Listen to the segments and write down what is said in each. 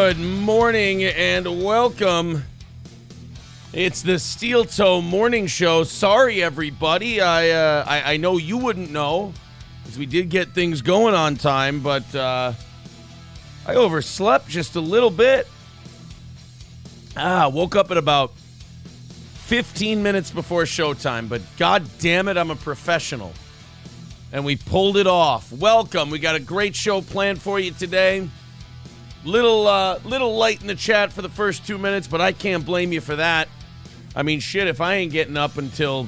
Good morning and welcome. It's the Steel Toe Morning Show. Sorry, everybody. I know you wouldn't know because we did get things going on time, but I overslept just a little bit. Woke up at about 15 minutes before showtime, but god damn it, I'm a professional. And we pulled it off. Welcome. We got a great show planned for you today. Little light in the chat for the first 2 minutes, but I can't blame you for that. I mean, shit, if I ain't getting up until,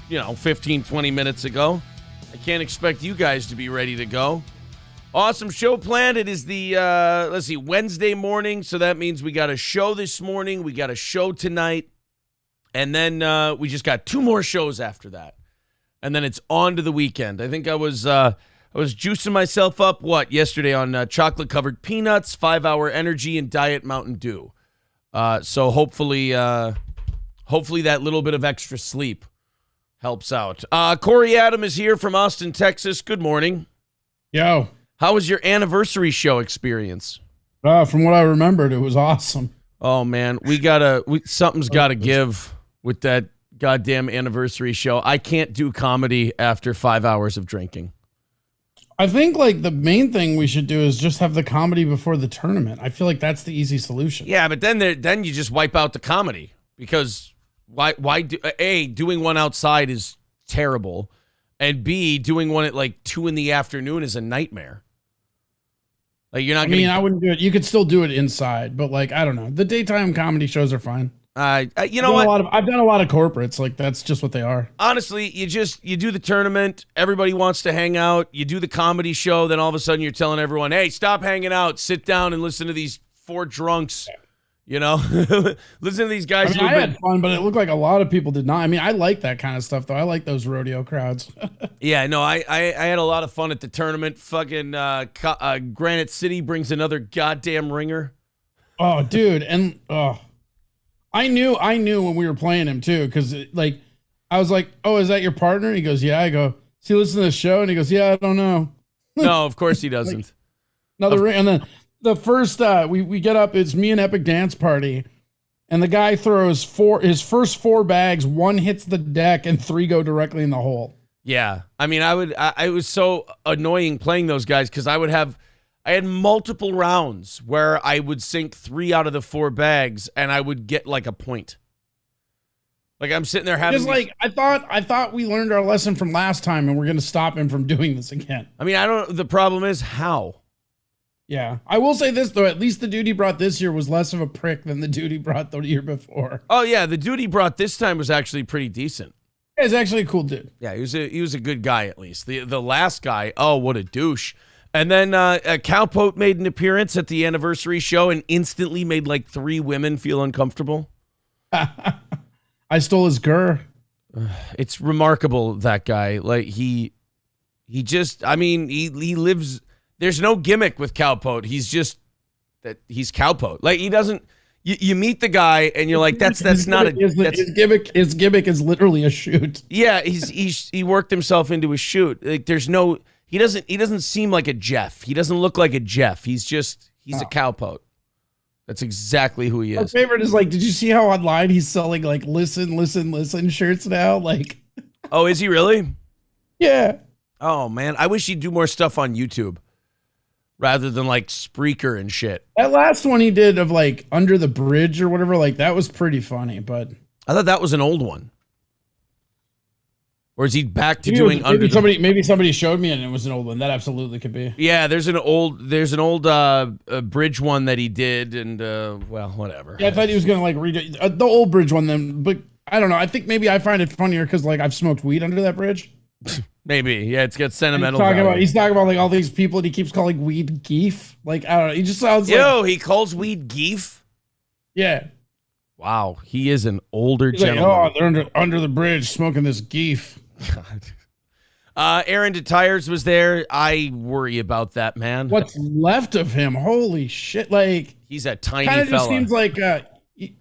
15, 20 minutes ago, I can't expect you guys to be ready to go. Awesome show planned. It is the, Wednesday morning, so that means we got a show this morning, we got a show tonight, and then we just got 2 more shows after that. And then it's on to the weekend. I think I was juicing myself up, yesterday on chocolate-covered peanuts, 5-Hour Energy, and Diet Mountain Dew. So hopefully that little bit of extra sleep helps out. Corey Adam is here from Austin, Texas. Good morning. Yo. How was your anniversary show experience? From what I remembered, it was awesome. Oh, man. Something's got to give with that goddamn anniversary show. I can't do comedy after 5 hours of drinking. I think the main thing we should do is just have the comedy before the tournament. I feel like that's the easy solution. Yeah, but then you just wipe out the comedy because doing one outside is terrible, and B, doing one at 2 p.m. is a nightmare. You're not. I wouldn't do it. You could still do it inside, but I don't know. The daytime comedy shows are fine. You know what? I've done a lot of corporates. That's just what they are. Honestly, you do the tournament. Everybody wants to hang out. You do the comedy show. Then all of a sudden you're telling everyone, hey, stop hanging out. Sit down and listen to these 4 drunks. Listen to these guys. I had fun, but it looked like a lot of people did not. I like that kind of stuff, though. I like those rodeo crowds. Yeah, no, I had a lot of fun at the tournament. Fucking Granite City brings another goddamn ringer. Oh, dude. And, I knew when we were playing him too, because I was like, "Oh, is that your partner?" He goes, "Yeah." I go, "Does he listen to the show?" And he goes, "Yeah, I don't know." No, of course he doesn't. Another ring, and then the first we get up. It's me and Epic Dance Party, and the guy throws his first 4 bags. 1 hits the deck, and 3 go directly in the hole. Yeah, it was so annoying playing those guys because I had multiple rounds where I would sink 3 out of the 4 bags, and I would get a point. I'm sitting there having. Just I thought we learned our lesson from last time, and we're going to stop him from doing this again. The problem is how. Yeah, I will say this though. At least the dude he brought this year was less of a prick than the dude he brought the year before. Oh yeah, the dude he brought this time was actually pretty decent. Yeah, he's actually a cool dude. Yeah, he was a good guy at least. The last guy, oh what a douche. And then Cowpote made an appearance at the anniversary show and instantly made 3 women feel uncomfortable. I stole his gur. It's remarkable, that guy. He lives. There's no gimmick with Cowpote. He's just that he's Cowpote. He doesn't. You meet the guy and you're like, that's not a. His gimmick is literally a shoot. Yeah, he worked himself into a shoot. There's no. He doesn't seem like a Jeff. He doesn't look like a Jeff. He's a Cowpote. That's exactly who he is. My favorite is did you see how online he's selling listen shirts now? Oh, is he really? Yeah. Oh man, I wish he'd do more stuff on YouTube rather than Spreaker and shit. That last one he did of Under the Bridge or whatever, that was pretty funny, but I thought that was an old one. Or is he back to doing under maybe somebody showed me and it was an old one. That absolutely could be. Yeah, there's an old bridge one that he did, and whatever. Yeah, I thought he was gonna redo the old bridge one then, but I don't know. I think maybe I find it funnier because I've smoked weed under that bridge. Maybe, yeah, it's got sentimental. He's talking about all these people that he keeps calling weed geef. I don't know. He just sounds he calls weed geef. Yeah. Wow, he is an older gentleman. They're under the bridge smoking this geef. God. Aaron DeTires was there. I worry about that man. What's left of him? Holy shit! He's a tiny fella. Just seems like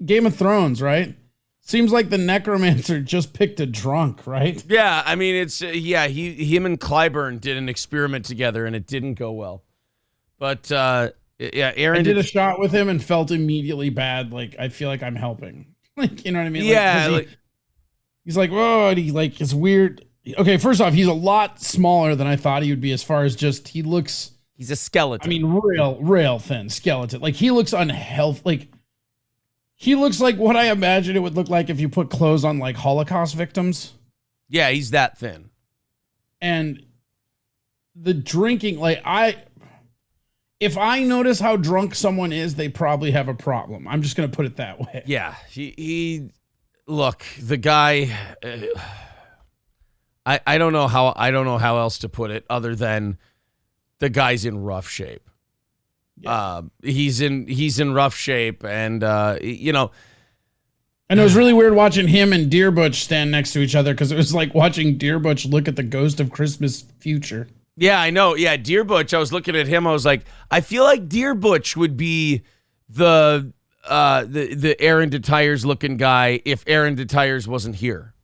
Game of Thrones, right? Seems like the necromancer just picked a drunk, right? Yeah, it's him and Clyburn did an experiment together and it didn't go well. But Yeah, Aaron I did a shot with him and felt immediately bad. Like, I feel like I'm helping. Like, you know what I mean? Yeah. He's like, whoa, and he like, it's weird. Okay, first off, he's a lot smaller than I thought he would be as far as just, he's a skeleton. I mean, real thin skeleton. Like, he looks unhealthy. Like, he looks like what I imagine it would look like if you put clothes on like Holocaust victims. Yeah, he's that thin. And the drinking, like, if I notice how drunk someone is, they probably have a problem. I'm just going to put it that way. Yeah, look, the guy, I don't know how else to put it other than the guy's in rough shape. Yeah. He's in rough shape, and you know. And it was really weird watching him and Deer Butch stand next to each other because it was like watching Deer Butch look at the ghost of Christmas future. Yeah, I know. Yeah, Deer Butch. I was looking at him. I was like, I feel like Deer Butch would be the Aaron DeTires looking guy if Aaron DeTires wasn't here.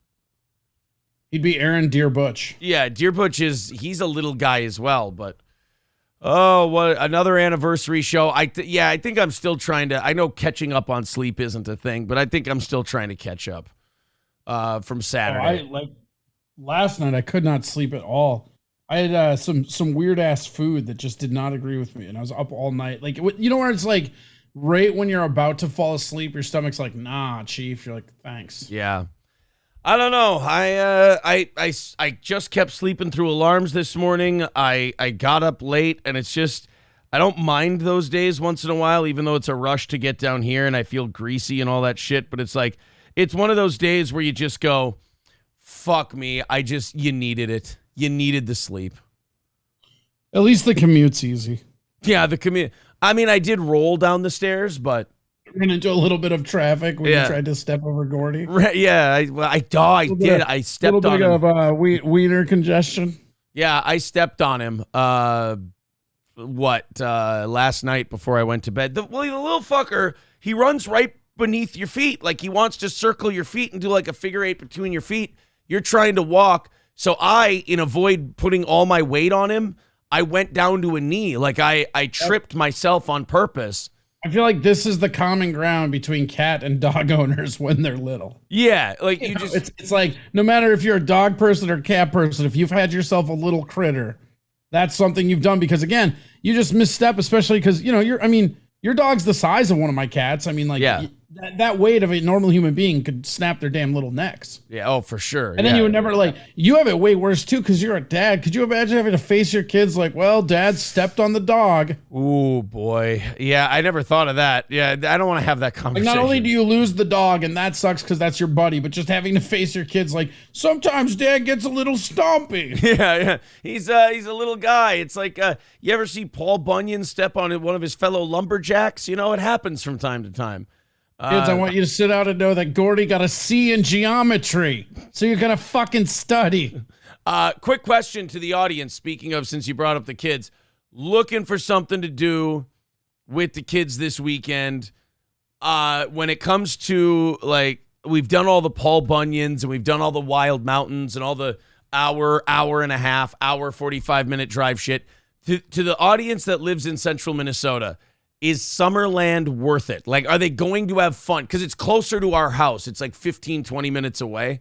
He'd be Aaron Deer Butch. Yeah, Deer Butch he's a little guy as well, but what another anniversary show. I think I'm still trying to. I know catching up on sleep isn't a thing, but I think I'm still trying to catch up from Saturday. Last night I could not sleep at all. I had some weird ass food that just did not agree with me, and I was up all night. Like, you know where it's like right when you're about to fall asleep, your stomach's like, nah, chief. You're like, thanks. Yeah. I don't know. I just kept sleeping through alarms this morning. I got up late, and it's just, I don't mind those days once in a while, even though it's a rush to get down here and I feel greasy and all that shit. But it's like, it's one of those days where you just go, fuck me. You needed it. You needed the sleep. At least the commute's easy. Yeah, the commute. I mean, I did roll down the stairs, but ran into a little bit of traffic when you tried to step over Gordy. Right, yeah, I did. I stepped on him. A little bit of wiener congestion. Yeah, I stepped on him. Last night before I went to bed. The little fucker, he runs right beneath your feet. Like, he wants to circle your feet and do like a figure eight between your feet. You're trying to walk. So in avoid putting all my weight on him, I went down to a knee. Like, I tripped myself on purpose. I feel like this is the common ground between cat and dog owners when they're little. Yeah, like it's like, no matter if you're a dog person or cat person, if you've had yourself a little critter, that's something you've done because, again, you just misstep, especially because, you know, your dog's the size of one of my cats. I mean, like, yeah. That weight of a normal human being could snap their damn little necks. Yeah, oh, for sure. And then you would never, like, you have it way worse, too, because you're a dad. Could you imagine having to face your kids like, well, dad stepped on the dog? Ooh, boy. Yeah, I never thought of that. Yeah, I don't want to have that conversation. Like, not only do you lose the dog, and that sucks because that's your buddy, but just having to face your kids like, sometimes dad gets a little stompy. Yeah. He's a little guy. It's like, you ever see Paul Bunyan step on one of his fellow lumberjacks? You know, it happens from time to time. Kids, I want you to sit out and know that Gordy got a C in geometry, so you're going to fucking study. Quick question to the audience, speaking of, since you brought up the kids, looking for something to do with the kids this weekend. When it comes to, like, we've done all the Paul Bunyans and we've done all the Wild Mountains and all the hour and a half, 45-minute drive shit. To the audience that lives in central Minnesota, is Summerland worth it? Like, are they going to have fun? Because it's closer to our house. It's like 15, 20 minutes away.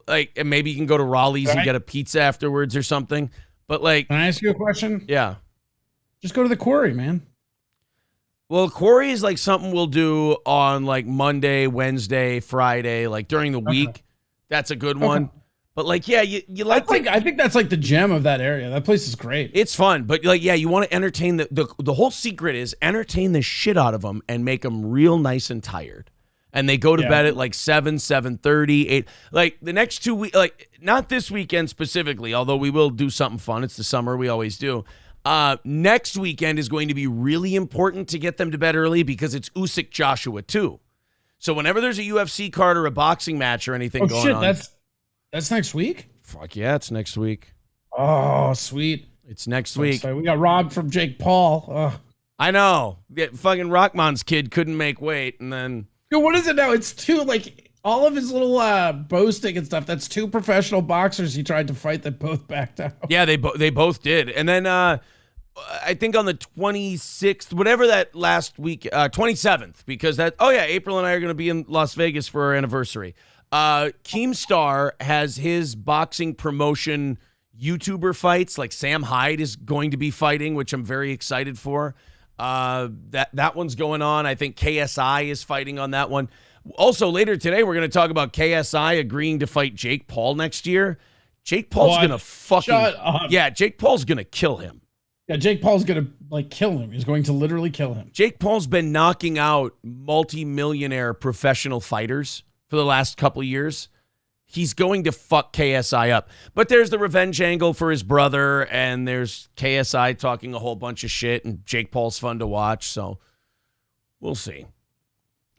Like, and maybe you can go to Raleigh's and get a pizza afterwards or something. But, like, can I ask you a question? Yeah. Just go to the quarry, man. Well, quarry is like something we'll do on like Monday, Wednesday, Friday, like during the week. That's a good one. But, like, yeah, you like I think that's like the gem of that area. That place is great. It's fun, but, like, yeah, you want to entertain the whole secret is entertain the shit out of them and make them real nice and tired. And they go to bed at like 7, 7:30, 8. Like, the next 2 weeks, like, not this weekend specifically, although we will do something fun. It's the summer, we always do. Next weekend is going to be really important to get them to bed early because it's Usyk Joshua too. So whenever there's a UFC card or a boxing match or anything going on. That's next week? Fuck yeah, it's next week. Oh, sweet. It's next week. We got robbed from Jake Paul. I know. Fucking Rockman's kid couldn't make weight, and then... Dude, what is it now? It's two, like, all of his little boasting and stuff. That's two professional boxers he tried to fight that both backed out. Yeah, they both did. And then I think on the 26th, whatever that last week, 27th, because April and I are going to be in Las Vegas for our anniversary. Keemstar has his boxing promotion YouTuber fights, like Sam Hyde is going to be fighting, which I'm very excited for. That one's going on. I think KSI is fighting on that one. Also, later today, we're going to talk about KSI agreeing to fight Jake Paul next year. Jake Paul's going to fucking... Yeah, Jake Paul's going to kill him. Yeah, Jake Paul's going to kill him. He's going to literally kill him. Jake Paul's been knocking out multi-millionaire professional fighters for the last couple of years. He's going to fuck KSI up. But there's the revenge angle for his brother, and there's KSI talking a whole bunch of shit, and Jake Paul's fun to watch, so we'll see.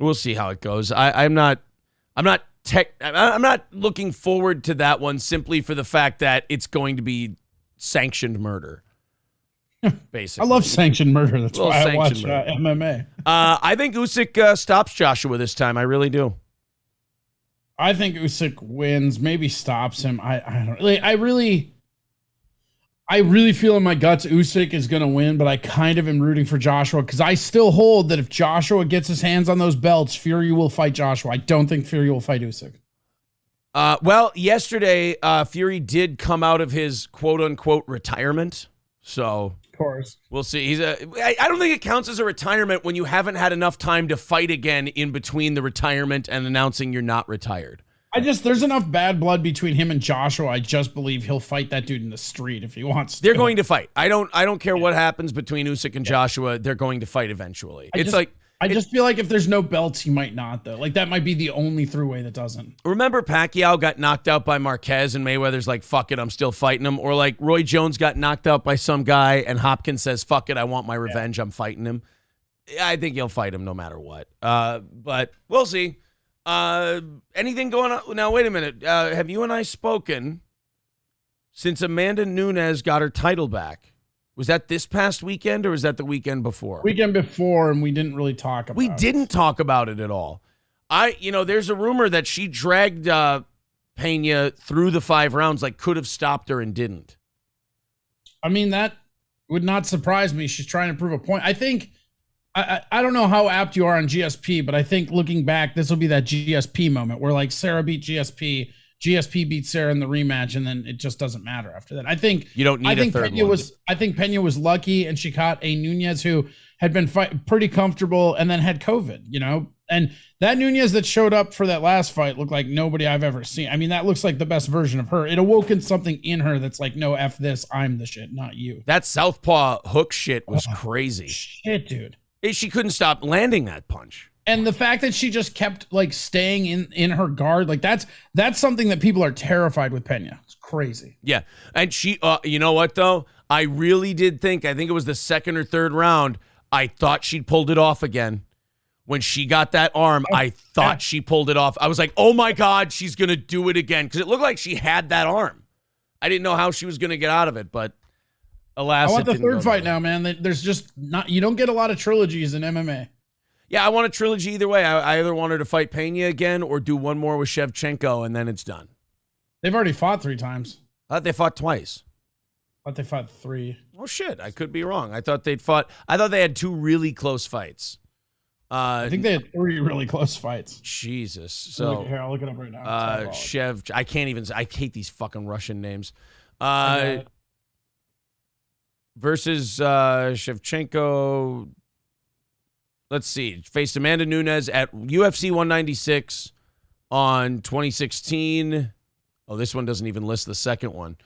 We'll see how it goes. I'm not looking forward to that one simply for the fact that it's going to be sanctioned murder. Basically. I love sanctioned murder. That's why I watch MMA. I think Usyk stops Joshua this time. I really do. I think Usyk wins, maybe stops him. I don't I really feel in my guts Usyk is going to win, but I kind of am rooting for Joshua because I still hold that if Joshua gets his hands on those belts, Fury will fight Joshua. I don't think Fury will fight Usyk. Well, yesterday, Fury did come out of his quote-unquote retirement, so... Course. We'll see. I don't think it counts as a retirement when you haven't had enough time to fight again in between the retirement and announcing you're not retired. There's enough bad blood between him and Joshua. I just believe he'll fight that dude in the street if he wants to. They're going to fight. I don't care what happens between Usyk and Joshua. They're going to fight eventually. I just feel like if there's no belts, he might not, though. Like, that might be the only throughway that doesn't. Remember Pacquiao got knocked out by Marquez and Mayweather's like, fuck it, I'm still fighting him? Or like Roy Jones got knocked out by some guy and Hopkins says, fuck it, I want my revenge, I'm fighting him. I think he'll fight him no matter what. But we'll see. Anything going on? Now, wait a minute. Have you and I spoken since Amanda Nunes got her title back? Was that this past weekend or was that the weekend before? Weekend before, and we didn't really talk about it. We didn't talk about it at all. There's a rumor that she dragged Pena through the 5 rounds, like could have stopped her and didn't. I mean, that would not surprise me. She's trying to prove a point. I think, I don't know how apt you are on GSP, but I think looking back, this will be that GSP moment where like Sarah beat GSP beats Sarah in the rematch, and then it just doesn't matter after that. I think you don't need a third one. I think Pena was lucky, and she caught a Nunes who had been pretty comfortable and then had COVID, And that Nunes that showed up for that last fight looked like nobody I've ever seen. I mean, that looks like the best version of her. It awoken something in her that's like, no, F this, I'm the shit, not you. That southpaw hook shit was crazy. Shit, dude. She couldn't stop landing that punch. And the fact that she just kept like staying in her guard, like that's something that people are terrified with Pena. It's crazy. Yeah. And she, you know what though? I really did think it was the second or third round. I thought she'd pulled it off again. When she got that arm, I thought she pulled it off. I was like, oh my God, she's going to do it again. Because it looked like she had that arm. I didn't know how she was going to get out of it, but alas, I want the third fight now, man. There's just you don't get a lot of trilogies in MMA. Yeah, I want a trilogy either way. I either want her to fight Pena again or do one more with Shevchenko, and then it's done. They've already fought 3 times. I thought they fought twice. I thought they fought 3. Oh, shit. I could be wrong. I thought they had 2 really close fights. I think they had 3 really close fights. Jesus. So here, I'll look it up right now. I can't even. I hate these fucking Russian names. Versus Shevchenko. Let's see. Faced Amanda Nunes at UFC 196 on 2016. Oh, this one doesn't even list the second one.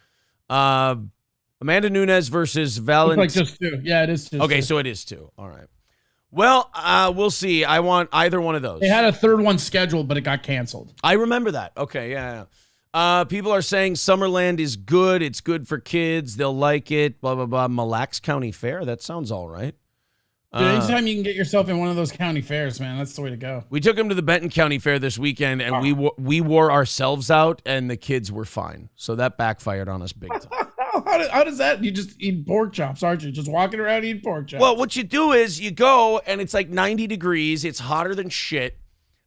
Amanda Nunes versus Valentina. Like just 2. Yeah, it is 2. Okay, so it is 2. All right. Well, we'll see. I want either one of those. They had a third one scheduled, but it got canceled. I remember that. Okay, yeah. People are saying Summerland is good. It's good for kids. They'll like it. Blah, blah, blah. Mille Lacs County Fair. That sounds all right. Dude, anytime you can get yourself in one of those county fairs, man, that's the way to go. We took him to the Benton County Fair this weekend, and we wore ourselves out, and the kids were fine. So that backfired on us big time. How does that? You just eat pork chops, aren't you? Just walking around eating pork chops. Well, what you do is you go, and it's like 90 degrees. It's hotter than shit,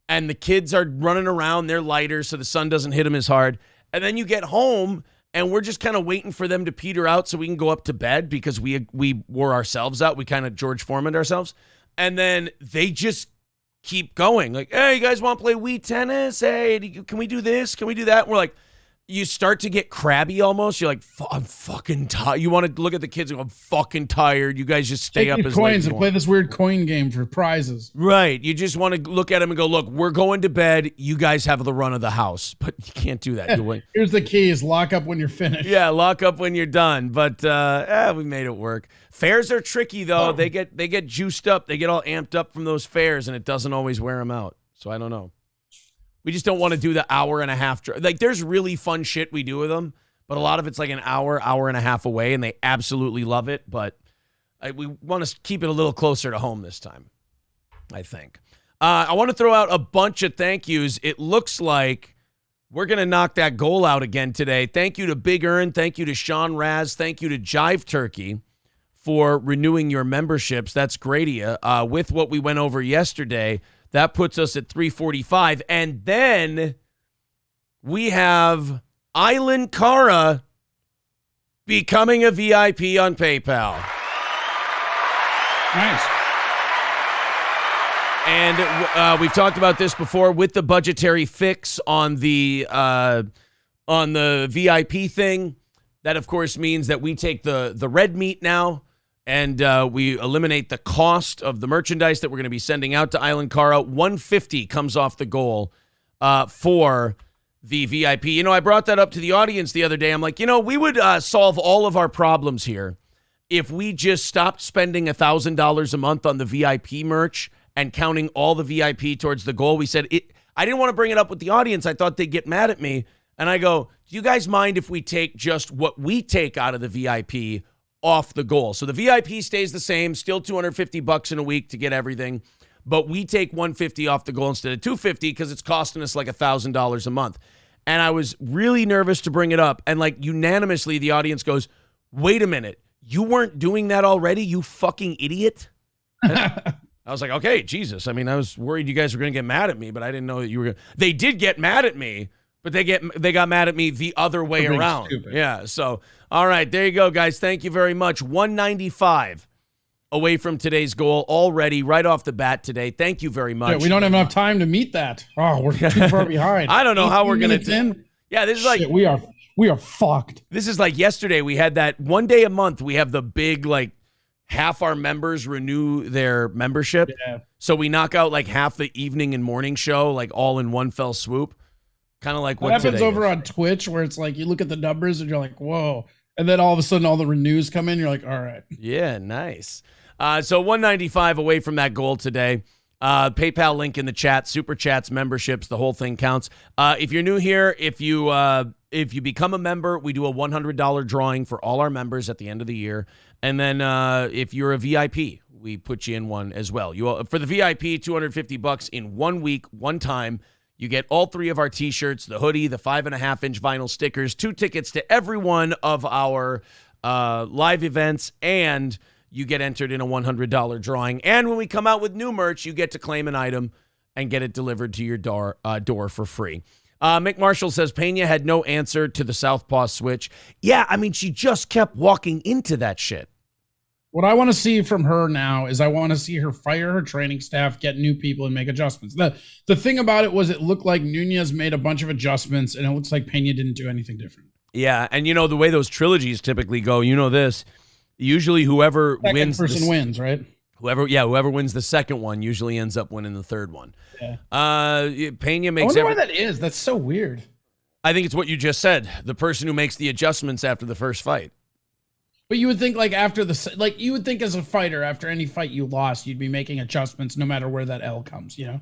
and the kids are running around. They're lighter, so the sun doesn't hit them as hard. And then you get home, and we're just kind of waiting for them to peter out so we can go up to bed because we wore ourselves out. We kind of George Foreman'd ourselves. And then they just keep going. Like, hey, you guys want to play Wii tennis? Hey, can we do this? Can we do that? And we're like, you start to get crabby almost. You're like, I'm fucking tired. You want to look at the kids and go, I'm fucking tired. You guys just stay up as late coins as you and play want. this weird coin game for prizes. Right. You just want to look at them and go, look, we're going to bed. You guys have the run of the house. But you can't do that. Here's the keys. Lock up when you're finished. Yeah, lock up when you're done. But we made it work. Fairs are tricky, though. They get juiced up. They get all amped up from those fairs, and it doesn't always wear them out. So I don't know. We just don't want to do the hour and a half. Like, there's really fun shit we do with them, but a lot of it's like an hour and a half away, and they absolutely love it. But we want to keep it a little closer to home this time, I think. I want to throw out a bunch of thank yous. It looks like we're going to knock that goal out again today. Thank you to Big Earn. Thank you to Sean Raz. Thank you to Jive Turkey for renewing your memberships. That's great of you. With what we went over yesterday, that puts us at 345. And then we have Island Cara becoming a VIP on PayPal. Nice. And we've talked about this before with the budgetary fix on the VIP thing. That, of course, means that we take the red meat now, and we eliminate the cost of the merchandise that we're going to be sending out to Island Cara. $150 comes off the goal for the VIP. You know, I brought that up to the audience the other day. I'm like, we would solve all of our problems here if we just stopped spending $1,000 a month on the VIP merch and counting all the VIP towards the goal. We said I didn't want to bring it up with the audience. I thought they'd get mad at me. And I go, do you guys mind if we take just what we take out of the VIP off the goal? So the VIP stays the same, still $250 in a week to get everything, but we take $150 off the goal instead of $250 because it's costing us like $1,000 a month. And I was really nervous to bring it up, and like unanimously the audience goes, wait a minute, you weren't doing that already, you fucking idiot? I was like, okay, Jesus. I mean, I was worried you guys were going to get mad at me, but I didn't know that you were going to. They did get mad at me, but they got mad at me the other way around. Stupid. Yeah, so all right, there you go, guys. Thank you very much. 195 away from today's goal already, right off the bat today. Thank you very much. Yeah, we don't have enough time to meet that. Oh, we're too far behind. I don't know how we're going to. Yeah, this is like we are fucked. This is like yesterday. We had that one day a month. We have the big like half our members renew their membership. Yeah. So we knock out like half the evening and morning show like all in one fell swoop. Kind of like what happens over on Twitch, where it's like you look at the numbers and you're like, whoa. And then all of a sudden all the renews come in. You're like, all right. Yeah, nice. So 195 away from that goal today. PayPal link in the chat, super chats, memberships, the whole thing counts. If you're new here, if you become a member, we do a $100 drawing for all our members at the end of the year. And then if you're a VIP, we put you in one as well. For the VIP, $250 in 1 week, one time. You get all three of our T-shirts, the hoodie, the 5.5-inch vinyl stickers, 2 tickets to every one of our live events, and you get entered in a $100 drawing. And when we come out with new merch, you get to claim an item and get it delivered to your door for free. Mick Marshall says Pena had no answer to the southpaw switch. Yeah, I mean, she just kept walking into that shit. What I want to see from her now is I want to see her fire her training staff, get new people, and make adjustments. The thing about it was it looked like Nunes made a bunch of adjustments, and it looks like Pena didn't do anything different. Yeah, and the way those trilogies typically go, this, usually whoever wins right? Whoever wins the second one usually ends up winning the third one. Yeah. Pena makes I wonder why that is. That's so weird. I think it's what you just said. The person who makes the adjustments after the first fight. But you would think you would think as a fighter, after any fight you lost, you'd be making adjustments no matter where that L comes, Yeah.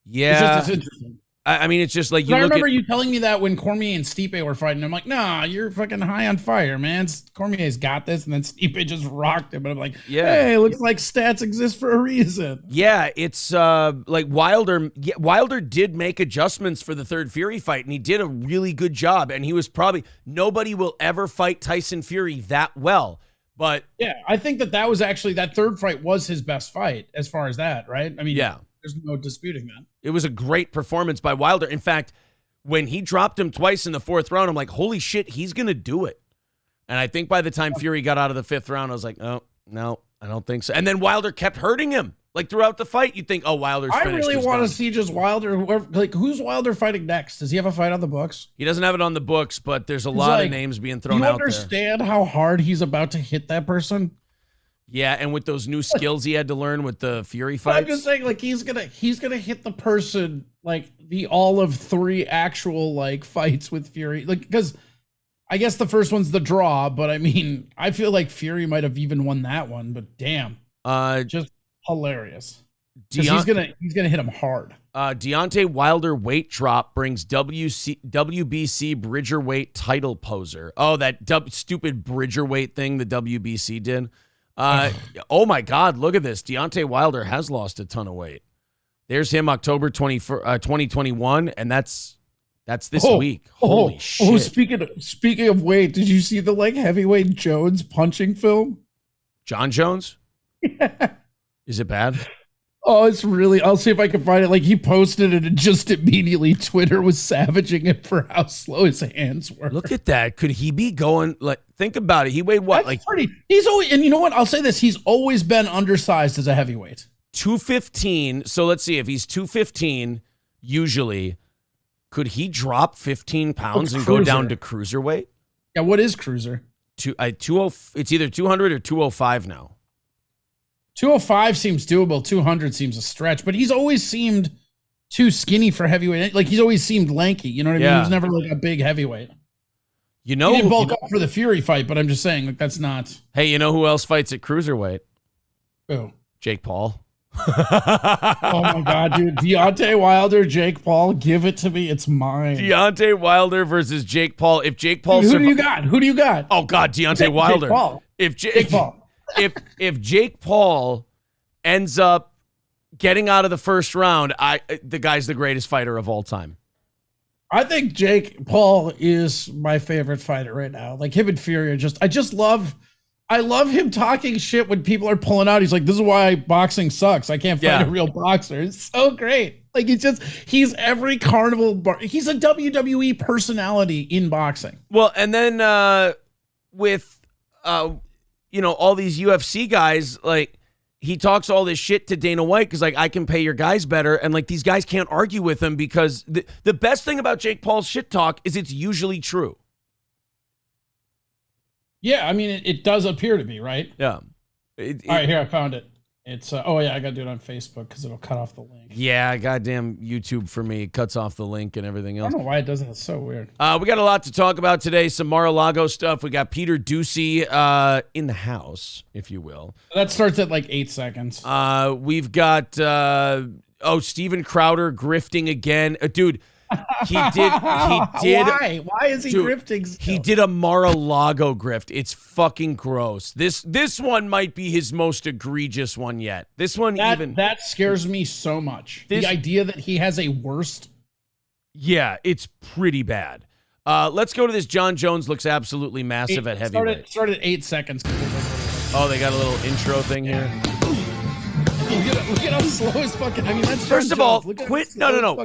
It's interesting. I mean, it's just like I remember you telling me that when Cormier and Stipe were fighting. I'm like, nah, you're fucking high on fire, man. Cormier's got this, and then Stipe just rocked him. But I'm like, hey, looks like stats exist for a reason. Yeah, it's like Wilder. Yeah, Wilder did make adjustments for the third Fury fight, and he did a really good job. And he was probably nobody will ever fight Tyson Fury that well. But yeah, I think that was actually that third fight was his best fight as far as that, right? I mean, yeah. There's no disputing that. It was a great performance by Wilder. In fact, when he dropped him twice in the 4th round, I'm like, holy shit, he's going to do it. And I think by the time Fury got out of the 5th round, I was like, oh, no, I don't think so. And then Wilder kept hurting him. Like throughout the fight, you'd think, oh, Wilder's finished. I really want to see just Wilder. Like, who's Wilder fighting next? Does he have a fight on the books? He doesn't have it on the books, but there's a lot of names being thrown out there. Do you understand how hard he's about to hit that person? Yeah, and with those new skills he had to learn with the Fury fights. I'm just saying, like, he's gonna hit the person like the all of 3 actual like fights with Fury. Like, because I guess the first one's the draw, but I mean, I feel like Fury might have even won that one. But damn, just hilarious. Because he's gonna hit him hard. Deontay Wilder weight drop brings WBC Bridgerweight title poser. Oh, that stupid Bridgerweight thing the WBC did. Oh my God, look at this. Deontay Wilder has lost a ton of weight. There's him October 2021, and that's this week. Holy shit. Oh, speaking of weight, did you see the like heavyweight Jones punching film? John Jones? Yeah. Is it bad? Oh, it's really, I'll see if I can find it. Like, he posted it and just immediately Twitter was savaging him for how slow his hands were. Look at that. Could he be going, like, think about it. He weighed what? He's always, and you know what? I'll say this. He's always been undersized as a heavyweight. 215. So let's see. If he's 215, usually, could he drop 15 pounds and go down to cruiserweight? Yeah, what is cruiser? It's either 200 or 205 now. 205 seems doable. 200 seems a stretch, but he's always seemed too skinny for heavyweight. Like, he's always seemed lanky. You know what I mean? He was never like a big heavyweight. You know, he didn't bulk up for the Fury fight, but I'm just saying, like, that's not. Hey, you know who else fights at cruiserweight? Who? Jake Paul. Oh my God, dude. Deontay Wilder, Jake Paul, give it to me. It's mine. Deontay Wilder versus Jake Paul. If Jake Paul, dude, who do you got? Oh God, Deontay Wilder. Jake Paul. Jake Paul. If Jake Paul ends up getting out of the first round, the guy's the greatest fighter of all time. I think Jake Paul is my favorite fighter right now. Like, him and Fury are I love him talking shit when people are pulling out. He's like, this is why boxing sucks. I can't fight a real boxer. It's so great. Like, he's every carnival he's a WWE personality in boxing. Well, and then with all these UFC guys, like, he talks all this shit to Dana White because, like, I can pay your guys better. And, like, these guys can't argue with him because the best thing about Jake Paul's shit talk is it's usually true. Yeah, I mean, it does appear to be, right? Yeah. All right, here, I found it. It's, oh yeah, I got to do it on Facebook because it'll cut off the link. Yeah, goddamn YouTube for me. It cuts off the link and everything else. I don't know why it doesn't. It's so weird. We got a lot to talk about today. Some Mar-a-Lago stuff. We got Peter Doocy in the house, if you will. That starts at like 8 seconds. We've got, Steven Crowder grifting again. Dude, he did. Why is he grifting still? He did a Mar-a-Lago grift. It's fucking gross. This one might be his most egregious one yet. This one that scares me so much. The idea that he has a worst. Yeah, it's pretty bad. Let's go to this. John Jones looks absolutely massive at heavyweight. Start at 8 seconds. Oh, they got a little intro thing here. Look at how slow his fucking. I mean, that's First of all, quit. No.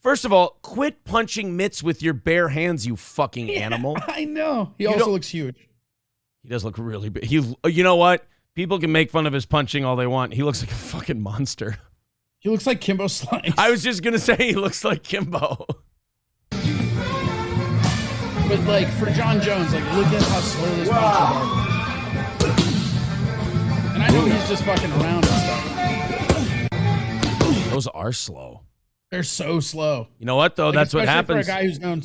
First of all, quit punching mitts with your bare hands, you fucking animal. I know. He also looks huge. He does look really big. You know what? People can make fun of his punching all they want. He looks like a fucking monster. He looks like Kimbo Slice. I was just gonna say he looks like Kimbo. But like for John Jones, like look at how slow this punches are. And I know he's just fucking around and stuff. Those are slow. They're so slow. You know what, though? Like, that's what happens. For a guy who's known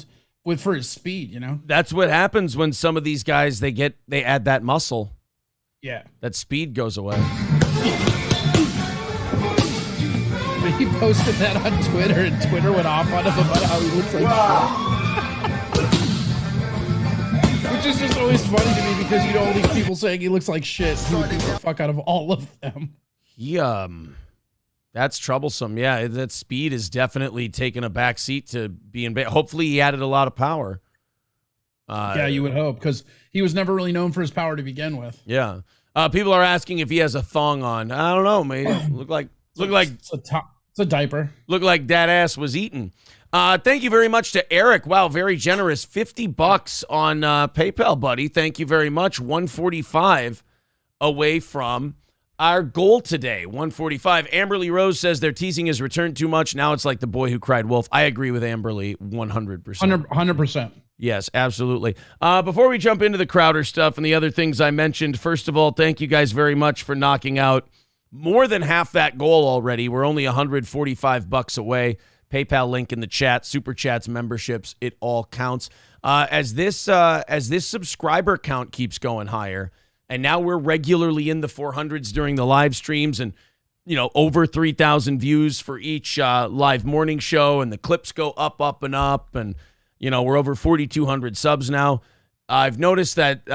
for his speed, you know? That's what happens when some of these guys, they add that muscle. Yeah. That speed goes away. He posted that on Twitter, and Twitter went off on him about how he looks like shit. Which is just always funny to me because, all these people saying he looks like shit. He would beat the fuck out of all of them. That's troublesome. Yeah, that speed is definitely taking a back seat to being bad. Hopefully he added a lot of power. Yeah, you would hope, because he was never really known for his power to begin with. Yeah. People are asking if he has a thong on. I don't know, man. Look like it's a diaper. Look like that ass was eaten. Thank you very much to Eric. Wow, very generous. $50 on PayPal, buddy. Thank you very much. 145 away from our goal today. 145. Amberly Rose says they're teasing his return too much. Now it's like the boy who cried wolf. I agree with Amberly 100%. 100%. Yes, absolutely. Before we jump into the Crowder stuff and the other things I mentioned, first of all, thank you guys very much for knocking out more than half that goal already. We're only $145 away. PayPal link in the chat, super chats, memberships, it all counts. As this subscriber count keeps going higher, and now we're regularly in the 400s during the live streams, and over 3,000 views for each live morning show, and the clips go up and up, and we're over 4,200 subs now. I've noticed that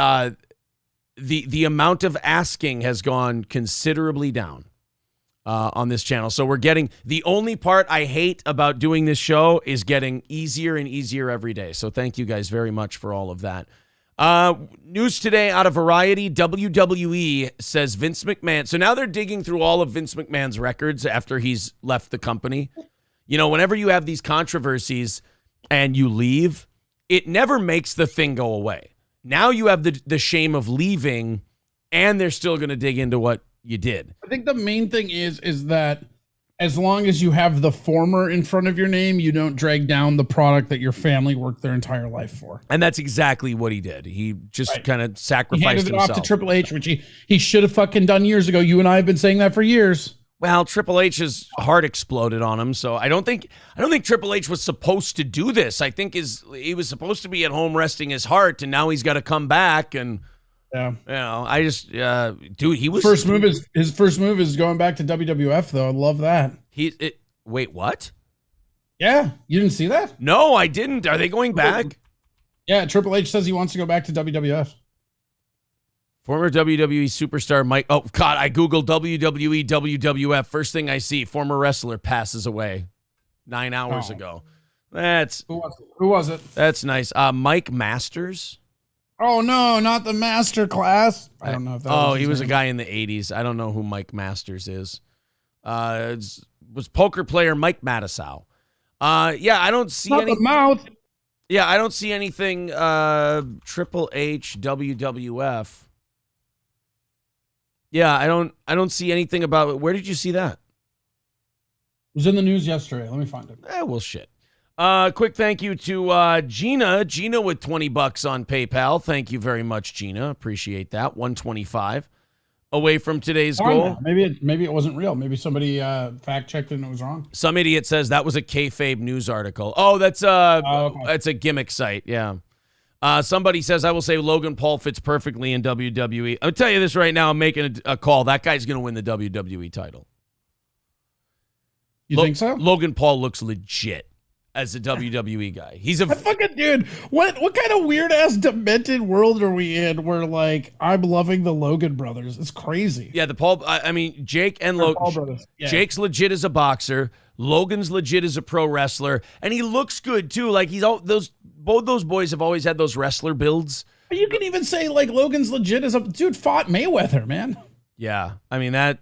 the amount of asking has gone considerably down on this channel. So we're getting, the only part I hate about doing this show is getting easier and easier every day. So thank you guys very much for all of that. News today out of Variety, WWE says Vince McMahon. So now they're digging through all of Vince McMahon's records after he's left the company. Whenever you have these controversies and you leave, it never makes the thing go away. Now you have the shame of leaving, and they're still going to dig into what you did. I think the main thing is that as long as you have the former in front of your name, you don't drag down the product that your family worked their entire life for. And that's exactly what he did. He just kind of sacrificed himself. He handed it off to Triple H, which he should have fucking done years ago. You and I have been saying that for years. Well, Triple H's heart exploded on him, so I don't think Triple H was supposed to do this. I think he was supposed to be at home resting his heart, and now he's got to come back. And I just dude, he was his first move is going back to WWF though. I love that. Wait, what? Yeah, you didn't see that? No, I didn't. Are they going back? Yeah, Triple H says he wants to go back to WWF. Former WWE superstar Mike. Oh, God, I Googled WWE, WWF. First thing I see, former wrestler passes away 9 hours ago. That's Who was it? That's nice. Mike Masters. Oh, no, not the Master Class. I don't know if that he was a guy in the 80s. I don't know who Mike Masters is. Was poker player Mike Matisow. I don't see not any. The mouth. Yeah, I don't see anything. Triple H, WWF. Yeah, I don't see anything about it. Where did you see that? It was in the news yesterday. Let me find it. Well, shit. Quick thank you to Gina. Gina with $20 on PayPal. Thank you very much, Gina. Appreciate that. 125 away from today's goal. Maybe it wasn't real. Maybe somebody fact checked and it was wrong. Some idiot says that was a kayfabe news article. Oh, that's a gimmick site. Yeah. Somebody says, I will say Logan Paul fits perfectly in WWE. I'll tell you this right now. I'm making a call. That guy's going to win the WWE title. You think so? Logan Paul looks legit as a WWE guy. He's a fucking dude. What kind of weird ass demented world are we in where like I'm loving the Logan brothers? It's crazy. Yeah, Jake and Logan. Yeah. Jake's legit as a boxer. Logan's legit as a pro wrestler, and he looks good too. Like both those boys have always had those wrestler builds. But you can even say like Logan's legit as a dude fought Mayweather, man. Yeah, I mean that.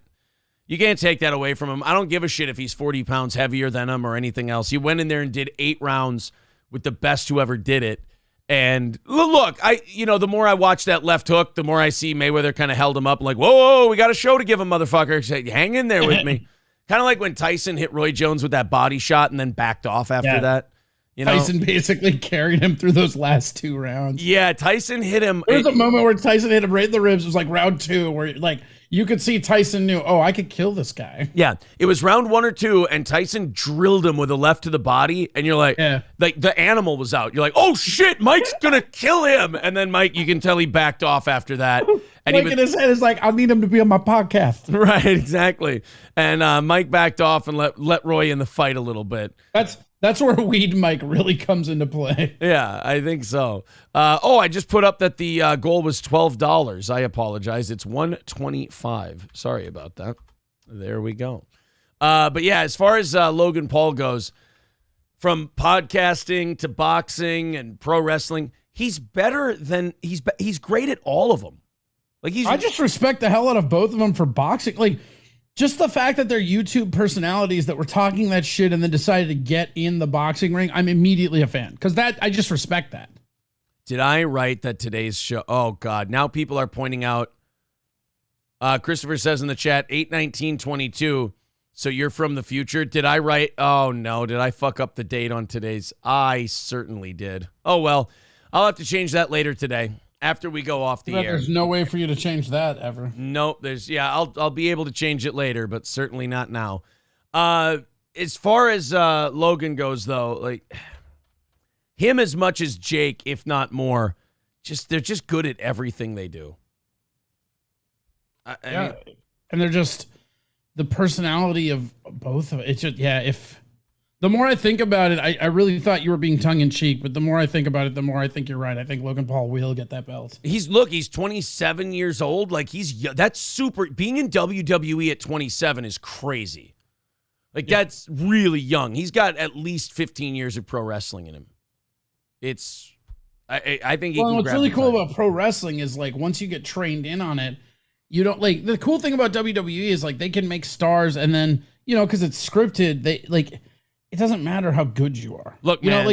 You can't take that away from him. I don't give a shit if he's 40 pounds heavier than him or anything else. He went in there and did 8 rounds with the best who ever did it. And look, the more I watch that left hook, the more I see Mayweather kind of held him up like, whoa, we got a show to give him, motherfucker. Say, hang in there with me. Kind of like when Tyson hit Roy Jones with that body shot and then backed off after that. Tyson basically carried him through those last 2 rounds. Yeah, Tyson hit him. There was a moment where Tyson hit him right in the ribs. It was like round 2 where like you could see Tyson knew, I could kill this guy. Yeah, it was round 1 or 2, and Tyson drilled him with a left to the body, and you're like, like the animal was out. You're like, oh shit, Mike's gonna kill him, and then Mike, you can tell he backed off after that. And Mike in his head is like, I need him to be on my podcast. Right, exactly. And Mike backed off and let Roy in the fight a little bit. That's where Weed Mike really comes into play. Yeah, I think so. I just put up that the goal was $12. I apologize. It's $125. Sorry about that. There we go. But yeah, as far as Logan Paul goes, from podcasting to boxing and pro wrestling, he's better than he's great at all of them. Like I just respect the hell out of both of them for boxing. Like just the fact that they're YouTube personalities that were talking that shit and then decided to get in the boxing ring, I'm immediately a fan because I just respect that. Did I write that today's show? Oh, God. Now people are pointing out. Christopher says in the chat, 8/19/22. So you're from the future. Did I write? Oh, no. Did I fuck up the date on today's? I certainly did. Oh, well, I'll have to change that later today after we go off the air. There's no way for you to change that ever. Nope. I'll be able to change it later, but certainly not now. As far as Logan goes, though, like him as much as Jake, if not more, they're just good at everything they do. I mean, and they're just the personality of both of it. It's just, if the more I think about it, I really thought you were being tongue in cheek, but the more I think about it, the more I think you're right. I think Logan Paul will get that belt. He's 27 years old. Like that's super. Being in WWE at 27 is crazy. Like that's really young. He's got at least 15 years of pro wrestling in him. I think he can what's really cool about pro wrestling is like once you get trained in on it, you don't like the cool thing about WWE is like they can make stars and then, because it's scripted, they like it doesn't matter how good you are. Look, man,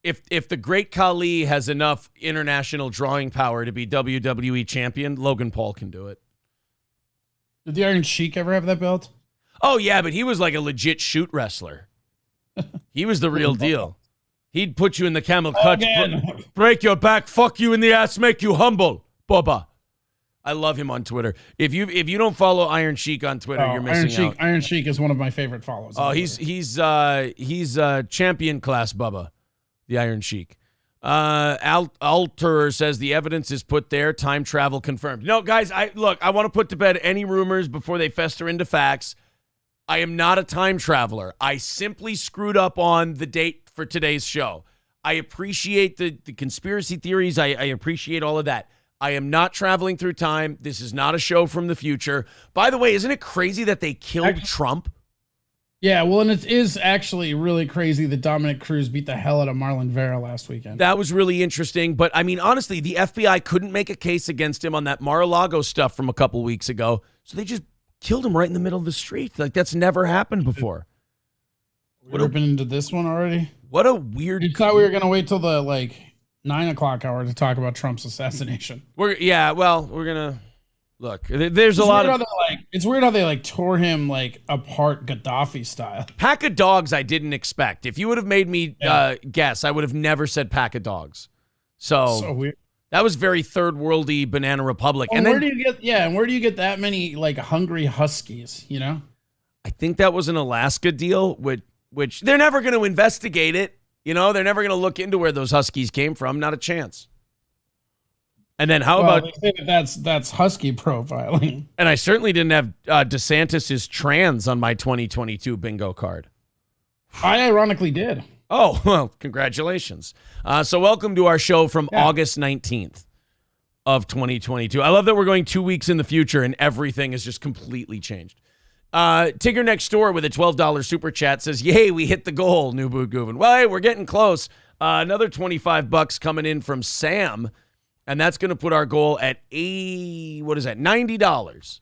if the great Khali has enough international drawing power to be WWE champion, Logan Paul can do it. Did the Iron Sheik ever have that belt? Oh, yeah, but he was like a legit shoot wrestler. He was the real deal. He'd put you in the camel clutch, break your back, fuck you in the ass, make you humble. Bubba. I love him on Twitter. If you don't follow Iron Sheik on Twitter, you're missing out. Iron Sheik is one of my favorite follows. Oh, he's champion class Bubba, the Iron Sheik. Alterer says the evidence is put there. Time travel confirmed. No, guys, I want to put to bed any rumors before they fester into facts. I am not a time traveler. I simply screwed up on the date for today's show. I appreciate the conspiracy theories. I appreciate all of that. I am not traveling through time. This is not a show from the future. By the way, isn't it crazy that they killed Trump? Yeah, well, and it is actually really crazy that Dominic Cruz beat the hell out of Marlon Vera last weekend. That was really interesting. But, I mean, honestly, the FBI couldn't make a case against him on that Mar-a-Lago stuff from a couple weeks ago. So they just killed him right in the middle of the street. Like, that's never happened before. We're been into this one already? What a weird... You thought we were going to wait till the, 9 o'clock hour to talk about Trump's assassination. We're gonna look. There's a lot of. It's weird how they tore him apart Gaddafi style. Pack of dogs. I didn't expect. If you would have made me guess, I would have never said pack of dogs. So weird. That was very third worldy banana republic. And where do you get that many hungry huskies? I think that was an Alaska deal, which they're never going to investigate it. They're never going to look into where those huskies came from. Not a chance. And then how about... They say that's husky profiling. And I certainly didn't have DeSantis is trans on my 2022 bingo card. I ironically did. Oh, well, congratulations. So welcome to our show from August 19th of 2022. I love that we're going 2 weeks in the future and everything has just completely changed. Tigger next door with a $12 super chat says, yay, we hit the goal, New Boot Goovin. Well, hey, we're getting close. Another $25 coming in from Sam, and that's going to put our goal at $90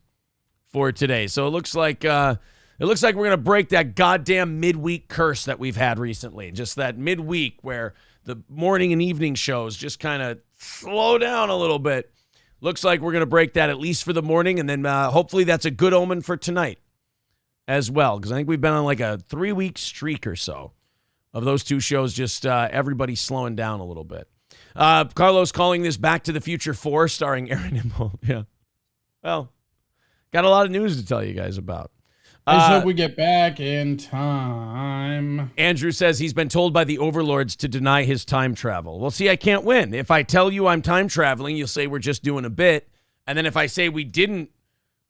for today. So it looks like we're going to break that goddamn midweek curse that we've had recently. Just that midweek where the morning and evening shows just kind of slow down a little bit. Looks like we're going to break that at least for the morning, and then hopefully that's a good omen for tonight as well, because I think we've been on a 3-week streak or so of those two shows, just everybody slowing down a little bit. Carlos calling this Back to the Future 4 starring Aaron Immel. Yeah. Well, got a lot of news to tell you guys about. I just hope we get back in time. Andrew says he's been told by the overlords to deny his time travel. Well, see, I can't win. If I tell you I'm time traveling, you'll say we're just doing a bit. And then if I say we didn't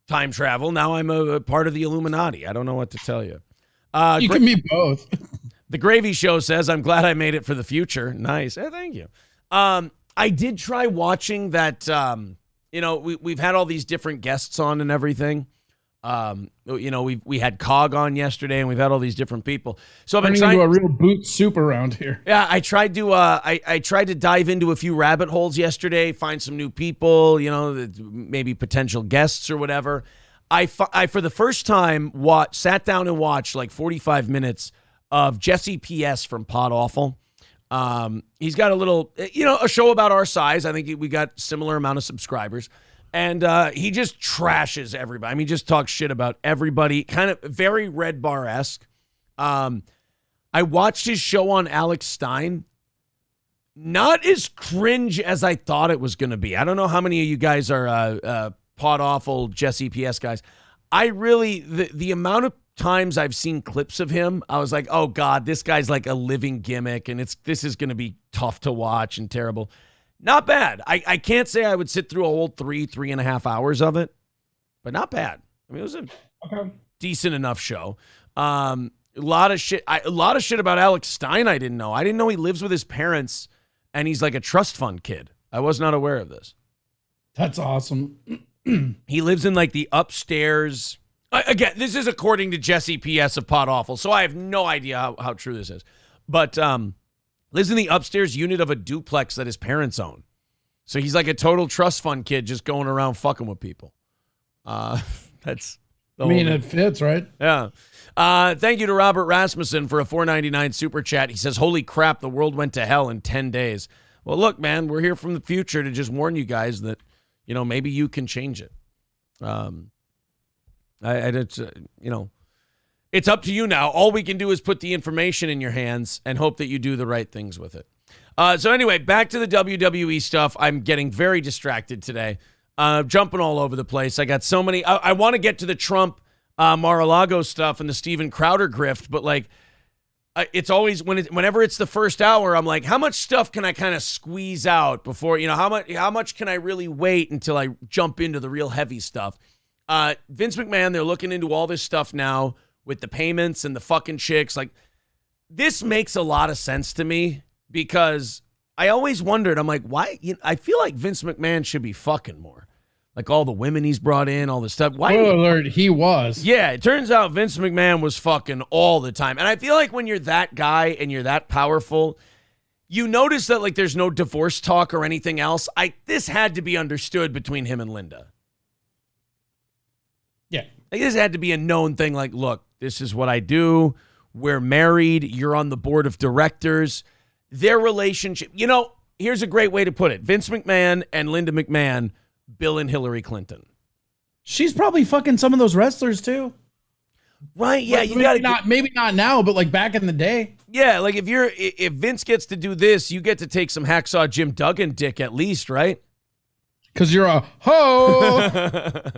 time travel, now I'm a part of the Illuminati. I don't know what to tell you. You can be both. The Gravy Show says, I'm glad I made it for the future. Nice. Thank you. I did try watching that, we've had all these different guests on and everything. We had Cog on yesterday, and we've had all these different people. So I've been trying to do a real boot soup around here. Yeah, I tried to I tried to dive into a few rabbit holes yesterday, find some new people, maybe potential guests or whatever. I for the first time sat down and watched like 45 minutes of Jesse P.S. from Pod Awful. He's got a little, a show about our size. I think we got similar amount of subscribers. And he just trashes everybody. I mean, just talks shit about everybody. Kind of very Red Bar-esque. I watched his show on Alex Stein. Not as cringe as I thought it was going to be. I don't know how many of you guys are Pod Awful Jesse P.S. guys. I really, the amount of times I've seen clips of him, I was like, oh God, this guy's like a living gimmick, and this is going to be tough to watch and terrible. Not bad. I can't say I would sit through a whole 3.5 hours of it, but not bad. I mean, it was a decent enough show. A lot of shit about Alex Stein I didn't know. I didn't know he lives with his parents, and he's like a trust fund kid. I was not aware of this. That's awesome. He lives in like the upstairs. Again, this is according to Jesse P.S. of Pod Awful, so I have no idea how true this is. But lives in the upstairs unit of a duplex that his parents own. So he's like a total trust fund kid just going around fucking with people. That's the whole thing. It fits, right? Yeah. Thank you to Robert Rasmussen for a $4.99 super chat. He says, holy crap, the world went to hell in 10 days. Well, look, man, we're here from the future to just warn you guys that, maybe you can change it. It's up to you now. All we can do is put the information in your hands and hope that you do the right things with it. So anyway, back to the WWE stuff. I'm getting very distracted today. Jumping all over the place. I got so many. I want to get to the Trump Mar-a-Lago stuff and the Steven Crowder grift, but like it's always whenever it's the first hour, I'm like, how much stuff can I kind of squeeze out before, how much can I really wait until I jump into the real heavy stuff? Vince McMahon, they're looking into all this stuff now with the payments and the fucking chicks. Like, this makes a lot of sense to me because I always wondered, I'm like, why? I feel like Vince McMahon should be fucking more. Like all the women he's brought in, all this stuff. Why? Alert, he was. Yeah, it turns out Vince McMahon was fucking all the time. And I feel like when you're that guy and you're that powerful, you notice that like there's no divorce talk or anything else. This had to be understood between him and Linda. Yeah. Like, this had to be a known thing. Like, look, this is what I do. We're married. You're on the board of directors. Their relationship, here's a great way to put it. Vince McMahon and Linda McMahon, Bill and Hillary Clinton. She's probably fucking some of those wrestlers too. Right, yeah. Like, maybe not now, but like back in the day. Yeah, like if Vince gets to do this, you get to take some hacksaw Jim Duggan dick at least, right? Because you're a hoe.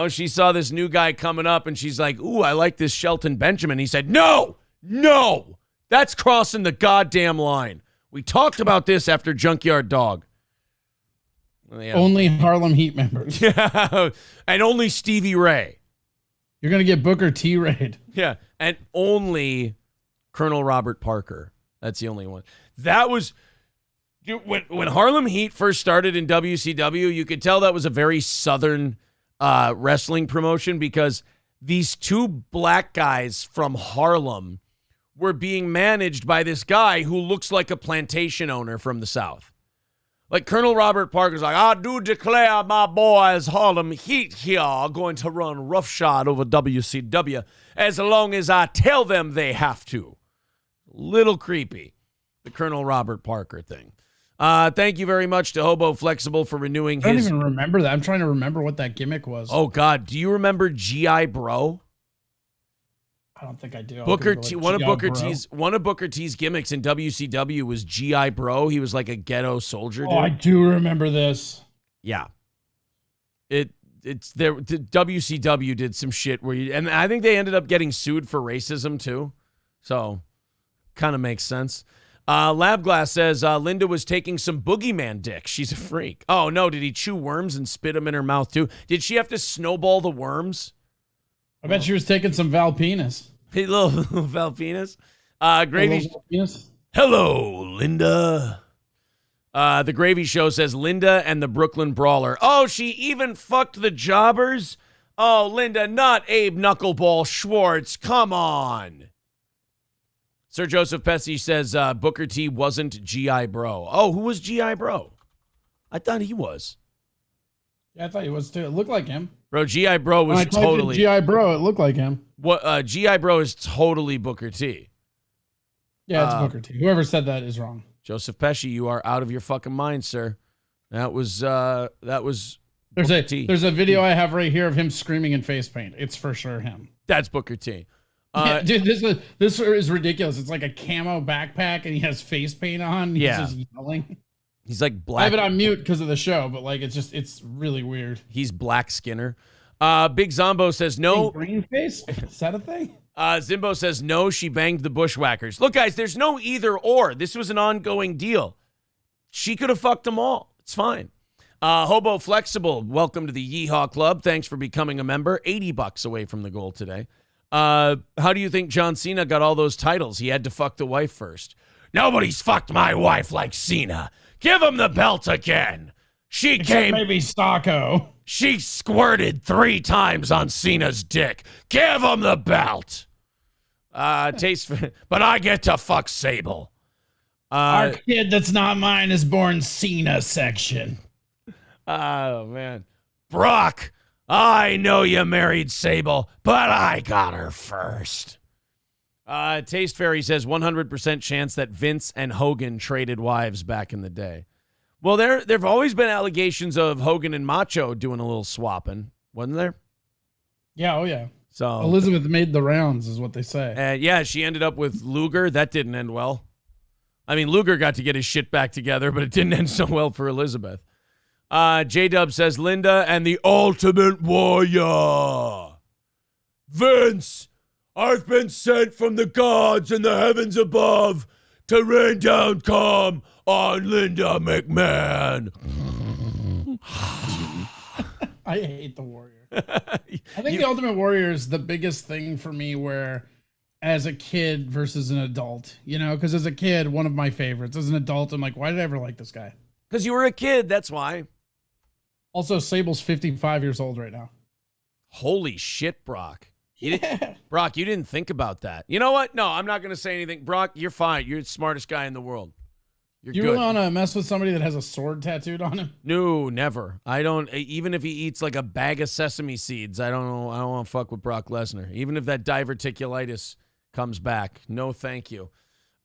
She saw this new guy coming up and she's like, ooh, I like this Shelton Benjamin. He said, no, that's crossing the goddamn line. We talked about this after Junkyard Dog. Yeah. Only Harlem Heat members. Yeah, and only Stevie Ray. You're going to get Booker T. Raid. Yeah, and only Colonel Robert Parker. That's the only one. That was... When Harlem Heat first started in WCW, you could tell that was a very Southern... wrestling promotion because these two black guys from Harlem were being managed by this guy who looks like a plantation owner from the South. Like Colonel Robert Parker's like, I do declare my boys Harlem Heat here are going to run roughshod over WCW as long as I tell them they have to. Little creepy, the Colonel Robert Parker thing. Thank you very much to Hobo Flexible for renewing his... I don't even remember that. I'm trying to remember what that gimmick was. Oh, God. Do you remember G.I. Bro? I don't think I do. One of Booker T's gimmicks in WCW was G.I. Bro. He was like a ghetto soldier dude. Oh, I do remember this. Yeah. It's there. WCW did some shit and I think they ended up getting sued for racism too. So kind of makes sense. Labglass says Linda was taking some boogeyman dick. She's a freak. Oh, no. Did he chew worms and spit them in her mouth, too? Did she have to snowball the worms? I bet she was taking some Val Penis. Hey, little Val Penis. Gravy. Hello, Linda. The Gravy Show says Linda and the Brooklyn Brawler. Oh, she even fucked the jobbers? Oh, Linda, not Abe Knuckleball Schwartz. Come on. Sir Joseph Pesci says Booker T wasn't G.I. Bro. Oh, who was G.I. Bro? I thought he was. Yeah, I thought he was too. It looked like him. Bro, G.I. Bro was totally... G.I. Bro, it looked like him. What G.I. Bro is totally Booker T. Yeah, it's Booker T. Whoever said that is wrong. Joseph Pesci, you are out of your fucking mind, sir. That was There's a video I have right here of him screaming in face paint. It's for sure him. That's Booker T. Yeah, dude, this is ridiculous. It's like a camo backpack and he has face paint on. He's just yelling. He's like black. I have it on mute because of the show, but like it's really weird. He's Black Skinner. Big Zombo says no. Green face? Is that a thing? Zimbo says no, she banged the bushwhackers. Look, guys, there's no either or. This was an ongoing deal. She could have fucked them all. It's fine. Hobo Flexible, welcome to the Yeehaw Club. Thanks for becoming a member. $80 away from the goal today. How do you think John Cena got all those titles? He had to fuck the wife first. Nobody's fucked my wife like Cena. Give him the belt again. Maybe Stocko. She squirted 3 times on Cena's dick. Give him the belt. But I get to fuck Sable. Our kid that's not mine is born Cena section. Oh, man. Brock, I know you married Sable, but I got her first. Taste Fairy says 100% chance that Vince and Hogan traded wives back in the day. Well, there've always been allegations of Hogan and Macho doing a little swapping, wasn't there? Yeah, oh yeah. So Elizabeth made the rounds, is what they say. Yeah, she ended up with Luger. That didn't end well. I mean, Luger got to get his shit back together, but it didn't end so well for Elizabeth. J-Dub says, Linda and the Ultimate Warrior. Vince, I've been sent from the gods in the heavens above to rain down calm on Linda McMahon. I hate the Warrior. I think the Ultimate Warrior is the biggest thing for me where as a kid versus an adult, you know, because as a kid, one of my favorites. As an adult, I'm like, why did I ever like this guy? Because you were a kid, that's why. Also, Sable's 55 years old right now. Holy shit, Brock. Yeah. Brock, you didn't think about that. You know what? No, I'm not going to say anything. Brock, you're fine. You're the smartest guy in the world. You're you good. really want to mess with somebody that has a sword tattooed on him? No, never. I don't. Even if he eats like a bag of sesame seeds, I don't know. I don't want to fuck with Brock Lesnar. Even if that diverticulitis comes back. No, thank you.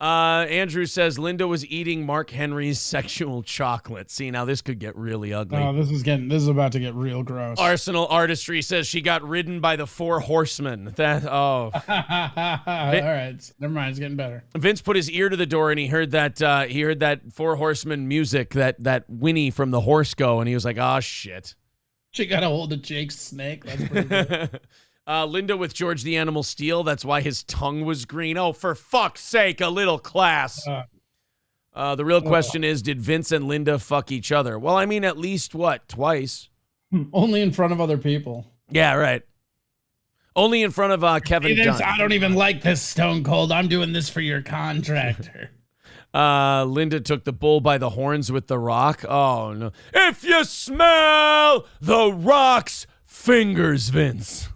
Andrew says Linda was eating Mark Henry's sexual chocolate. See, now this could get really ugly. Oh, this is about to get real gross. Arsenal Artistry says she got ridden by the 4 horsemen. All right, never mind. It's getting better. Vince put his ear to the door and he heard that 4 horsemen music, that whinny from the horse go, and he was like, "Oh shit." She got a hold of Jake's snake. That's pretty good. Linda with George the Animal Steel. That's why his tongue was green. Oh, for fuck's sake, a little class. The real question is, did Vince and Linda fuck each other? Well, I mean, at least, twice? Only in front of other people. Yeah, right. Only in front of Kevin Dunn. I don't even like this, Stone Cold. I'm doing this for your contractor. Linda took the bull by the horns with The Rock. Oh, no. If you smell The Rock's fingers, Vince.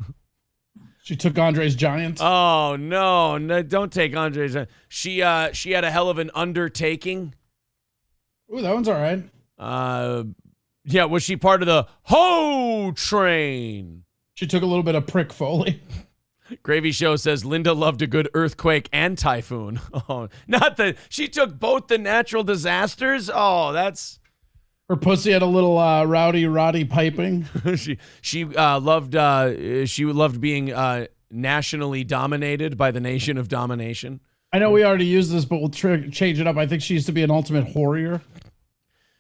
She took Andre's Giant. Oh, no, don't take Andre's Giant. She had a hell of an undertaking. Ooh, that one's all right. Yeah, was she part of the Ho Train? She took a little bit of Prick Foley. Gravy Show says Linda loved a good earthquake and typhoon. Oh, she took both the natural disasters. Oh, that's... Her pussy had a little rowdy piping. she loved being nationally dominated by the nation of domination. I know we already used this, but we'll change it up. I think she used to be an ultimate warrior.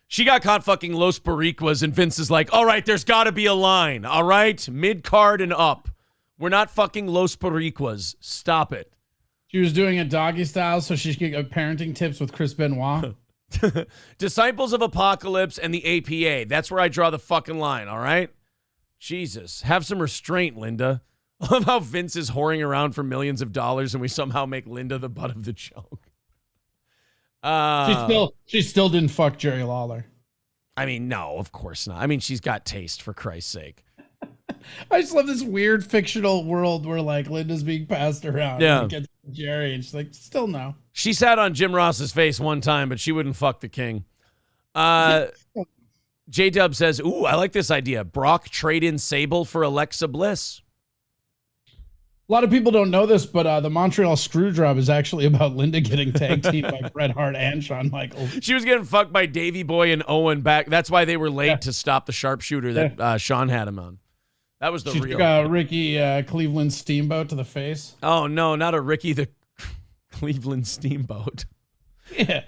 She got caught fucking Los Boricuas, and Vince is like, all right, there's got to be a line. All right, mid-card and up. We're not fucking Los Boricuas. Stop it. She was doing it doggy style so she could get parenting tips with Chris Benoit. Disciples of Apocalypse and the APA. That's where I draw the fucking line, all right? Jesus. Have some restraint, Linda. I love how Vince is whoring around for millions of dollars and we somehow make Linda the butt of the joke. She still didn't fuck Jerry Lawler. I mean, no, of course not. I mean, she's got taste, for Christ's sake. I just love this weird fictional world where like Linda's being passed around. Yeah. And gets Jerry and she's like, still no. She sat on Jim Ross's face one time, but she wouldn't fuck the king. J-Dub says, ooh, I like this idea. Brock trade in Sable for Alexa Bliss. A lot of people don't know this, but the Montreal Screwjob is actually about Linda getting tag teamed by Bret Hart and Shawn Michaels. She was getting fucked by Davey Boy and Owen back. That's why they were late to stop the sharpshooter that Shawn had him on. That was the she real. Took Ricky Cleveland Steamboat to the face. Oh, no, not a Ricky the Cleveland Steamboat. Yeah.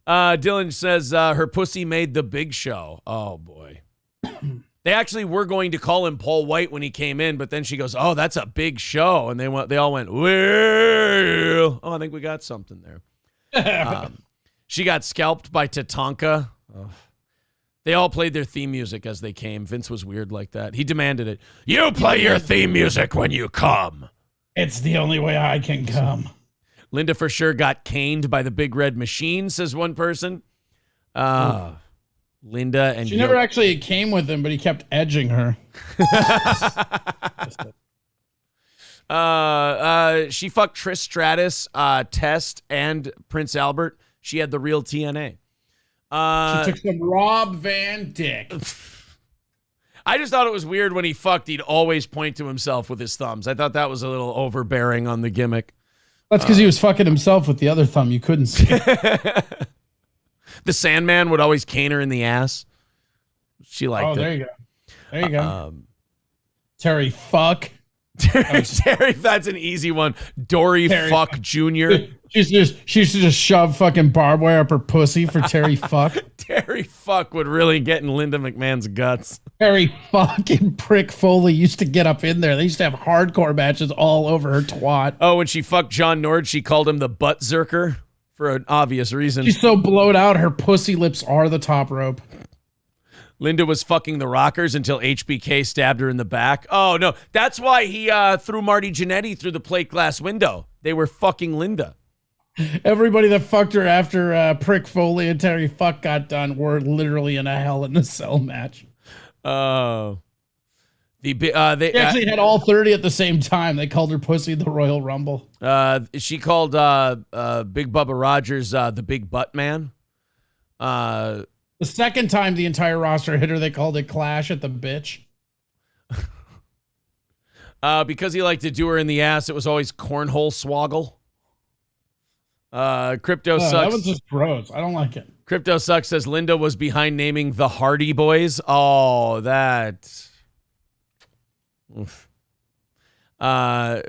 Dylan says her pussy made the big show. Oh, boy. They actually were going to call him Paul White when he came in, but then she goes, oh, that's a big show. And they all went, well. Oh, I think we got something there. She got scalped by Tatanka. Oh. They all played their theme music as they came. Vince was weird like that. He demanded it. You play your theme music when you come. It's the only way I can come. Linda for sure got caned by the Big Red Machine, says one person. Linda and she never actually came with him, but he kept edging her. She fucked Trish Stratus, Test, and Prince Albert. She had the real TNA. She took some Rob Van Dijk. I just thought it was weird when he fucked, he'd always point to himself with his thumbs. I thought that was a little overbearing on the gimmick. That's because he was fucking himself with the other thumb. You couldn't see it. The Sandman would always cane her in the ass. She liked it. There you go. There you go. Terry Fuck. Terry, that's an easy one. Dory Terry Fuck Jr. She should just shove fucking barbed wire up her pussy for Terry Fuck. Terry Fuck would really get in Linda McMahon's guts. Terry Fucking Prick Foley used to get up in there. They used to have hardcore matches all over her twat. Oh, when she fucked John Nord, she called him the butt zerker for an obvious reason. She's so blowed out, her pussy lips are the top rope. Linda was fucking the Rockers until HBK stabbed her in the back. Oh, no. That's why he threw Marty Jannetty through the plate glass window. They were fucking Linda. Everybody that fucked her after Prick Foley and Terry Fuck got done were literally in a Hell in a Cell match. They actually had all 30 at the same time. They called her pussy the Royal Rumble. She called Big Bubba Rodgers the Big Butt Man. The second time the entire roster hit her, they called it Clash at the Bitch. Because he liked to do her in the ass, it was always Cornhole Swoggle. Crypto Sucks. That was just gross. I don't like it. Crypto Sucks says Linda was behind naming the Hardy Boys. Oh, that. Oof. Michael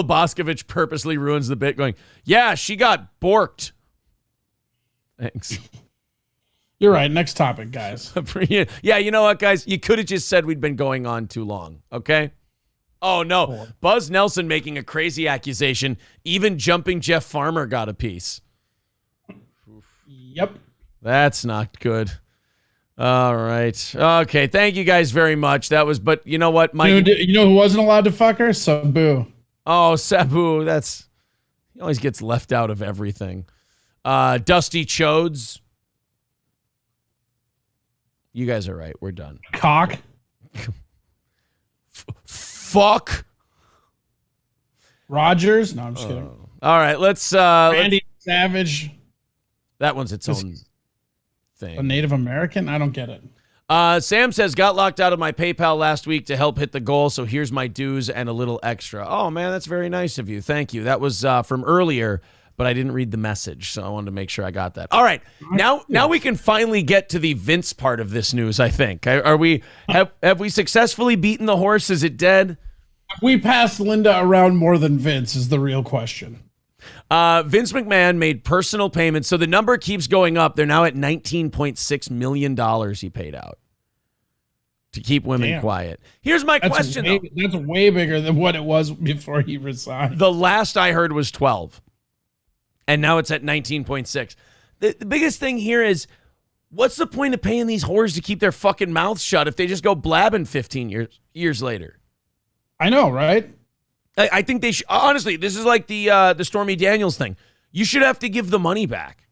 Boscovich purposely ruins the bit going, yeah, she got borked. Thanks. You're right. Next topic, guys. Yeah, you know what, guys? You could have just said we'd been going on too long, okay? Oh, no. Buzz Nelson making a crazy accusation. Even jumping Jeff Farmer got a piece. Yep. That's not good. All right. Okay, thank you guys very much. That was, but you know what, Mike? You know who wasn't allowed to fuck her? Sabu. Oh, Sabu. He always gets left out of everything. Dusty Chodes. You guys are right. We're done. Cock. Fuck. Rodgers. No, I'm just kidding. All right, let's. Randy Savage. That one's its own thing. A Native American? I don't get it. Sam says, got locked out of my PayPal last week to help hit the goal, so here's my dues and a little extra. Oh, man, that's very nice of you. Thank you. That was from earlier, but I didn't read the message, so I wanted to make sure I got that. All right, now we can finally get to the Vince part of this news, I think. Have we successfully beaten the horse? Is it dead? We passed Linda around more than Vince is the real question. Vince McMahon made personal payments, so the number keeps going up. They're now at $19.6 million he paid out to keep women quiet. Here's my question, though. That's way bigger than what it was before he resigned. The last I heard was 12, and now it's at 19.6. The biggest thing here is, what's the point of paying these whores to keep their fucking mouths shut if they just go blabbing 15 years later? I know, right? I think they should. Honestly, this is like the Stormy Daniels thing. You should have to give the money back.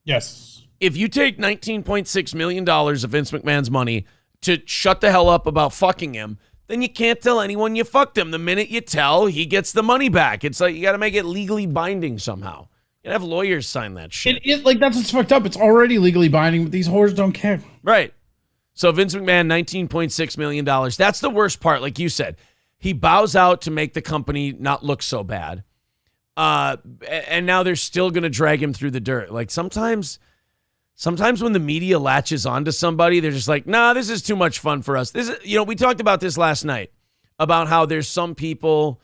Yes. If you take $19.6 million of Vince McMahon's money to shut the hell up about fucking him, then you can't tell anyone you fucked him. The minute you tell, he gets the money back. It's like you got to make it legally binding somehow. You have lawyers sign that shit. Like, that's what's fucked up. It's already legally binding, but these whores don't care. Right. So Vince McMahon, $19.6 million. That's the worst part, like you said. He bows out to make the company not look so bad. And now they're still going to drag him through the dirt. Like, sometimes when the media latches onto somebody, they're just like, nah, this is too much fun for us. This is, we talked about this last night, about how there's some people,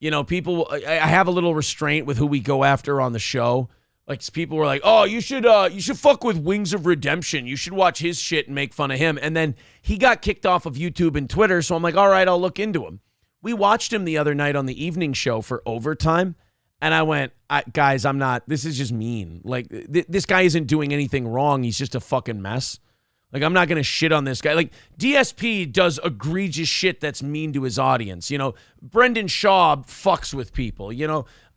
I have a little restraint with who we go after on the show. Like, people were like, oh, you should fuck with Wings of Redemption. You should watch his shit and make fun of him. And then he got kicked off of YouTube and Twitter. So I'm like, all right, I'll look into him. We watched him the other night on the evening show for Overtime. And I went, guys, this is just mean. Like, this guy isn't doing anything wrong. He's just a fucking mess. Like, I'm not going to shit on this guy. Like, DSP does egregious shit that's mean to his audience. Brendan Schaub fucks with people.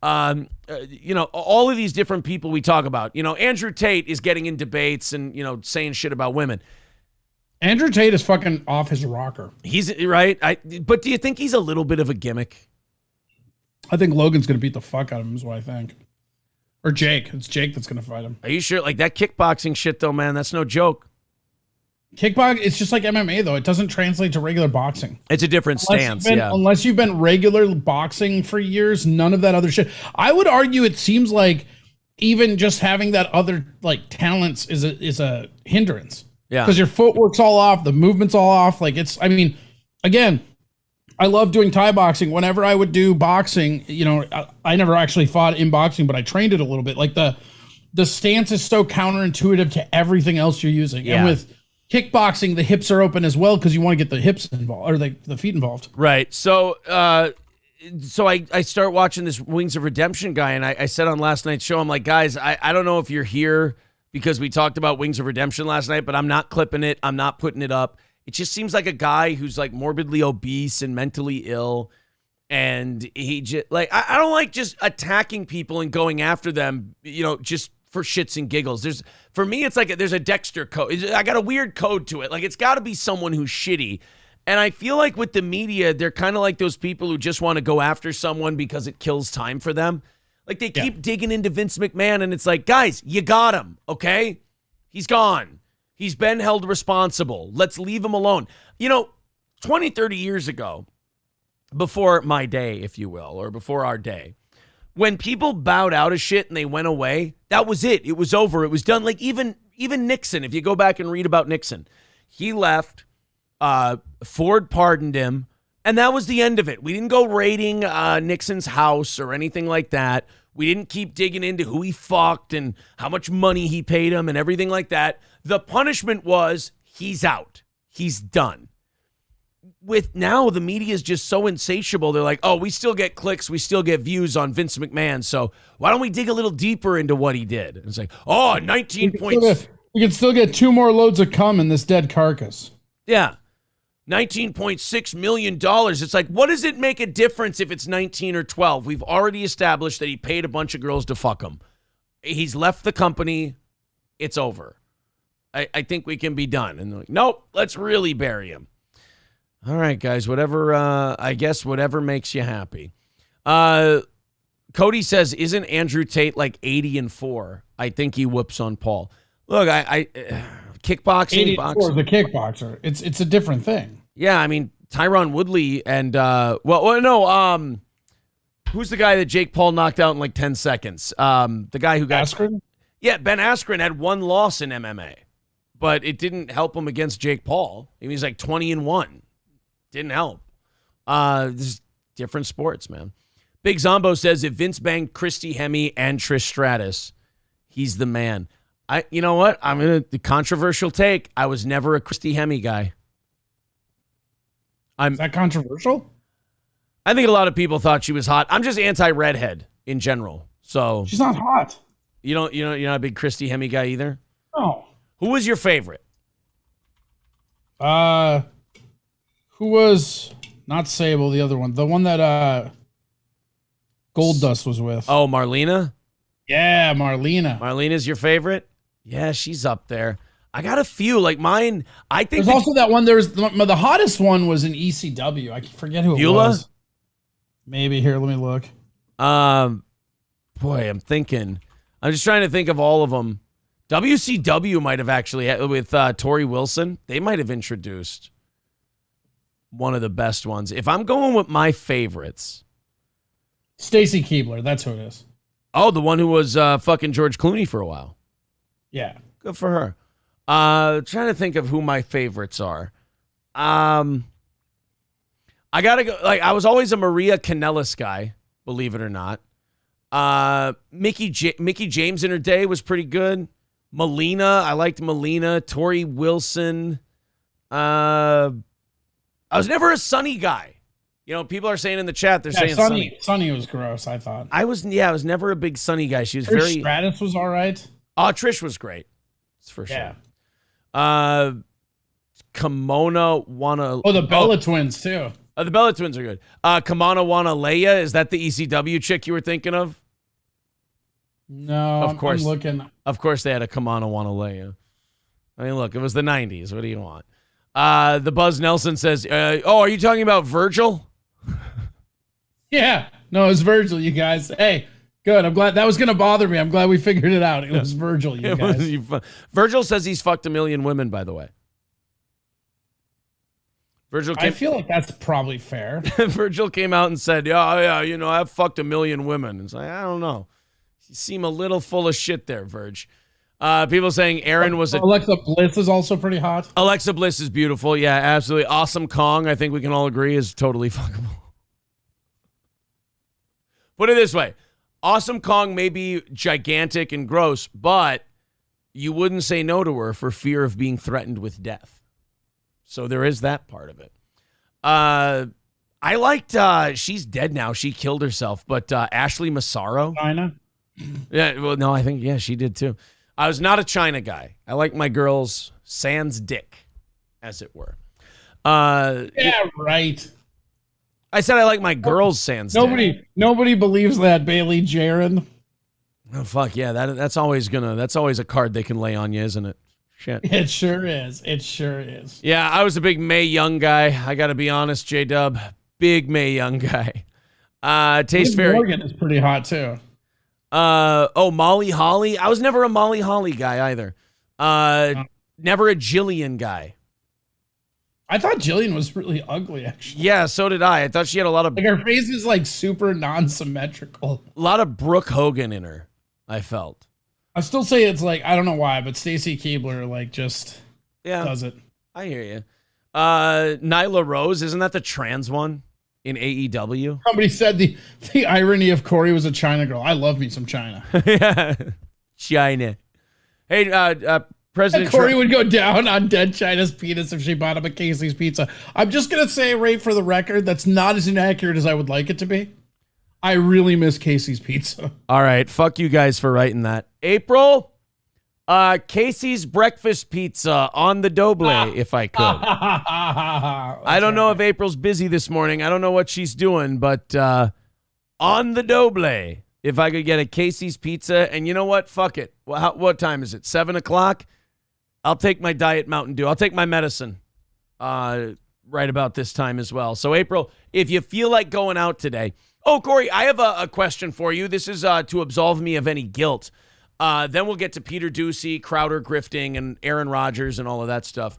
All of these different people we talk about. Andrew Tate is getting in debates and, saying shit about women. Andrew Tate is fucking off his rocker. He's right. But do you think he's a little bit of a gimmick? I think Logan's going to beat the fuck out of him is what I think. Or Jake. It's Jake that's going to fight him. Are you sure? Like, that kickboxing shit, though, man, that's no joke. Kickboxing, it's just like MMA, though. It doesn't translate to regular boxing. It's a different stance, yeah. Unless you've been regular boxing for years, none of that other shit. I would argue it seems like even just having that other, like, talents is a hindrance. Yeah. Because your footwork's all off, the movement's all off. Like, again, I love doing Thai boxing. Whenever I would do boxing, I never actually fought in boxing, but I trained it a little bit. Like, the stance is so counterintuitive to everything else you're using. Yeah. And with kickboxing, the hips are open as well because you want to get the hips involved, or the feet involved. Right. So I start watching this Wings of Redemption guy, and I said on last night's show, I'm like, guys, I don't know if you're here because we talked about Wings of Redemption last night, but I'm not clipping it. I'm not putting it up. It just seems like a guy who's like morbidly obese and mentally ill. And he just like, I don't like just attacking people and going after them, just for shits and giggles. For me, it's like there's a Dexter code. I got a weird code to it. Like, it's got to be someone who's shitty. And I feel like with the media, they're kind of like those people who just want to go after someone because it kills time for them. Like, they keep digging into Vince McMahon, and it's like, guys, you got him, okay? He's gone. He's been held responsible. Let's leave him alone. 20, 30 years ago, before my day, if you will, or before our day, when people bowed out of shit and they went away, that was it. It was over. It was done. Like, even Nixon, if you go back and read about Nixon, he left, Ford pardoned him, and that was the end of it. We didn't go raiding Nixon's house or anything like that. We didn't keep digging into who he fucked and how much money he paid him and everything like that. The punishment was he's out. He's done. With now, the media is just so insatiable. They're like, oh, we still get clicks. We still get views on Vince McMahon. So why don't we dig a little deeper into what he did? And it's like, oh, 19 points. We can still get 2 more loads of cum in this dead carcass. Yeah. $19.6 million. It's like, what does it make a difference if it's 19 or 12? We've already established that he paid a bunch of girls to fuck him. He's left the company. It's over. I think we can be done. And they're like, nope, let's really bury him. All right, guys, whatever, I guess whatever makes you happy. Cody says, isn't Andrew Tate like 80-4? I think he whoops on Paul. Look, kickboxing, 84 is a kickboxer. It's a different thing. Yeah, I mean, Tyron Woodley and, who's the guy that Jake Paul knocked out in like 10 seconds? The guy who got... Askren? Yeah, Ben Askren had 1 loss in MMA, but it didn't help him against Jake Paul. He was like 20-1. Didn't help. This is different sports, man. Big Zombo says, if Vince banged Christy Hemme and Trish Stratus, he's the man. You know what? The controversial take. I was never a Christy Hemme guy. Is that controversial? I think a lot of people thought she was hot. I'm just anti-redhead in general. So she's not hot. You're not a big Christy Hemme guy either? No. Who was your favorite? Who was not Sable, the other one? The one that Goldust was with. Oh, Marlena? Yeah, Marlena. Marlena's your favorite? Yeah, she's up there. I got a few. Like mine, I think... There's also that one, the hottest one was in ECW. I forget who it was. Maybe. Here, let me look. Boy, I'm thinking. I'm just trying to think of all of them. WCW might have actually, with Tori Wilson, they might have introduced one of the best ones. If I'm going with my favorites. Stacy Keibler, that's who it is. Oh, the one who was fucking George Clooney for a while. Yeah. Good for her. Trying to think of who my favorites are. I gotta go. Like, I was always a Maria Kanellis guy, believe it or not. Mickey James in her day was pretty good. Melina, I liked Melina. Tori Wilson. I was never a Sunny guy. You know, people are saying in the chat, they're saying Sunny. Sunny was gross, I thought. I was never a big Sunny guy. She was Trish Stratus was all right. Trish was great. That's for sure. Kimona Wana. Oh, the Bella Twins, too. The Bella Twins are good. Kimona Wanalea, is that the ECW chick you were thinking of? No, of course. I'm looking. Of course they had a Kimona Wanalea. I mean, look, it was the 90s. What do you want? The Buzz Nelson says, are you talking about Virgil? Yeah. No, it was Virgil, you guys. Hey, good. I'm glad. That was going to bother me. I'm glad we figured it out. It was Virgil, you guys. Virgil says he's fucked 1 million women, by the way. I feel like that's probably fair. Virgil came out and said, yeah, I've fucked 1 million women. It's like, I don't know. You seem a little full of shit there, Virg. People saying Aaron was Alexa Bliss is also pretty hot. Alexa Bliss is beautiful. Yeah, absolutely. Awesome Kong, I think we can all agree, is totally fuckable. Put it this way. Awesome Kong may be gigantic and gross, but you wouldn't say no to her for fear of being threatened with death. So there is that part of it. I liked, she's dead now. She killed herself, but Ashley Massaro. China? Yeah, well, no, I think, she did too. I was not a China guy. I like my girls sans dick, as it were. Yeah, right. I said I like my girls sans dick. Nobody believes that, Bailey Jaron. Oh, fuck, yeah, that's always a card they can lay on you, isn't it? Shit. It sure is. It sure is. Yeah, I was a big Mae Young guy. I got to be honest, J-Dub. Big Mae Young guy. Taste Fairy. Morgan is pretty hot, too. Molly Holly. I was never a Molly Holly guy either. Never a Jillian guy. I thought Jillian was really ugly, actually. Yeah, so did I. I thought she had a lot of... Like, her face is, like, super non-symmetrical. A lot of Brooke Hogan in her, I felt. I still say it's like, I don't know why, but Stacy Keibler, like, just does it. I hear you. Nyla Rose, isn't that the trans one in AEW? Somebody said the irony of Corey was a China girl. I love me some China. Yeah, China. Hey, President Corey would go down on dead China's penis if she bought him a Casey's Pizza. I'm just going to say right for the record, that's not as inaccurate as I would like it to be. I really miss Casey's Pizza. All right. Fuck you guys for writing that. April, Casey's breakfast pizza on the doble, if I could. I don't know if April's busy this morning. I don't know what she's doing, but on the doble, if I could get a Casey's pizza. And you know what? Fuck it. What time is it? 7 o'clock? I'll take my Diet Mountain Dew. I'll take my medicine right about this time as well. So, April, if you feel like going out today. Oh, Corey, I have a question for you. This is to absolve me of any guilt. Then we'll get to Peter Doocy, Crowder grifting, and Aaron Rodgers and all of that stuff.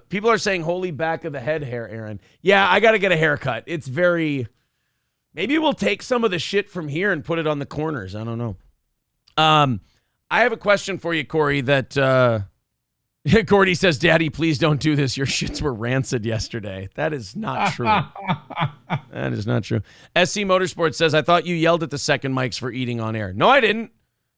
People are saying holy back of the head hair, Aaron. Yeah, I got to get a haircut. It's very... Maybe we'll take some of the shit from here and put it on the corners. I don't know. I have a question for you, Corey, that... Gordy says, Daddy, please don't do this. Your shits were rancid yesterday. That is not true. That is not true. SC Motorsports says, I thought you yelled at the second mics for eating on air. No, I didn't.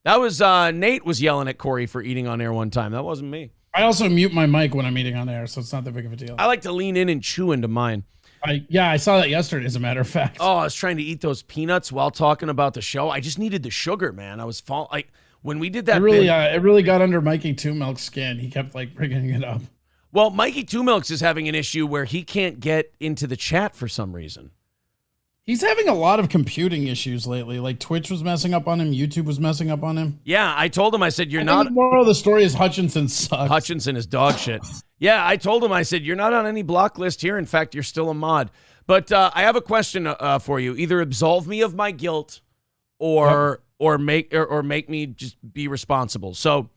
That was Nate was yelling at Corey for eating on air one time. That wasn't me. I also mute my mic when I'm eating on air, so it's not that big of a deal. I like to lean in and chew into mine. I saw that yesterday, as a matter of fact. Oh, I was trying to eat those peanuts while talking about the show. I just needed the sugar, man. I was when we did that, it really got under Mikey Two Milk's skin. He kept bringing it up. Well, Mikey Two Milks is having an issue where he can't get into the chat for some reason. He's having a lot of computing issues lately. Like Twitch was messing up on him, YouTube was messing up on him. Yeah, I told him. I said, "You're not." The moral of the story is Hutchinson sucks. Hutchinson is dog shit. Yeah, I told him. I said, "You're not on any block list here. In fact, you're still a mod." But I have a question for you. Either absolve me of my guilt, or make me just be responsible. So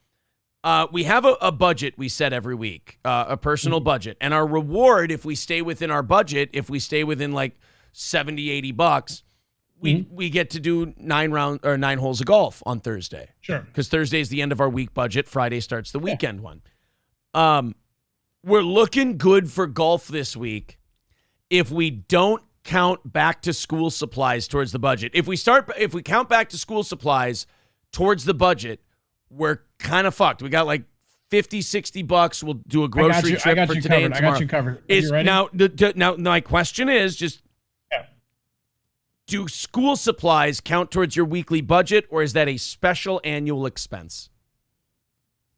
we have a budget we set every week, a personal budget, and our reward, if we stay within our budget, if we stay within like $70-$80, we get to do 9 holes of golf on Thursday. Sure. Because Thursday is the end of our week budget. Friday starts the weekend one. We're looking good for golf this week if we don't count back to school supplies towards the budget. If we count back to school supplies towards the budget, we're kind of fucked. We got like $50-$60. We'll do a grocery trip for today and tomorrow. I got you covered. Are you ready? Now, my question is just, do school supplies count towards your weekly budget, or is that a special annual expense?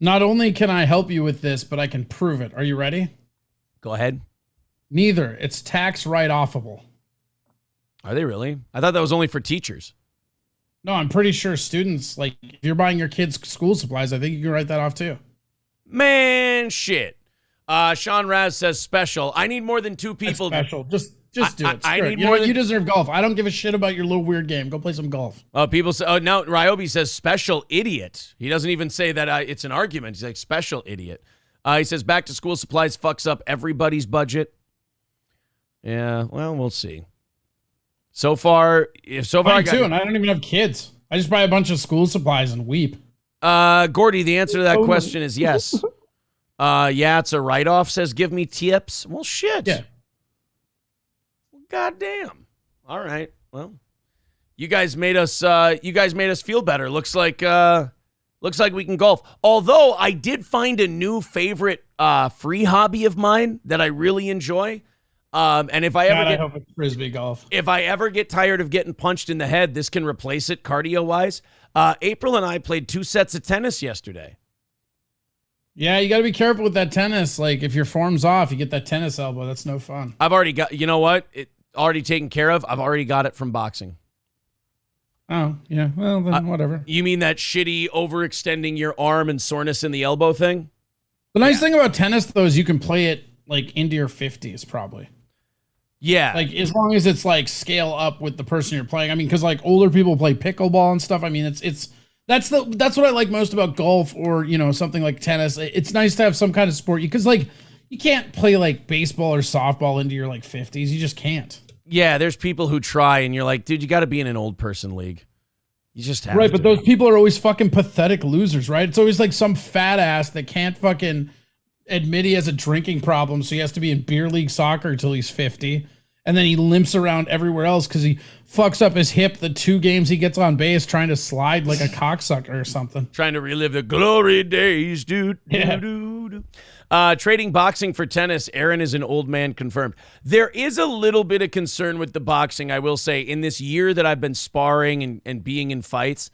Not only can I help you with this, but I can prove it. Are you ready? Go ahead. Neither. It's tax write-offable. Are they really? I thought that was only for teachers. No, I'm pretty sure students, like, if you're buying your kids school supplies, I think you can write that off too. Man, shit. Sean Raz says special. I need more than 2 people. That's special. Just do it. I need you more than... You deserve golf. I don't give a shit about your little weird game. Go play some golf. People say, now Ryobi says special idiot. He doesn't even say that it's an argument. He's like, special idiot. He says back to school supplies fucks up everybody's budget. Yeah, well, we'll see. So far, and I don't even have kids. I just buy a bunch of school supplies and weep. Gordy, the answer to that question is yes. Yeah, it's a write-off, says give me tips. Well, shit. Yeah. God damn. All right. Well, you guys made us feel better. Looks like we can golf. Although I did find a new favorite free hobby of mine that I really enjoy. And if I hope it's frisbee golf. If I ever get tired of getting punched in the head, this can replace it cardio wise. April and I played 2 sets of tennis yesterday. Yeah, you got to be careful with that tennis. Like if your form's off, you get that tennis elbow. That's no fun. I've already got, you know what? It already taken care of. I've already got it from boxing. Oh, yeah. Well, then whatever. You mean that shitty overextending your arm and soreness in the elbow thing? The nice thing about tennis, though, is you can play it like into your 50s, probably. Yeah. Like as long as it's like scale up with the person you're playing. I mean, because like older people play pickleball and stuff. I mean, that's what I like most about golf or, you know, something like tennis. It's nice to have some kind of sport because like you can't play like baseball or softball into your like 50s. You just can't. Yeah, there's people who try and you're like, dude, you got to be in an old person league. You just have right, to. But those people are always fucking pathetic losers, right? It's always like some fat ass that can't fucking admit he has a drinking problem, so he has to be in beer league soccer until he's 50. And then he limps around everywhere else because he fucks up his hip the 2 games he gets on base trying to slide like a cocksucker or something. Trying to relive the glory days, dude. Yeah. Trading boxing for tennis. Aaron is an old man confirmed. There is a little bit of concern with the boxing, I will say, in this year that I've been sparring and being in fights.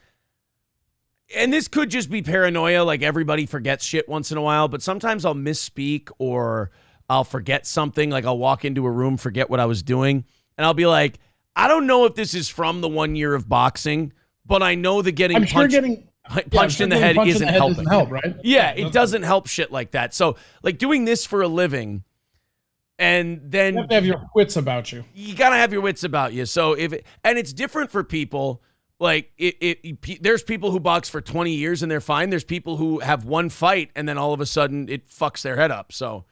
And this could just be paranoia, like everybody forgets shit once in a while, but sometimes I'll misspeak or I'll forget something, like I'll walk into a room, forget what I was doing, and I'll be like, I don't know if this is from the 1 year of boxing, but I know that getting punched in the head isn't helping. Right? Yeah, it doesn't help shit like that. So, like doing this for a living, and then you have to have your wits about you. You gotta have your wits about you. So and it's different for people. Like there's people who box for 20 years and they're fine. There's people who have one fight and then all of a sudden it fucks their head up. So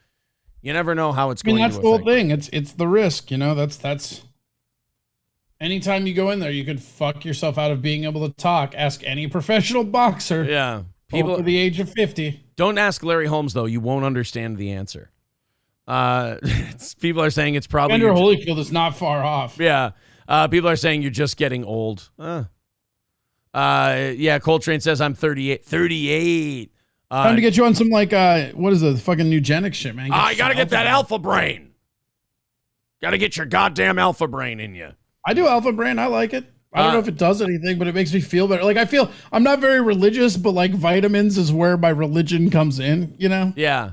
you never know how it's going to affect. That's the whole thing. It's the risk, you know. That's anytime you go in there, you could fuck yourself out of being able to talk. Ask any professional boxer. Yeah. People over the age of 50. Don't ask Larry Holmes though. You won't understand the answer. People are saying it's probably Andrew Holyfield is not far off. Yeah. People are saying you're just getting old. Yeah, Coltrane says I'm 38. 38. Time to get you on some like what is the fucking eugenics shit, man? I gotta get that alpha brain. Gotta get your goddamn alpha brain in you. I do alpha brain. I like it. I don't know if it does anything, but it makes me feel better. Like I feel I'm not very religious, but like vitamins is where my religion comes in. You know? Yeah.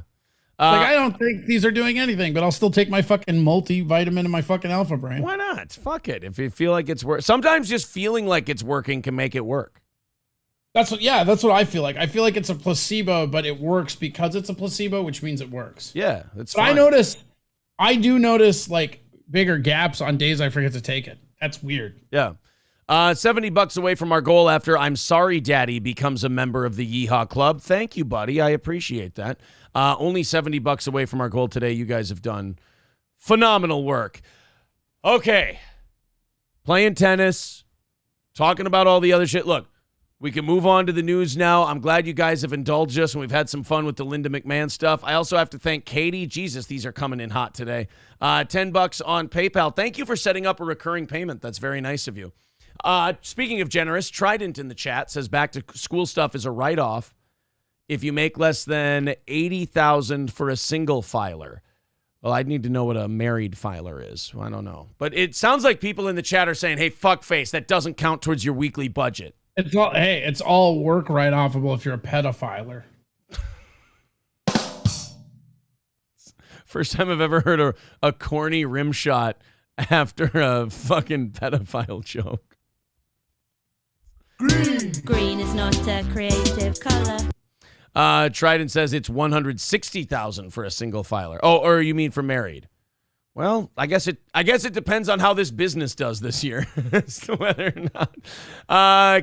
Like I don't think these are doing anything, but I'll still take my fucking multivitamin and my fucking alpha brain. Why not? Fuck it. If you feel like it's working, sometimes just feeling like it's working can make it work. That's what I feel like. I feel like it's a placebo, but it works because it's a placebo, which means it works. Yeah, that's fine. I do notice like bigger gaps on days I forget to take it. That's weird. Yeah. $70 away from our goal after I'm Sorry Daddy becomes a member of the Yeehaw Club. Thank you, buddy. I appreciate that. Only $70 away from our goal today. You guys have done phenomenal work. Okay. Playing tennis, talking about all the other shit. Look, we can move on to the news now. I'm glad you guys have indulged us and we've had some fun with the Linda McMahon stuff. I also have to thank Katie. Jesus, these are coming in hot today. $10 on PayPal. Thank you for setting up a recurring payment. That's very nice of you. Speaking of generous, Trident in the chat says back to school stuff is a write-off if you make less than $80,000 for a single filer. Well, I'd need to know what a married filer is. I don't know. But it sounds like people in the chat are saying, hey, fuckface, that doesn't count towards your weekly budget. It's all work write-offable if you're a pedophiler. First time I've ever heard a corny rim shot after a fucking pedophile joke. Green is not a creative color. Trident says it's $160,000 for a single filer. Oh, or you mean for married? Well, I guess it depends on how this business does this year as to whether or not.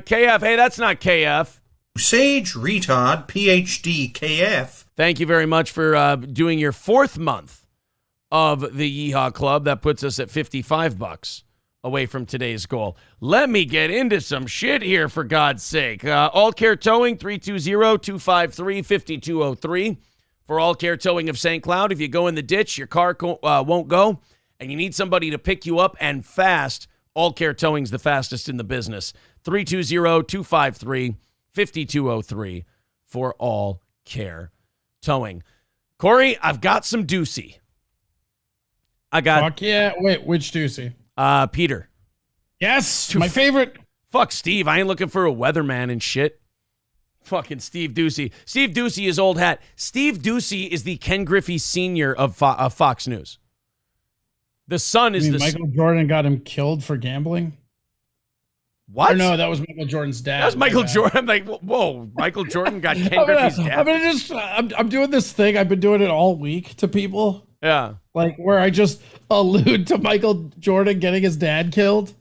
KF, hey, that's not KF. Sage retard PhD KF. Thank you very much for doing your 4th month of the Yeehaw Club. That puts us at $55 away from today's goal. Let me get into some shit here, for God's sake. All Care Towing, 320-253-5203. For All Care Towing of St. Cloud, if you go in the ditch, your car won't go, and you need somebody to pick you up and fast, All Care Towing's the fastest in the business. 320-253-5203 for All Care Towing. Corey, I've got some Doocy. Fuck yeah. Wait, which Doocy? Peter. Yes, my favorite. Fuck Steve. I ain't looking for a weatherman and shit. Fucking Steve Doocy. Steve Doocy is old hat. Steve Doocy is the Ken Griffey Sr. of Fox News. The son is the... Michael Jordan got him killed for gambling? What? Or no, that was Michael Jordan's dad. That was Michael Jordan. I'm like, whoa, Michael Jordan got Ken Griffey's dad. I'm doing this thing. I've been doing it all week to people. Yeah. Like where I just allude to Michael Jordan getting his dad killed.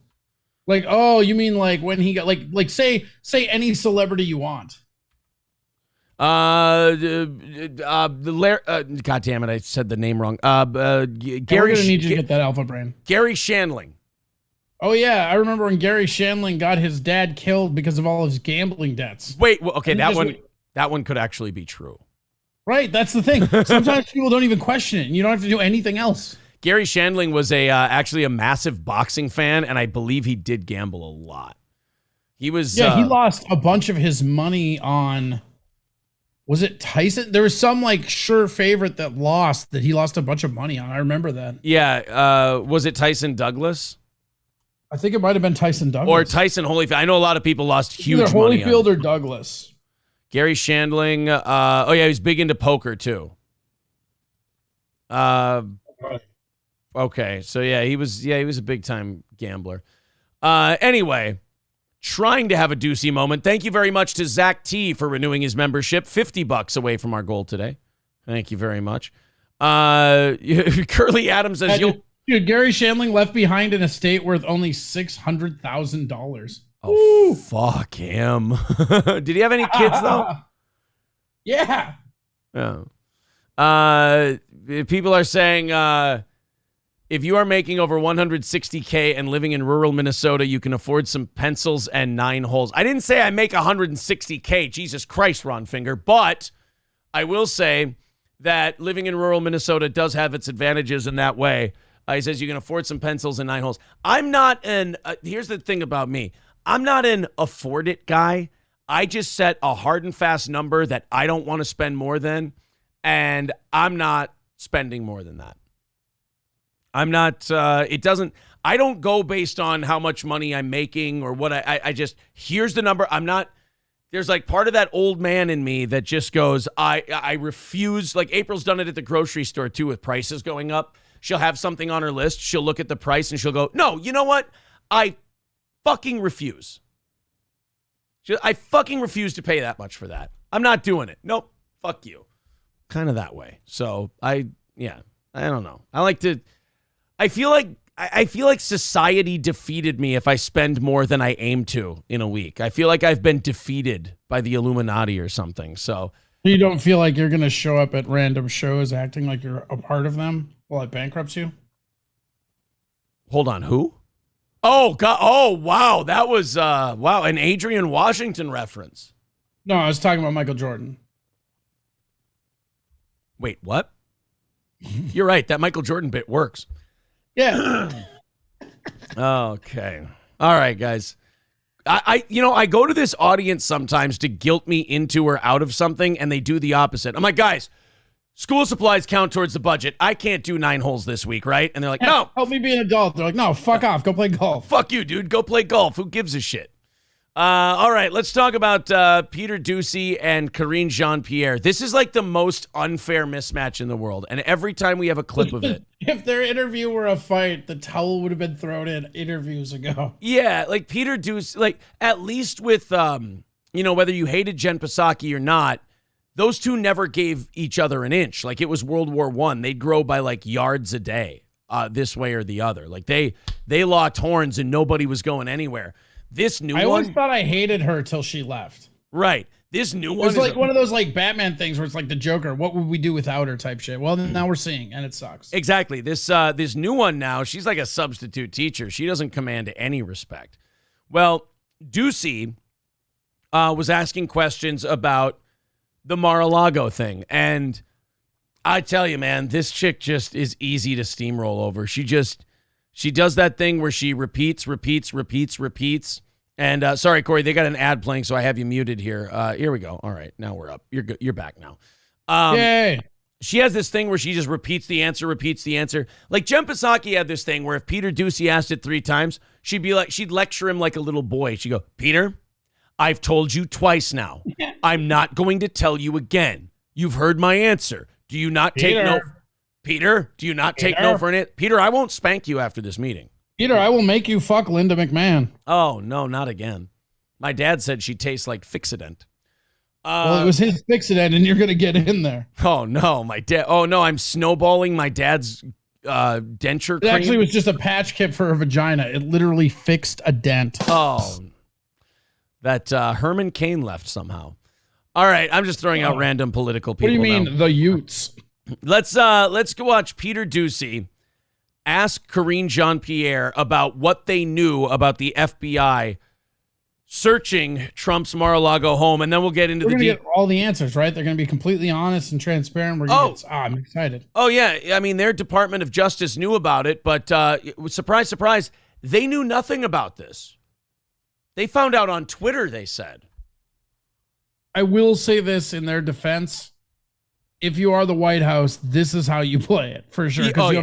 Like, oh, you mean like when he got like say any celebrity you want. God damn it, I said the name wrong. Gary. We're gonna need you to get that alpha brain. Gary Shandling. Oh yeah, I remember when Gary Shandling got his dad killed because of all of his gambling debts. Wait, well, okay, that one could actually be true. Right, that's the thing. Sometimes people don't even question it, and you don't have to do anything else. Gary Shandling was actually a massive boxing fan, and I believe he did gamble a lot. He was he lost a bunch of his money on. Was it Tyson? There was some like sure favorite that he lost a bunch of money on. I remember that. Yeah. Was it Tyson Douglas? I think it might have been Tyson Douglas. Or Tyson Holyfield. I know a lot of people lost huge either money Holyfield on or Douglas. Gary Shandling. He was big into poker too. Okay. So yeah, he was a big time gambler. Anyway. Trying to have a Doocy moment. Thank you very much to Zach T for renewing his membership. $50 away from our goal today. Thank you very much. Curly Adams says Dude, Gary Shandling left behind an estate worth only $600,000. Oh, fuck him. Did he have any kids though? Yeah. People are saying if you are making over $160K and living in rural Minnesota, you can afford some pencils and 9 holes. I didn't say I make $160K. Jesus Christ, Ron Finger. But I will say that living in rural Minnesota does have its advantages in that way. He says you can afford some pencils and 9 holes. I'm not here's the thing about me. I'm not an afford it guy. I just set a hard and fast number that I don't want to spend more than, and I'm not spending more than that. I'm not, I don't go based on how much money I'm making or what I just, here's the number. There's like part of that old man in me that just goes, I refuse. Like April's done it at the grocery store too with prices going up. She'll have something on her list. She'll look at the price and she'll go, no, you know what? I fucking refuse. I fucking refuse to pay that much for that. I'm not doing it. Nope. Fuck you. Kind of that way. So I don't know. I feel like I feel like society defeated me if I spend more than I aim to in a week. I feel like I've been defeated by the Illuminati or something. So you don't feel like you're going to show up at random shows acting like you're a part of them while it bankrupts you? Hold on, who? Oh, God. Oh, wow. That was, an Adrian Washington reference. No, I was talking about Michael Jordan. Wait, what? You're right. That Michael Jordan bit works. Yeah. Okay. All right, guys. I go to this audience sometimes to guilt me into or out of something, and they do the opposite. I'm like, guys, school supplies count towards the budget. I can't do 9 holes this week, right? And they're like, no. Help me be an adult. They're like, no, fuck off. Go play golf. Fuck you, dude. Go play golf. Who gives a shit? All right, let's talk about Peter Doocy and Karine Jean-Pierre. This is like the most unfair mismatch in the world, and every time we have a clip of it. If their interview were a fight, the towel would have been thrown in interviews ago. Yeah, like Peter Doocy, like at least with, whether you hated Jen Psaki or not, those two never gave each other an inch. Like it was World War I. They'd grow by like yards a day, this way or the other. Like they locked horns and nobody was going anywhere. This new one, I always thought I hated her till she left. Right. This new one is like one of those like Batman things where it's like the Joker. What would we do without her type shit? Well, now we're seeing, and it sucks. Exactly. This new one now, she's like a substitute teacher. She doesn't command any respect. Well, Doocy was asking questions about the Mar-a-Lago thing, and I tell you, man, this chick just is easy to steamroll over. She does that thing where she repeats. And sorry, Corey, they got an ad playing, so I have you muted here. Here we go. All right, now we're up. You're good. You're back now. Yay. She has this thing where she just repeats the answer. Like Jen Psaki had this thing where if Peter Doocy asked it 3 times, she'd lecture him like a little boy. She'd go, Peter, I've told you twice now. I'm not going to tell you again. You've heard my answer. Do you not take no? Peter, do you not take no for it? Peter, I won't spank you after this meeting. Peter, I will make you fuck Linda McMahon. Oh, no, not again. My dad said she tastes like Fixodent. Well, it was his Fixodent, and you're going to get in there. Oh, no, my dad. Oh, no, I'm snowballing my dad's denture cream. It actually was just a patch kit for her vagina. It literally fixed a dent. Oh, that Herman Cain left somehow. All right, I'm just throwing out random political people. What do you mean, now. the Utes? Let's go watch Peter Doocy ask Karine Jean-Pierre about what they knew about the FBI searching Trump's Mar-a-Lago home, and then we'll get into get all the answers, right? They're going to be completely honest and transparent. I'm excited. Oh, yeah. I mean, their Department of Justice knew about it, but surprise, surprise, they knew nothing about this. They found out on Twitter, they said. I will say this in their defense. If you are the White House, this is how you play it, for sure, because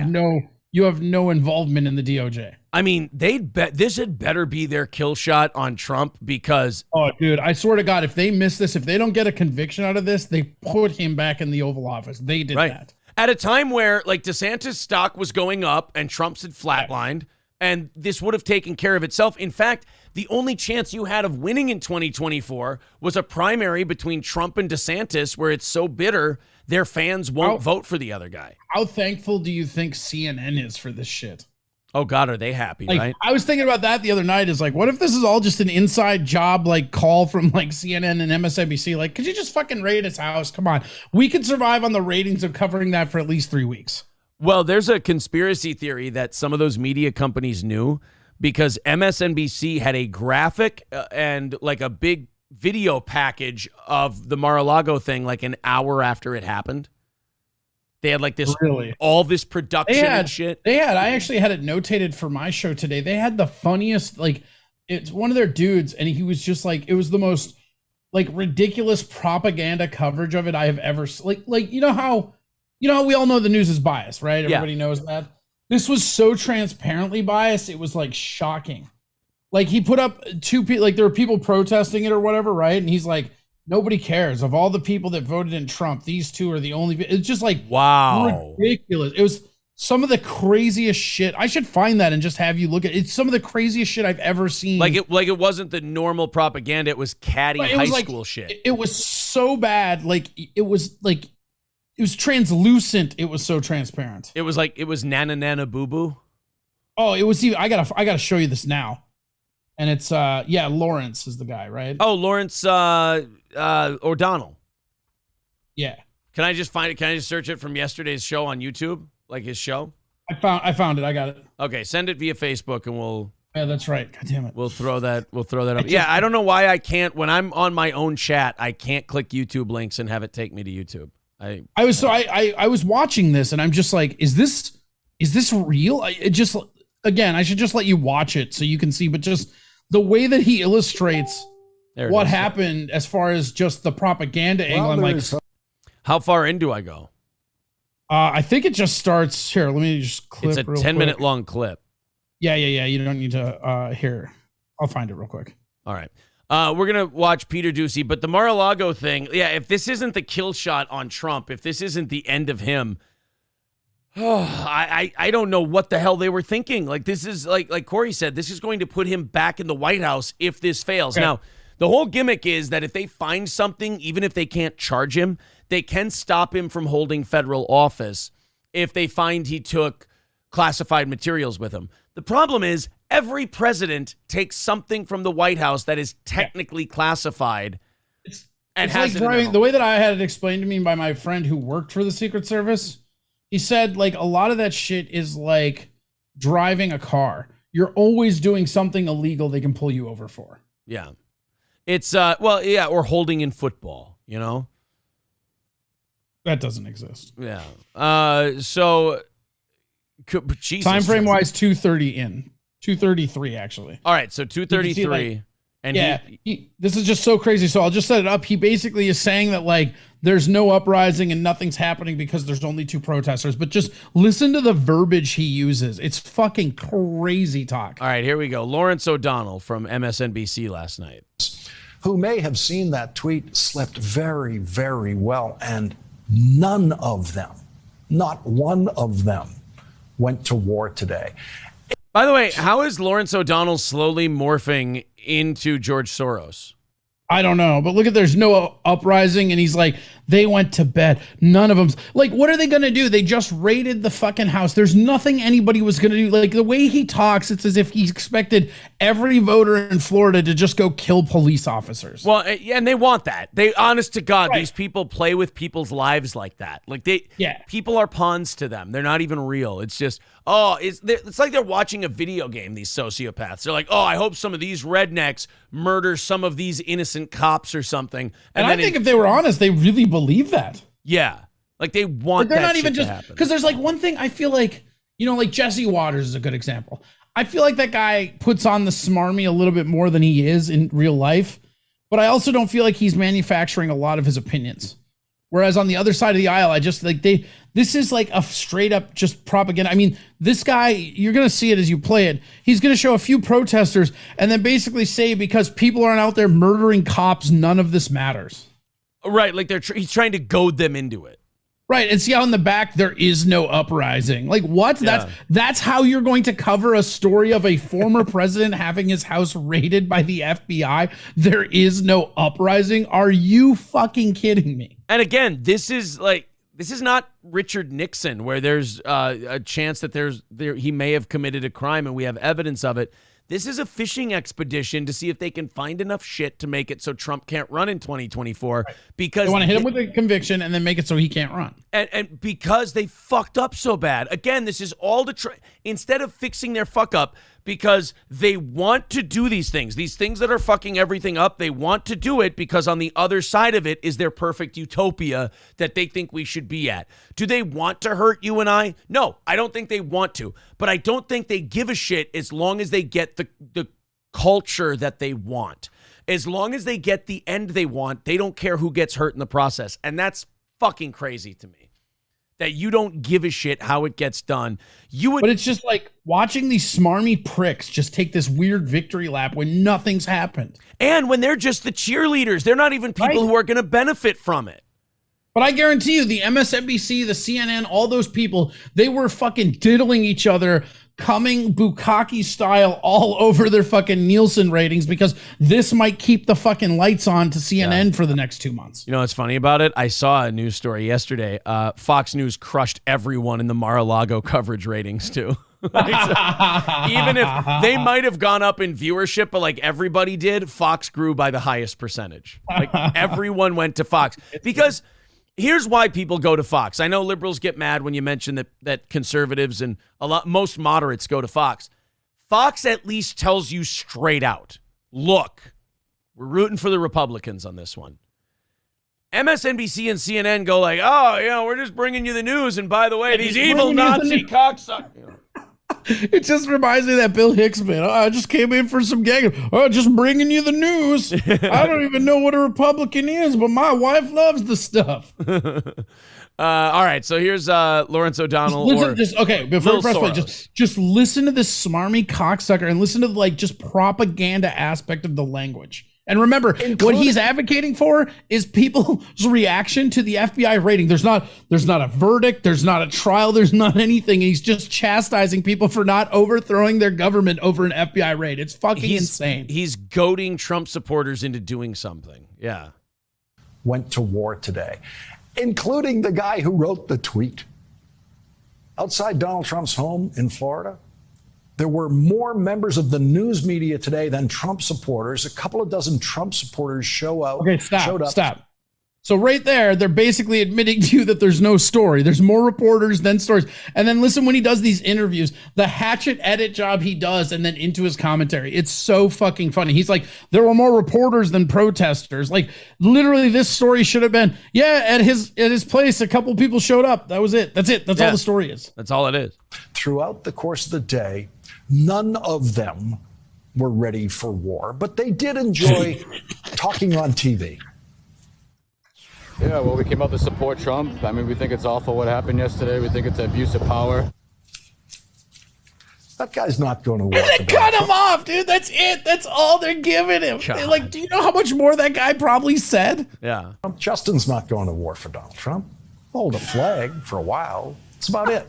you have no involvement in the DOJ. I mean, this had better be their kill shot on Trump because... Oh, dude, I swear to God, if they miss this, if they don't get a conviction out of this, they put him back in the Oval Office. They did that. At a time where, like, DeSantis' stock was going up and Trump's had flatlined, and this would have taken care of itself. In fact, the only chance you had of winning in 2024 was a primary between Trump and DeSantis where it's so bitter their fans won't vote for the other guy. How thankful do you think CNN is for this shit? Oh, God, are they happy, right? I was thinking about that the other night. Is like, what if this is all just an inside job, like call from like CNN and MSNBC? Like, could you just fucking raid his house? Come on. We could survive on the ratings of covering that for at least 3 weeks. Well, there's a conspiracy theory that some of those media companies knew because MSNBC had a graphic and like a big video package of the Mar-a-Lago thing like an hour after it happened. They had like this, all this production and shit. I actually had it notated for my show today. They had the funniest, like, it's one of their dudes, and he was just like, it was the most like ridiculous propaganda coverage of it I have ever like you know how we all know the news is biased, right? Everybody knows that. This was so transparently biased, it was like shocking. Like he put up 2 people, like there were people protesting it or whatever, right? And he's like, nobody cares. Of all the people that voted in Trump, these 2 are the only. It's just like, wow, ridiculous. It was some of the craziest shit. I should find that and just have you look at it. It's some of the craziest shit I've ever seen. Like it wasn't the normal propaganda. It was catty high school shit. It was so bad. It was translucent. It was so transparent. It was nana nana boo boo. Oh, it was. I gotta show you this now, and it's Lawrence is the guy, right? Oh, Lawrence O'Donnell. Yeah. Can I just find it? Can I just search it from yesterday's show on YouTube, like his show? I found it. I got it. Okay, send it via Facebook, and we'll. Yeah, that's right. God damn it. We'll throw that up. Yeah, I don't know why I can't. When I'm on my own chat, I can't click YouTube links and have it take me to YouTube. I was watching this, and I'm just like, is this real? I should just let you watch it so you can see, but just the way that he illustrates what happened as far as just the propaganda angle. I'm like, how far in do I go? I think it just starts here. Let me just clip. It's a 10-minute long clip. Yeah. You don't need to here. I'll find it real quick. All right. We're going to watch Peter Doocy, but the Mar-a-Lago thing, if this isn't the kill shot on Trump, if this isn't the end of him, I don't know what the hell they were thinking. Like, this is, like Corey said, this is going to put him back in the White House if this fails. Okay. Now, the whole gimmick is that if they find something, even if they can't charge him, they can stop him from holding federal office if they find he took classified materials with him. The problem is every president takes something from the White House that is technically classified and has like driving. The way that I had it explained to me by my friend who worked for the Secret Service, he said like a lot of that shit is like driving a car. You're always doing something illegal they can pull you over for. Yeah. It's or holding in football, you know? That doesn't exist. Yeah. So Jesus. Time frame wise, 2:30 in. 2:33 actually. All right, so 2:33. And this is just so crazy. So I'll just set it up. He basically is saying that like there's no uprising and nothing's happening because there's only 2 protesters. But just listen to the verbiage he uses. It's fucking crazy talk. All right, here we go. Lawrence O'Donnell from MSNBC last night. Who may have seen that tweet slept very, very well. And none of them, not one of them, went to war today. By the way, how is Lawrence O'Donnell slowly morphing into George Soros? I don't know, but look at there's no uprising, and he's like, they went to bed. None of them. Like, what are they going to do? They just raided the fucking house. There's nothing anybody was going to do. Like, the way he talks, it's as if he expected every voter in Florida to just go kill police officers. Well, and they want that. They, honest to God, right. These people play with people's lives like that. Like, people are pawns to them. They're not even real. It's just, it's like they're watching a video game, these sociopaths. They're like, I hope some of these rednecks murder some of these innocent cops or something. And I think if they were honest, they really believe that. Yeah. Like they want they're that not even shit just to happen. Because there's like one thing I feel like, like Jesse Waters is a good example. I feel like that guy puts on the smarmy a little bit more than he is in real life, but I also don't feel like he's manufacturing a lot of his opinions. Whereas on the other side of the aisle, I just like this is like a straight up just propaganda. I mean, this guy, you're going to see it as you play it. He's going to show a few protesters and then basically say, because people aren't out there murdering cops, none of this matters. Right. Like he's trying to goad them into it. Right. And see how in the back, there is no uprising. Like what? Yeah. That's how you're going to cover a story of a former president having his house raided by the FBI. There is no uprising. Are you fucking kidding me? And again, this is not Richard Nixon, where there's a chance that he may have committed a crime and we have evidence of it. This is a fishing expedition to see if they can find enough shit to make it so Trump can't run in 2024. Right. Because they want to hit him with a conviction and then make it so he can't run. And because they fucked up so bad. Again, this is all instead of fixing their fuck up, because they want to do these things that are fucking everything up. They want to do it because on the other side of it is their perfect utopia that they think we should be at. Do they want to hurt you and I? No, I don't think they want to, but I don't think they give a shit as long as they get the culture that they want. As long as they get the end they want, they don't care who gets hurt in the process. And that's fucking crazy to me. That you don't give a shit how it gets done. But it's just like watching these smarmy pricks just take this weird victory lap when nothing's happened. And when they're just the cheerleaders, they're not even people who are going to benefit from it. But I guarantee you, the MSNBC, the CNN, all those people, they were fucking diddling each other, coming Bukkake style all over their fucking Nielsen ratings, because this might keep the fucking lights on to CNN for the next 2 months. You know what's funny about it? I saw a news story yesterday. Fox News crushed everyone in the Mar-a-Lago coverage ratings too. Even if they might have gone up in viewership, but like everybody did, Fox grew by the highest percentage. Like everyone went to Fox. Because here's why people go to Fox. I know liberals get mad when you mention that conservatives and most moderates go to Fox. Fox at least tells you straight out, look, we're rooting for the Republicans on this one. MSNBC and CNN go like, oh, we're just bringing you the news. And by the way, these evil Nazi cocksuckers. It just reminds me of that Bill Hicks bit. Oh, I just came in for some gag. Oh, just bringing you the news. I don't even know what a Republican is, but my wife loves the stuff. All right, so here's Lawrence O'Donnell. Before we press play, just listen to this smarmy cocksucker and listen to the just propaganda aspect of the language. And remember, what he's advocating for is people's reaction to the FBI raiding. There's not a verdict, there's not a trial, there's not anything. And he's just chastising people for not overthrowing their government over an FBI raid. It's fucking insane. He's goading Trump supporters into doing something. Yeah. Went to war today, including the guy who wrote the tweet. Outside Donald Trump's home in Florida, there were more members of the news media today than Trump supporters. A couple of dozen Trump supporters showed up. So right there, they're basically admitting to you that there's no story. There's more reporters than stories. And then listen when he does these interviews, the hatchet edit job he does, and then into his commentary. It's so fucking funny. He's like, there were more reporters than protesters. Like literally this story should have been, at his place, a couple people showed up. That was it. That's it. That's all the story is. That's all it is. Throughout the course of the day, none of them were ready for war, but they did enjoy talking on TV. Yeah, well, we came out to support Trump. I mean, we think it's awful what happened yesterday. We think it's abuse of power. That guy's not going to war. And then cut him off, dude. That's it. That's all they're giving him. God. Do you know how much more that guy probably said? Yeah. Justin's not going to war for Donald Trump. Hold a flag for a while. That's about it.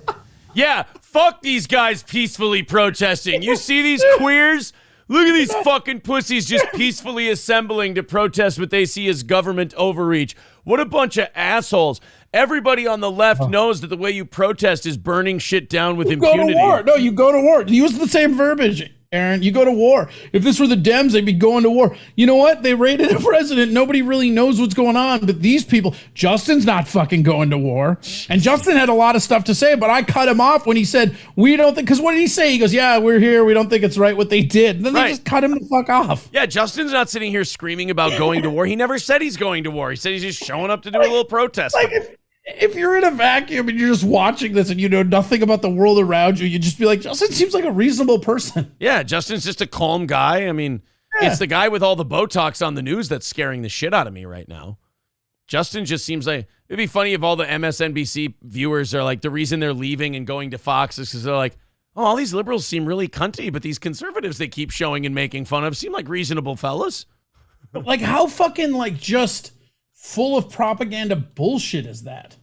Yeah, fuck these guys peacefully protesting. You see these queers? Look at these fucking pussies just peacefully assembling to protest what they see as government overreach. What a bunch of assholes. Everybody on the left knows that the way you protest is burning shit down with impunity. Go to war. No, you go to war. Use the same verbiage, Aaron. You go to war. If this were the Dems, they'd be going to war. You know what? They raided a president. Nobody really knows what's going on. But these people, Justin's not fucking going to war. And Justin had a lot of stuff to say, but I cut him off when he said, we don't think, because what did he say? He goes, yeah, we're here. We don't think it's right what they did. And then they just cut him the fuck off. Yeah, Justin's not sitting here screaming about going to war. He never said he's going to war. He said he's just showing up to do a little protest. If you're in a vacuum and you're just watching this and you know nothing about the world around you, you just be like, Justin seems like a reasonable person. Yeah, Justin's just a calm guy. I mean, it's the guy with all the Botox on the news that's scaring the shit out of me right now. Justin just seems like, it'd be funny if all the MSNBC viewers are like, the reason they're leaving and going to Fox is because they're like, oh, all these liberals seem really cunty, but these conservatives they keep showing and making fun of seem like reasonable fellas. Like, how fucking, just full of propaganda bullshit is that?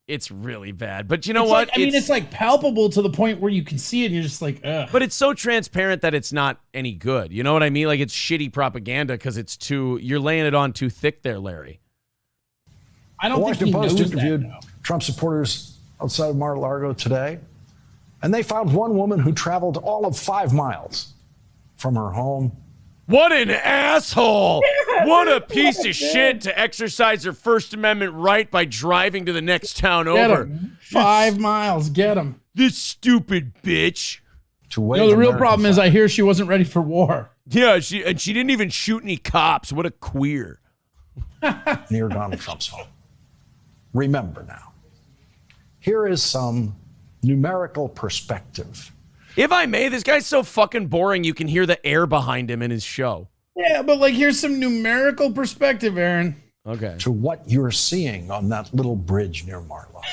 It's really bad. But you know what? It's palpable to the point where you can see it and you're just like, ugh. But it's so transparent that it's not any good. You know what I mean? Like, it's shitty propaganda because you're laying it on too thick there, Larry. I don't think he knows Post interviewed that, Trump supporters outside of Mar-a-Lago today, and they found one woman who traveled all of 5 miles from her home. What an asshole! What a piece of shit to exercise her First Amendment right by driving to the next town over. 5 miles, get him. This stupid bitch. The real problem is I hear she wasn't ready for war. Yeah, she didn't even shoot any cops. What a queer. Near Donald Trump's home. Remember now, here is some numerical perspective. If I may, this guy's so fucking boring you can hear the air behind him in his show. Yeah, but here's some numerical perspective, Aaron. Okay. To what you're seeing on that little bridge near Mar-a-Lago.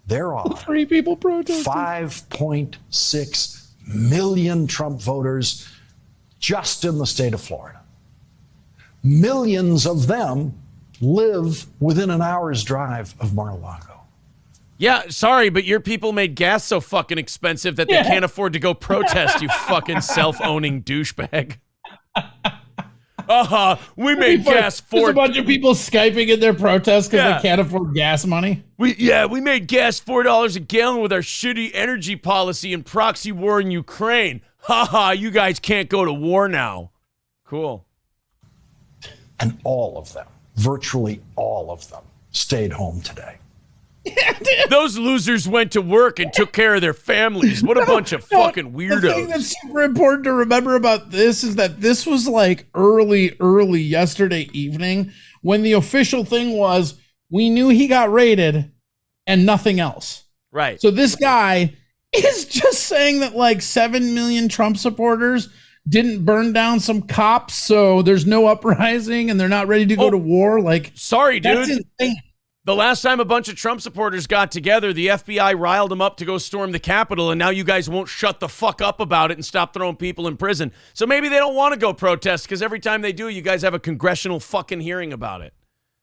There are 3 people protesting. 5.6 million Trump voters just in the state of Florida. Millions of them live within an hour's drive of Mar-a-Lago. Yeah, sorry, but your people made gas so fucking expensive that they can't afford to go protest, you fucking self-owning douchebag. We made gas There's a bunch of people Skyping in their protests because they can't afford gas money. We made gas $4 a gallon with our shitty energy policy and proxy war in Ukraine. You guys can't go to war now. Cool. And all of them, virtually all of them, stayed home today. Those losers went to work and took care of their families. What a bunch of fucking weirdos. The thing that's super important to remember about this is that this was like early yesterday evening when the official thing was we knew he got raided and nothing else. Right. So this guy is just saying that like 7 million Trump supporters didn't burn down some cops, so there's no uprising and they're not ready to go to war. Like, sorry, dude. That's insane. The last time a bunch of Trump supporters got together, the FBI riled them up to go storm the Capitol, and now you guys won't shut the fuck up about it and stop throwing people in prison. So maybe they don't want to go protest because every time they do, you guys have a congressional fucking hearing about it.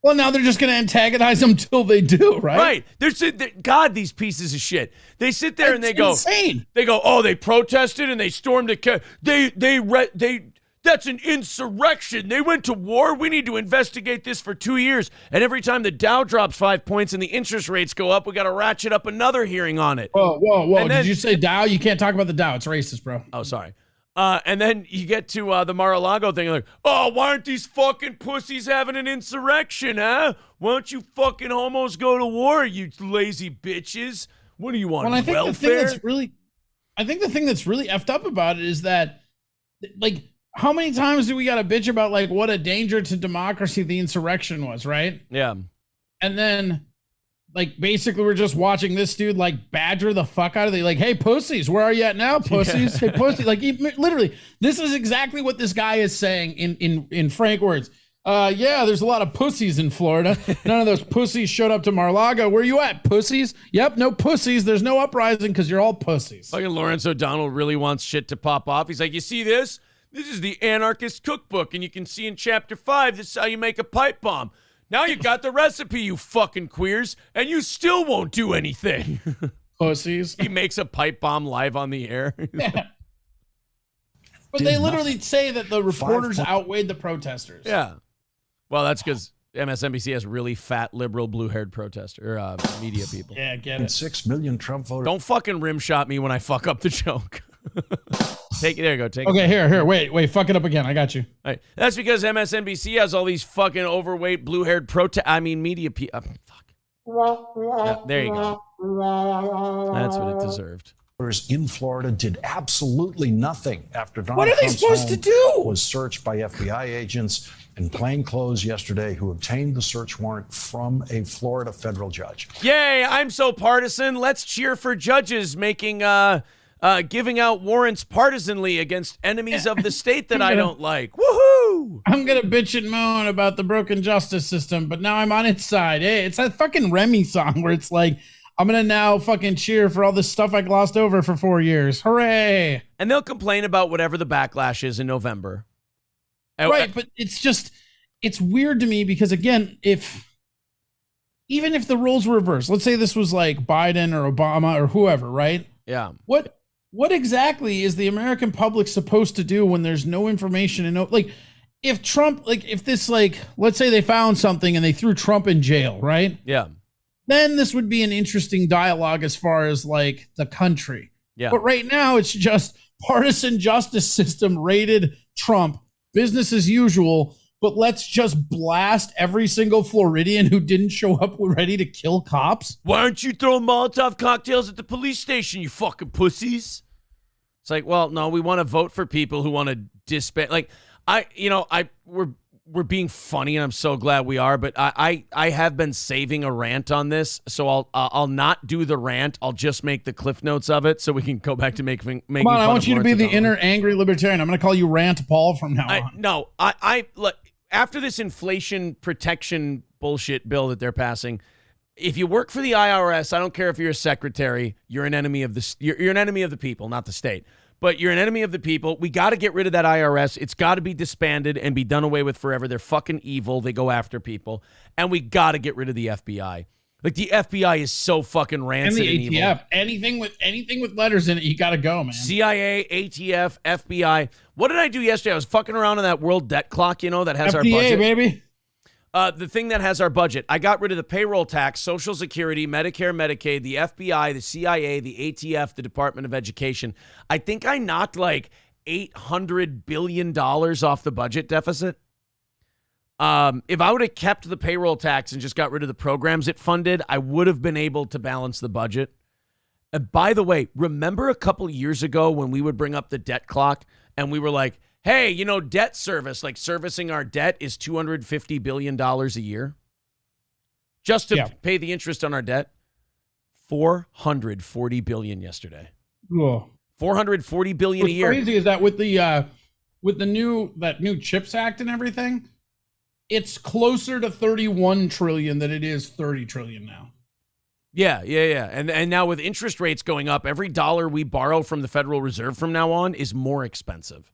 Well, now they're just going to antagonize them till they do, right? Right. God, these pieces of shit. They sit there and they go, insane. They go, oh, they protested and they stormed the that's an insurrection. They went to war. We need to investigate this for 2 years. And every time the Dow drops 5 points and the interest rates go up, we got to ratchet up another hearing on it. Whoa. Did you say Dow? You can't talk about the Dow. It's racist, bro. Oh, sorry. And then you get to the Mar-a-Lago thing. Like, oh, why aren't these fucking pussies having an insurrection, huh? Why don't you fucking homos go to war, you lazy bitches? What do you want, welfare? I think the thing that's really effed up about it is that, like, how many times do we got to bitch about, like, what a danger to democracy the insurrection was, right? Yeah. And then, like, basically we're just watching this dude, like, badger the fuck out of the, like, hey, pussies, where are you at now, pussies? Hey, pussies. Like, literally, this is exactly what this guy is saying in frank words. Yeah, there's a lot of pussies in Florida. None of those pussies showed up to Mar-a-Lago. Where you at, pussies? Yep, no pussies. There's no uprising because you're all pussies. Fucking Lawrence O'Donnell really wants shit to pop off. He's like, you see this? This is the anarchist cookbook, and you can see in chapter 5, this is how you make a pipe bomb. Now you got the recipe, you fucking queers, and you still won't do anything. Pussies. He makes a pipe bomb live on the air. Yeah. But they literally say that the reporters outweighed the protesters. Yeah. Well, that's because MSNBC has really fat, liberal, blue-haired media people. Yeah, get it. 6 million Trump voters. Don't fucking rim shot me when I fuck up the joke. There you go. Take okay, here. Wait. Fuck it up again. I got you. All right. That's because MSNBC has all these fucking overweight, blue-haired media people. Fuck. Yeah, there you go. That's what it deserved. In Florida did absolutely nothing after Donald Trump's Trump's supposed to do? Was searched by FBI agents in plain clothes yesterday who obtained the search warrant from a Florida federal judge. Yay, I'm so partisan. Let's cheer for judges making giving out warrants partisanly against enemies of the state that I don't like. Woohoo! I'm gonna bitch and moan about the broken justice system, but now I'm on its side. Hey, it's that fucking Remy song where it's like, I'm gonna now fucking cheer for all this stuff I glossed over for 4 years. Hooray! And they'll complain about whatever the backlash is in November. Right, but it's weird to me because, again, even if the roles were reversed, let's say this was like Biden or Obama or whoever, right? Yeah. What exactly is the American public supposed to do when there's no information and if Trump, if this, let's say they found something and they threw Trump in jail, right? Yeah. Then this would be an interesting dialogue as far as the country. Yeah. But right now it's just partisan justice system raided Trump, business as usual, but let's just blast every single Floridian who didn't show up ready to kill cops. Why aren't you throwing Molotov cocktails at the police station, you fucking pussies? It's like, well, no, we want to vote for people who want to disband. We're being funny, and I'm so glad we are. But I have been saving a rant on this, so I'll not do the rant. I'll just make the cliff notes of it, so we can go back to making. Come on, I want you to be the inner angry libertarian. I'm going to call you Rant Paul from now on. No, look, after this inflation protection bullshit bill that they're passing, if you work for the IRS, I don't care if you're a secretary, you're an enemy of you're an enemy of the people, not the state. But you're an enemy of the people. We got to get rid of that IRS. It's got to be disbanded and be done away with forever. They're fucking evil. They go after people. And we got to get rid of the FBI. Like the FBI is so fucking And rancid the and evil. ATF, anything with letters in it, you got to go, man. CIA, ATF, FBI. What did I do yesterday? I was fucking around on that world debt clock, that has our FDA, budget. baby. The thing that has our budget. I got rid of the payroll tax, Social Security, Medicare, Medicaid, the FBI, the CIA, the ATF, the Department of Education. I think I knocked like $800 billion off the budget deficit. If I would have kept the payroll tax and just got rid of the programs it funded, I would have been able to balance the budget. By the way, remember a couple of years ago when we would bring up the debt clock and we were like, hey, debt service, like servicing our debt is $250 billion a year just to pay the interest on our debt. $440 billion yesterday. Whoa. $440 billion a year. What's crazy is that with the new CHIPS Act and everything, it's closer to 31 trillion than it is 30 trillion now. Yeah. And now with interest rates going up, every dollar we borrow from the Federal Reserve from now on is more expensive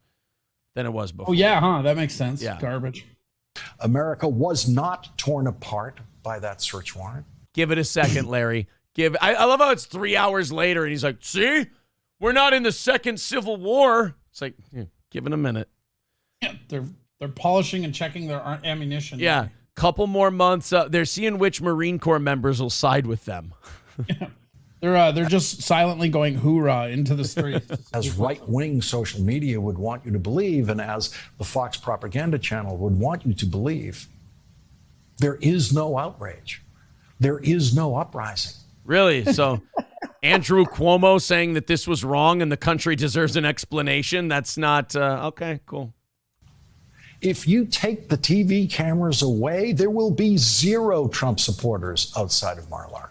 than it was before. Oh, yeah, huh? That makes sense. Yeah. Garbage. America was not torn apart by that search warrant. Give it a second, Larry. I love how it's 3 hours later and he's like, see, we're not in the second Civil War. It's like, give it a minute. Yeah, they're polishing and checking their ammunition. Yeah, couple more months. They're seeing which Marine Corps members will side with them. Yeah. They're just silently going hoorah into the streets. As right-wing social media would want you to believe, and as the Fox propaganda channel would want you to believe, there is no outrage. There is no uprising. Really? So Andrew Cuomo saying that this was wrong and the country deserves an explanation, that's not, okay, cool. If you take the TV cameras away, there will be zero Trump supporters outside of Mar-a-Lago.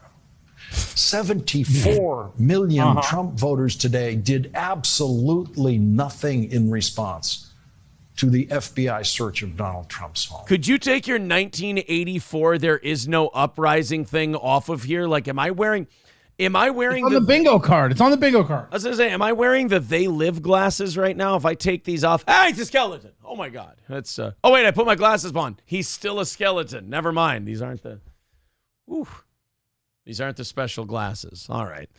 74 million Trump voters today did absolutely nothing in response to the FBI search of Donald Trump's home. Could you take your 1984 there is no uprising thing off of here? Like, am I wearing It's on the bingo card. It's on the bingo card. I was going to say, am I wearing the They Live glasses right now? If I take these off, it's a skeleton. Oh my God. That's, oh wait, I put my glasses on. He's still a skeleton. Never mind. These aren't the special glasses. All right.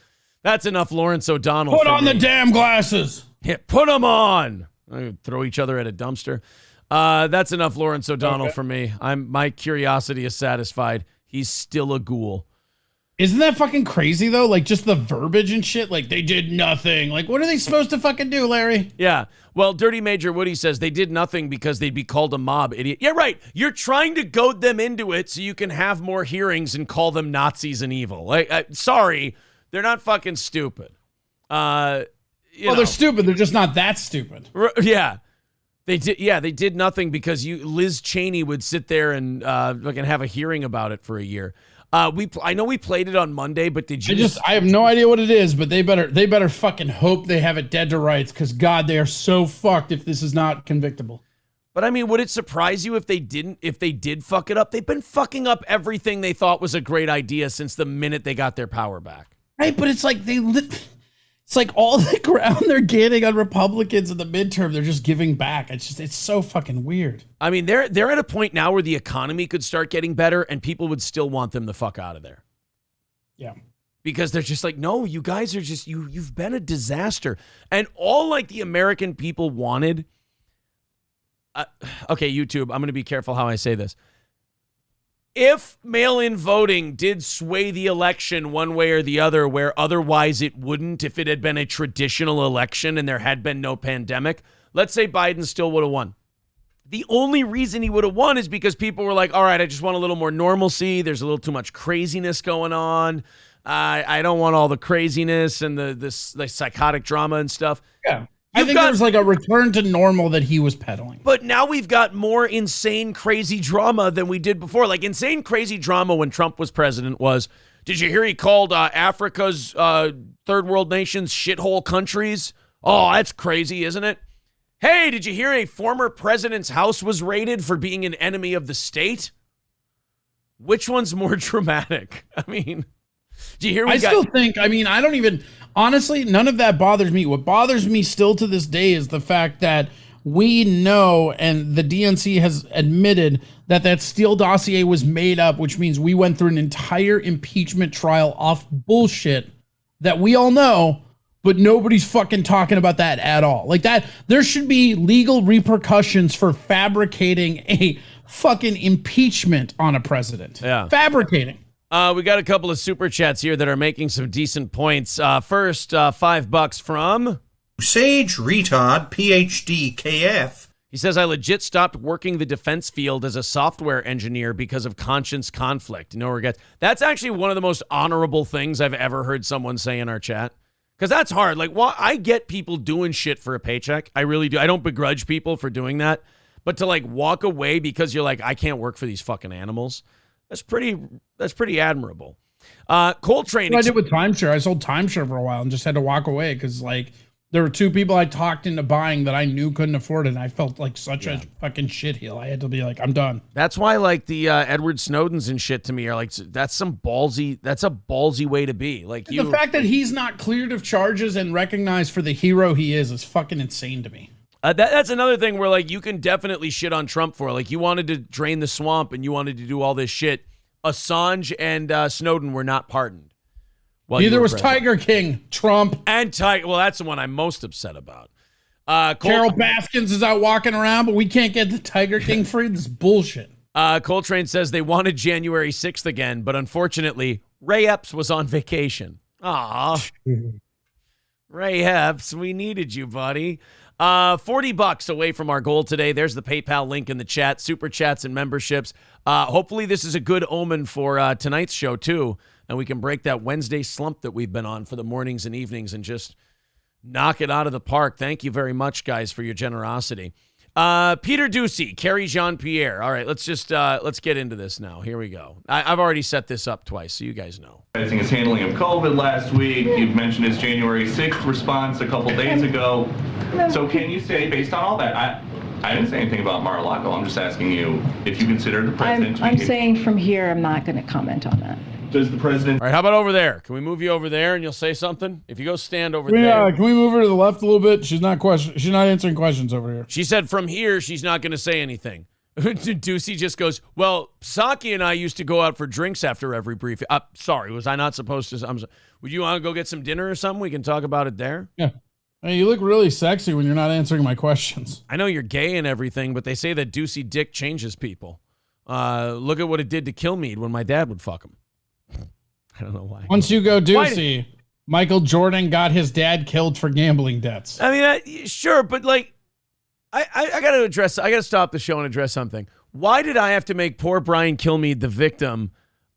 That's enough Lawrence O'Donnell. Put on the damn glasses. Yeah, put them on. Throw each other at a dumpster. That's enough Lawrence O'Donnell for me. My curiosity is satisfied. He's still a ghoul. Isn't that fucking crazy though? Like just the verbiage and shit. Like they did nothing. Like what are they supposed to fucking do, Larry? Yeah. Well, Dirty Major Woody says they did nothing because they'd be called a mob idiot. Yeah, right. You're trying to goad them into it so you can have more hearings and call them Nazis and evil. Like, sorry, they're not fucking stupid. They're stupid. They're just not that stupid. Yeah. They did nothing because Liz Cheney would sit there and fucking have a hearing about it for a year. I know we played it on Monday, but did you? I have no idea what it is, but they better fucking hope they have it dead to rights, because God, they are so fucked if this is not convictable. But I mean, would it surprise you if they did fuck it up? They've been fucking up everything they thought was a great idea since the minute they got their power back. Right, but it's like it's like all the ground they're getting on Republicans in the midterm, they're just giving back. It's so fucking weird. I mean, they're at a point now where the economy could start getting better and people would still want them the fuck out of there. Yeah. Because they're just like, no, you guys are just, you've been a disaster. And all like the American people wanted, okay, YouTube, I'm going to be careful how I say this. If mail-in voting did sway the election one way or the other, where otherwise it wouldn't if it had been a traditional election and there had been no pandemic, let's say Biden still would have won. The only reason he would have won is because people were like, all right, I just want a little more normalcy. There's a little too much craziness going on. I don't want all the craziness and the psychotic drama and stuff. Yeah. I think there's like a return to normal that he was peddling. But now we've got more insane, crazy drama than we did before. Like insane, crazy drama when Trump was president was, did you hear he called Africa's third world nations shithole countries? Oh, that's crazy, isn't it? Hey, did you hear a former president's house was raided for being an enemy of the state? Which one's more dramatic? I mean, do you hear? I don't even, honestly, none of that bothers me. What bothers me still to this day is the fact that we know, and the DNC has admitted that Steele dossier was made up, which means we went through an entire impeachment trial off bullshit that we all know, but nobody's fucking talking about that at all. Like that, there should be legal repercussions for fabricating a fucking impeachment on a president. Yeah. Fabricating. We got a couple of super chats here that are making some decent points. First, $5 from Sage Retard PhD KF. He says, I legit stopped working the defense field as a software engineer because of conscience conflict. No regrets. That's actually one of the most honorable things I've ever heard someone say in our chat. Because that's hard. Like, I get people doing shit for a paycheck. I really do. I don't begrudge people for doing that. But to, like, walk away because you're like, I can't work for these fucking animals, that's pretty admirable. Coltrane. I did with timeshare. I sold timeshare for a while and just had to walk away because, like, there were two people I talked into buying that I knew couldn't afford it, and I felt like such a fucking shitheel. I had to be like, I'm done. That's why, like, the Edward Snowdens and shit to me are like, that's a ballsy way to be. Like, the fact that he's not cleared of charges and recognized for the hero he is fucking insane to me. That's another thing where, like, you can definitely shit on Trump for. Like, you wanted to drain the swamp and you wanted to do all this shit. Assange and Snowden were not pardoned. Neither was Tiger King, Trump. And Tiger. Well, that's the one I'm most upset about. Carol Baskins is out walking around, but we can't get the Tiger King free. This is bullshit. Coltrane says they wanted January 6th again, but unfortunately, Ray Epps was on vacation. Aw. Ray Epps, we needed you, buddy. $40 away from our goal today. There's the PayPal link in the chat, super chats and memberships. Hopefully this is a good omen for tonight's show too, and we can break that Wednesday slump that we've been on for the mornings and evenings and just knock it out of the park. Thank you very much, guys, for your generosity. Peter Doocy, Kerry Jean-Pierre. All right, let's get into this now. Here we go. I've already set this up twice, so you guys know. His handling of COVID last week. You've mentioned his January 6th response a couple days ago. So can you say, based on all that, I didn't say anything about Mar-a-Lago. I'm just asking you if you consider the president I'm saying from here, I'm not going to comment on that. Does the president... All right, how about over there? Can we move you over there and you'll say something? If you go stand over there. Can we move her to the left a little bit? She's not answering questions over here. She said from here, she's not going to say anything. Doocy just goes, well, Saki and I used to go out for drinks after every briefing. Sorry, was I not supposed to? Would you want to go get some dinner or something? We can talk about it there. Yeah. Hey, you look really sexy when you're not answering my questions. I know you're gay and everything, but they say that Doocy dick changes people. Look at what it did to Kill Mead when my dad would fuck him. I don't know why. Once you go Doocy, Michael Jordan got his dad killed for gambling debts. I mean, sure, but like, I got to stop the show and address something. Why did I have to make poor Brian Kilmeade the victim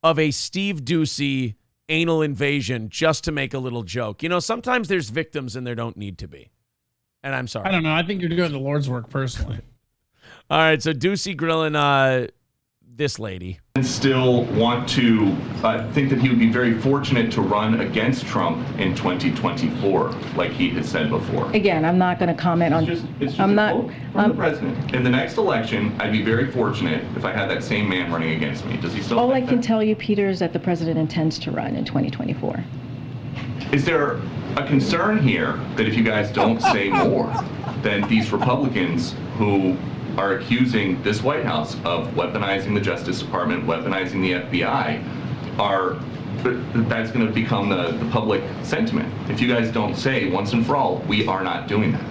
of a Steve Doocy anal invasion just to make a little joke? You know, sometimes there's victims and there don't need to be. And I'm sorry. I don't know. I think you're doing the Lord's work personally. All right, so Doocy grilling this lady. And still want to think that he would be very fortunate to run against Trump in 2024, like he had said before. Again, I'm not going to comment on... It's just a quote from the president. In the next election, I'd be very fortunate if I had that same man running against me. Does he still All I think can that? tell you, Peter, is that the president intends to run in 2024. Is there a concern here that if you guys don't say more, then these Republicans who are accusing this White House of weaponizing the Justice Department, weaponizing the FBI, that's going to become the public sentiment? If you guys don't say once and for all, we are not doing that.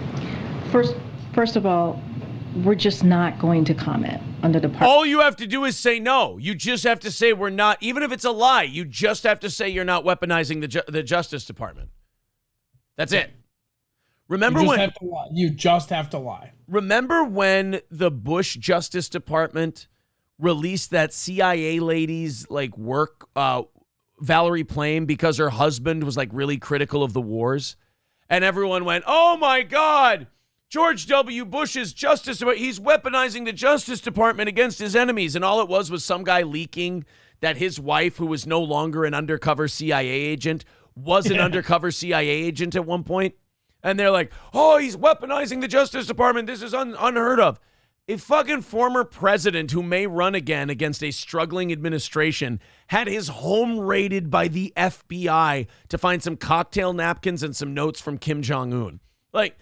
First of all, we're just not going to comment on the department. All you have to do is say no. You just have to say we're not, even if it's a lie, you just have to say you're not weaponizing the Justice Department. That's it. Remember you just have to lie. Remember when the Bush Justice Department released that CIA lady's like work, Valerie Plame, because her husband was like really critical of the wars, and everyone went, "Oh my God, George W. Bush's Justice Department, he's weaponizing the Justice Department against his enemies," and all it was some guy leaking that his wife, who was no longer an undercover CIA agent, was an undercover CIA agent at one point. And they're like, oh, he's weaponizing the Justice Department. This is unheard of. A fucking former president who may run again against a struggling administration had his home raided by the FBI to find some cocktail napkins and some notes from Kim Jong-un. Like,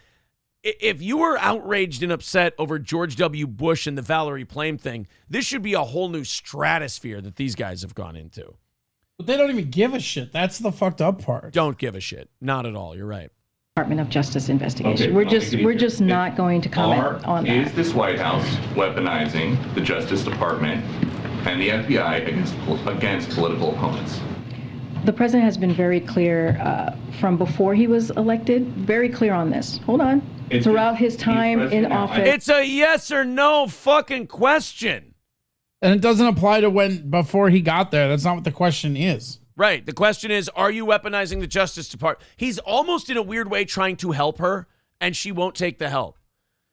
if you were outraged and upset over George W. Bush and the Valerie Plame thing, this should be a whole new stratosphere that these guys have gone into. But they don't even give a shit. That's the fucked up part. Don't give a shit. Not at all. You're right. Department of Justice investigation. Okay, We're just not going to comment on that. Is this White House weaponizing the Justice Department and the FBI against political opponents? The president has been very clear from before he was elected, very clear on this. Hold on. Throughout his time in office. It's a yes or no fucking question. And it doesn't apply to when before he got there. That's not what the question is. Right. The question is, are you weaponizing the Justice Department? He's almost in a weird way trying to help her, and she won't take the help.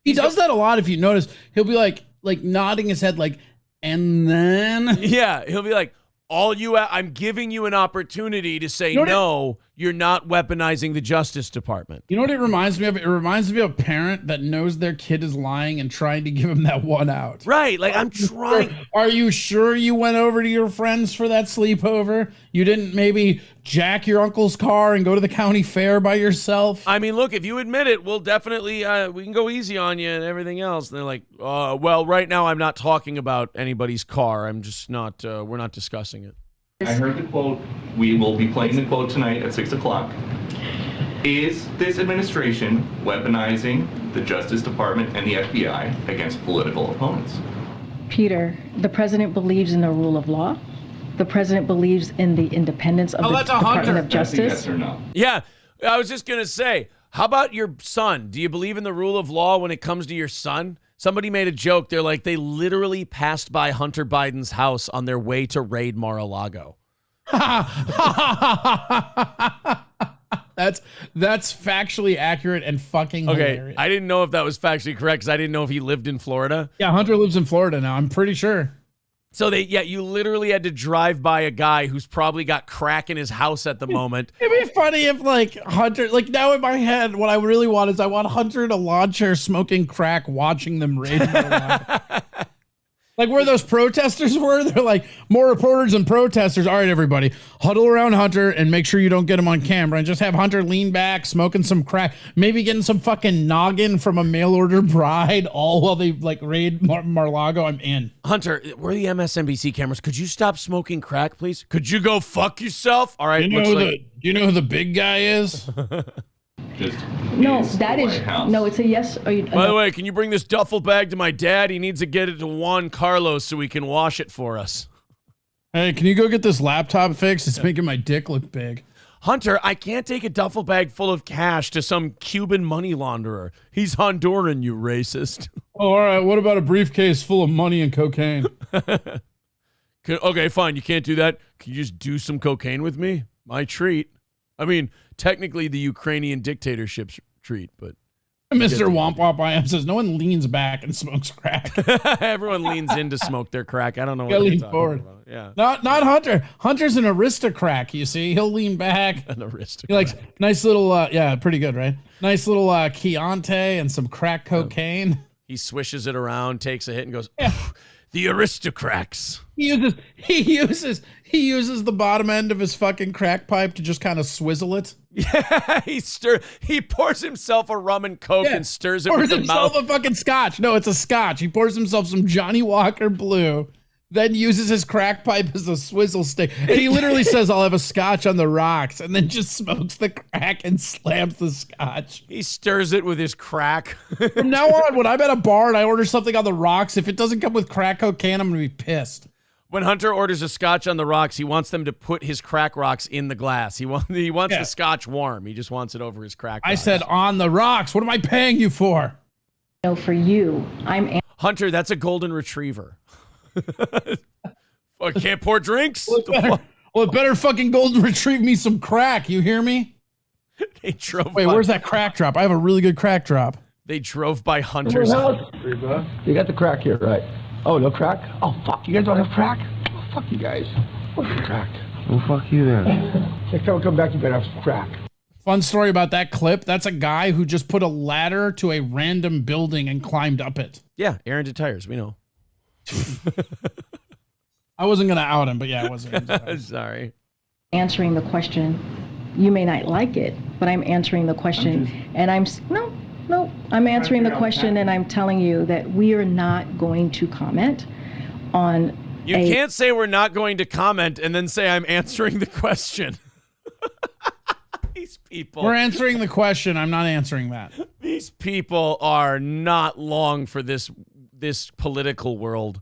He does that a lot. If you notice, he'll be like nodding his head, like, and then. Yeah, he'll be like, I'm giving you an opportunity to say no. You're not weaponizing the Justice Department. You know what it reminds me of? It reminds me of a parent that knows their kid is lying and trying to give him that one out. Right. Like, I'm trying. Are you sure you went over to your friends for that sleepover? You didn't maybe jack your uncle's car and go to the county fair by yourself? I mean, look, if you admit it, we'll definitely, we can go easy on you and everything else. And they're like, well, right now I'm not talking about anybody's car. I'm just not, we're not discussing it. I heard the quote. We will be playing the quote tonight at 6 o'clock. Is this administration weaponizing the Justice Department and the FBI against political opponents? Peter, the president believes in the rule of law. The president believes in the independence of the Department of Justice. Yes or no? Yeah, I was just going to say, how about your son? Do you believe in the rule of law when it comes to your son? Somebody made a joke. They're like, they literally passed by Hunter Biden's house on their way to raid Mar-a-Lago. That's factually accurate and fucking hilarious. I didn't know if that was factually correct because I didn't know if he lived in Florida. Yeah, Hunter lives in Florida now. I'm pretty sure. So you literally had to drive by a guy who's probably got crack in his house at the moment. It'd be funny if Hunter, now in my head, what I really want is I want Hunter in a lawn chair smoking crack, watching them raid. Like where those protesters were, they're like, more reporters and protesters. All right, everybody, huddle around Hunter and make sure you don't get him on camera and just have Hunter lean back, smoking some crack, maybe getting some fucking noggin from a mail order bride, all while they raid Mar-a-Lago. I'm in. Hunter, we're the MSNBC cameras. Could you stop smoking crack, please? Could you go fuck yourself? All right. Do you know who the big guy is? It's a yes. By the way, can you bring this duffel bag to my dad? He needs to get it to Juan Carlos so he can wash it for us. Hey, can you go get this laptop fixed? It's making my dick look big. Hunter, I can't take a duffel bag full of cash to some Cuban money launderer. He's Honduran, you racist. Oh, all right. What about a briefcase full of money and cocaine? Okay, fine. You can't do that. Can you just do some cocaine with me? My treat. I mean, technically the Ukrainian dictatorship's treat, but... Mr. Womp Womp I am says, no one leans back and smokes crack. Everyone leans in to smoke their crack. I don't know what they're lean talking forward. about. Yeah. Not Hunter. Hunter's an aristocrat, you see. He'll lean back. An aristocrat. He likes nice little, pretty good, right? Nice little Chianti and some crack cocaine. He swishes it around, takes a hit, and goes, the aristocrats. He uses the bottom end of his fucking crack pipe to just kind of swizzle it. Yeah, he pours himself a rum and coke and stirs it with the mouth. Pours himself a fucking scotch. No, it's a scotch. He pours himself some Johnny Walker Blue, then uses his crack pipe as a swizzle stick. And he literally says, I'll have a scotch on the rocks, and then just smokes the crack and slams the scotch. He stirs it with his crack. From now on, when I'm at a bar and I order something on the rocks, if it doesn't come with crack cocaine, I'm going to be pissed. When Hunter orders a scotch on the rocks, he wants them to put his crack rocks in the glass. He wants the scotch warm. He just wants it over his crack rocks. I said on the rocks. What am I paying you for? No, for you. Hunter, that's a golden retriever. I can't pour drinks? Well, it better fucking golden retrieve me some crack. You hear me? They drove Wait, where's that crack drop? I have a really good crack drop. They drove by Hunter's house. You got the crack here, right? Oh, no crack? Oh, fuck. You guys don't have crack? Oh, fuck you guys. What's the crack? Well, fuck you then. Next time I come back, you better have some crack. Fun story about that clip. That's a guy who just put a ladder to a random building and climbed up it. Yeah, Aaron did tires. We know. I wasn't going to out him, but yeah, I wasn't. Sorry. Answering the question. You may not like it, but I'm answering the question. No, I'm answering the question, and I'm telling you that we are not going to comment on. You can't say we're not going to comment and then say I'm answering the question. These people. We're answering the question. I'm not answering that. These people are not long for this political world.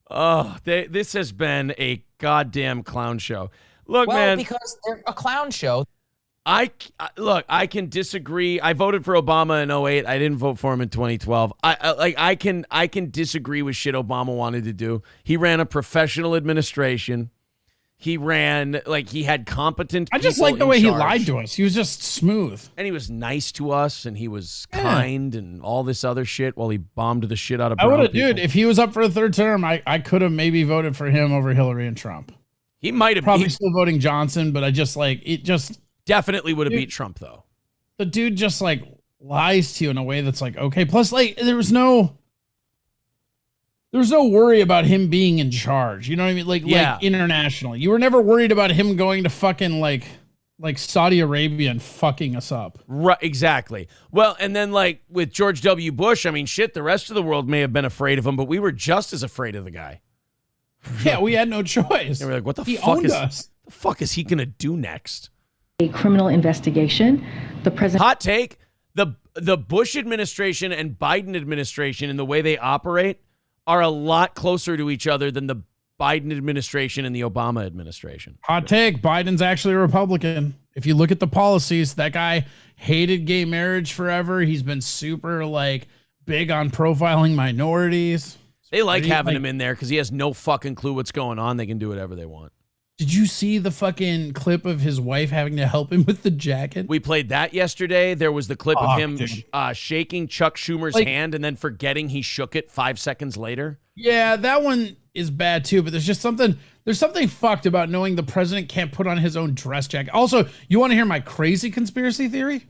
Oh, this has been a goddamn clown show. Look, man. Because they're a clown show. I can disagree. I voted for Obama in 2008. I didn't vote for him in 2012. I can disagree with shit Obama wanted to do. He ran a professional administration. He ran he had competent people. I just like the way he charge. lied to us. He was just smooth. And he was nice to us, and he was kind and all this other shit while he bombed the shit out of brown I would have, people. dude, if he was up for a third term, I could have maybe voted for him over Hillary and Trump. He might have probably still voting Johnson, but I just definitely would have beat Trump though. The dude just lies to you in a way that's okay. Plus, there was no worry about him being in charge. You know what I mean? Like internationally, you were never worried about him going to fucking like Saudi Arabia and fucking us up. Right, exactly. Well, and then with George W. Bush, I mean, shit, the rest of the world may have been afraid of him, but we were just as afraid of the guy. Yeah, we had no choice. They were like, what the fuck is he gonna do next? A criminal investigation. The president. Hot take: the Bush administration and Biden administration and the way they operate are a lot closer to each other than the Biden administration and the Obama administration. Hot take: Biden's actually a Republican. If you look at the policies, that guy hated gay marriage forever. He's been super big on profiling minorities. They like having him in there because he has no fucking clue what's going on. They can do whatever they want. Did you see the fucking clip of his wife having to help him with the jacket? We played that yesterday. There was the clip of him shaking Chuck Schumer's hand and then forgetting he shook it 5 seconds later. Yeah, that one is bad too, but there's something fucked about knowing the president can't put on his own dress jacket. Also, you want to hear my crazy conspiracy theory?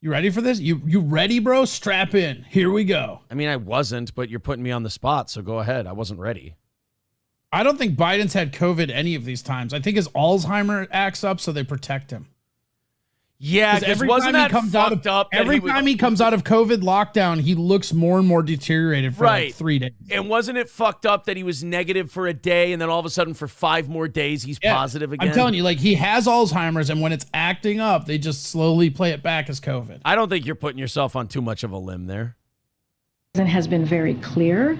You ready for this? You ready, bro? Strap in. Here we go. I mean, I wasn't, but you're putting me on the spot, so go ahead. I wasn't ready. I don't think Biden's had COVID any of these times. I think his Alzheimer acts up, so they protect him. Yeah, because wasn't that fucked up? Every time he comes out of COVID lockdown, he looks more and more deteriorated for 3 days. And wasn't it fucked up that he was negative for a day, and then all of a sudden for 5 more days, he's positive again? I'm telling you, he has Alzheimer's, and when it's acting up, they just slowly play it back as COVID. I don't think you're putting yourself on too much of a limb there. The president has been very clear.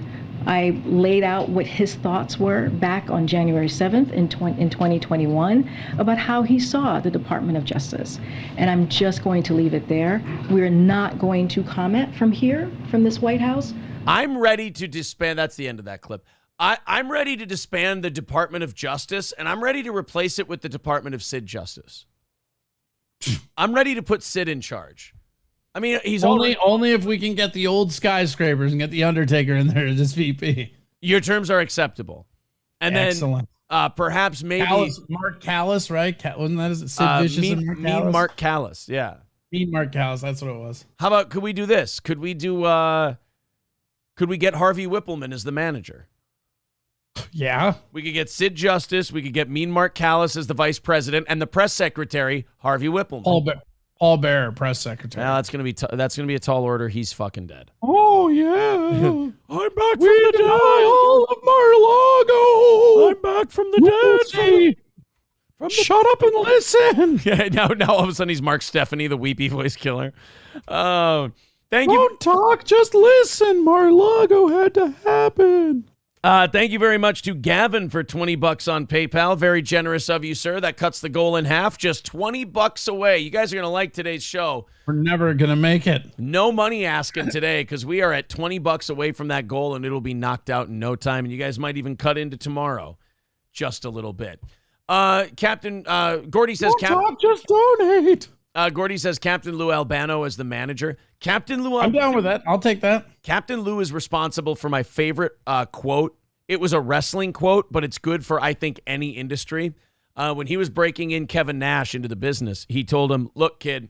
I laid out what his thoughts were back on January 7th in 2021 about how he saw the Department of Justice. And I'm just going to leave it there. We're not going to comment from here, from this White House. I'm ready to disband. That's the end of that clip. I'm ready to disband the Department of Justice, and I'm ready to replace it with the Department of Sid Justice. I'm ready to put Sid in charge. I mean, he's only if we can get the old skyscrapers and get the Undertaker in there as VP. Your terms are acceptable, and excellent. Then perhaps maybe Mark Callis, right? Wasn't that Sid Vicious and Mark Callis? Mean Mark Callis, yeah. Mean Mark Callis, that's what it was. How about could we do this? Could we do? Could we get Harvey Whippleman as the manager? Yeah, we could get Sid Justice. We could get Mean Mark Callis as the vice president, and the press secretary Harvey Whippleman. Paul Bearer, press secretary. Now that's gonna be a tall order. He's fucking dead. Oh yeah, I'm back from the dead. All of Mar-a-Lago. I'm back from the dead. Shut up and listen. Yeah, now all of a sudden he's Mark Stephanie, the weepy voice killer. Thank you. Don't talk, just listen. Mar-a-Lago had to happen. Thank you very much to Gavin for $20 on PayPal. Very generous of you, sir. That cuts the goal in half. Just $20 away. You guys are going to like today's show. We're never going to make it. No money asking today because we are at $20 away from that goal, and it'll be knocked out in no time. And you guys might even cut into tomorrow just a little bit. Captain Gordy says... Don't talk, just donate. Gordy says Captain Lou Albano as the manager. Captain Lou... I'm down with that. I'll take that. Captain Lou is responsible for my favorite quote. It was a wrestling quote, but it's good for, I think, any industry. When he was breaking in Kevin Nash into the business, he told him, look, kid,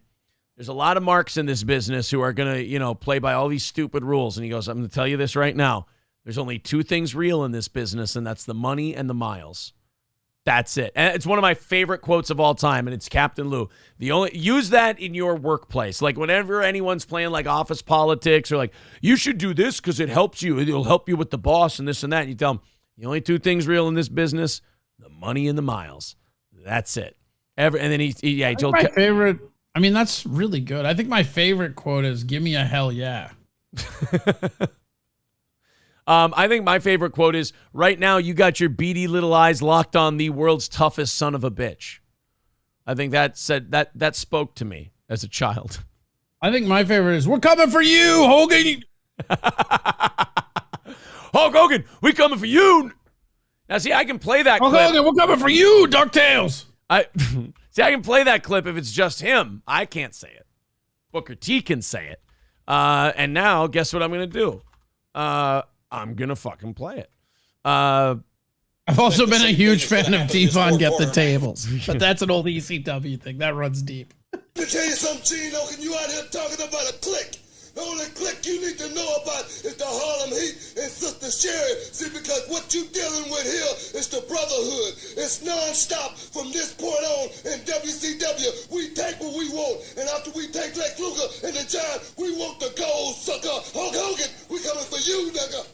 there's a lot of marks in this business who are going to, play by all these stupid rules. And he goes, I'm going to tell you this right now. There's only 2 things real in this business, and that's the money and the miles. That's it. And it's one of my favorite quotes of all time, and it's Captain Lou. Use that in your workplace. Like whenever anyone's playing like office politics or like, you should do this because it helps you. It'll help you with the boss and this and that. And you tell them, the only two things real in this business, the money and the miles. That's it. And then he told my favorite. I mean, that's really good. I think my favorite quote is, give me a hell yeah. I think my favorite quote is, right now you got your beady little eyes locked on the world's toughest son of a bitch. I think that spoke to me as a child. I think my favorite is, we're coming for you, Hogan. Hulk Hogan, we coming for you. Now, see, I can play that Hulk clip. Hogan, we're coming for you, DuckTales. I can play that clip if it's just him. I can't say it. Booker T can say it. And now, guess what I'm going to do? I'm going to fucking play it. I've also been a huge fan of Devon Get the Tables, but that's an old ECW thing. That runs deep. Let me tell you something, Gene Hogan. You out here talking about a clique. The only clique you need to know about is the Harlem Heat and Sister Sherry. See, because what you dealing with here is the brotherhood. It's non-stop from this point on in WCW. We take what we want, and after we take Lex Luger and the Giant, we want the gold sucker. Hulk Hogan, we coming for you, nigga.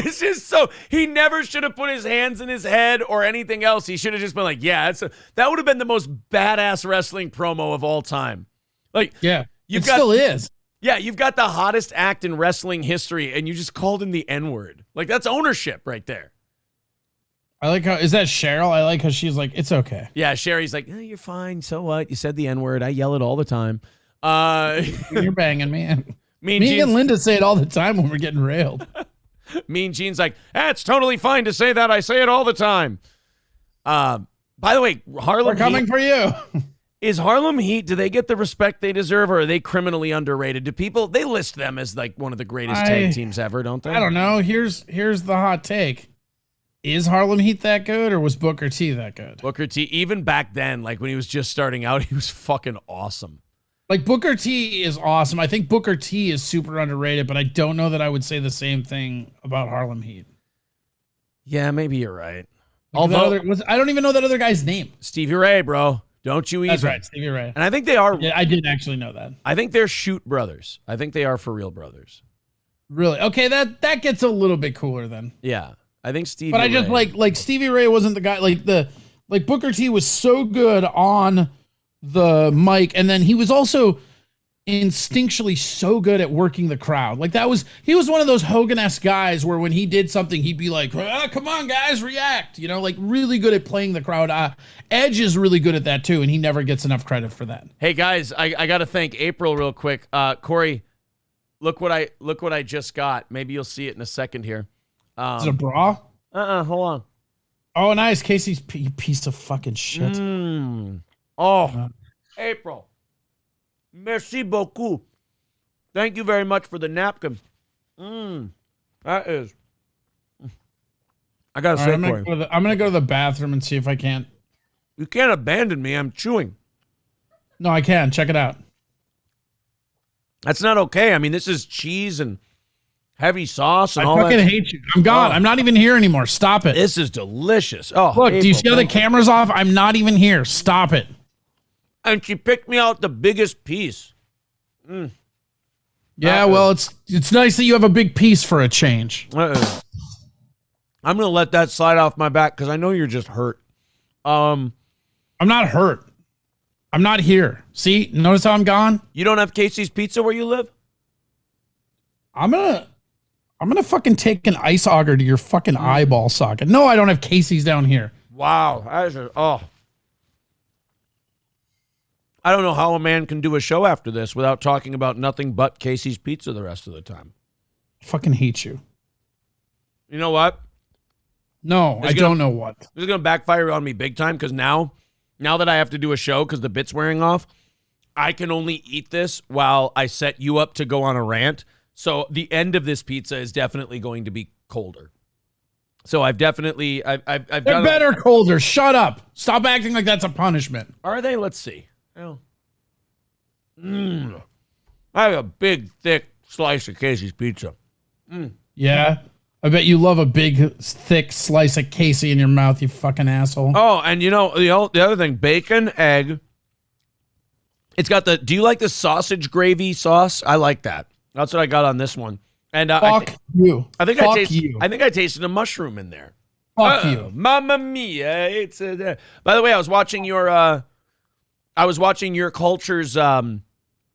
It's just so, he never should have put his hands in his head or anything else. He should have just been like, yeah, that would have been the most badass wrestling promo of all time. Like, yeah, still is. Yeah, you've got the hottest act in wrestling history, and you just called him the N-word. Like, that's ownership right there. I like how, is that Cheryl? I like how she's like, it's okay. Yeah, Sherry's like, you're fine. So what? You said the N-word. I yell it all the time. You're banging me. Me and Linda say it all the time when we're getting railed. Mean Gene's like, it's totally fine to say that. I say it all the time. By the way, Harlem We're coming for you. Is Harlem Heat, do they get the respect they deserve, or are they criminally underrated? Do people, they list them as like one of the greatest tag teams ever, don't they? I don't know. Here's the hot take. Is Harlem Heat that good, or was Booker T that good? Booker T, even back then, like when he was just starting out, he was fucking awesome. Like Booker T is awesome. I think Booker T is super underrated, but I don't know that I would say the same thing about Harlem Heat. Yeah, maybe you're right. Although I don't even know that other guy's name. Stevie Ray, bro. Don't you even. That's right, Stevie Ray. And I think they are. Yeah, I did actually know that. I think they're shoot brothers. I think they are for real brothers. Really? Okay, that gets a little bit cooler then. Yeah. I think Stevie But I just Ray. like Stevie Ray wasn't the guy, like Booker T was so good on the mic, and then he was also instinctually so good at working the crowd. Like he was one of those Hogan-esque guys where when he did something, he'd be like, come on guys, react, like really good at playing the crowd. Edge is really good at that too, and he never gets enough credit for that. Hey guys, I got to thank April real quick. Corey, look what I just got. Maybe you'll see it in a second here. Is it a bra? Hold on. Oh, nice. Casey's piece of fucking shit. April. Merci beaucoup. Thank you very much for the napkin. That is. I gotta say, I'm gonna go to the bathroom and see if I can't. You can't abandon me. I'm chewing. No, I can. Check it out. That's not okay. I mean, this is cheese and heavy sauce and all that. I fucking hate you. I'm gone. I'm not even here anymore. Stop it. This is delicious. Oh, look, April, do you see how the camera's off? I'm not even here. Stop it. And she picked me out the biggest piece. Yeah, well, it's nice that you have a big piece for a change. I'm going to let that slide off my back because I know you're just hurt. I'm not hurt. I'm not here. See? Notice how I'm gone? You don't have Casey's Pizza where you live? I'm gonna fucking take an ice auger to your fucking eyeball socket. No, I don't have Casey's down here. Wow. I don't know how a man can do a show after this without talking about nothing but Casey's Pizza the rest of the time. I fucking hate you. You know what? No, I don't know what. This is going to backfire on me big time because now that I have to do a show because the bit's wearing off, I can only eat this while I set you up to go on a rant. So the end of this pizza is definitely going to be colder. So I've got They're better colder. Shut up. Stop acting like that's a punishment. Are they? Let's see. Oh. I have a big, thick slice of Casey's Pizza. Yeah. I bet you love a big, thick slice of Casey in your mouth, you fucking asshole. Oh, and the other thing, bacon, egg. It's got do you like the sausage gravy sauce? I like that. That's what I got on this one. And Fuck you. I think Fuck I think I tasted a mushroom in there. Fuck you. Mamma mia. It's by the way, I was watching your culture's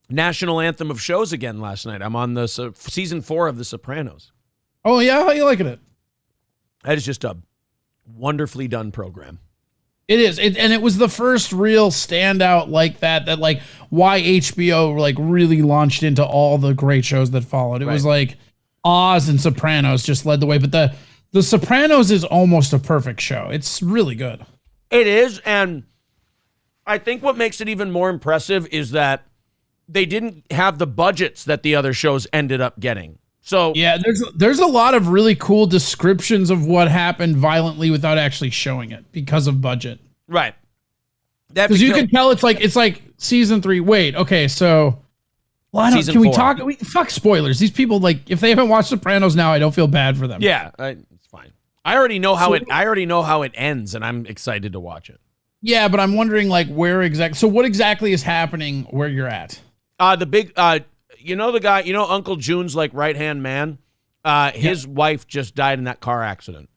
national anthem of shows again last night. I'm on the season 4 of The Sopranos. Oh, yeah? How you liking it? That is just a wonderfully done program. It is. And it was the first real standout like that like why HBO like really launched into all the great shows that followed. It was like Oz and Sopranos just led the way. But the Sopranos is almost a perfect show. It's really good. It is. And I think what makes it even more impressive is that they didn't have the budgets that the other shows ended up getting. So yeah, there's a lot of really cool descriptions of what happened violently without actually showing it because of budget. Right. Because you can tell it's like season 3. Wait, okay, so Season can we 4. talk? Fuck spoilers. These people, like, if they haven't watched Sopranos now, I don't feel bad for them. Yeah, it's fine. I already know how it ends, and I'm excited to watch it. Yeah, but I'm wondering like where exactly. So what exactly is happening where you're at? The big the guy, Uncle June's like right-hand man. His wife just died in that car accident.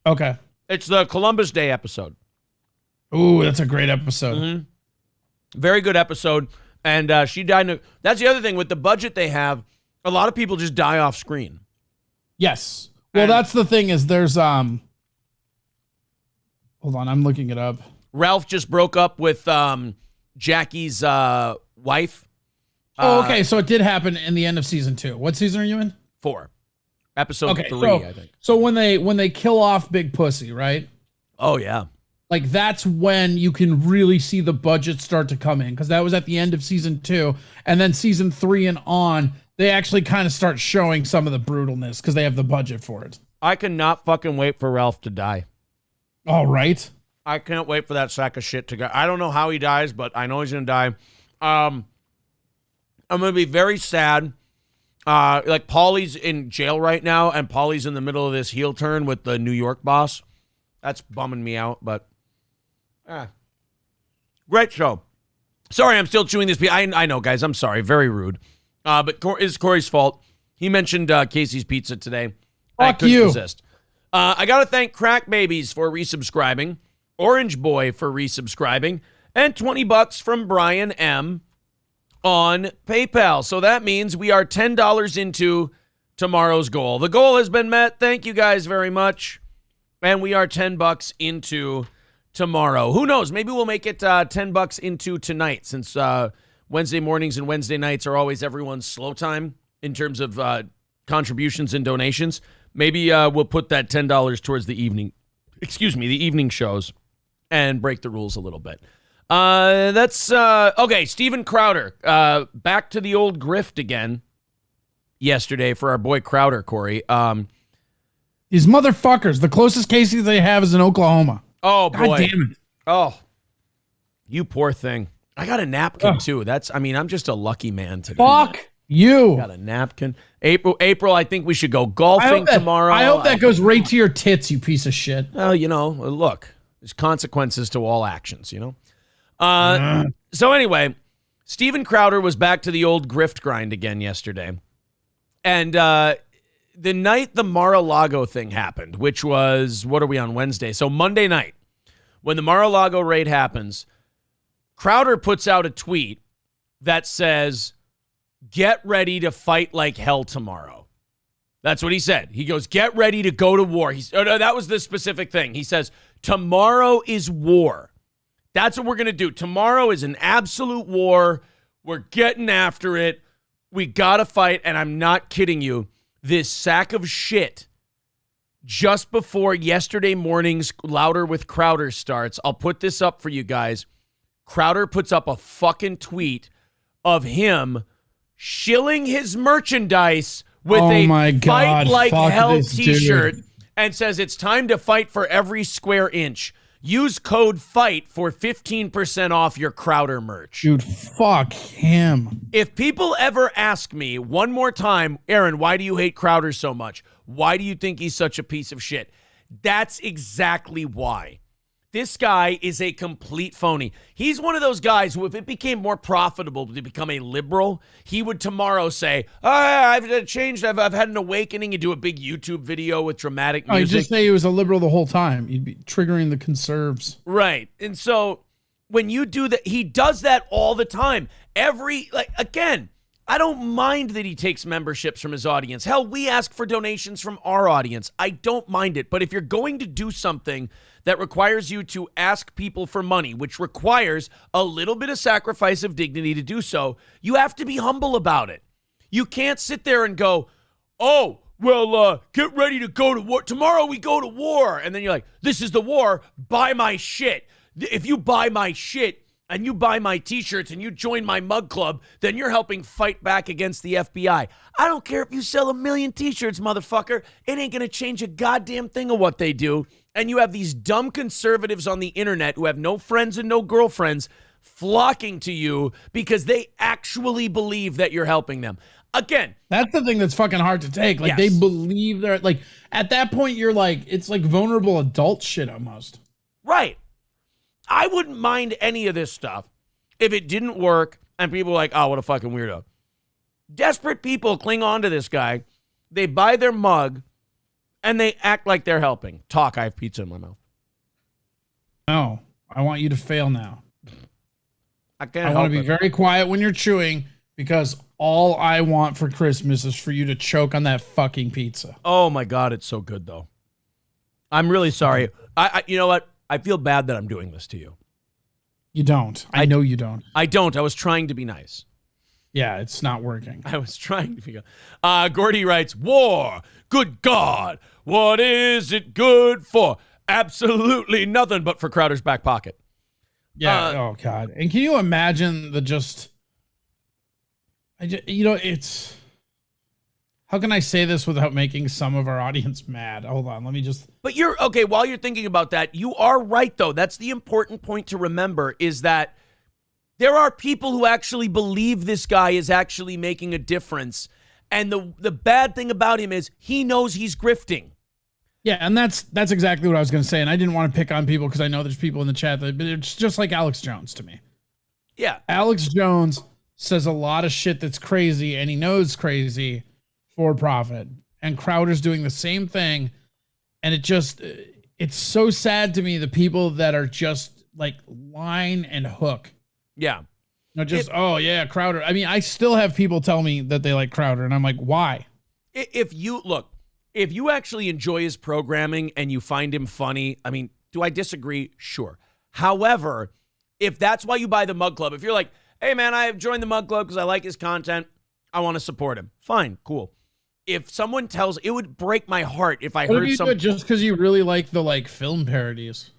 Okay. It's the Columbus Day episode. Ooh, that's a great episode. Mm-hmm. Very good episode. And she died. That's the other thing with the budget they have. A lot of people just die off screen. Yes. Well, that's the thing is there's hold on, I'm looking it up. Ralph just broke up with Jackie's wife. Okay, so it did happen in the end of season 2. What season are you in? 4. Episode 3, I think. So when they kill off Big Pussy, right? Oh, yeah. Like, that's when you can really see the budget start to come in, because that was at the end of season 2. And then season 3 and on, they actually kind of start showing some of the brutalness because they have the budget for it. I cannot fucking wait for Ralph to die. All right. I can't wait for that sack of shit to go. I don't know how he dies, but I know he's going to die. I'm going to be very sad. Like, Paulie's in jail right now, and Paulie's in the middle of this heel turn with the New York boss. That's bumming me out, but great show. Sorry, I'm still chewing this. I know, guys. I'm sorry. Very rude. But it's Corey's fault. He mentioned Casey's Pizza today. I couldn't resist. I got to thank Crack Babies for resubscribing, Orange Boy for resubscribing, and $20 from Brian M. on PayPal. So that means we are $10 into tomorrow's goal. The goal has been met. Thank you guys very much. And we are $10 into tomorrow. Who knows? Maybe we'll make it $10 into tonight, since Wednesday mornings and Wednesday nights are always everyone's slow time in terms of contributions and donations. Maybe we'll put that $10 towards the evening shows and break the rules a little bit. That's okay. Steven Crowder, back to the old grift again yesterday for our boy Crowder, Corey. These motherfuckers, the closest Casey they have is in Oklahoma. Oh, boy. God damn it. Oh, you poor thing. I got a napkin, too. I'm just a lucky man today. Fuck you. Got a napkin. April, I think we should go golfing tomorrow. I hope that goes right to your tits, you piece of shit. Well, look, there's consequences to all actions, So anyway, Steven Crowder was back to the old grift grind again yesterday. And the night the Mar-a-Lago thing happened, which was, what are we on, Wednesday? So Monday night, when the Mar-a-Lago raid happens, Crowder puts out a tweet that says, "Get ready to fight like hell tomorrow." That's what he said. He goes, "Get ready to go to war." That was the specific thing. He says, "Tomorrow is war. That's what we're going to do. Tomorrow is an absolute war. We're getting after it. We got to fight." And I'm not kidding you. This sack of shit, just before yesterday morning's Louder with Crowder starts, I'll put this up for you guys. Crowder puts up a fucking tweet of him shilling his merchandise with Fight Like Hell t-shirt and says it's time to fight for every square inch. Use code FIGHT for 15% off your Crowder merch. Dude, fuck him. If people ever ask me one more time, "Aaron, why do you hate Crowder so much?" Why do you think he's such a piece of shit? That's exactly why. This guy is a complete phony. He's one of those guys who, if it became more profitable to become a liberal, he would tomorrow say, I've changed, I've had an awakening, and do a big YouTube video with dramatic music. Oh, you just say he was a liberal the whole time. You'd be triggering the conserves. Right. And so when you do that, he does that all the time. Again, I don't mind that he takes memberships from his audience. Hell, we ask for donations from our audience. I don't mind it. But if you're going to do something that requires you to ask people for money, which requires a little bit of sacrifice of dignity to do so, you have to be humble about it. You can't sit there and go, get ready to go to war. Tomorrow we go to war. And then you're like, this is the war. Buy my shit. If you buy my shit, and you buy my t-shirts and you join my mug club, then you're helping fight back against the FBI. I don't care if you sell 1 million t-shirts, motherfucker. It ain't going to change a goddamn thing of what they do. And you have these dumb conservatives on the internet who have no friends and no girlfriends flocking to you because they actually believe that you're helping them. Again, that's the thing that's fucking hard to take. Like, yes. They believe they're like, at that point, you're like, it's like vulnerable adult shit almost. Right. I wouldn't mind any of this stuff if it didn't work and people were like, oh, what a fucking weirdo. Desperate people cling on to this guy. They buy their mug and they act like they're helping. Talk, I have pizza in my mouth. No, I want you to fail now. I want to be very quiet when you're chewing because all I want for Christmas is for you to choke on that fucking pizza. Oh my God, it's so good though. I'm really sorry. You know what? I feel bad that I'm doing this to you. You don't. I know you don't. I don't. I was trying to be nice. Yeah, it's not working. I was trying to be. Gordy writes, war. Good God. What is it good for? Absolutely nothing but for Crowder's back pocket. Yeah. Oh God. And can you imagine it's, how can I say this without making some of our audience mad? Hold on. Let me just. But you're okay. While you're thinking about that, you are right, though. That's the important point to remember is that there are people who actually believe this guy is actually making a difference. And the bad thing about him is he knows he's grifting. Yeah, and that's exactly what I was going to say. And I didn't want to pick on people because I know there's people in the chat, but it's just like Alex Jones to me. Yeah. Alex Jones says a lot of shit that's crazy, and he knows crazy for profit. And Crowder's doing the same thing. And it's so sad to me, the people that are just like line and hook. Yeah. Oh yeah, Crowder. I mean, I still have people tell me that they like Crowder, and I'm like, why? If you actually enjoy his programming and you find him funny, I mean, do I disagree? Sure. However, if that's why you buy the Mug Club, if you're like, hey man, I've joined the Mug Club because I like his content, I want to support him. Fine, cool. If someone it would break my heart if I heard do it just because you really like the film parodies.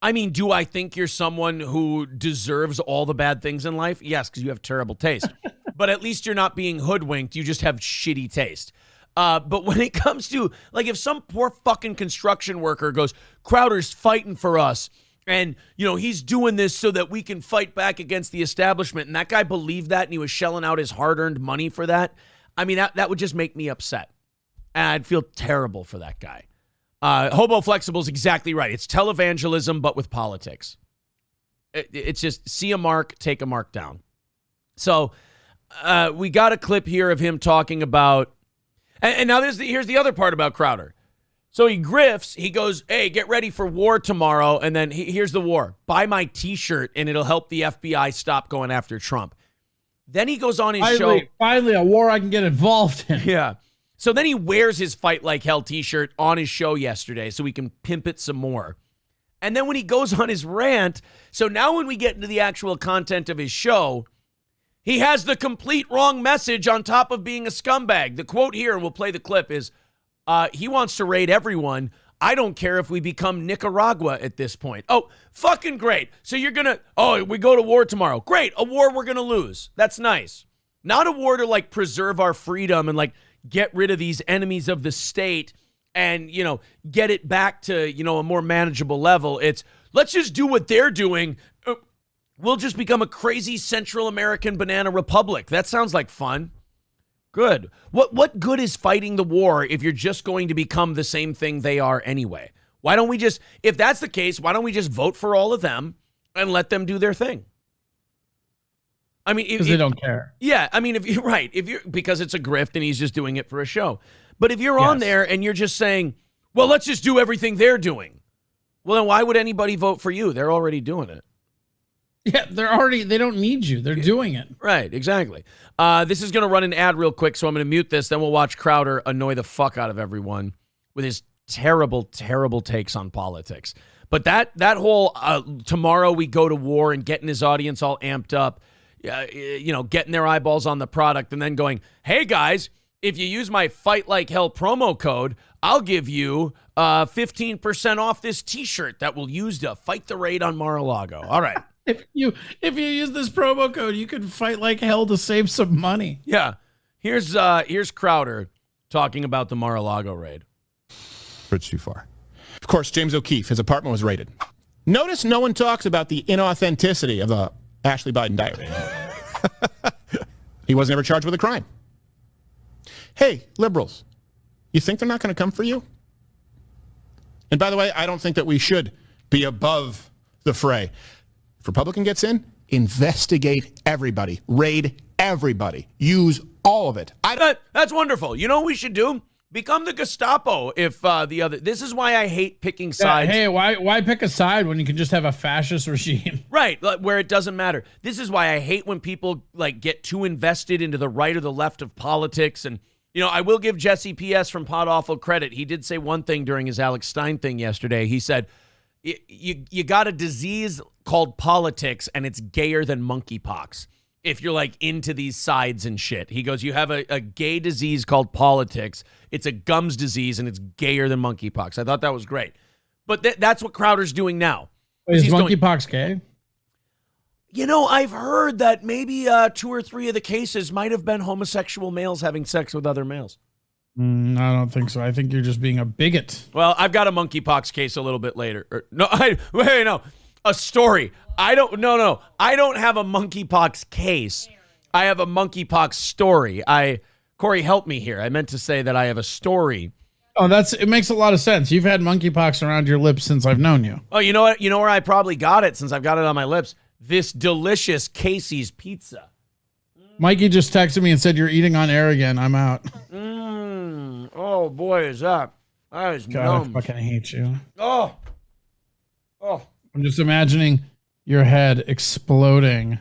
I mean, do I think you're someone who deserves all the bad things in life? Yes, because you have terrible taste. But at least you're not being hoodwinked. You just have shitty taste. But when it comes to, like, if some poor fucking construction worker goes, Crowder's fighting for us, and, he's doing this so that we can fight back against the establishment, and that guy believed that, and he was shelling out his hard-earned money for that, I mean, that would just make me upset. And I'd feel terrible for that guy. Hobo Flexible is exactly right. It's televangelism, but with politics. It's just see a mark, take a mark down. So we got a clip here of him talking about, and now here's the other part about Crowder. So he grifts. He goes, hey, get ready for war tomorrow. And then here's the war. Buy my T-shirt, and it'll help the FBI stop going after Trump. Then he goes on his show. Finally, a war I can get involved in. Yeah. So then he wears his Fight Like Hell T-shirt on his show yesterday so we can pimp it some more. And then when he goes on his rant, so now when we get into the actual content of his show, he has the complete wrong message on top of being a scumbag. The quote here, and we'll play the clip, is he wants to raid everyone. I don't care if we become Nicaragua at this point. Oh, fucking great. So you're going to, we go to war tomorrow. Great. A war we're going to lose. That's nice. Not a war to like preserve our freedom and like get rid of these enemies of the state and, get it back to, a more manageable level. It's let's just do what they're doing. We'll just become a crazy Central American banana republic. That sounds like fun. Good. What good is fighting the war if you're just going to become the same thing they are anyway? Why don't we just, if that's the case, why don't we just vote for all of them and let them do their thing? I mean, because they don't care. Yeah, I mean, if you're right, because it's a grift and he's just doing it for a show. But if you're on there and you're just saying, well, let's just do everything they're doing. Well, then why would anybody vote for you? They're already doing it. Yeah, they don't need you. They're doing it. Right, exactly. This is going to run an ad real quick, so I'm going to mute this. Then we'll watch Crowder annoy the fuck out of everyone with his terrible, terrible takes on politics. But that whole tomorrow we go to war and getting his audience all amped up, getting their eyeballs on the product and then going, hey, guys, if you use my Fight Like Hell promo code, I'll give you 15% off this T-shirt that we'll use to fight the raid on Mar-a-Lago. All right. If you use this promo code, you can fight like hell to save some money. Yeah. Here's Crowder talking about the Mar-a-Lago raid. Bridge too far. Of course, James O'Keefe, his apartment was raided. Notice no one talks about the inauthenticity of the Ashley Biden diary. He wasn't ever charged with a crime. Hey, liberals, you think they're not going to come for you? And by the way, I don't think that we should be above the fray. If Republican gets in, investigate everybody, raid everybody, use all of it. That's wonderful. You know what we should do? Become the Gestapo if the other... This is why I hate picking sides. Hey, why pick a side when you can just have a fascist regime? Right, where it doesn't matter. This is why I hate when people get too invested into the right or the left of politics. And, I will give Jesse P.S. from Pod Awful credit. He did say one thing during his Alex Stein thing yesterday. He said, you got a disease called politics, and it's gayer than monkeypox. If you're into these sides and shit. He goes, you have a gay disease called politics. It's a gums disease, and it's gayer than monkeypox. I thought that was great. But that's what Crowder's doing now. Is monkeypox gay? I've heard that maybe 2 or 3 of the cases might have been homosexual males having sex with other males. I don't think so. I think you're just being a bigot. Well, I've got a monkeypox case a little bit later. No. A story. I don't have a monkeypox case. I have a monkeypox story. Corey, help me here. I meant to say that I have a story. Oh, it makes a lot of sense. You've had monkeypox around your lips since I've known you. Oh, you know what? You know where I probably got it since I've got it on my lips? This delicious Casey's pizza. Mikey just texted me and said, you're eating on air again. I'm out. Oh, boy, is that. That is God, I fucking hate you. Oh. I'm just imagining your head exploding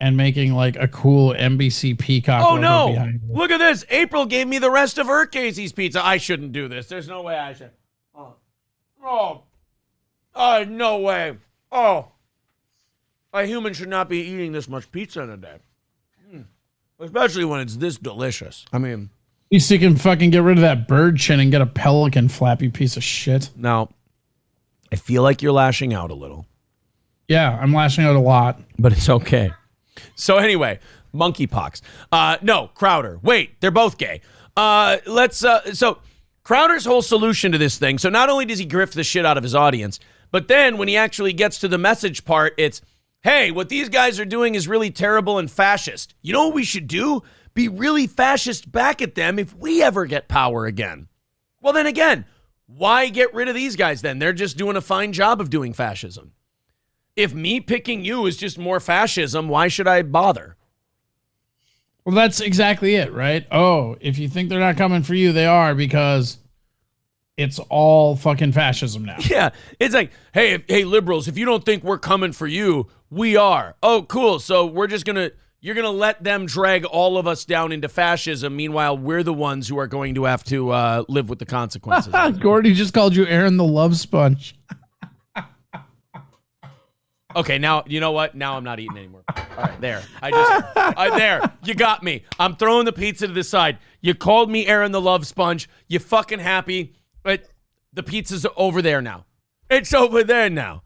and making a cool NBC Peacock. Oh, no. Behind you. Look at this. April gave me the rest of her Casey's pizza. I shouldn't do this. There's no way I should. Oh, no way. Oh. A human should not be eating this much pizza in a day. Especially when it's this delicious. I mean. You so you can fucking get rid of that bird chin and get a pelican flap, you piece of shit. Now, I feel like you're lashing out a little. Yeah, I'm lashing out a lot. But it's okay. So anyway, monkeypox. No, Crowder. Wait, they're both gay. So Crowder's whole solution to this thing, so not only does he grift the shit out of his audience, but then when he actually gets to the message part, it's, hey, what these guys are doing is really terrible and fascist. You know what we should do? Be really fascist back at them if we ever get power again. Well, then again, why get rid of these guys then? They're just doing a fine job of doing fascism. If me picking you is just more fascism, why should I bother? Well, that's exactly it, right? Oh, if you think they're not coming for you, they are, because it's all fucking fascism now. Yeah, it's like, hey, liberals, if you don't think we're coming for you, we are. Oh, cool. So you're going to let them drag all of us down into fascism. Meanwhile, we're the ones who are going to have to live with the consequences. Gordy just called you Aaron the Love Sponge. Okay, now, you know what? Now I'm not eating anymore. All right, there. There. You got me. I'm throwing the pizza to the side. You called me Aaron the Love Sponge. You fucking happy. But the pizza's over there now. It's over there now.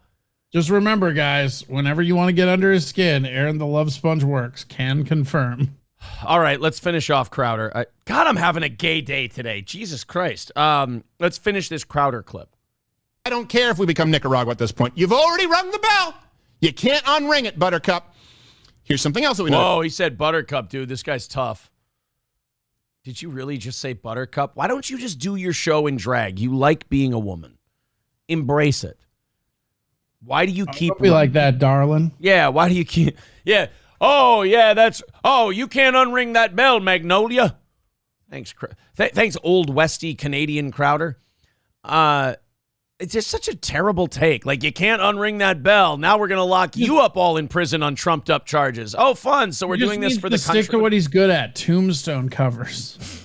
Just remember, guys, whenever you want to get under his skin, Aaron the Love Sponge works. Can confirm. All right, let's finish off Crowder. God, I'm having a gay day today. Jesus Christ. Let's finish this Crowder clip. I don't care if we become Nicaragua at this point. You've already rung the bell. You can't unring it, Buttercup. Here's something else that we know. Whoa, he said Buttercup, dude. This guy's tough. Did you really just say Buttercup? Why don't you just do your show in drag? You like being a woman. Embrace it. Why do you keep... Don't be like that, darling. Yeah, why do you keep... Yeah. Oh, yeah, that's... Oh, you can't unring that bell, Magnolia. Thanks, thanks, old Westy Canadian Crowder. It's just such a terrible take. Like, you can't unring that bell. Now we're going to lock you up all in prison on trumped-up charges. Oh, fun. So we're doing this for the country. Stick to what he's good at, tombstone covers.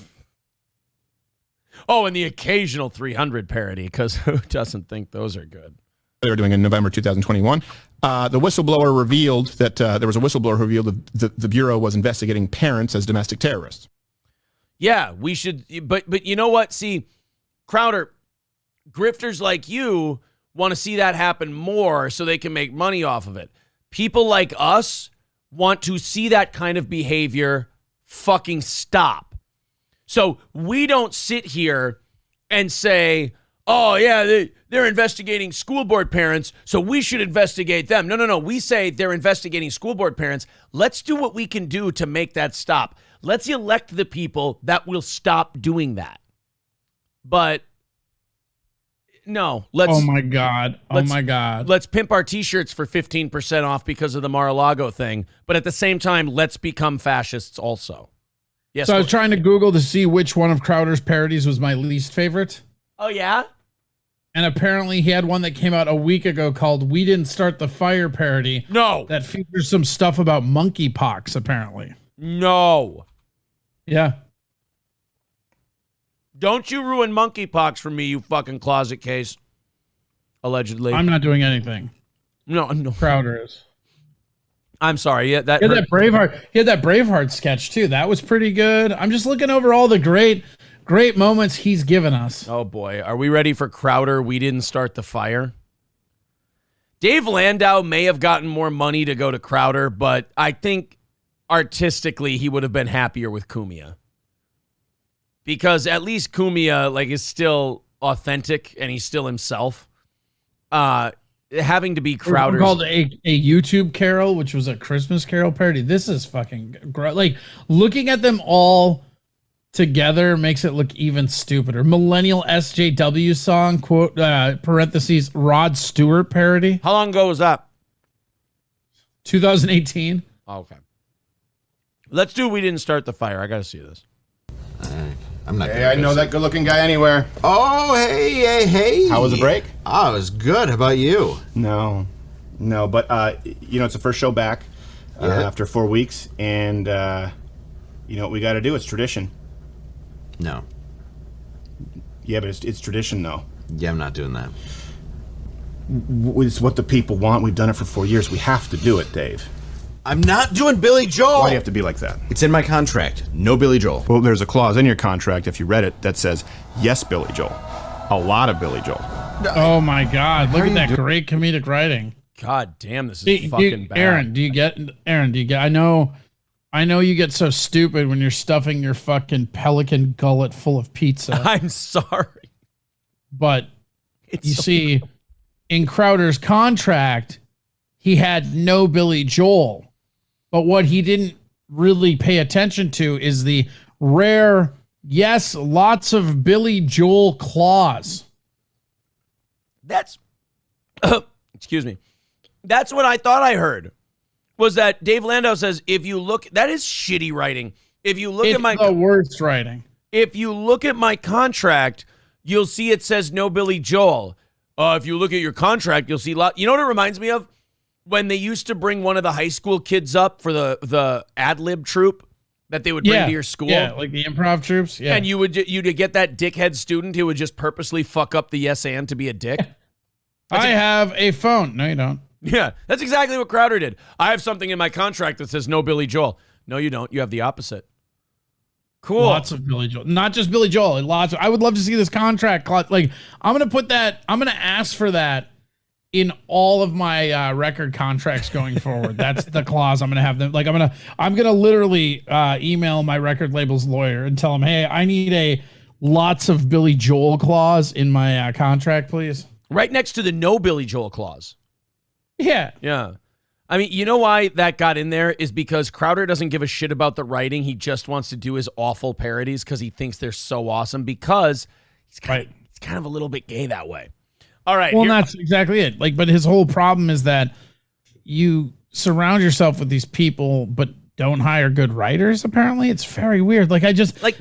Oh, and the occasional 300 parody, because who doesn't think those are good? They were doing in November 2021. The whistleblower revealed that there was a whistleblower who revealed that the Bureau was investigating parents as domestic terrorists. Yeah, we should. But you know what? See, Crowder, grifters like you want to see that happen more so they can make money off of it. People like us want to see that kind of behavior fucking stop. So we don't sit here and say, oh, yeah, they're investigating school board parents, so we should investigate them. No. We say they're investigating school board parents. Let's do what we can do to make that stop. Let's elect the people that will stop doing that. But no, let's... Oh, my God. Let's pimp our T-shirts for 15% off because of the Mar-a-Lago thing. But at the same time, let's become fascists also. Yes. So I was trying to Google to see which one of Crowder's parodies was my least favorite. Oh, yeah? And apparently he had one that came out a week ago called We Didn't Start the Fire parody. No. That features some stuff about monkeypox, apparently. No. Yeah. Don't you ruin monkeypox for me, you fucking closet case. Allegedly. I'm not doing anything. No. Crowder is. I'm sorry. Yeah, that he had that Braveheart. He had that Braveheart sketch too. That was pretty good. I'm just looking over all the great moments he's given us. Oh boy, are we ready for Crowder? We didn't start the fire. Dave Landau may have gotten more money to go to Crowder, but I think artistically he would have been happier with Cumia. Because at least Cumia is still authentic and he's still himself. Having to be Crowder's... called a YouTube Carol, which was a Christmas Carol parody. This is fucking... looking at them all together makes it look even stupider. Millennial SJW song, quote, parentheses, Rod Stewart parody. How long ago was that? 2018. Okay. Let's do We Didn't Start the Fire. I got to see this. I'm not. Hey, I know that good-looking guy anywhere. Oh, hey. How was the break? Oh, it was good. How about you? No, but it's the first show back after 4 weeks, and you know what we got to do? It's tradition. No. Yeah, but it's tradition, though. Yeah, I'm not doing that. It's what the people want. We've done it for 4 years. We have to do it, Dave. I'm not doing Billy Joel. Why do you have to be like that? It's in my contract. No Billy Joel. Well, there's a clause in your contract, if you read it, that says, yes, Billy Joel. A lot of Billy Joel. Oh, my God. Look at that great comedic writing. God damn, this is fucking bad. Aaron, do you get... I know you get so stupid when you're stuffing your fucking pelican gullet full of pizza. I'm sorry. But you see, in Crowder's contract, he had no Billy Joel. But what he didn't really pay attention to is the rare, yes, lots of Billy Joel clause. That's, excuse me. That's what I thought I heard. Was that Dave Landau says, if you look, that is shitty writing. If you look at my... the worst writing. If you look at my contract, you'll see it says no Billy Joel. If you look at your contract, you'll see a lot. You know what it reminds me of? When they used to bring one of the high school kids up for the ad-lib troupe that they would bring to your school. Yeah, like the improv troops. Yeah. And you'd get that dickhead student who would just purposely fuck up the yes and to be a dick. I have a phone. No, you don't. Yeah, that's exactly what Crowder did. I have something in my contract that says no Billy Joel. No, you don't. You have the opposite. Cool. Lots of Billy Joel. Not just Billy Joel. I would love to see this contract. I'm going to ask for that in all of my record contracts going forward. That's the clause I'm going to have them. I'm going to literally email my record label's lawyer and tell him, hey, I need a lots of Billy Joel clause in my contract, please. Right next to the no Billy Joel clause. Yeah. Yeah. I mean, you know why that got in there is because Crowder doesn't give a shit about the writing. He just wants to do his awful parodies because he thinks they're so awesome because he's kind of a little bit gay that way. All right. Well, that's exactly it. Like, but his whole problem is that you surround yourself with these people, but don't hire good writers. Apparently, it's very weird. Like,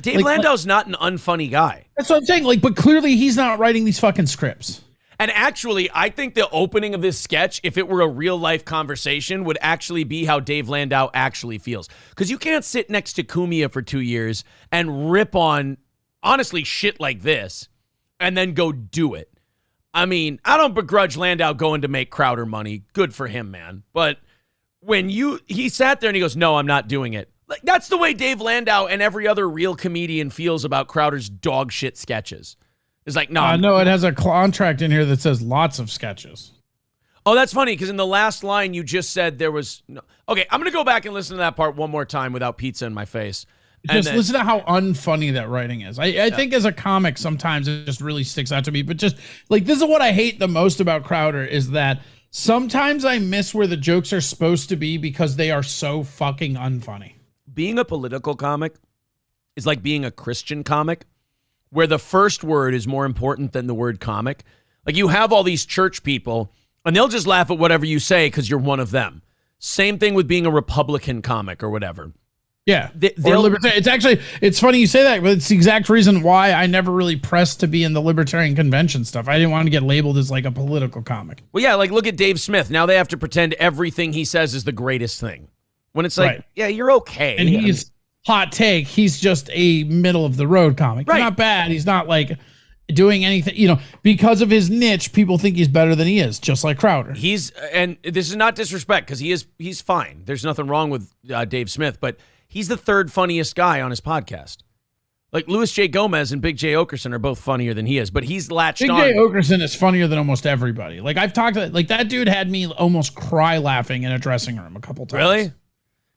Dave Landau's not an unfunny guy. That's what I'm saying. Like, but clearly he's not writing these fucking scripts. And actually, I think the opening of this sketch, if it were a real life conversation, would actually be how Dave Landau actually feels. Because you can't sit next to Cumia for 2 years and rip on, honestly, shit like this and then go do it. I mean, I don't begrudge Landau going to make Crowder money. Good for him, man. But when he sat there and he goes, no, I'm not doing it. Like, that's the way Dave Landau and every other real comedian feels about Crowder's dog shit sketches. It's like, no. No, it has a contract in here that says lots of sketches. Oh, that's funny, because in the last line you just said there was no. Okay, I'm going to go back and listen to that part one more time without pizza in my face. Just listen to how unfunny that writing is. I think as a comic, sometimes it just really sticks out to me. But just, like, this is what I hate the most about Crowder is that sometimes I miss where the jokes are supposed to be because they are so fucking unfunny. Being a political comic is like being a Christian comic, where the first word is more important than the word comic. Like, you have all these church people, and they'll just laugh at whatever you say because you're one of them. Same thing with being a Republican comic or whatever. Yeah. It's funny you say that, but it's the exact reason why I never really pressed to be in the libertarian convention stuff. I didn't want to get labeled as like a political comic. Well, yeah, like look at Dave Smith. Now they have to pretend everything he says is the greatest thing. When it's like, yeah, you're okay. And he's hot take. He's just a middle of the road comic. Right. He's not bad. He's not like doing anything, because of his niche, people think he's better than he is, just like Crowder. And this is not disrespect because he's fine. There's nothing wrong with Dave Smith, but he's the third funniest guy on his podcast. Like Louis J. Gomez and Big J. Okerson are both funnier than he is, but he's latched on. Big J. Okerson is funnier than almost everybody. Like I've talked to, like that dude had me almost cry laughing in a dressing room a couple times. Really?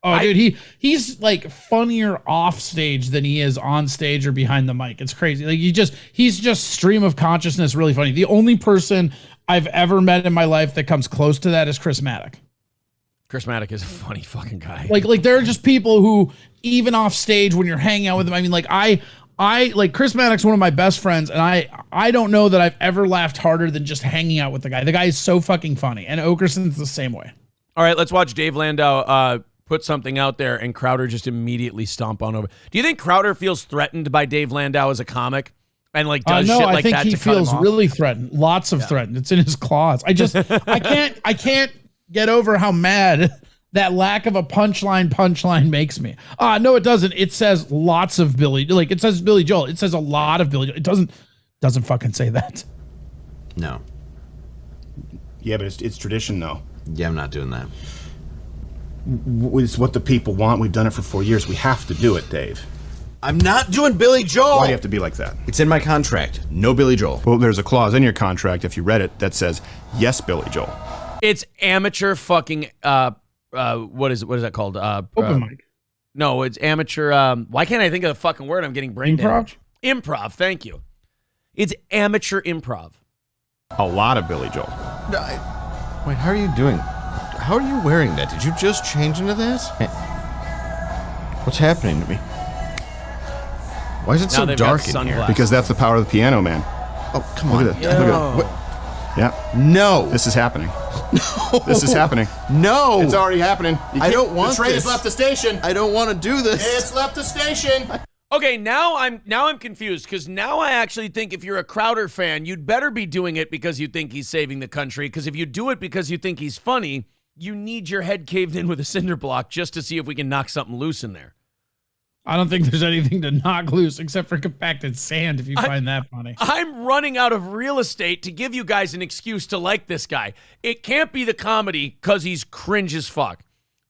Oh, dude, he's like funnier off stage than he is on stage or behind the mic. It's crazy. Like he's just stream of consciousness, really funny. The only person I've ever met in my life that comes close to that is Chris Maddock. Chris Maddock is a funny fucking guy. Like there are just people who, even off stage when you're hanging out with them, I mean, like I like Chris Maddock's one of my best friends, and I don't know that I've ever laughed harder than just hanging out with the guy. The guy is so fucking funny, and Okerson's the same way. All right, let's watch Dave Landau put something out there, and Crowder just immediately stomp on over. Do you think Crowder feels threatened by Dave Landau as a comic? And like does shit like that to cut him off? I think he feels really threatened. Lots of threatened. It's in his claws. I can't get over how mad that lack of a punchline makes me. No, it doesn't. It says lots of Billy. Like it says Billy Joel. It says a lot of Billy Joel. It doesn't fucking say that. No. Yeah, but it's tradition though. Yeah, I'm not doing that. It's what the people want. We've done it for 4 years. We have to do it, Dave. I'm not doing Billy Joel. Why do you have to be like that? It's in my contract. No Billy Joel. Well, there's a clause in your contract, if you read it, that says, yes, Billy Joel. It's amateur fucking, what is that called? Open mic. No, it's amateur, why can't I think of the fucking word? I'm getting brain damage. Improv, thank you. It's amateur improv. A lot of Billy Joel. Wait, how are you doing? How are you wearing that? Did you just change into this? What's happening to me? Why is it so dark in here? Because that's the power of the piano, man. Oh, come on. Look at that. Look at that. Yeah. No. This is happening. No. This is happening. No. It's already happening. I don't want this. The train has left the station. I don't want to do this. It's left the station. Okay, now I'm confused because now I actually think if you're a Crowder fan, you'd better be doing it because you think he's saving the country. Because if you do it because you think he's funny, you need your head caved in with a cinder block just to see if we can knock something loose in there. I don't think there's anything to knock loose except for compacted sand if you find that funny. I'm running out of real estate to give you guys an excuse to like this guy. It can't be the comedy because he's cringe as fuck.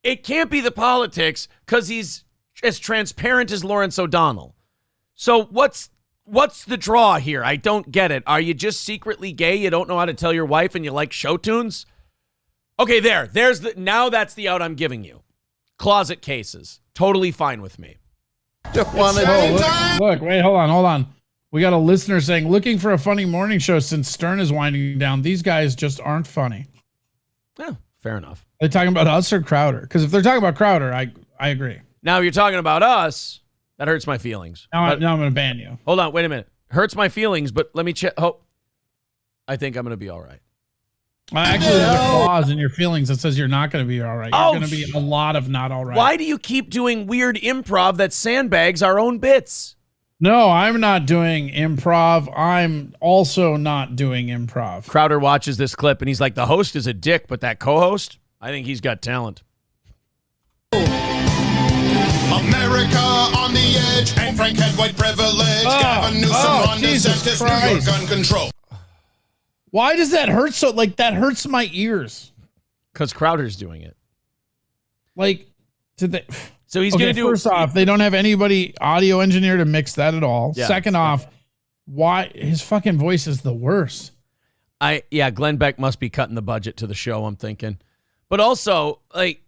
It can't be the politics because he's as transparent as Lawrence O'Donnell. So what's the draw here? I don't get it. Are you just secretly gay? You don't know how to tell your wife and you like show tunes? Okay, now that's the out I'm giving you. Closet cases. Totally fine with me. Look, wait, hold on. We got a listener saying, looking for a funny morning show since Stern is winding down. These guys just aren't funny. Yeah, Fair enough. Are they talking about us or Crowder? Because if they're talking about Crowder, I agree. Now, if you're talking about us, that hurts my feelings. Now I'm going to ban you. Hold on. Wait a minute. Hurts my feelings, but let me check. Oh, I think I'm going to be all right. Actually, there's a clause in your feelings that says you're not going to be all right. You're going to be a lot of not all right. Why do you keep doing weird improv that sandbags our own bits? No, I'm not doing improv. I'm also not doing improv. Crowder watches this clip and he's like, the host is a dick, but that co-host, I think he's got talent. America on the edge, and Frank had white privilege. Gavin Newsom, Ron DeSantis, New York gun control. Why does that hurt so? Like, that hurts my ears. Because Crowder's doing it. Like, did they? So he's going to do. First off, they don't have anybody audio engineer to mix that at all. Yeah. Second off, why his fucking voice is the worst. Glenn Beck must be cutting the budget to the show, I'm thinking. But also, like,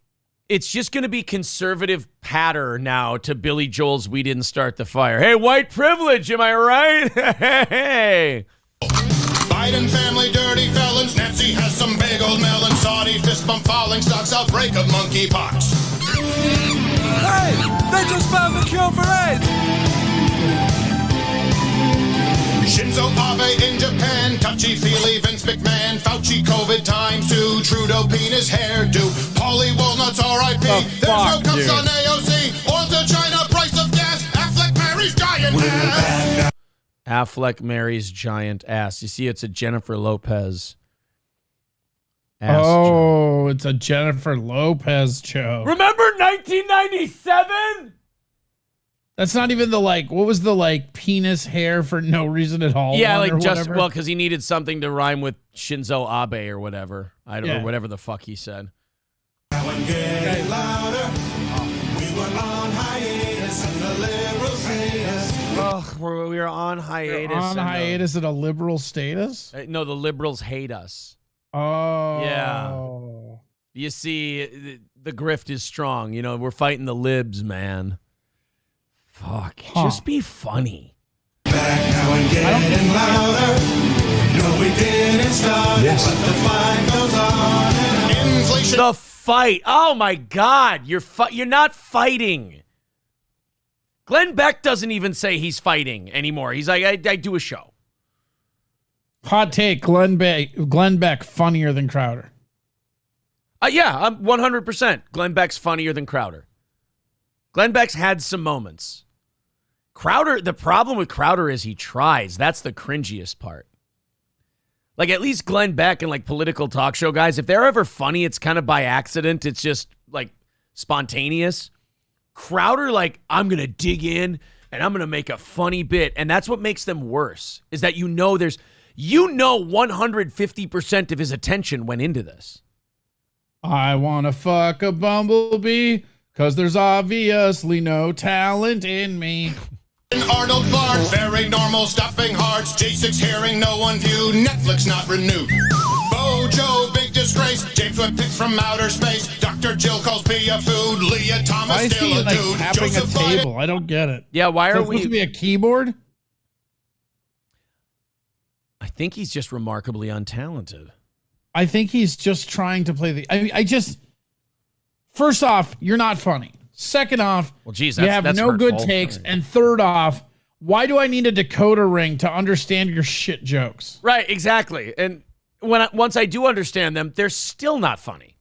it's just going to be conservative patter now to Billy Joel's "We Didn't Start the Fire." Hey, white privilege, am I right? Hey. Biden family, dirty felons. Nancy has some big old melon. Saudi fist bump, falling stocks, outbreak of monkeypox. Hey, they just found the cure for AIDS. Shinzo Abe in Japan, touchy-feely Vince McMahon, Fauci COVID times 2, Trudeau penis hairdo, Paulie Walnuts RIP, there's no cups on AOC, oil to China, price of gas, Affleck marries giant ass. Affleck marries giant ass. You see, it's a Jennifer Lopez ass joke. It's a Jennifer Lopez joke. Remember 1997? That's not even the, like, what was the, like, penis hair for no reason at all? Yeah, like, just, well, because he needed something to rhyme with Shinzo Abe or whatever. I don't know, whatever the fuck he said. Now I'm getting louder. We were on hiatus and the liberals hate us. Oh, we are on hiatus. On hiatus at a liberal status? No, the liberals hate us. Oh. Yeah. You see, the grift is strong. You know, we're fighting the libs, man. Fuck. Just be funny. Back now and getting louder. No, we didn't start, but the fight goes on. Inflation. The fight. Oh my God. You're not fighting. Glenn Beck doesn't even say he's fighting anymore. He's like, I do a show. Hot take, Glenn Beck funnier than Crowder. Yeah, I'm 100%. Glenn Beck's funnier than Crowder. Glenn Beck's had some moments. Crowder, the problem with Crowder is he tries. That's the cringiest part. Like, at least Glenn Beck and, like, political talk show guys, if they're ever funny, it's kind of by accident. It's just, like, spontaneous. Crowder, like, I'm going to dig in and I'm going to make a funny bit. And that's what makes them worse, is that 150% of his attention went into this. I want to fuck a bumblebee because there's obviously no talent in me. Arnold Clark, very normal, stuffing hearts. J6 hearing, no one view. Netflix not renewed. Bojo, big disgrace. James Webb picks from outer space. Dr. Jill calls Pia food. Leah Thomas Why is still he, a like, dude. tapping Joseph a table? I don't get it. Yeah, why Is are that supposed we? to be a keyboard? I think he's just remarkably untalented. I think he's just trying to play first off, you're not funny. Second off, well, geez, you have that's no hurtful. good takes. And third off, why do I need a decoder ring to understand your shit jokes? Right, exactly. And once I do understand them, they're still not funny.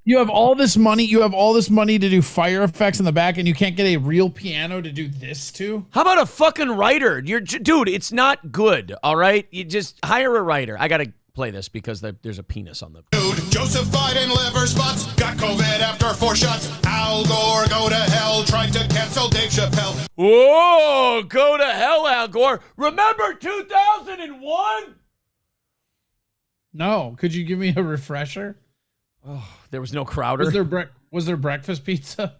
You have all this money. You have all this money to do fire effects in the back, and you can't get a real piano to do this to? How about a fucking writer? Dude, it's not good, all right? You just hire a writer. I got to play this because there's a penis on the... Dude, Joseph Biden liver spots. Got COVID after 4 shots. Al Gore, go to hell. Tried to cancel Dave Chappelle. Whoa, go to hell, Al Gore. Remember 2001? No. Could you give me a refresher? Oh, there was no Crowder. Was there breakfast pizza?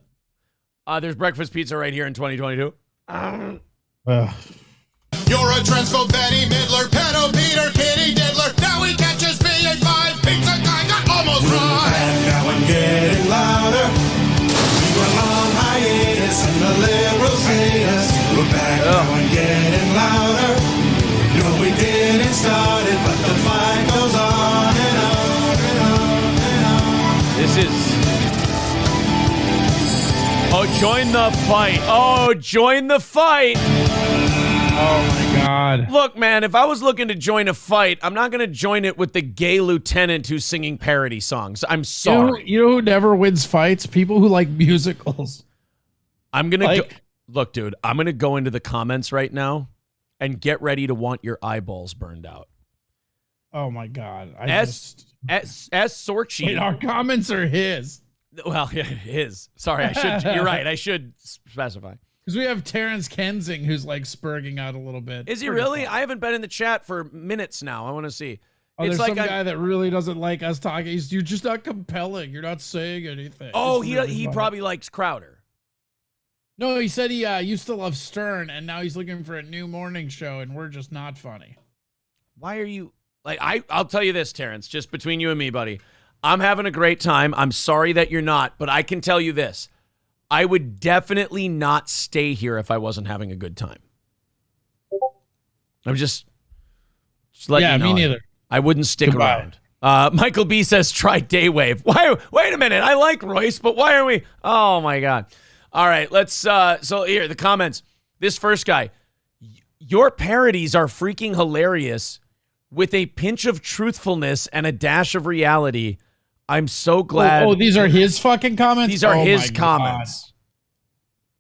There's breakfast pizza right here in 2022. You're a transphobe, Betty Midler, pedo Peter, kitty diddler. Now he catches me at 5. Pizza guy got almost right. Now I'm getting louder. We were on hiatus and the liberals hate us. We're back now and getting louder. No, we didn't start it, but the fight goes on and on and on. This is... Oh, join the fight. Oh, join the fight. Oh, my God. Look, man, if I was looking to join a fight, I'm not going to join it with the gay lieutenant who's singing parody songs. I'm sorry. You know who never wins fights? People who like musicals. I'm going to go... Look, dude, I'm going to go into the comments right now and get ready to want your eyeballs burned out. Oh, my God. Sorchi. Wait, our comments are his. Well, yeah, his. Sorry, I should. You're right. I should specify. Because we have Terrence Kensing who's like spurging out a little bit. Is he really? I haven't been in the chat for minutes now. I want to see. Oh, there's some guy that really doesn't like us talking. You're just not compelling. You're not saying anything. Oh, he probably likes Crowder. No, he said he used to love Stern, and now he's looking for a new morning show, and we're just not funny. Why are you... Like, I'll tell you this, Terrence, just between you and me, buddy. I'm having a great time. I'm sorry that you're not, but I can tell you this. I would definitely not stay here if I wasn't having a good time. I'm just letting you know. Yeah, me neither. I wouldn't stick around. Michael B says, try Daywave. Why? Wait a minute. I like Royce, but why are we... Oh, my God. All right, let's... So here, the comments. This first guy. Your parodies are freaking hilarious with a pinch of truthfulness and a dash of reality. I'm so glad. Oh, these are his fucking comments? These are his comments.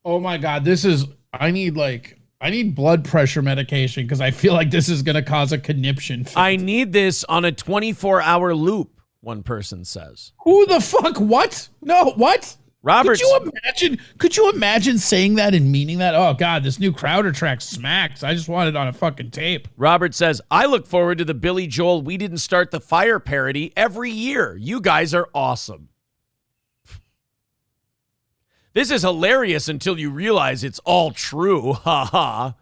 Oh my God. This is, I need blood pressure medication because I feel like this is going to cause a conniption fit. I need this on a 24-hour loop, one person says. Who the fuck? What? No, what? Robert, could you imagine saying that and meaning that? Oh God, this new Crowder track smacks. I just want it on a fucking tape. Robert says, I look forward to the Billy Joel We Didn't Start the Fire parody every year. You guys are awesome. This is hilarious until you realize it's all true. Ha ha.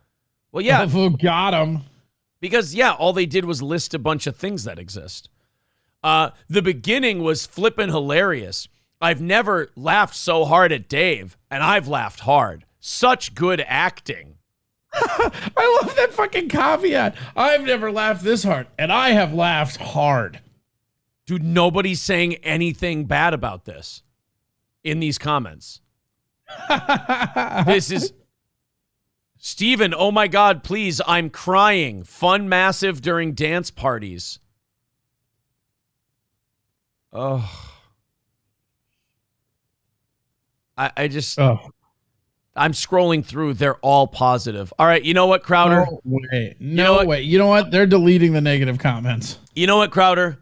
Well, yeah. Got him. Because, yeah, all they did was list a bunch of things that exist. The beginning was flippin' hilarious. I've never laughed so hard at Dave, and I've laughed hard. Such good acting. I love that fucking caveat. I've never laughed this hard, and I have laughed hard. Dude, nobody's saying anything bad about this in these comments. This is... Steven, oh my God, please, I'm crying. Fun massive during dance parties. Oh... I just, I'm scrolling through. They're all positive. All right. You know what, Crowder? No way. You know what? They're deleting the negative comments. You know what, Crowder?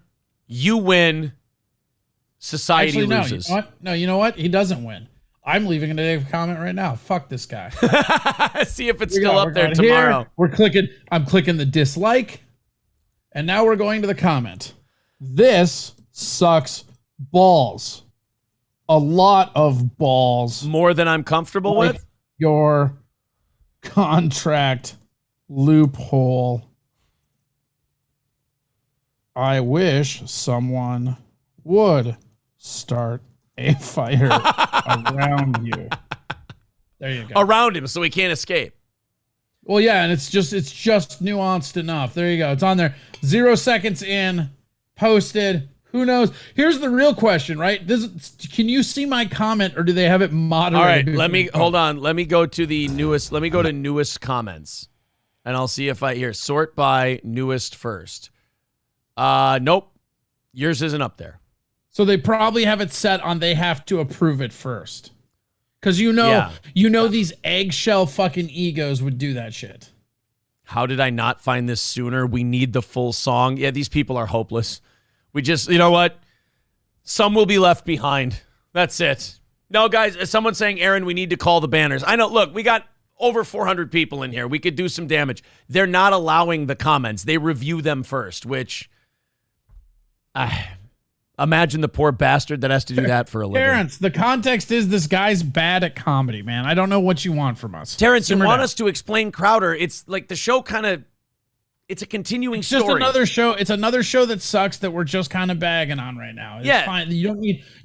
You win. Society loses. You know what? No, you know what? He doesn't win. I'm leaving a negative comment right now. Fuck this guy. See if it's still up there tomorrow. I'm clicking the dislike. And now we're going to the comment. This sucks balls. A lot of balls. More than I'm comfortable with? Your contract loophole. I wish someone would start a fire around you. There you go. Around him so he can't escape. Well, yeah, and it's just nuanced enough. There you go. It's on there. 0 seconds in. Posted. Who knows? Here's the real question, right? Can you see my comment, or do they have it moderated? All right, hold on. Let me go to the newest. Let me go to newest comments, and I'll see if I sort by newest first. Nope, yours isn't up there. So they probably have it set on they have to approve it first, because these eggshell fucking egos would do that shit. How did I not find this sooner? We need the full song. Yeah, these people are hopeless. We just, you know what? Some will be left behind. That's it. No, guys, someone's saying, Aaron, we need to call the banners. I know, look, we got over 400 people in here. We could do some damage. They're not allowing the comments. They review them first, which, imagine the poor bastard that has to do that for a living. Terrence, the context is this guy's bad at comedy, man. I don't know what you want from us. Terrence, you want us to explain Crowder. It's like the show kind of... It's a continuing story. Just another show. It's another show that sucks that we're just kind of bagging on right now. It's fine. You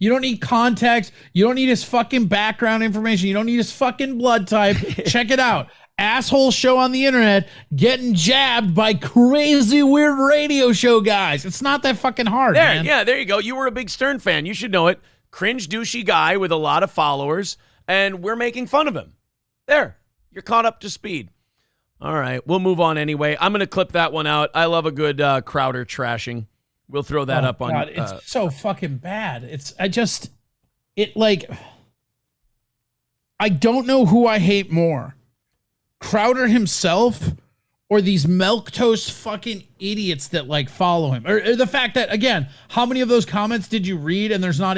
don't need context. You don't need his fucking background information. You don't need his fucking blood type. Check it out. Asshole show on the internet getting jabbed by crazy weird radio show guys. It's not that fucking hard, man. Yeah, there you go. You were a big Stern fan. You should know it. cringe douchey guy with a lot of followers, and we're making fun of him. There, you're caught up to speed. All right, we'll move on anyway. I'm going to clip that one out. I love a good Crowder trashing. We'll throw that up on. God, it's so fucking bad. I don't know who I hate more, Crowder himself or these milquetoast fucking idiots that like follow him, or the fact that, again, how many of those comments did you read and there's not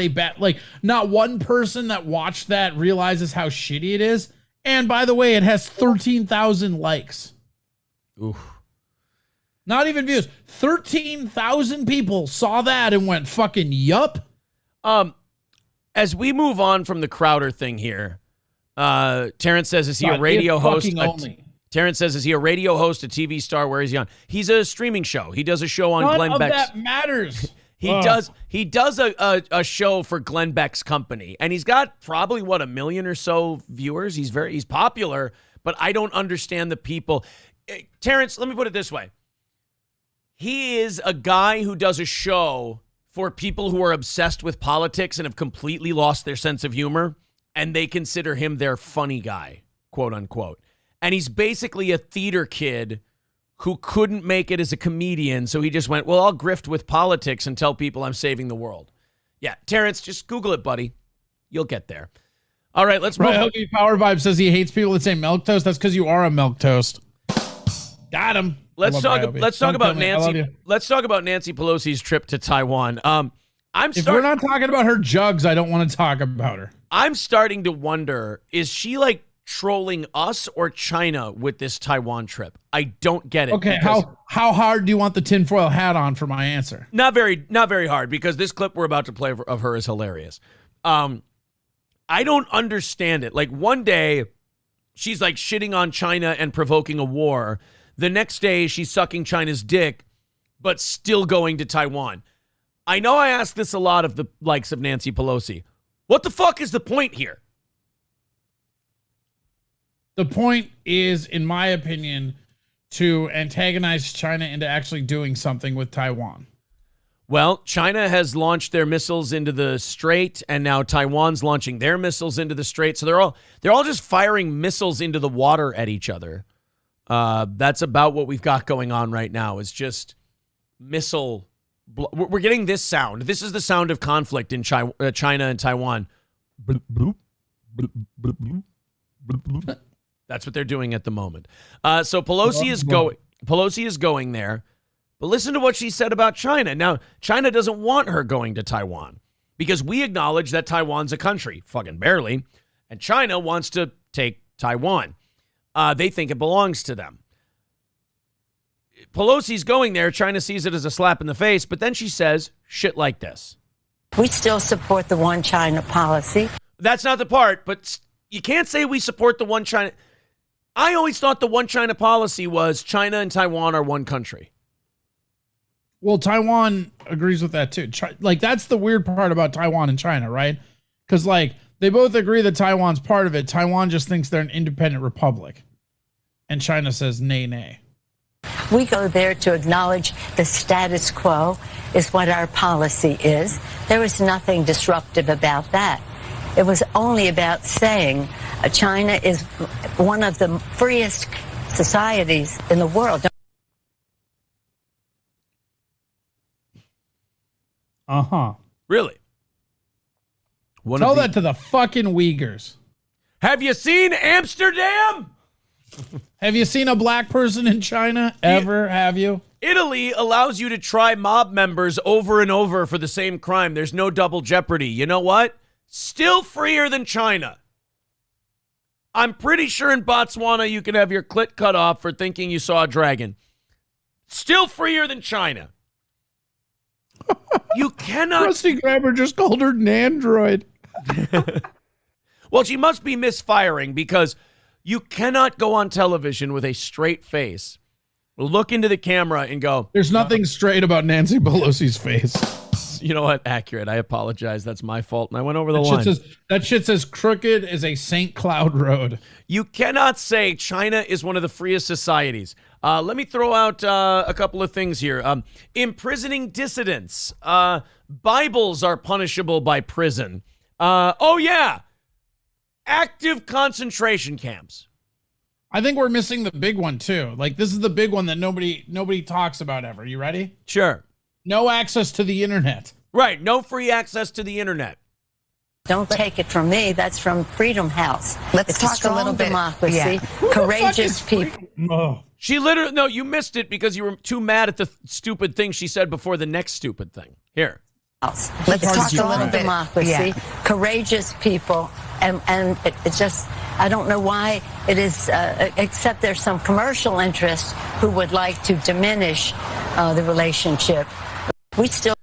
not one person that watched that realizes how shitty it is. And by the way, it has 13,000 likes. Oof. Not even views. 13,000 people saw that and went fucking yup. As we move on from the Crowder thing here, Terrence says, is he a radio host? Terrence says, is he a radio host, a TV star? Where is he on? He's a streaming show. He does a show on Glenn Beck's. None of that matters. He does a show for Glenn Beck's company, and he's got probably 1 million or so viewers. He's popular, but I don't understand the people. Terrence, let me put it this way. He is a guy who does a show for people who are obsessed with politics and have completely lost their sense of humor, and they consider him their funny guy, quote unquote. And he's basically a theater kid who couldn't make it as a comedian, so he just went, well, I'll grift with politics and tell people I'm saving the world. Yeah, Terrence, just Google it, buddy. You'll get there. All right, let's move on. Hoagie Power Vibe says he hates people that say milk toast. That's because you are a milk toast. Got him. Let's talk about Nancy. Let's talk about Nancy Pelosi's trip to Taiwan. If we're not talking about her jugs, I don't want to talk about her. I'm starting to wonder, is she like trolling us or China with this Taiwan trip? I don't get it. Okay, how hard do you want the tinfoil hat on for my answer? Not very hard, because this clip we're about to play of her is hilarious. I don't understand it. Like, one day she's like shitting on China and provoking a war. The next day she's sucking China's dick, but still going to Taiwan. I know I ask this a lot of the likes of Nancy Pelosi. What the fuck is the point here? The point is, in my opinion, to antagonize China into actually doing something with Taiwan. Well, China has launched their missiles into the strait, and now Taiwan's launching their missiles into the strait. So they're all just firing missiles into the water at each other. That's about what we've got going on right now. Is just missile. We're getting this sound. This is the sound of conflict in China and Taiwan. That's what they're doing at the moment. So Pelosi is going there. But listen to what she said about China. Now, China doesn't want her going to Taiwan because we acknowledge that Taiwan's a country, fucking barely, and China wants to take Taiwan. They think it belongs to them. Pelosi's going there. China sees it as a slap in the face, but then she says shit like this. We still support the one China policy. That's not the part, but you can't say we support the one China. I always thought the one China policy was China and Taiwan are one country. Well, Taiwan agrees with that too. Like, that's the weird part about Taiwan and China, right? Because like they both agree that Taiwan's part of it. Taiwan just thinks they're an independent republic, and China says nay, nay. We go there to acknowledge the status quo is what our policy is. There was nothing disruptive about that. It was only about saying China is one of the freest societies in the world. Uh-huh. Really? Tell that to the fucking Uyghurs. Have you seen Amsterdam? Have you seen a black person in China ever? Have you? Italy allows you to try mob members over and over for the same crime. There's no double jeopardy. You know what? Still freer than China. I'm pretty sure in Botswana you can have your clit cut off for thinking you saw a dragon. Still freer than China. You cannot. Rusty Grabber just called her an android. Well, she must be misfiring because you cannot go on television with a straight face, look into the camera and go, there's nothing straight about Nancy Pelosi's face. You know what? Accurate. I apologize. That's my fault. And I went over the line. That shit says crooked as a St. Cloud road. You cannot say China is one of the freest societies. Let me throw out a couple of things here. Imprisoning dissidents. Bibles are punishable by prison. Active concentration camps. I think we're missing the big one too. Like, this is the big one that nobody talks about ever. You ready? Sure. No access to the internet. Right. No free access to the internet. Don't take it from me. That's from Freedom House. Let's It's talk a strong a little bit. democracy. Yeah. Courageous people. Oh. She literally, no, you missed it because you were too mad at the stupid thing she said before the next stupid thing. Here. Let's talk a strong little bit. democracy. Yeah. Courageous people. And it's just, I don't know why it is, except there's some commercial interests who would like to diminish the relationship. We still.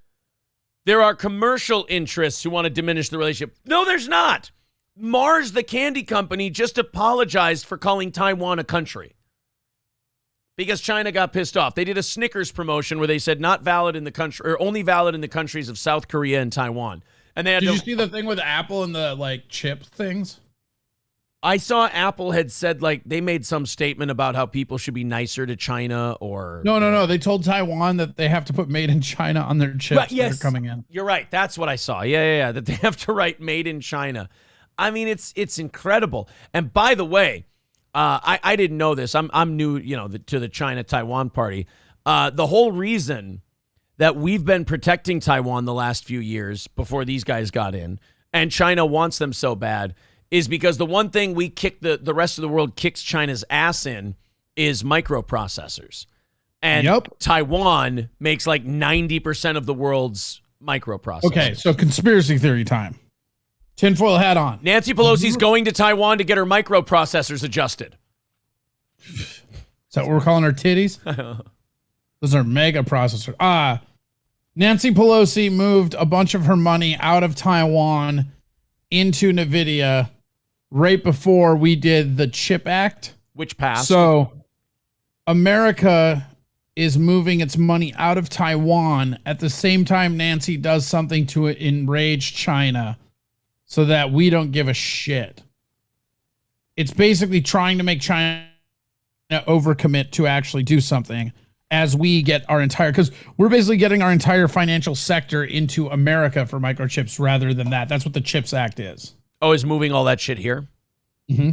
There are commercial interests who want to diminish the relationship. No, there's not. Mars, the candy company, just apologized for calling Taiwan a country because China got pissed off. They did a Snickers promotion where they said not valid in the country, or only valid in the countries of South Korea and Taiwan. And they had Did you see the thing with Apple and the like chip things? I saw Apple had said, like, they made some statement about how people should be nicer to China or... No. They told Taiwan that they have to put made in China on their chips Right, yes. that are coming in. You're right. That's what I saw. Yeah. That they have to write made in China. I mean, it's incredible. And by the way, I didn't know this. I'm new, to the China-Taiwan party. The whole reason that we've been protecting Taiwan the last few years before these guys got in, and China wants them so bad, is because the one thing we kick the rest of the world kicks China's ass in is microprocessors. And Taiwan makes like 90% of the world's microprocessors. Okay, so conspiracy theory time. Tinfoil hat on. Nancy Pelosi's going to Taiwan to get her microprocessors adjusted. Is that what we're calling our titties? Those are mega processors. Nancy Pelosi moved a bunch of her money out of Taiwan into NVIDIA right before we did the CHIP Act. Which passed. So America is moving its money out of Taiwan at the same time Nancy does something to enrage China so that we don't give a shit. It's basically trying to make China overcommit to actually do something as we get our entire, because we're basically getting our entire financial sector into America for microchips rather than that. That's what the CHIPS Act is. Oh, is moving all that shit here? Mm-hmm.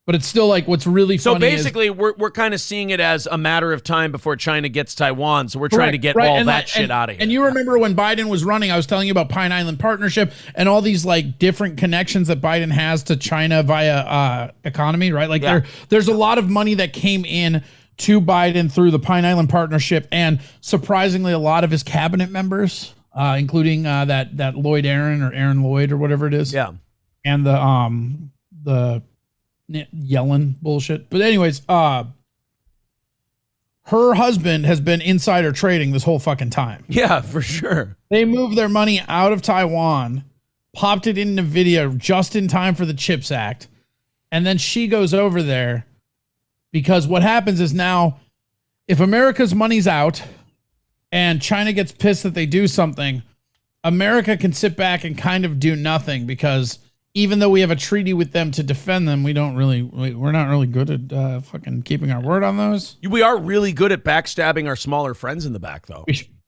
But it's still like what's really funny. So basically, we're kind of seeing it as a matter of time before China gets Taiwan. So we're trying to get all that shit out of here. And you remember when Biden was running, I was telling you about Pine Island Partnership and all these like different connections that Biden has to China via economy, right? Like there's a lot of money that came in to Biden through the Pine Island Partnership, and surprisingly, a lot of his cabinet members, including that Lloyd Aaron or Aaron Lloyd or whatever it is. Yeah. And the Yellen bullshit. But anyways, her husband has been insider trading this whole fucking time. Yeah, for sure. They moved their money out of Taiwan, popped it in NVIDIA just in time for the CHIPS Act, and then she goes over there because what happens is now if America's money's out and China gets pissed that they do something, America can sit back and kind of do nothing because even though we have a treaty with them to defend them, we're not really good at fucking keeping our word on those. We are really good at backstabbing our smaller friends in the back, though.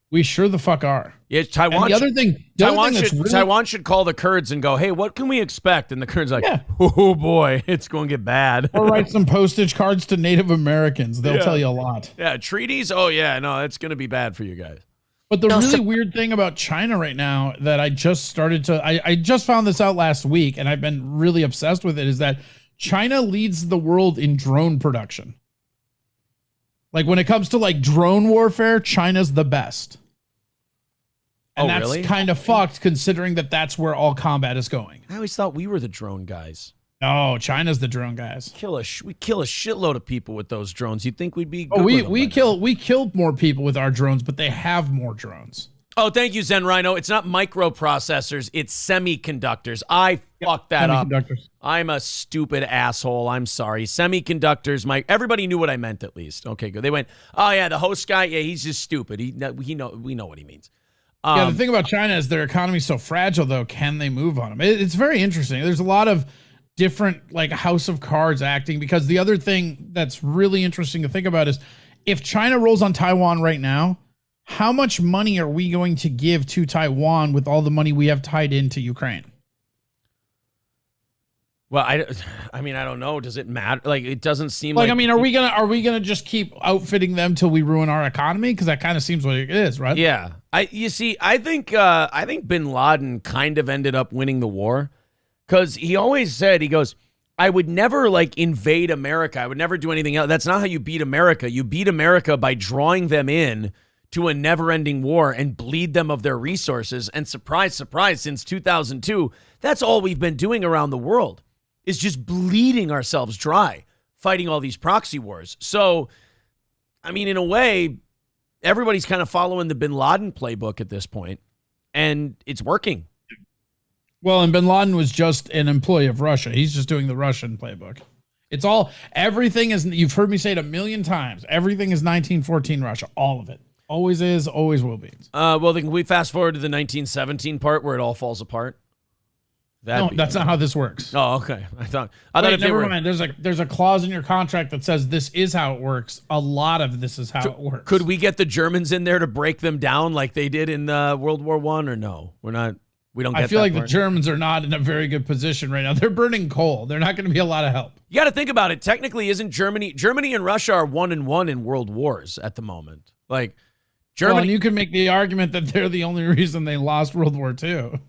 We sure the fuck are. Yeah, Taiwan. And Taiwan should call the Kurds and go, "Hey, what can we expect?" And the Kurds are like, "Oh boy, it's going to get bad." Or write some postage cards to Native Americans. They'll tell you a lot. Yeah, treaties. Oh yeah, no, it's going to be bad for you guys. But the really weird thing about China right now that I just started to, I just found this out last week and I've been really obsessed with it, is that China leads the world in drone production. Like when it comes to like drone warfare, China's the best. And that's kind of fucked considering that that's where all combat is going. I always thought we were the drone guys. No, China's the drone guys. We kill a shitload of people with those drones. You'd think we'd be good we killed more people with our drones, but they have more drones. Oh, thank you, Zen Rhino. It's not microprocessors, it's semiconductors. I fucked that up. I'm a stupid asshole. I'm sorry. Semiconductors, everybody knew what I meant at least. Okay, good. They went, "Oh yeah, the host guy, yeah, he's just stupid. We know what he means." Yeah, the thing about China is their economy is so fragile though. Can they move on them? It's very interesting. There's a lot of different like House of Cards acting, because the other thing that's really interesting to think about is if China rolls on Taiwan right now, how much money are we going to give to Taiwan with all the money we have tied into Ukraine? Well, I mean, I don't know. Does it matter? Like, it doesn't seem like. I mean, are we gonna just keep outfitting them till we ruin our economy? Because that kind of seems what it is, right? Yeah. I think Bin Laden kind of ended up winning the war, because he always said, he goes, I would never like invade America. I would never do anything else. That's not how you beat America. You beat America by drawing them in to a never-ending war and bleed them of their resources. And surprise, surprise, since 2002, that's all we've been doing around the world, is just bleeding ourselves dry, fighting all these proxy wars. So, I mean, in a way, everybody's kind of following the Bin Laden playbook at this point, and it's working. Well, and Bin Laden was just an employee of Russia. He's just doing the Russian playbook. It's all, everything is, you've heard me say it a million times, everything is 1914 Russia, all of it. Always is, always will be. Well, then can we fast forward to the 1917 part where it all falls apart? No, that's not how this works. Oh, okay. I thought Wait, never mind. There's a clause in your contract that says this is how it works. A lot of this is how it works. Could we get the Germans in there to break them down like they did in World War I, or no? We're not. We don't. Get I feel that like part. The Germans are not in a very good position right now. They're burning coal. They're not going to be a lot of help. You got to think about it. Technically, isn't Germany and Russia are 1-1 in world wars at the moment? Like Germany. Well, and you can make the argument that they're the only reason they lost World War II.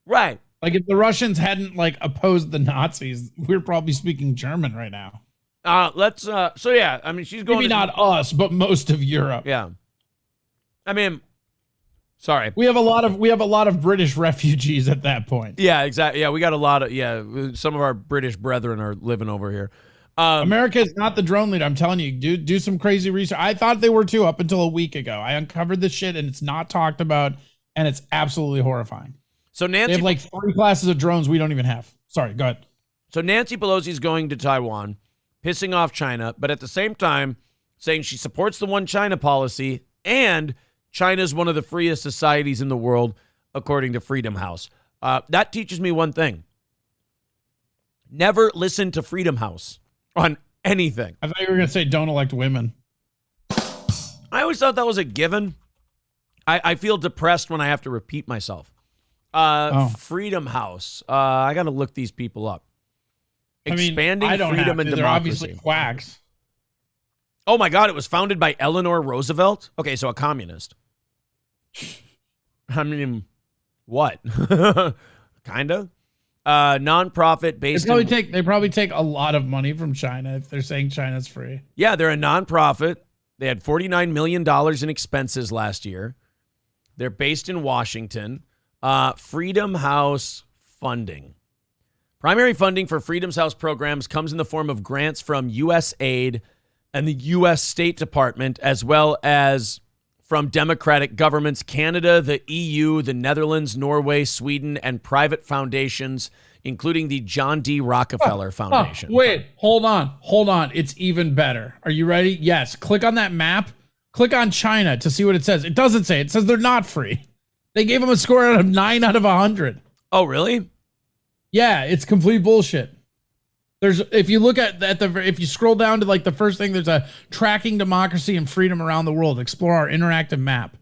Right. Like if the Russians hadn't like opposed the Nazis, we're probably speaking German right now. So yeah, I mean, she's going. Maybe not us, but most of Europe. Yeah. I mean, sorry. We have a lot of British refugees at that point. Yeah, exactly. Yeah, we got a lot of some of our British brethren are living over here. America is not the drone leader. I'm telling you, do some crazy research. I thought they were too up until a week ago. I uncovered this shit and it's not talked about, and it's absolutely horrifying. So Nancy, they have like 3 classes of drones we don't even have. Sorry, go ahead. So Nancy Pelosi's going to Taiwan, pissing off China, but at the same time saying she supports the one China policy, and China's one of the freest societies in the world, according to Freedom House. That teaches me one thing. Never listen to Freedom House on anything. I thought you were going to say don't elect women. I always thought that was a given. I feel depressed when I have to repeat myself. Freedom House. I got to look these people up. Expanding freedom and democracy. They're obviously quacks. Oh my God! It was founded by Eleanor Roosevelt. Okay, so a communist. I mean, what? Kinda. Nonprofit based. They probably take a lot of money from China if they're saying China's free. Yeah, they're a nonprofit. They had $49 million in expenses last year. They're based in Washington. Freedom House funding. Primary funding for Freedom's House programs comes in the form of grants from USAID and the U.S. State Department, as well as from democratic governments, Canada, the EU, the Netherlands, Norway, Sweden, and private foundations, including the John D. Rockefeller Foundation. Wait, hold on. It's even better. Are you ready? Yes. Click on that map. Click on China to see what it says. It doesn't say. It says they're not free. They gave them a score out of 9 out of 100. Oh, really? Yeah, it's complete bullshit. If you look if you scroll down to like the first thing, there's a tracking democracy and freedom around the world. Explore our interactive map.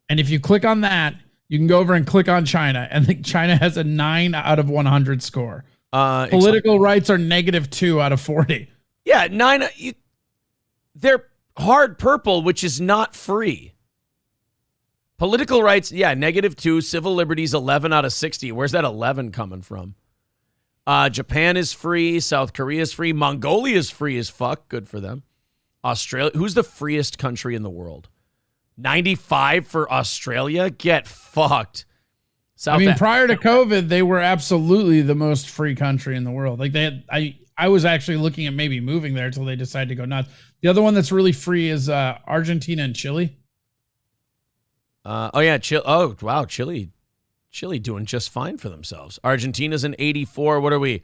And if you click on that, you can go over and click on China. And China has a 9 out of 100 score. Political rights are -2 out of 40. Yeah, 9. They're hard purple, which is not free. Political rights, yeah, -2. Civil liberties, 11 out of 60. Where's that 11 coming from? Japan is free. South Korea is free. Mongolia is free as fuck. Good for them. Australia. Who's the freest country in the world? 95 for Australia? Get fucked. Prior to COVID, they were absolutely the most free country in the world. Like I was actually looking at maybe moving there until they decided to go nuts. The other one that's really free is Argentina and Chile. Chile. Oh, wow. Chile doing just fine for themselves. Argentina's an 84. What are we?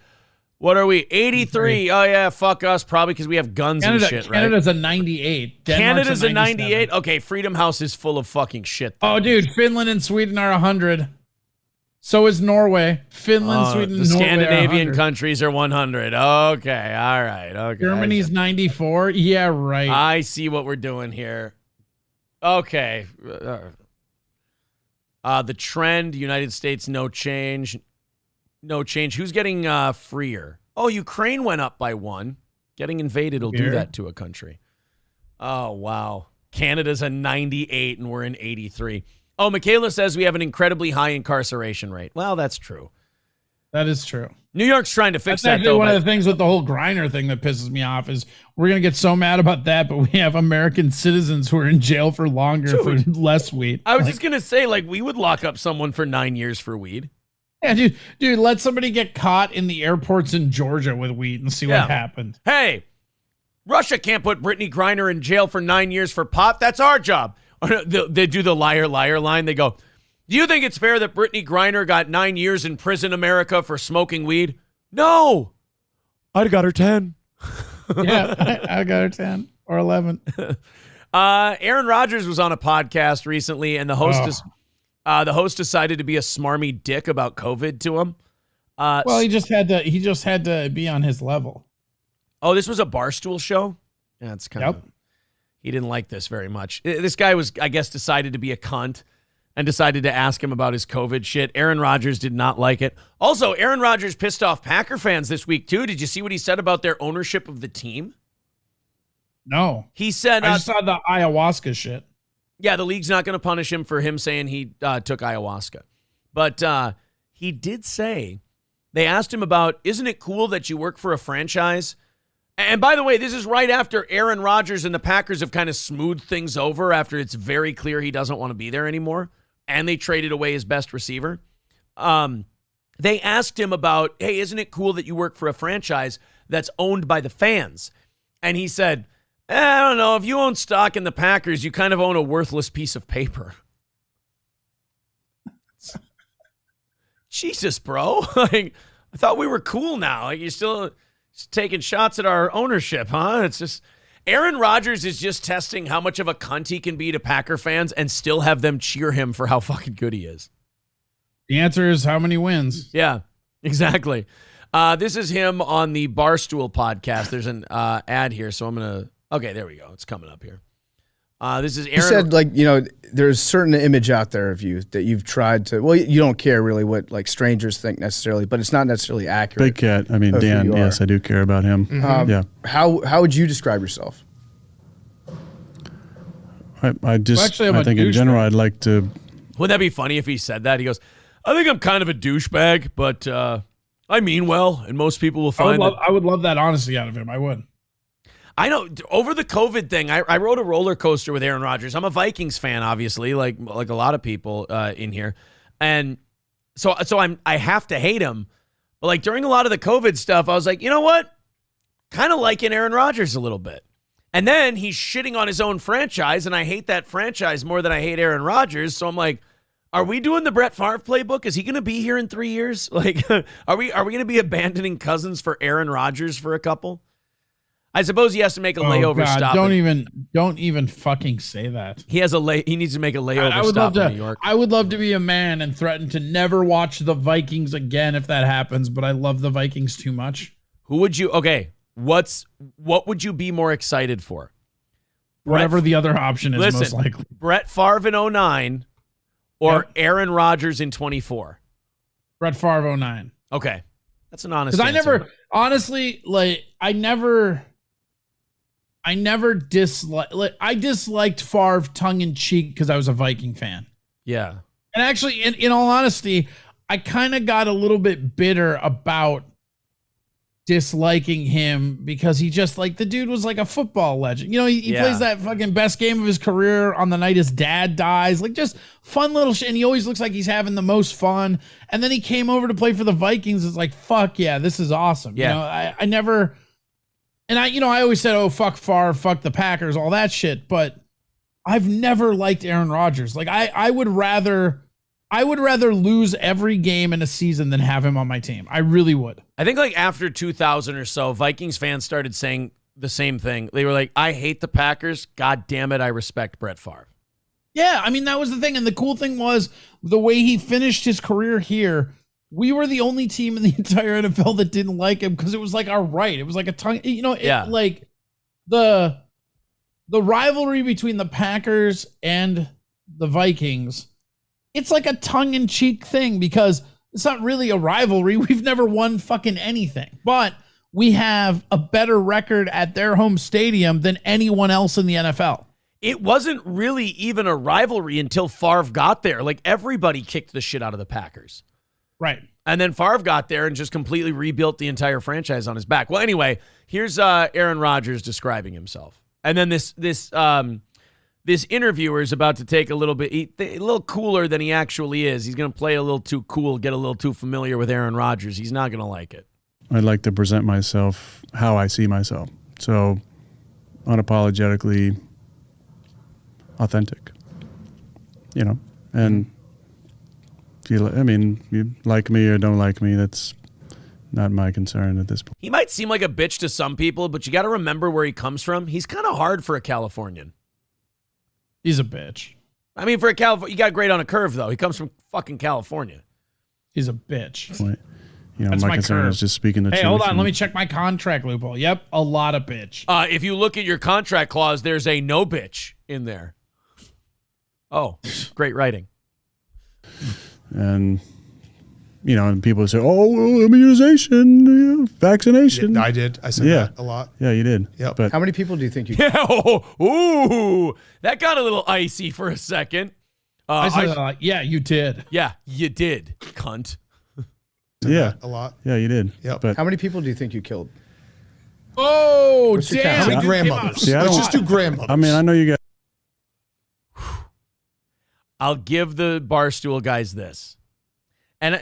83. Oh, yeah. Fuck us. Probably because we have guns and shit, right? Canada's a 98. Canada's a 98. Okay. Freedom House is full of fucking shit, though. Oh, dude. Finland and Sweden are 100. So is Norway, Finland, Sweden, the Norway. Scandinavian countries are 100. Okay, all right. Okay. Germany's 94. Yeah, right. I see what we're doing here. Okay. The trend, United States, no change. No change. Who's getting freer? Oh, Ukraine went up by 1. Getting invaded will do that to a country. Oh, wow. Canada's a 98 and we're in 83. Oh, Michaela says we have an incredibly high incarceration rate. Well, that's true. That is true. New York's trying to fix that, actually though. One of the things with the whole Griner thing that pisses me off is we're going to get so mad about that, but we have American citizens who are in jail for longer for less weed. I was just going to say, like, we would lock up someone for 9 years for weed. Yeah, dude, let somebody get caught in the airports in Georgia with weed and see what happened. Hey, Russia can't put Brittany Griner in jail for 9 years for pot. That's our job. They do the liar, liar line. They go, do you think it's fair that Brittany Griner got 9 years in prison, America, for smoking weed? No. I'd got her 10. Yeah, I got her 10 or 11. Aaron Rodgers was on a podcast recently, and the host decided to be a smarmy dick about COVID to him. Well, he just had to be on his level. Oh, this was a Barstool show? Yeah, it's kind of... He didn't like this very much. This guy was, I guess, decided to be a cunt and decided to ask him about his COVID shit. Aaron Rodgers did not like it. Also, Aaron Rodgers pissed off Packer fans this week, too. Did you see what he said about their ownership of the team? No. He said... I just saw the ayahuasca shit. Yeah, the league's not going to punish him for him saying he took ayahuasca. But he did say, they asked him about, isn't it cool that you work for a franchise? And by the way, this is right after Aaron Rodgers and the Packers have kind of smoothed things over after it's very clear he doesn't want to be there anymore. And they traded away his best receiver. They asked him about, hey, isn't it cool that you work for a franchise that's owned by the fans? And he said, I don't know. If you own stock in the Packers, you kind of own a worthless piece of paper. Jesus, bro. Like, I thought we were cool now. Like, you're still taking shots at our ownership, huh? It's just Aaron Rodgers is just testing how much of a cunt he can be to Packer fans and still have them cheer him for how fucking good he is. The answer is how many wins? Yeah, exactly. This is him on the Barstool podcast. There's an ad here, so I'm going to... Okay, there we go. It's coming up here. This is Aaron. You said, like, there's a certain image out there of you that you've tried to, well, you don't care really what, like, strangers think necessarily, but it's not necessarily accurate. Big Cat. I mean, Dan, yes, I do care about him. Mm-hmm. Yeah. How would you describe yourself? I think in general, I'd like to. Wouldn't that be funny if he said that? He goes, I think I'm kind of a douchebag, but I mean well, and most people will find I would love that honesty out of him. I would. I know over the COVID thing, I rode a roller coaster with Aaron Rodgers. I'm a Vikings fan, obviously, like a lot of people in here. And so I have to hate him. But like during a lot of the COVID stuff, I was like, you know what? Kind of liking Aaron Rodgers a little bit. And then he's shitting on his own franchise, and I hate that franchise more than I hate Aaron Rodgers. So I'm like, are we doing the Brett Favre playbook? Is he going to be here in 3 years? Like, are we going to be abandoning Cousins for Aaron Rodgers for a couple? I suppose he has to make a layover stop. Don't even fucking say that. He needs to make a layover stop in New York. I would love to be a man and threaten to never watch the Vikings again if that happens, but I love the Vikings too much. Who would you what would you be more excited for? Whatever the other option is most likely. Brett Favre in 09 or Aaron Rodgers in 24? Brett Favre 09. Okay. That's an honest answer. Because I disliked Favre tongue in cheek because I was a Viking fan. Yeah. And actually, in all honesty, I kind of got a little bit bitter about disliking him because he just like the dude was like a football legend. He plays that fucking best game of his career on the night his dad dies. Like just fun little shit. And he always looks like he's having the most fun. And then he came over to play for the Vikings. It's like, fuck yeah, this is awesome. Yeah. I never... And I always said, oh, fuck Favre, fuck the Packers, all that shit. But I've never liked Aaron Rodgers. Like I would rather lose every game in a season than have him on my team. I really would. I think like after 2000 or so, Vikings fans started saying the same thing. They were like, I hate the Packers. God damn it, I respect Brett Favre. Yeah, I mean, that was the thing. And the cool thing was the way he finished his career here. We were the only team in the entire NFL that didn't like him because it was like our right. It was like a tongue, like the rivalry between the Packers and the Vikings. It's like a tongue-in-cheek thing because it's not really a rivalry. We've never won fucking anything, but we have a better record at their home stadium than anyone else in the NFL. It wasn't really even a rivalry until Favre got there. Like, everybody kicked the shit out of the Packers. Right. And then Favre got there and just completely rebuilt the entire franchise on his back. Well, anyway, here's Aaron Rodgers describing himself. And then this interviewer is about to take a little cooler than he actually is. He's going to play a little too cool, get a little too familiar with Aaron Rodgers. He's not going to like it. I'd like to present myself how I see myself. So, unapologetically authentic, and you like me or don't like me, that's not my concern at this point. He might seem like a bitch to some people, but you got to remember where he comes from. He's kind of hard for a Californian. He's a bitch. I mean, for a California, you got great on a curve, though. He comes from fucking California. He's a bitch. That's my concern curve. Is just speaking the truth. Hey, hold on. Let me check my contract loophole. Yep, a lot of bitch. If you look at your contract clause, there's a no bitch in there. Oh, great writing. And, and people say, immunization, vaccination. Yeah, I did. I said that a lot. Yeah, you did. Yep. But how many people do you think you ooh, that got a little icy for a second. I said, yeah, you did. Yeah, you did, cunt. Yeah. A lot. Yeah, you did. Yep. But how many people do you think you killed? Oh, damn. How many grandmothers? Let's just do grandmothers. I mean, I know you guys. I'll give the Barstool guys this. And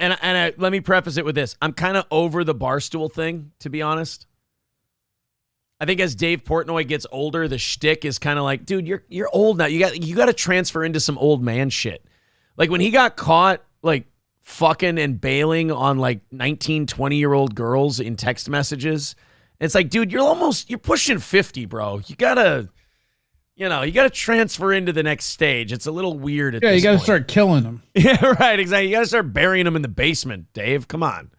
let me preface it with this. I'm kind of over the Barstool thing, to be honest. I think as Dave Portnoy gets older, the shtick is kind of like, dude, you're old now. You got to transfer into some old man shit. Like when he got caught like fucking and bailing on like 19, 20-year-old girls in text messages. It's like, dude, you're pushing 50, bro. You gotta transfer into the next stage. It's a little weird at this point. You gotta start killing them. Yeah, right, exactly. You gotta start burying them in the basement, Dave. Come on.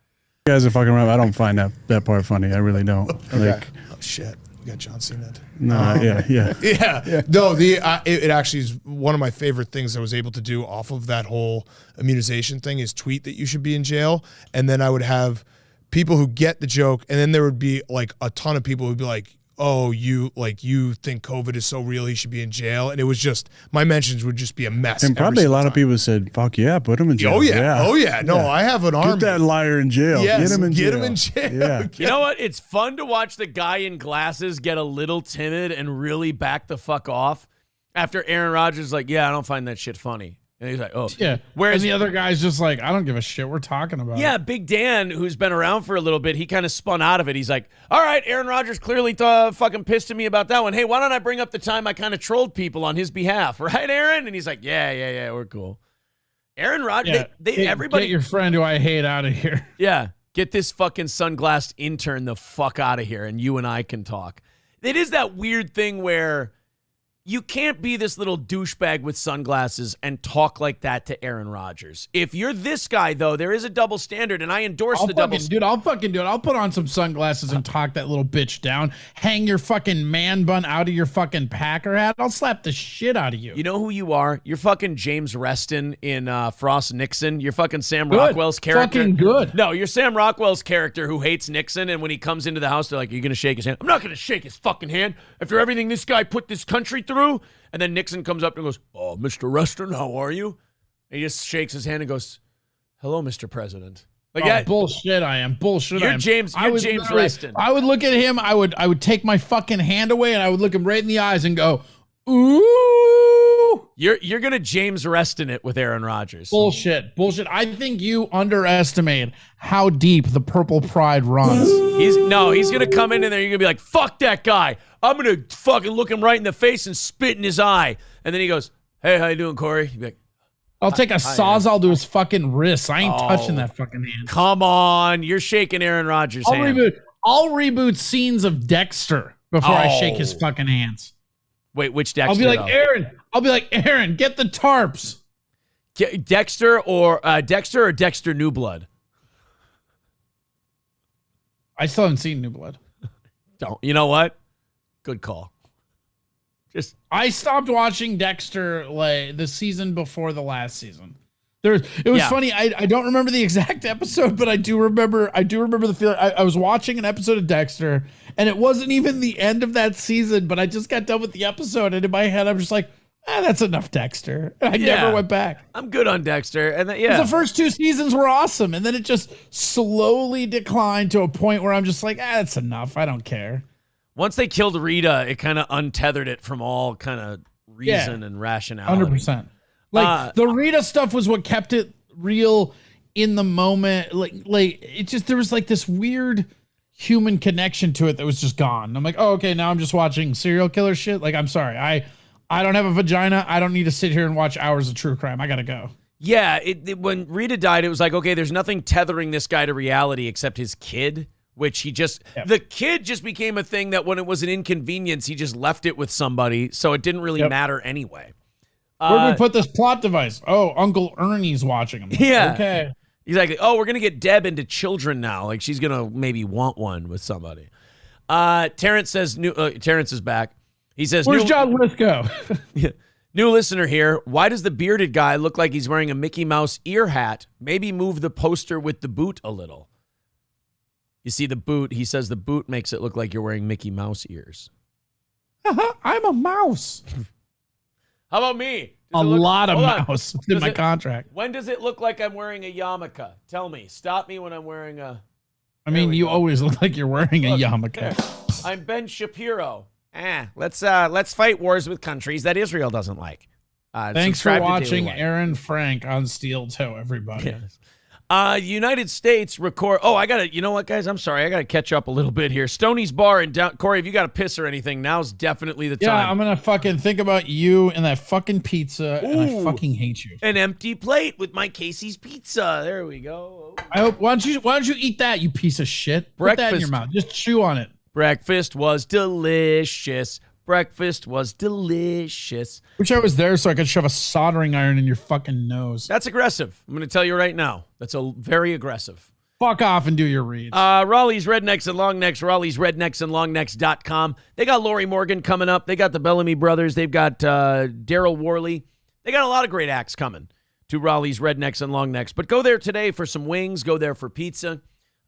You guys are fucking around. I don't find that part funny. I really don't. Okay. Like, oh shit, we got John Cena. No, yeah. No, it actually is one of my favorite things I was able to do off of that whole immunization thing is tweet that you should be in jail, and then I would have people who get the joke, and then there would be like a ton of people who'd be like, oh, you think COVID is so real, he should be in jail. And it was just, my mentions would just be a mess. And probably a lot of people said, fuck yeah, put him in jail. Oh, yeah. No, I have an army. Get that liar in jail. Yes, get him in jail. Yeah. You know what? It's fun to watch the guy in glasses get a little timid and really back the fuck off after Aaron Rodgers is like, yeah, I don't find that shit funny. And he's like, oh. Yeah. Whereas and the other guy's just like, I don't give a shit. We're talking about it. Big Dan, who's been around for a little bit, he kind of spun out of it. He's like, all right, Aaron Rodgers clearly fucking pissed at me about that one. Hey, why don't I bring up the time I kind of trolled people on his behalf? Right, Aaron? And he's like, yeah, we're cool. Aaron Rodgers, everybody. Get your friend who I hate out of here. Yeah. Get this fucking sunglassed intern the fuck out of here and you and I can talk. It is that weird thing where you can't be this little douchebag with sunglasses and talk like that to Aaron Rodgers. If you're this guy, though, there is a double standard, and I endorse the double standard. Dude, I'll fucking do it. I'll put on some sunglasses and talk that little bitch down. Hang your fucking man bun out of your fucking Packer hat. I'll slap the shit out of you. You know who you are? You're fucking James Reston in Frost Nixon. You're fucking Sam Rockwell's character. Fucking good. No, you're Sam Rockwell's character who hates Nixon, and when he comes into the house, they're like, are you going to shake his hand? I'm not going to shake his fucking hand after everything this guy put this country through. And then Nixon comes up and goes, oh, Mr. Reston, how are you? And he just shakes his hand and goes, hello, Mr. President. Like, bullshit I am. Bullshit I am. You're James Reston. I would look at him, I would take my fucking hand away and I would look him right in the eyes and go, ooh. You're going to James Reston it with Aaron Rodgers. Bullshit. I think you underestimate how deep the purple pride runs. He's going to come in there. You're going to be like, fuck that guy. I'm going to fucking look him right in the face and spit in his eye. And then he goes, hey, how you doing, Corey? You'd be like, I'll take a sawzall to his fucking wrist. I ain't touching that fucking hand. Come on. You're shaking Aaron Rodgers' hand. I'll reboot scenes of Dexter before I shake his fucking hands. Wait, which Dexter? I'll be like, Aaron, I'll be like, Aaron, get the tarps. Dexter or Dexter New Blood? I still haven't seen New Blood. Don't. You know what? Good call. I stopped watching Dexter like the season before the last season. It was funny. I don't remember the exact episode, but I do remember the feeling. I was watching an episode of Dexter, and it wasn't even the end of that season, but I just got done with the episode, and in my head, I'm just like, that's enough Dexter. And I never went back. I'm good on Dexter. And then, the first 2 seasons were awesome, and then it just slowly declined to a point where I'm just like, that's enough. I don't care. Once they killed Rita, it kind of untethered it from all kind of reason and rationality. 100%. Like the Rita stuff was what kept it real in the moment. Like it just, there was like this weird human connection to it that was just gone. I'm like, oh, okay, now I'm just watching serial killer shit. Like, I'm sorry. I don't have a vagina. I don't need to sit here and watch hours of true crime. I got to go. Yeah. When Rita died, it was like, okay, there's nothing tethering this guy to reality except his kid, which the kid just became a thing that when it was an inconvenience, he just left it with somebody. So it didn't really matter anyway. Where do we put this plot device? Oh, Uncle Ernie's watching him. Yeah. Okay. Exactly. Oh, we're going to get Deb into children now. Like she's going to maybe want one with somebody. Terrence says, Terrence is back. He says, where's John Lithgow? New listener here. Why does the bearded guy look like he's wearing a Mickey Mouse ear hat? Maybe move the poster with the boot a little. You see the boot. He says the boot makes it look like you're wearing Mickey Mouse ears. I'm a mouse. How about me? A lot of mouse in my contract. When does it look like I'm wearing a yarmulke? Tell me. Stop me when I'm wearing a... I mean, you always look like you're wearing a yarmulke. I'm Ben Shapiro. Let's fight wars with countries that Israel doesn't like. Thanks for watching Aaron Frank on Steel Toe, everybody. Yes. United States record. Oh, you know what, guys? I'm sorry. I got to catch up a little bit here. Stoney's Bar in down. Corey, if you got to piss or anything, now's definitely the time. Yeah, I'm going to fucking think about you and that fucking pizza, and I fucking hate you. An empty plate with my Casey's pizza. There we go. I hope. Why don't you eat that, you piece of shit? Put that in your mouth. Just chew on it. Breakfast was delicious. Breakfast was delicious. Wish I was there so I could shove a soldering iron in your fucking nose. That's aggressive. I'm going to tell you right now. That's very aggressive. Fuck off and do your reads. Raleigh's Rednecks and Longnecks, Raleigh's Rednecks and Longnecks.com. They got Lori Morgan coming up. They got the Bellamy Brothers. They've got Daryl Worley. They got a lot of great acts coming to Raleigh's Rednecks and Longnecks. But go there today for some wings. Go there for pizza.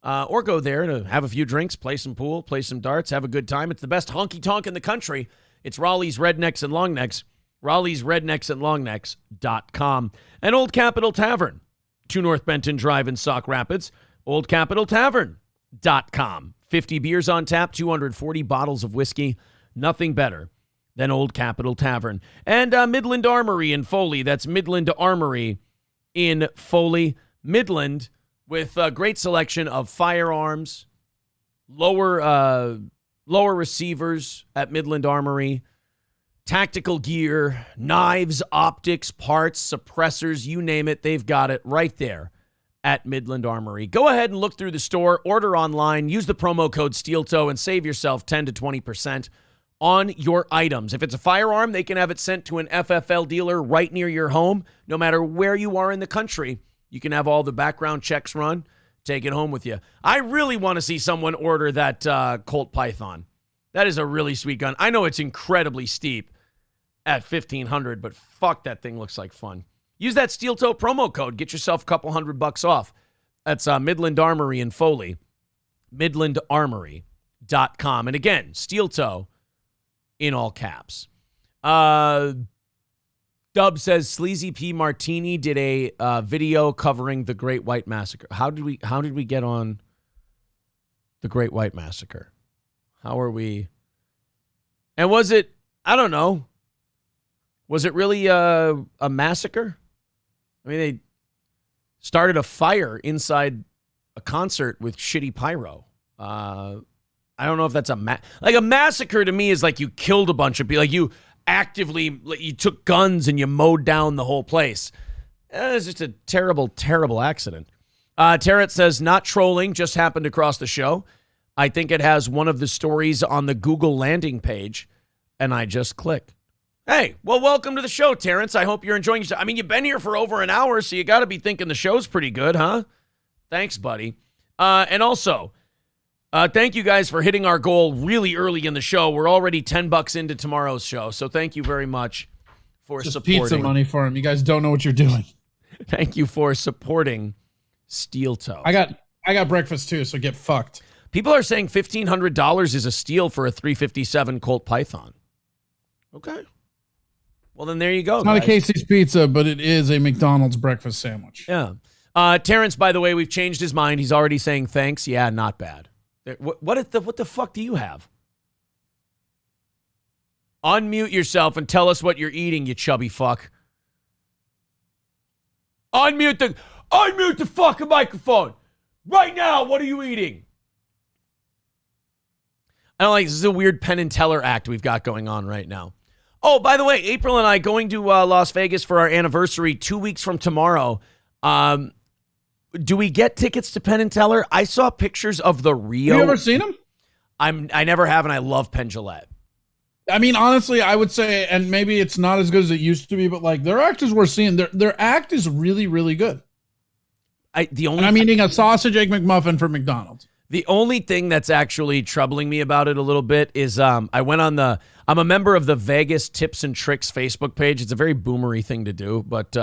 Or go there to have a few drinks, play some pool, play some darts, have a good time. It's the best honky-tonk in the country. It's Raleigh's Rednecks and Longnecks, Raleigh's Rednecks and Longnecks.com. And Old Capitol Tavern, 2 North Benton Drive in Sauk Rapids, oldcapitoltavern.com. 50 beers on tap, 240 bottles of whiskey. Nothing better than Old Capitol Tavern. And Midland Armory in Foley. That's Midland Armory in Foley. Midland, with a great selection of firearms, lower receivers at Midland Armory, tactical gear, knives, optics, parts, suppressors, you name it, they've got it right there at Midland Armory. Go ahead and look through the store, order online, use the promo code SteelToe, and save yourself 10 to 20% on your items. If it's a firearm, they can have it sent to an FFL dealer right near your home, no matter where you are in the country. You can have all the background checks run, take it home with you. I really want to see someone order that Colt Python. That is a really sweet gun. I know it's incredibly steep at $1,500, but fuck, that thing looks like fun. Use that Steel Toe promo code. Get yourself a couple $100 off. That's Midland Armory in Foley. MidlandArmory.com. And again, Steel Toe in all caps. Dub says Sleazy P Martini did a video covering the Great White Massacre. How did we get on the Great White Massacre? How are we? And was it? I don't know. Was it really a massacre? I mean, they started a fire inside a concert with shitty pyro. I don't know if that's a massacre. To me is like you killed a bunch of people. Like you took guns and you mowed down the whole place. It's just a terrible, terrible accident. Terrence says, not trolling, just happened across the show. I think it has one of the stories on the Google landing page, and I just clicked. Hey, well, welcome to the show, Terrence. I hope you're enjoying yourself. I mean, you've been here for over an hour, so you got to be thinking the show's pretty good, huh? Thanks, buddy. And also, thank you guys for hitting our goal really early in the show. We're already $10 into tomorrow's show, so thank you very much for Just supporting. pizza money for him. You guys don't know what you're doing. Thank you for supporting Steel Toe. I got breakfast too, so get fucked. People are saying $1,500 is a steal for a 357 Colt Python. Okay. Well, then there you go. It's not guys. a Casey's Pizza, but it is a McDonald's breakfast sandwich. Yeah. Terrence, by the way, we've changed his mind. He's already saying thanks. Yeah, not bad. What the fuck do you have? Unmute yourself and tell us what you're eating, you chubby fuck. Unmute the fucking microphone. Right now, what are you eating? I don't like this is a weird Penn and Teller act we've got going on right now. Oh, by the way, April and I going to Las Vegas for our anniversary 2 weeks from tomorrow. Do we get tickets to Penn and Teller? I saw pictures of the Rio. Have you ever seen them? I never have, and I love Penn Jillette. I mean, honestly, I would say, and maybe it's not as good as it used to be, but like their act is worth seeing. Their act is really, really good. I'm eating a sausage egg McMuffin from McDonald's. The only thing that's actually troubling me about it a little bit is I went on I'm a member of the Vegas Tips and Tricks Facebook page. It's a very boomery thing to do, but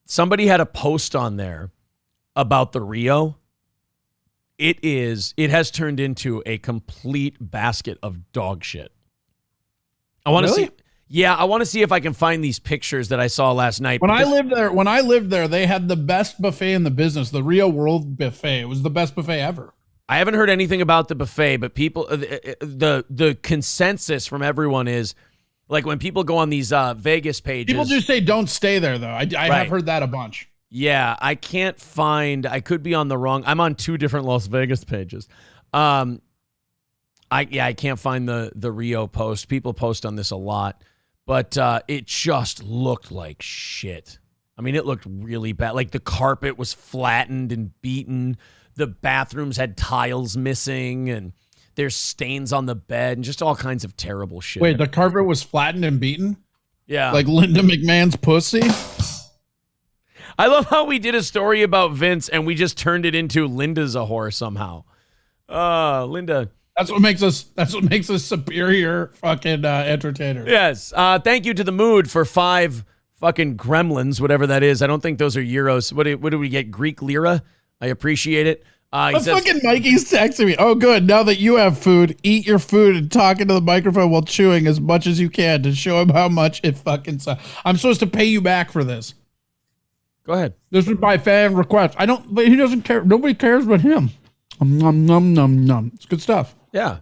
somebody had a post on there about the Rio. It has turned into a complete basket of dog shit. I want to see. Yeah, I want to see if I can find these pictures that I saw last night. When I lived there, they had the best buffet in the business, the Rio World Buffet. It was the best buffet ever. I haven't heard anything about the buffet, but people, the consensus from everyone is, like when people go on these Vegas pages. People just say don't stay there, though. I have heard that a bunch. Yeah, I can't find. I could be on the wrong. I'm on 2 different Las Vegas pages. I can't find the Rio post. People post on this a lot. But it just looked like shit. I mean, it looked really bad. Like the carpet was flattened and beaten. The bathrooms had tiles missing, and there's stains on the bed, and just all kinds of terrible shit. Wait, the carpet was flattened and beaten? Yeah. Like Linda McMahon's pussy? I love how we did a story about Vince, and we just turned it into Linda's a whore somehow. Linda... That's what makes us superior fucking entertainers. Yes. Thank you to the Mood for 5 fucking gremlins, whatever that is. I don't think those are euros. What do we get? Greek lira? I appreciate it. He says, fucking Mikey's texting me. Oh, good. Now that you have food, eat your food and talk into the microphone while chewing as much as you can to show him how much it fucking sucks. I'm supposed to pay you back for this. Go ahead. This is by fan request. But he doesn't care. Nobody cares but him. Nom, nom, nom, nom. It's good stuff. Yeah.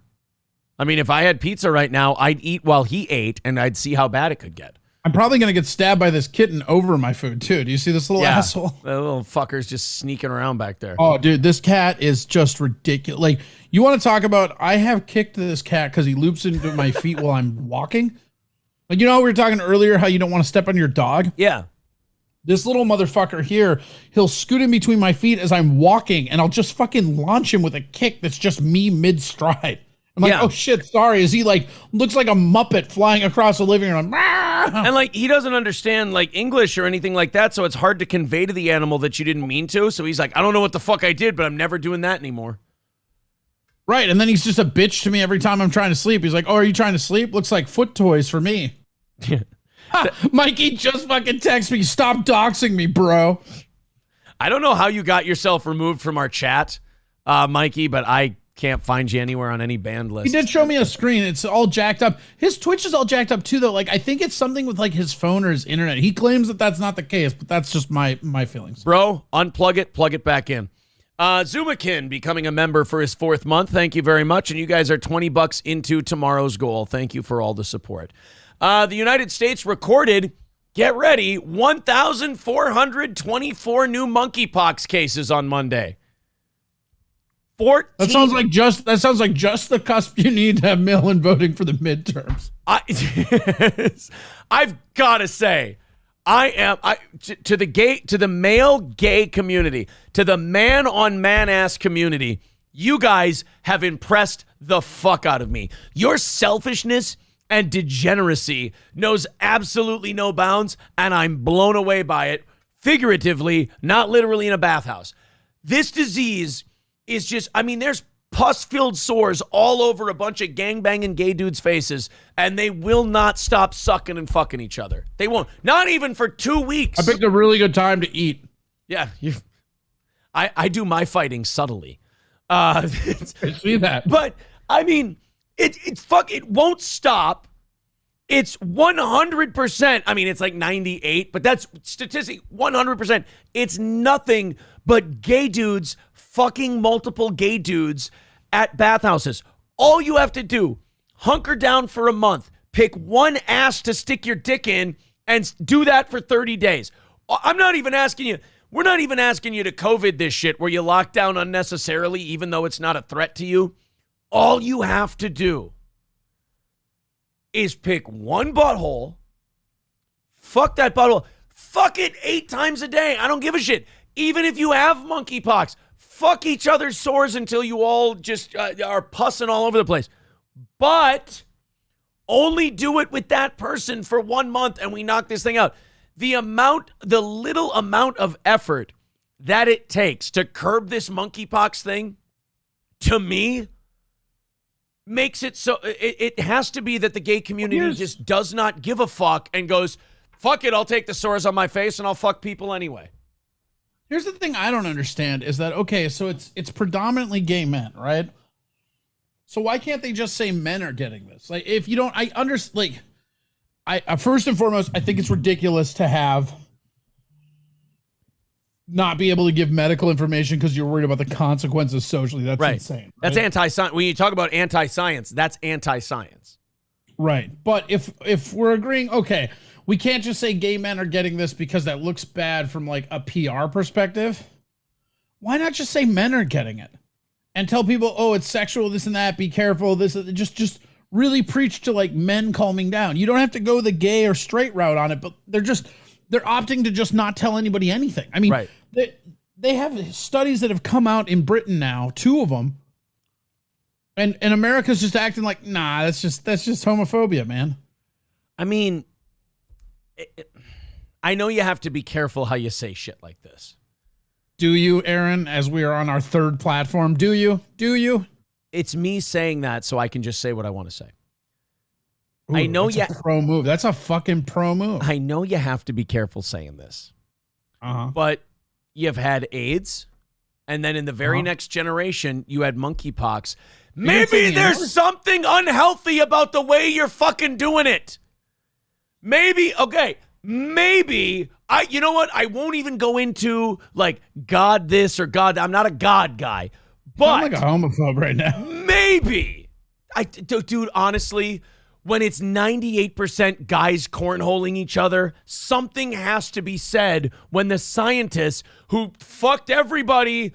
I mean, if I had pizza right now, I'd eat while he ate, and I'd see how bad it could get. I'm probably going to get stabbed by this kitten over my food, too. Do you see this little asshole? The little fucker's just sneaking around back there. Oh, dude, this cat is just ridiculous. Like, you want to talk about, I have kicked this cat because he loops into my feet while I'm walking. Like, you know, we were talking earlier how you don't want to step on your dog? Yeah. This little motherfucker here, he'll scoot in between my feet as I'm walking, and I'll just fucking launch him with a kick that's just me mid-stride. I'm like, oh shit, sorry. Is he like, looks like a Muppet flying across the living room. And like, he doesn't understand like English or anything like that, so it's hard to convey to the animal that you didn't mean to. So he's like, I don't know what the fuck I did, but I'm never doing that anymore. Right, and then he's just a bitch to me every time I'm trying to sleep. He's like, oh, are you trying to sleep? Looks like foot toys for me. Mikey just fucking texted me, stop doxing me, bro. I don't know how you got yourself removed from our chat, Mikey, but I can't find you anywhere on any banned list. He did show me a screen. It's all jacked up. His Twitch is all jacked up too, though. Like, I think it's something with like his phone or his internet. He claims that that's not the case, but that's just my feelings. Bro, unplug it, plug it back in. Zumakin becoming a member for his 4th month. Thank you very much. And you guys are $20 into tomorrow's goal. Thank you for all the support. The United States recorded, get ready, 1,424 new monkeypox cases on Monday. 14. That sounds like just the cusp you need to have mail-in voting for the midterms. I've got to say, to the male gay community, to the man on man ass community, you guys have impressed the fuck out of me. Your selfishness and degeneracy knows absolutely no bounds, and I'm blown away by it, figuratively, not literally in a bathhouse. This disease is just, I mean, there's pus-filled sores all over a bunch of gangbanging gay dudes' faces, and they will not stop sucking and fucking each other. They won't. Not even for 2 weeks. I picked a really good time to eat. Yeah, I do my fighting subtly. I see that. But, I mean, it won't stop. It's 100%. I mean, it's like 98, but that's statistic 100%. It's nothing but gay dudes fucking multiple gay dudes at bathhouses. All you have to do, hunker down for a month, pick one ass to stick your dick in, and do that for 30 days. I'm not even asking you. We're not even asking you to COVID this shit where you lock down unnecessarily, even though it's not a threat to you. All you have to do is pick one butthole, fuck that butthole, fuck it 8 times a day. I don't give a shit. Even if you have monkeypox, fuck each other's sores until you all just are pussing all over the place. But only do it with that person for 1 month and we knock this thing out. The little amount of effort that it takes to curb this monkeypox thing, to me, makes it so it has to be that the gay community just does not give a fuck and goes, fuck it, I'll take the sores on my face and I'll fuck people anyway. Here's the thing I don't understand is that, okay, so it's predominantly gay men, right? So why can't they just say men are getting this? Like, if you don't, I understand, like, I first and foremost, I think it's ridiculous to have not be able to give medical information because you're worried about the consequences socially. That's insane. Right? That's anti-science. When you talk about anti-science, that's anti-science. Right. But if we're agreeing, okay, we can't just say gay men are getting this because that looks bad from like a PR perspective. Why not just say men are getting it and tell people, oh, it's sexual, this and that, be careful, this, just really preach to like men calming down. You don't have to go the gay or straight route on it, but they're opting to just not tell anybody anything. I mean, right. They have studies that have come out in Britain now, 2 of them. And America's just acting like, nah, that's just homophobia, man. I mean, I know you have to be careful how you say shit like this. Do you, Aaron, as we are on our 3rd platform? Do you? It's me saying that so I can just say what I want to say. Ooh, I know that's a pro move. That's a fucking pro move. I know you have to be careful saying this. But you've had AIDS, and then in the very next generation, you had monkeypox. Maybe there's something unhealthy about the way you're fucking doing it. Maybe, you know what? I won't even go into like God this or God that. I'm not a God guy. But I'm like a homophobe right now. Maybe. Dude, honestly, when it's 98% guys cornholing each other, something has to be said when the scientists who fucked everybody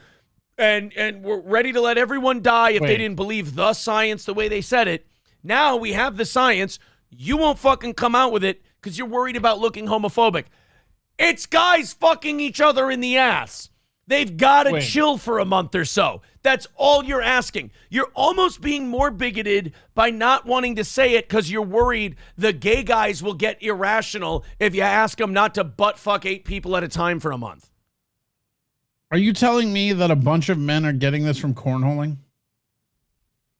and were ready to let everyone die if they didn't believe the science the way they said it. Now we have the science. You won't fucking come out with it because you're worried about looking homophobic. It's guys fucking each other in the ass. They've got to chill for a month or so. That's all you're asking. You're almost being more bigoted by not wanting to say it because you're worried the gay guys will get irrational if you ask them not to butt fuck 8 people at a time for a month. Are you telling me that a bunch of men are getting this from cornholing?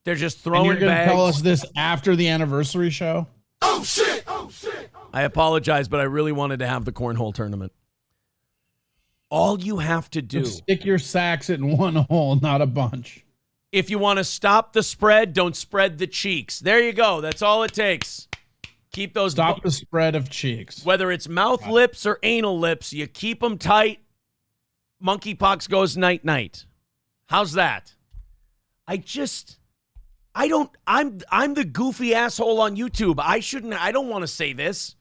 They're just throwing bags. And you're going to tell us this after the anniversary show? Oh, shit! Oh, shit! I apologize, but I really wanted to have the cornhole tournament. All you have to do... Stick your sacks in one hole, not a bunch. If you want to stop the spread, don't spread the cheeks. There you go. That's all it takes. Keep those... Stop the spread of cheeks. Whether it's mouth lips or anal lips, you keep them tight. Monkeypox goes night-night. How's that? I'm the goofy asshole on YouTube. I don't want to say this.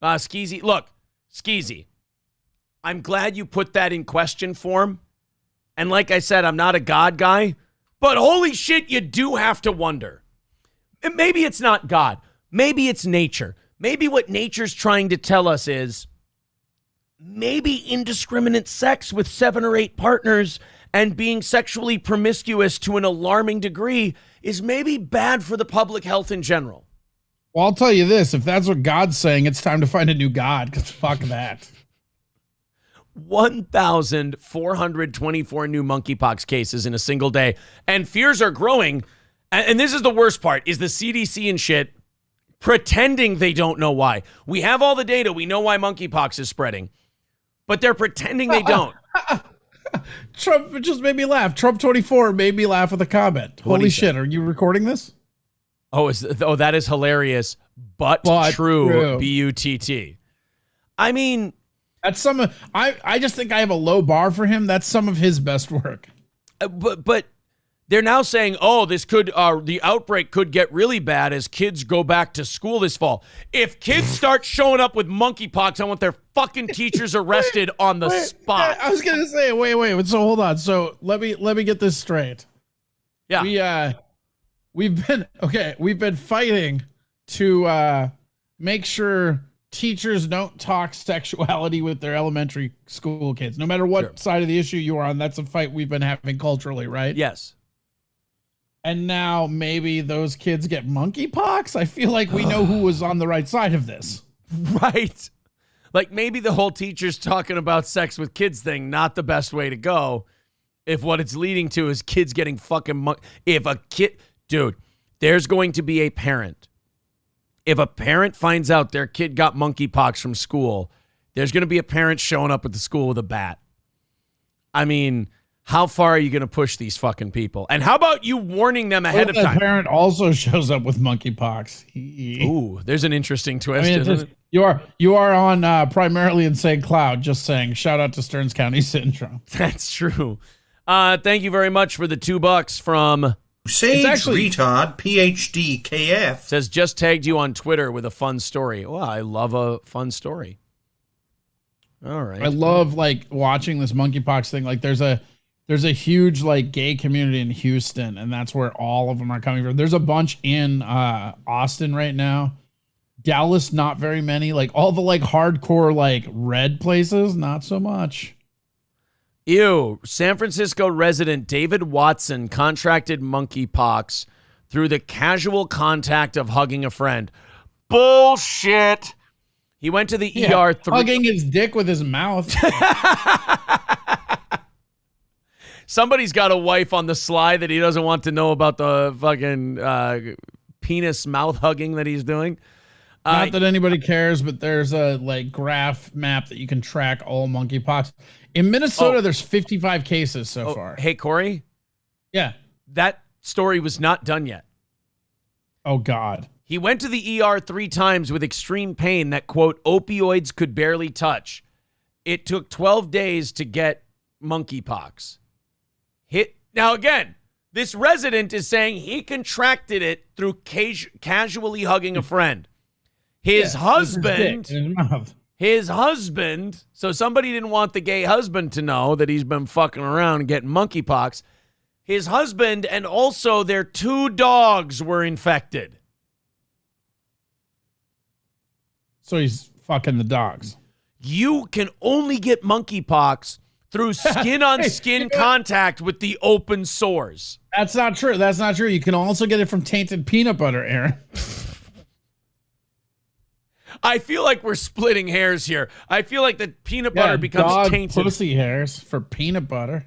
Skeezy, look, Skeezy. I'm glad you put that in question form. And like I said, I'm not a God guy, but holy shit, you do have to wonder. And maybe it's not God. Maybe it's nature. Maybe what nature's trying to tell us is maybe indiscriminate sex with 7 or 8 partners and being sexually promiscuous to an alarming degree is maybe bad for the public health in general. Well, I'll tell you this. If that's what God's saying, it's time to find a new God, because fuck that. 1,424 new monkeypox cases in a single day. And fears are growing. And this is the worst part, is the CDC and shit pretending they don't know why. We have all the data. We know why monkeypox is spreading. But they're pretending they don't. Trump just made me laugh. Trump 24 made me laugh with a comment. Holy shit. Are you recording this? Oh, that is hilarious. But true. B-U-T-T. I mean, that's some. I just think I have a low bar for him. That's some of his best work. But they're now saying, oh, this could the outbreak could get really bad as kids go back to school this fall. If kids start showing up with monkeypox, I want their fucking teachers arrested on the spot. I was gonna say, wait. So hold on. So let me get this straight. Yeah. We've been fighting to make sure teachers don't talk sexuality with their elementary school kids. No matter what side of the issue you are on, that's a fight we've been having culturally, right? Yes. And now maybe those kids get monkeypox? I feel like we know who was on the right side of this. Right. Like maybe the whole teachers talking about sex with kids thing, not the best way to go. If what it's leading to is kids getting fucking if a kid, dude, there's going to be a parent. If a parent finds out their kid got monkeypox from school, there's going to be a parent showing up at the school with a bat. I mean, how far are you going to push these fucking people? And how about you warning them ahead of time? The parent also shows up with monkeypox. Ooh, there's an interesting twist, isn't it? You are on Primarily Insane Cloud, just saying. Shout out to Stearns County Syndrome. That's true. Thank you very much for the $2 from Sage Retard PhD KF. Says just tagged you on Twitter with a fun story. Well, I love a fun story. All right. I love like watching this monkeypox thing. Like there's a huge like gay community in Houston, and that's where all of them are coming from. There's a bunch in Austin right now. Dallas, not very many. Like all the like hardcore like red places, not so much. Ew. San Francisco resident David Watson contracted monkeypox through the casual contact of hugging a friend. Bullshit. He went to the ER. Hugging his dick with his mouth. Somebody's got a wife on the sly that he doesn't want to know about the fucking penis mouth hugging that he's doing. Not that anybody cares, but there's a like graph map that you can track all monkeypox. In Minnesota, there's 55 cases so far. Hey, Corey? Yeah. That story was not done yet. Oh, God. He went to the ER 3 times with extreme pain that, quote, opioids could barely touch. It took 12 days to get monkeypox. Now, again, this resident is saying he contracted it through casually hugging a friend. His husband, so somebody didn't want the gay husband to know that he's been fucking around and getting monkeypox. His husband and also their 2 dogs were infected. So he's fucking the dogs. You can only get monkeypox through skin-on-skin contact with the open sores. That's not true. That's not true. You can also get it from tainted peanut butter, Aaron. I feel like we're splitting hairs here. I feel like the peanut butter becomes tainted. Pussy hairs for peanut butter.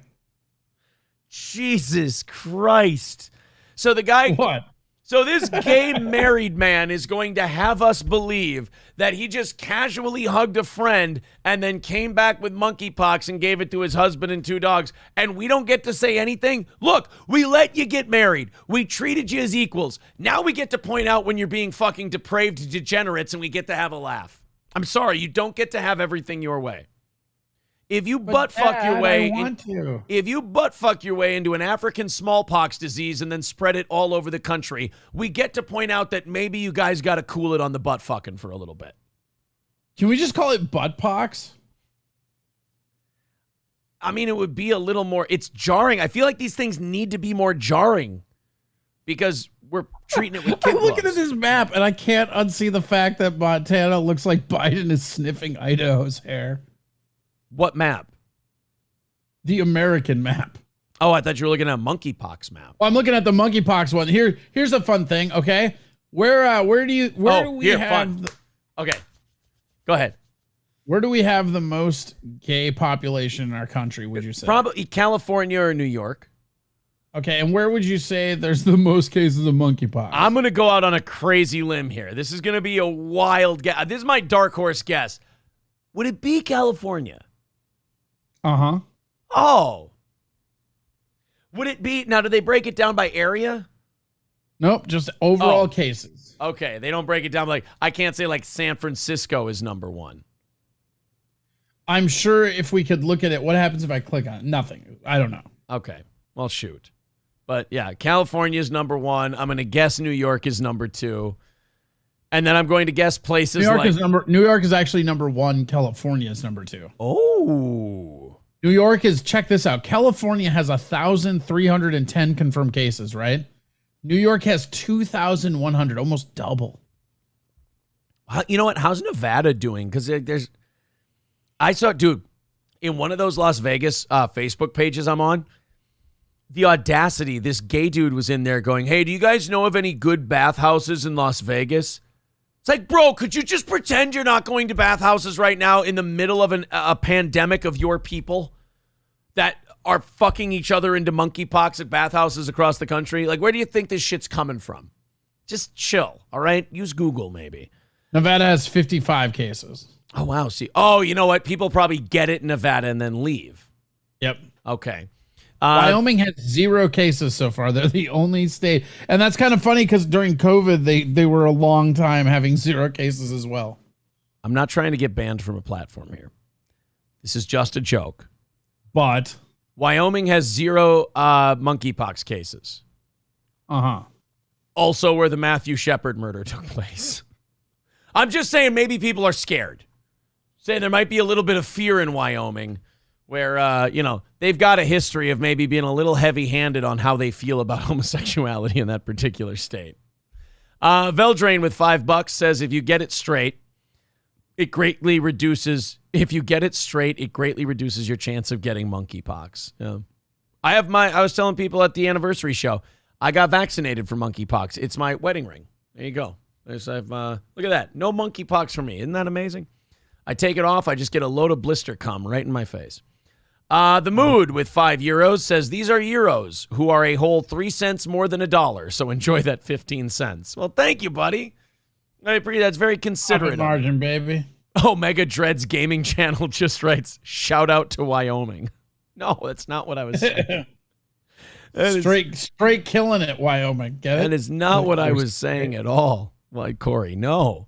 Jesus Christ. So the guy... What? So this gay married man is going to have us believe that he just casually hugged a friend and then came back with monkeypox and gave it to his husband and 2 dogs, and we don't get to say anything? Look, we let you get married. We treated you as equals. Now we get to point out when you're being fucking depraved degenerates, and we get to have a laugh. I'm sorry, you don't get to have everything your way. If you butt fuck your way into an African smallpox disease and then spread it all over the country, we get to point out that maybe you guys got to cool it on the butt fucking for a little bit. Can we just call it butt pox? I mean, it would be a little more, it's jarring. I feel like these things need to be more jarring because we're treating it with kid I'm looking at this map and I can't unsee the fact that Montana looks like Biden is sniffing Idaho's hair. What map? The American map. Oh, I thought you were looking at a monkeypox map. Well, I'm looking at the monkeypox one. Here's a fun thing, okay? Where do we here, have? fun. Okay, go ahead. Where do we have the most gay population in our country? Would you say probably California or New York? Okay, and where would you say there's the most cases of monkeypox? I'm gonna go out on a crazy limb here. This is gonna be a wild guess. This is my dark horse guess. Would it be California? Uh-huh. Oh. Would it be now? Do they break it down by area? Nope, just overall cases. Okay, they don't break it down like I can't say like San Francisco is number one. I'm sure if we could look at it, what happens if I click on it? Nothing. I don't know. Okay, well, shoot. But yeah, California is number one. I'm going to guess New York is number two. And then I'm going to guess places New York is actually number one. California is number two. Oh. New York is, check this out. California has 1,310 confirmed cases, right? New York has 2,100, almost double. You know what? How's Nevada doing? Because I saw, dude, in one of those Las Vegas Facebook pages I'm on, the audacity, this gay dude was in there going, hey, do you guys know of any good bathhouses in Las Vegas? It's like, bro, could you just pretend you're not going to bathhouses right now in the middle of a pandemic of your people that are fucking each other into monkeypox at bathhouses across the country? Like, where do you think this shit's coming from? Just chill, all right? Use Google maybe. Nevada has 55 cases. Oh, wow. See, you know what? People probably get it in Nevada and then leave. Yep. Okay. Wyoming has 0 cases so far. They're the only state. And that's kind of funny because during COVID, they were a long time having 0 cases as well. I'm not trying to get banned from a platform here. This is just a joke. But Wyoming has 0 monkeypox cases. Uh-huh. Also where the Matthew Shepard murder took place. I'm just saying maybe people are scared. Saying there might be a little bit of fear in Wyoming where, they've got a history of maybe being a little heavy-handed on how they feel about homosexuality in that particular state. Veldrain with $5 says, if you get it straight, it greatly reduces your chance of getting monkeypox. Yeah. I was telling people at the anniversary show, I got vaccinated for monkeypox. It's my wedding ring. There you go. Look at that. No monkeypox for me. Isn't that amazing? I take it off. I just get a load of blister cum right in my face. The Mood with €5 says, these are euros who are a whole 3 cents more than $1. So enjoy that 15 cents. Well, thank you, buddy. That's very considerate. Margin, baby. Oh, Mega Dreads Gaming Channel just writes, shout out to Wyoming. No, that's not what I was saying. Straight killing it, Wyoming. Get it? That is not what I was saying at all. Like Corey, no.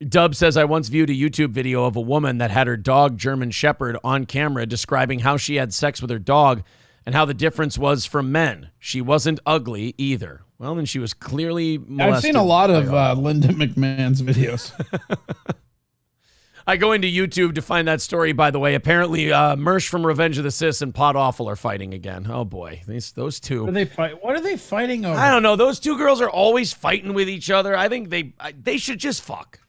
Dub says, I once viewed a YouTube video of a woman that had her dog German Shepherd on camera describing how she had sex with her dog and how the difference was from men. She wasn't ugly either. Well, then she was clearly molested. I've seen a lot of Linda McMahon's videos. I go into YouTube to find that story, by the way. Apparently, Mersh from Revenge of the Sis and Pod Awful are fighting again. Oh, boy. Those two. What are they fighting over? I don't know. Those two girls are always fighting with each other. I think they should just fuck.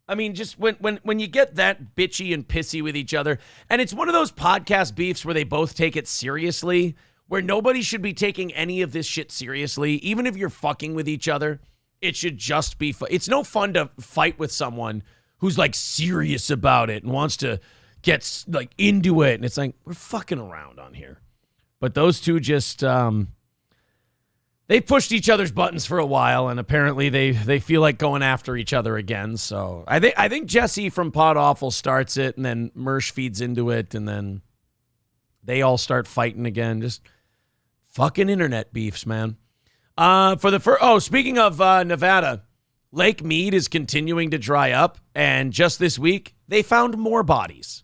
I mean, just when you get that bitchy and pissy with each other, and it's one of those podcast beefs where they both take it seriously, where nobody should be taking any of this shit seriously. Even if you're fucking with each other, it should just be fun. It's no fun to fight with someone who's like serious about it and wants to get like into it. And it's like, we're fucking around on here. But those two just, they pushed each other's buttons for a while, and apparently they feel like going after each other again. So I think Jesse from Pod Awful starts it, and then Mersh feeds into it, and then they all start fighting again. Just fucking internet beefs, man. Speaking of Nevada, Lake Mead is continuing to dry up, and just this week they found more bodies.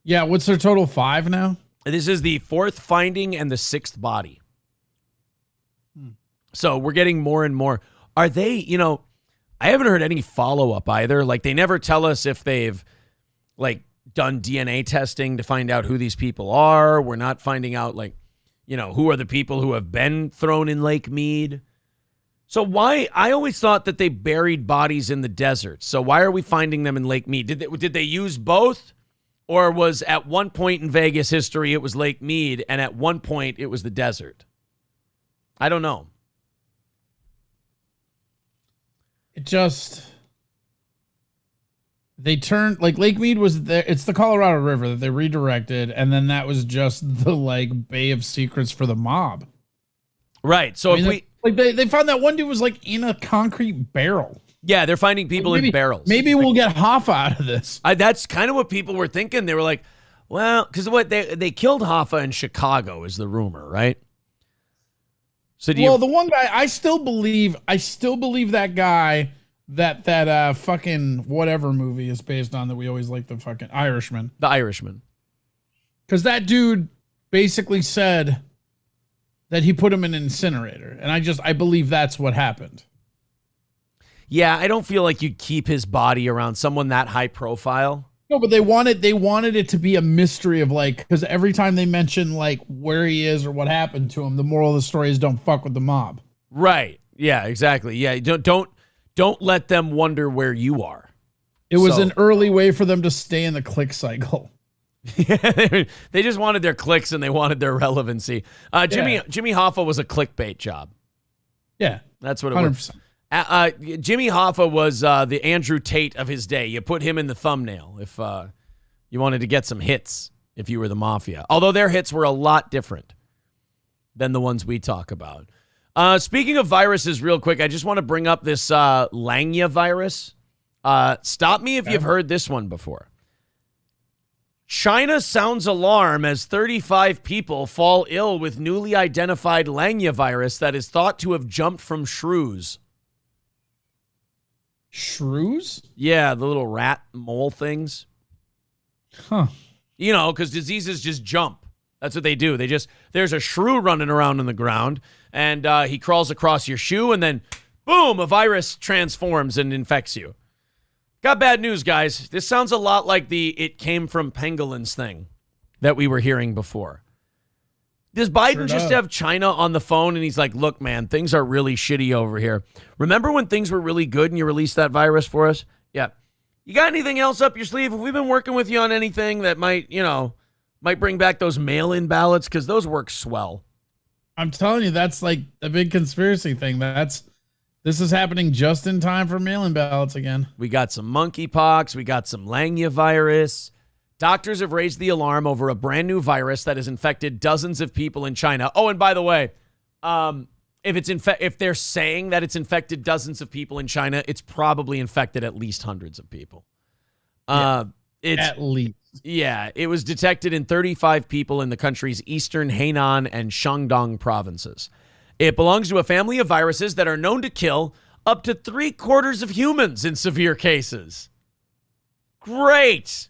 Yeah, what's their total? 5 now? This is the 4th finding and the 6th body. So we're getting more and more. Are they, I haven't heard any follow-up either. Like, they never tell us if they've, like, done DNA testing to find out who these people are. We're not finding out, like, who are the people who have been thrown in Lake Mead. So why, I always thought that they buried bodies in the desert. So why are we finding them in Lake Mead? Did they use both? Or was at one point in Vegas history, it was Lake Mead, and at one point it was the desert? I don't know. they turned, like, Lake Mead was there. It's the Colorado River that they redirected, and then that was just the, like, Bay of Secrets for the mob. Right. So they found that one dude was, like, in a concrete barrel. Yeah, they're finding people in barrels. Maybe we'll get Hoffa out of this. That's kind of what people were thinking. They were like, well, because they killed Hoffa in Chicago is the rumor, right? So the one guy, I still believe that guy that fucking whatever movie is based on that we always like, the fucking Irishman. The Irishman. Because that dude basically said that he put him in an incinerator. And I believe that's what happened. Yeah, I don't feel like you'd keep his body around someone that high profile. No, but they wanted it to be a mystery of, like, because every time they mention, like, where he is or what happened to him, the moral of the story is don't fuck with the mob. Right. Yeah, exactly. Yeah, don't let them wonder where you are. It was an early way for them to stay in the click cycle. Yeah, they just wanted their clicks and they wanted their relevancy. Jimmy Hoffa was a clickbait job. Yeah. That's what it 100%. was. Jimmy Hoffa was the Andrew Tate of his day. You put him in the thumbnail if you wanted to get some hits if you were the mafia. Although their hits were a lot different than the ones we talk about. Speaking of viruses, real quick, I just want to bring up this Langya virus. Stop me if you've heard this one before. China sounds alarm as 35 people fall ill with newly identified Langya virus that is thought to have jumped from shrews. Shrews? Yeah, the little rat mole things. Huh. You know, because diseases just jump. That's what they do. There's a shrew running around in the ground, and he crawls across your shoe, and then, boom, a virus transforms and infects you. Got bad news, guys. This sounds a lot like the it came from pangolins thing that we were hearing before. Does Biden just have China on the phone and he's like, look, man, things are really shitty over here. Remember when things were really good and you released that virus for us? Yeah. You got anything else up your sleeve? Have we been working with you on anything that might bring back those mail-in ballots? Because those work swell. I'm telling you, that's like a big conspiracy thing. This is happening just in time for mail-in ballots again. We got some monkeypox. We got some Langya virus. Doctors have raised the alarm over a brand new virus that has infected dozens of people in China. Oh, and by the way, if they're saying that it's infected dozens of people in China, it's probably infected at least hundreds of people. At least. Yeah, it was detected in 35 people in the country's eastern Hainan and Shandong provinces. It belongs to a family of viruses that are known to kill up to 3/4 of humans in severe cases. Great.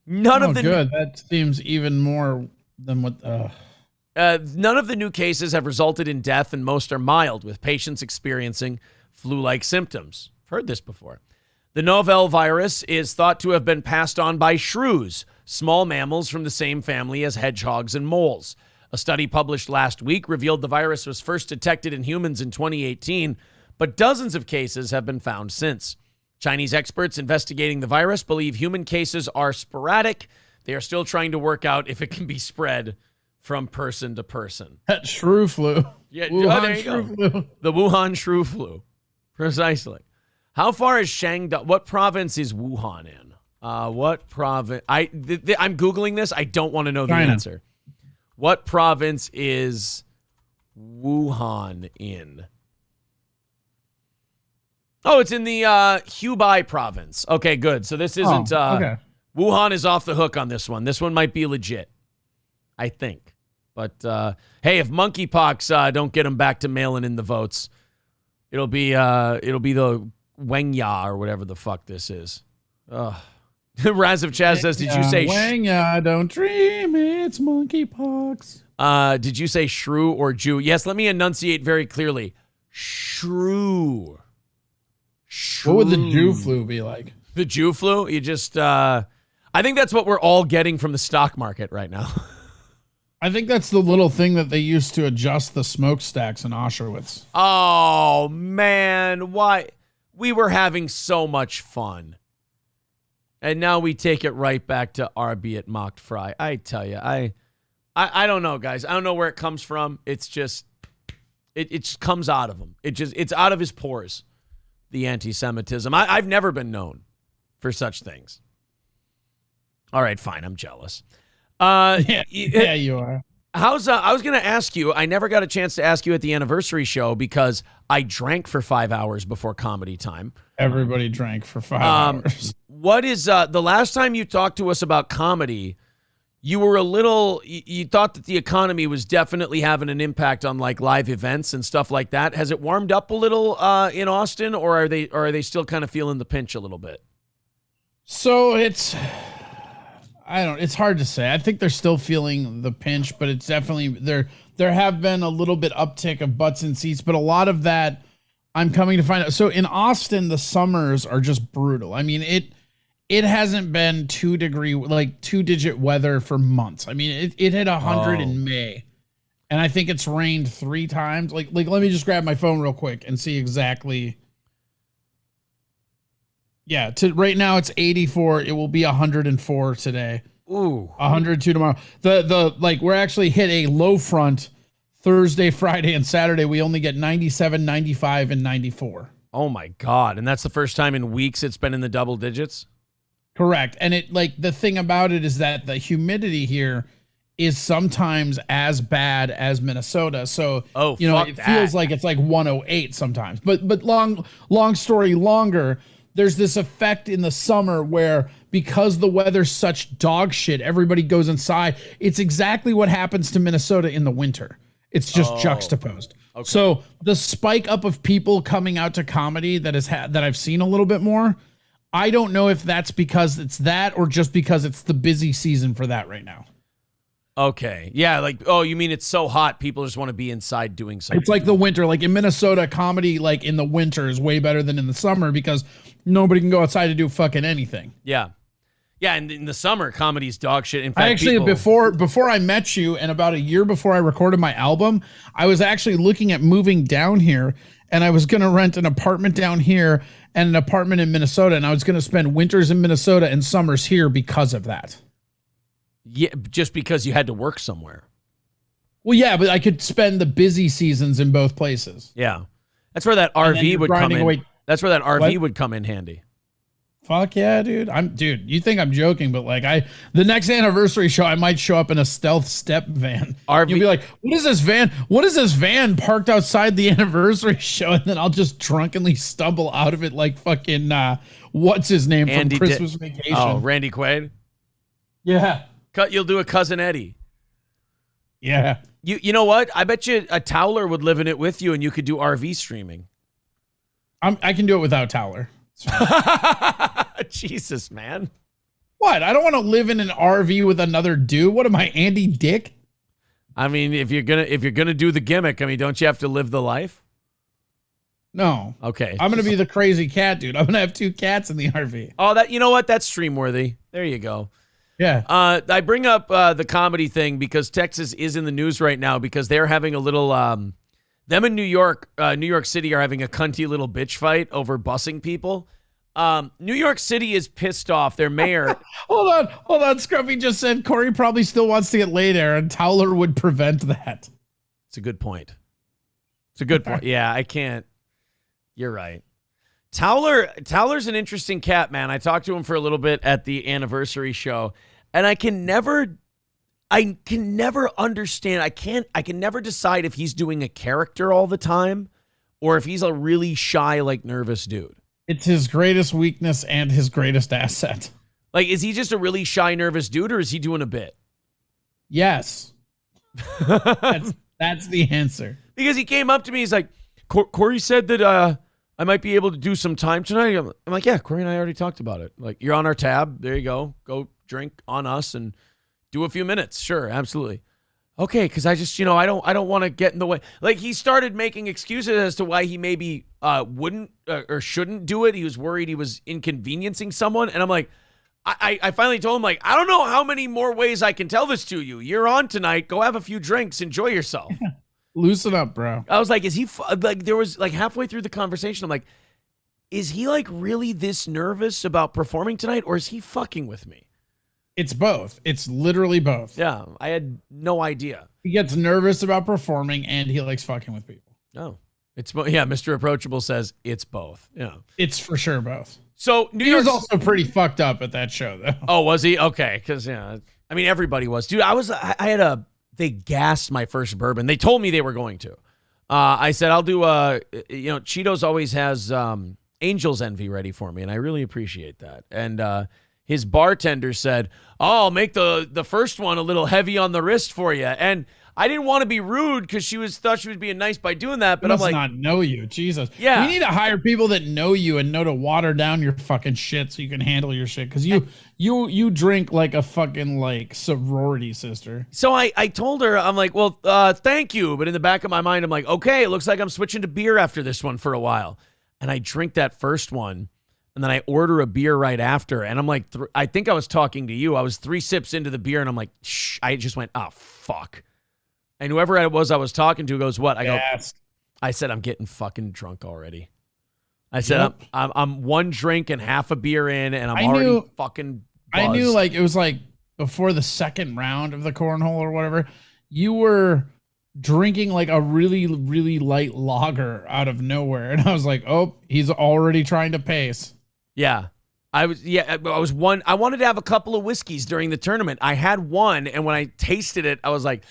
Good. That seems even more than what. None of the new cases have resulted in death, and most are mild, with patients experiencing flu-like symptoms. I've heard this before. The novel virus is thought to have been passed on by shrews, small mammals from the same family as hedgehogs and moles. A study published last week revealed the virus was first detected in humans in 2018, but dozens of cases have been found since. Chinese experts investigating the virus believe human cases are sporadic. They are still trying to work out if it can be spread from person to person. That shrew flu. Yeah, there you go. Flu. The Wuhan shrew flu. Precisely. How far is Shandong? What province is Wuhan in? What province? I'm Googling this. I don't want to know the answer. What province is Wuhan in? Oh, it's in the Hubei province. Okay, good. So this isn't... okay. Wuhan is off the hook on this one. This one might be legit, I think. But, hey, if monkeypox don't get them back to mailing in the votes, it'll be the Wengya or whatever the fuck this is. Raz of Chaz says, did you say... Wengya, don't dream, it's monkeypox. Did you say shrew or Jew? Yes, let me enunciate very clearly. Shrew. What would the Jew flu be like? The Jew flu? You just, I think that's what we're all getting from the stock market right now. I think that's the little thing that they used to adjust the smokestacks in Auschwitz. Oh, man. Why? We were having so much fun. And now we take it right back to Arbeit mocked fry. I tell you, I don't know, guys. I don't know where it comes from. It's just, it just comes out of him. It's out of his pores. the anti-Semitism. I've never been known for such things. All right, fine. I'm jealous. Yeah, you are. I was going to ask you, I never got a chance to ask you at the anniversary show because I drank for 5 hours before comedy time. Everybody drank for 5 hours. What is, the last time you talked to us about comedy, you were you thought that the economy was definitely having an impact on like live events and stuff like that. Has it warmed up a little in Austin, or are they still kind of feeling the pinch a little bit? So it's hard to say. I think they're still feeling the pinch, but it's definitely there have been a little bit uptick of butts and seats, but a lot of that I'm coming to find out. So in Austin, the summers are just brutal. I mean, it hasn't been 2-digit weather for months. I mean, it hit 100 in May, and I think it's rained 3 times. Like let me just grab my phone real quick and see exactly. Yeah, right now it's 84. It will be 104 today. Ooh. 102 tomorrow. We're actually hit a low front Thursday, Friday, and Saturday. We only get 97, 95, and 94. Oh my God. And that's the first time in weeks it's been in the double digits? Correct. And the thing about it is that the humidity here is sometimes as bad as Minnesota. So, it feels like it's like 108 sometimes. But long story longer, there's this effect in the summer where because the weather's such dog shit, everybody goes inside. It's exactly what happens to Minnesota in the winter. It's just juxtaposed. Okay. So the spike up of people coming out to comedy that I've seen a little bit more, I don't know if that's because it's that or just because it's the busy season for that right now. Okay. Yeah, you mean it's so hot, people just want to be inside doing something. It's like the winter. Like in Minnesota, comedy like in the winter is way better than in the summer because nobody can go outside to do fucking anything. Yeah. Yeah, and in the summer, comedy's dog shit. In fact, I actually, before I met you and about a year before I recorded my album, I was actually looking at moving down here, and I was going to rent an apartment down here and an apartment in Minnesota, and I was going to spend winters in Minnesota and summers here because of that. Yeah, just because you had to work somewhere. Well, yeah, but I could spend the busy seasons in both places. Yeah. That's where that RV would come in. That's where that RV would come in handy. Fuck yeah, dude. You think I'm joking, but the next anniversary show, I might show up in a stealth step van. You'll be like, what is this van? What is this van parked outside the anniversary show? And then I'll just drunkenly stumble out of it like fucking, what's his name from Christmas Vacation? Oh, Randy Quaid? Yeah. You'll do a Cousin Eddie. Yeah. You know what? I bet you a Towler would live in it with you and you could do RV streaming. I can do it without Towler. Jesus, man. What? I don't want to live in an RV with another dude. What am I, Andy Dick? I mean, if you're gonna do the gimmick, I mean, don't you have to live the life? No. Okay. I'm gonna be the crazy cat dude. I'm gonna have 2 cats in the RV. Oh, you know what? That's stream worthy. There you go. Yeah. I bring up the comedy thing because Texas is in the news right now because they're having a little them in New York City are having a cunty little bitch fight over busing people. New York City is pissed off. Their mayor. Hold on. Scruffy just said Corey probably still wants to get laid there, and Towler would prevent that. It's a good point. Yeah, I can't. You're right. Towler's an interesting cat, man. I talked to him for a little bit at the anniversary show, and I can never understand. I can never decide if he's doing a character all the time or if he's a really shy, nervous dude. It's his greatest weakness and his greatest asset. Is he just a really shy, nervous dude, or is he doing a bit? Yes. That's the answer. Because he came up to me, he's like, Corey said that I might be able to do some time tonight. I'm like, yeah, Corey and I already talked about it. You're on our tab. There you go. Go drink on us and do a few minutes. Sure, absolutely. Okay, because I just, I don't want to get in the way. He started making excuses as to why he maybe wouldn't or shouldn't do it. He was worried he was inconveniencing someone. And I'm like, I finally told him, I don't know how many more ways I can tell this to you. You're on tonight. Go have a few drinks. Enjoy yourself. Loosen up, bro. I was like, is he, there was halfway through the conversation, I'm like, is he really this nervous about performing tonight, or is he fucking with me? It's both. It's literally both. Yeah, I had no idea. He gets nervous about performing, and he likes fucking with people. Oh, Mr. Approachable says it's both. Yeah. It's for sure both. So He was also pretty fucked up at that show, though. Oh, was he? Okay, because I mean everybody was. Dude, they gassed my first bourbon. They told me they were going to. I said I'll do Cheetos always has Angel's Envy ready for me, and I really appreciate that. And his bartender said, "Oh, I'll make the first one a little heavy on the wrist for you." And I didn't want to be rude because thought she was being nice by doing that, but I'm like, not know you, Jesus. Yeah, we need to hire people that know you and know to water down your fucking shit so you can handle your shit. Because you drink like a fucking like sorority sister. So I told her, I'm like, well, thank you, but in the back of my mind, I'm like, okay, it looks like I'm switching to beer after this one for a while, and I drink that first one. And then I order a beer right after. And I'm like, I think I was talking to you. I was 3 sips into the beer and I'm like, shh. I just went, oh, fuck. And whoever it was I was talking to goes, what? I said, I'm getting fucking drunk already. I said, I'm one drink and half a beer in and I'm already fucking buzzed. I knew like it was like before the second round of the cornhole or whatever, you were drinking like a really, really light lager out of nowhere. And I was like, oh, he's already trying to pace. Yeah. I wanted to have a couple of whiskeys during the tournament. I had one, and when I tasted it, I was like,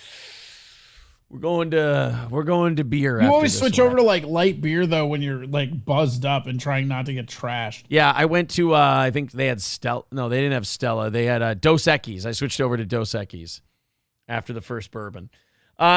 we're going to beer. You always switch over to like light beer though when you're like buzzed up and trying not to get trashed. Yeah, I went to I think they had Stella. No, they didn't have Stella. They had Dos Equis. I switched over to Dos Equis after the first bourbon.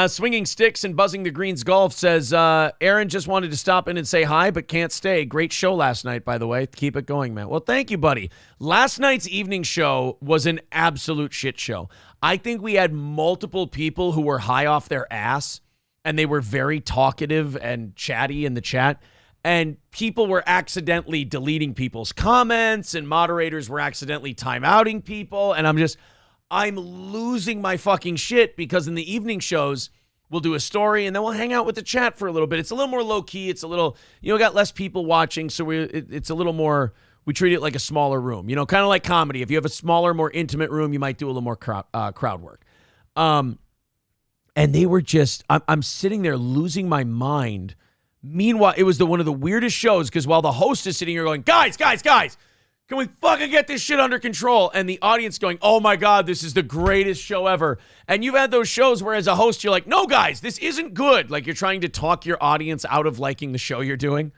Swinging Sticks and Buzzing the Greens Golf says, Aaron just wanted to stop in and say hi, but can't stay. Great show last night, by the way. Keep it going, man. Well, thank you, buddy. Last night's evening show was an absolute shit show. I think we had multiple people who were high off their ass, and they were very talkative and chatty in the chat, and people were accidentally deleting people's comments, and moderators were accidentally timeouting people, and I'm losing my fucking shit because in the evening shows, we'll do a story and then we'll hang out with the chat for a little bit. It's a little more low key. It's a little, got less people watching. So it's a little more, we treat it like a smaller room, kind of like comedy. If you have a smaller, more intimate room, you might do a little more crowd work. And they were just, I'm sitting there losing my mind. Meanwhile, it was one of the weirdest shows because while the host is sitting here going, guys, can we fucking get this shit under control? And the audience going, oh my God, this is the greatest show ever. And you've had those shows where as a host, you're like, no, guys, this isn't good. Like you're trying to talk your audience out of liking the show you're doing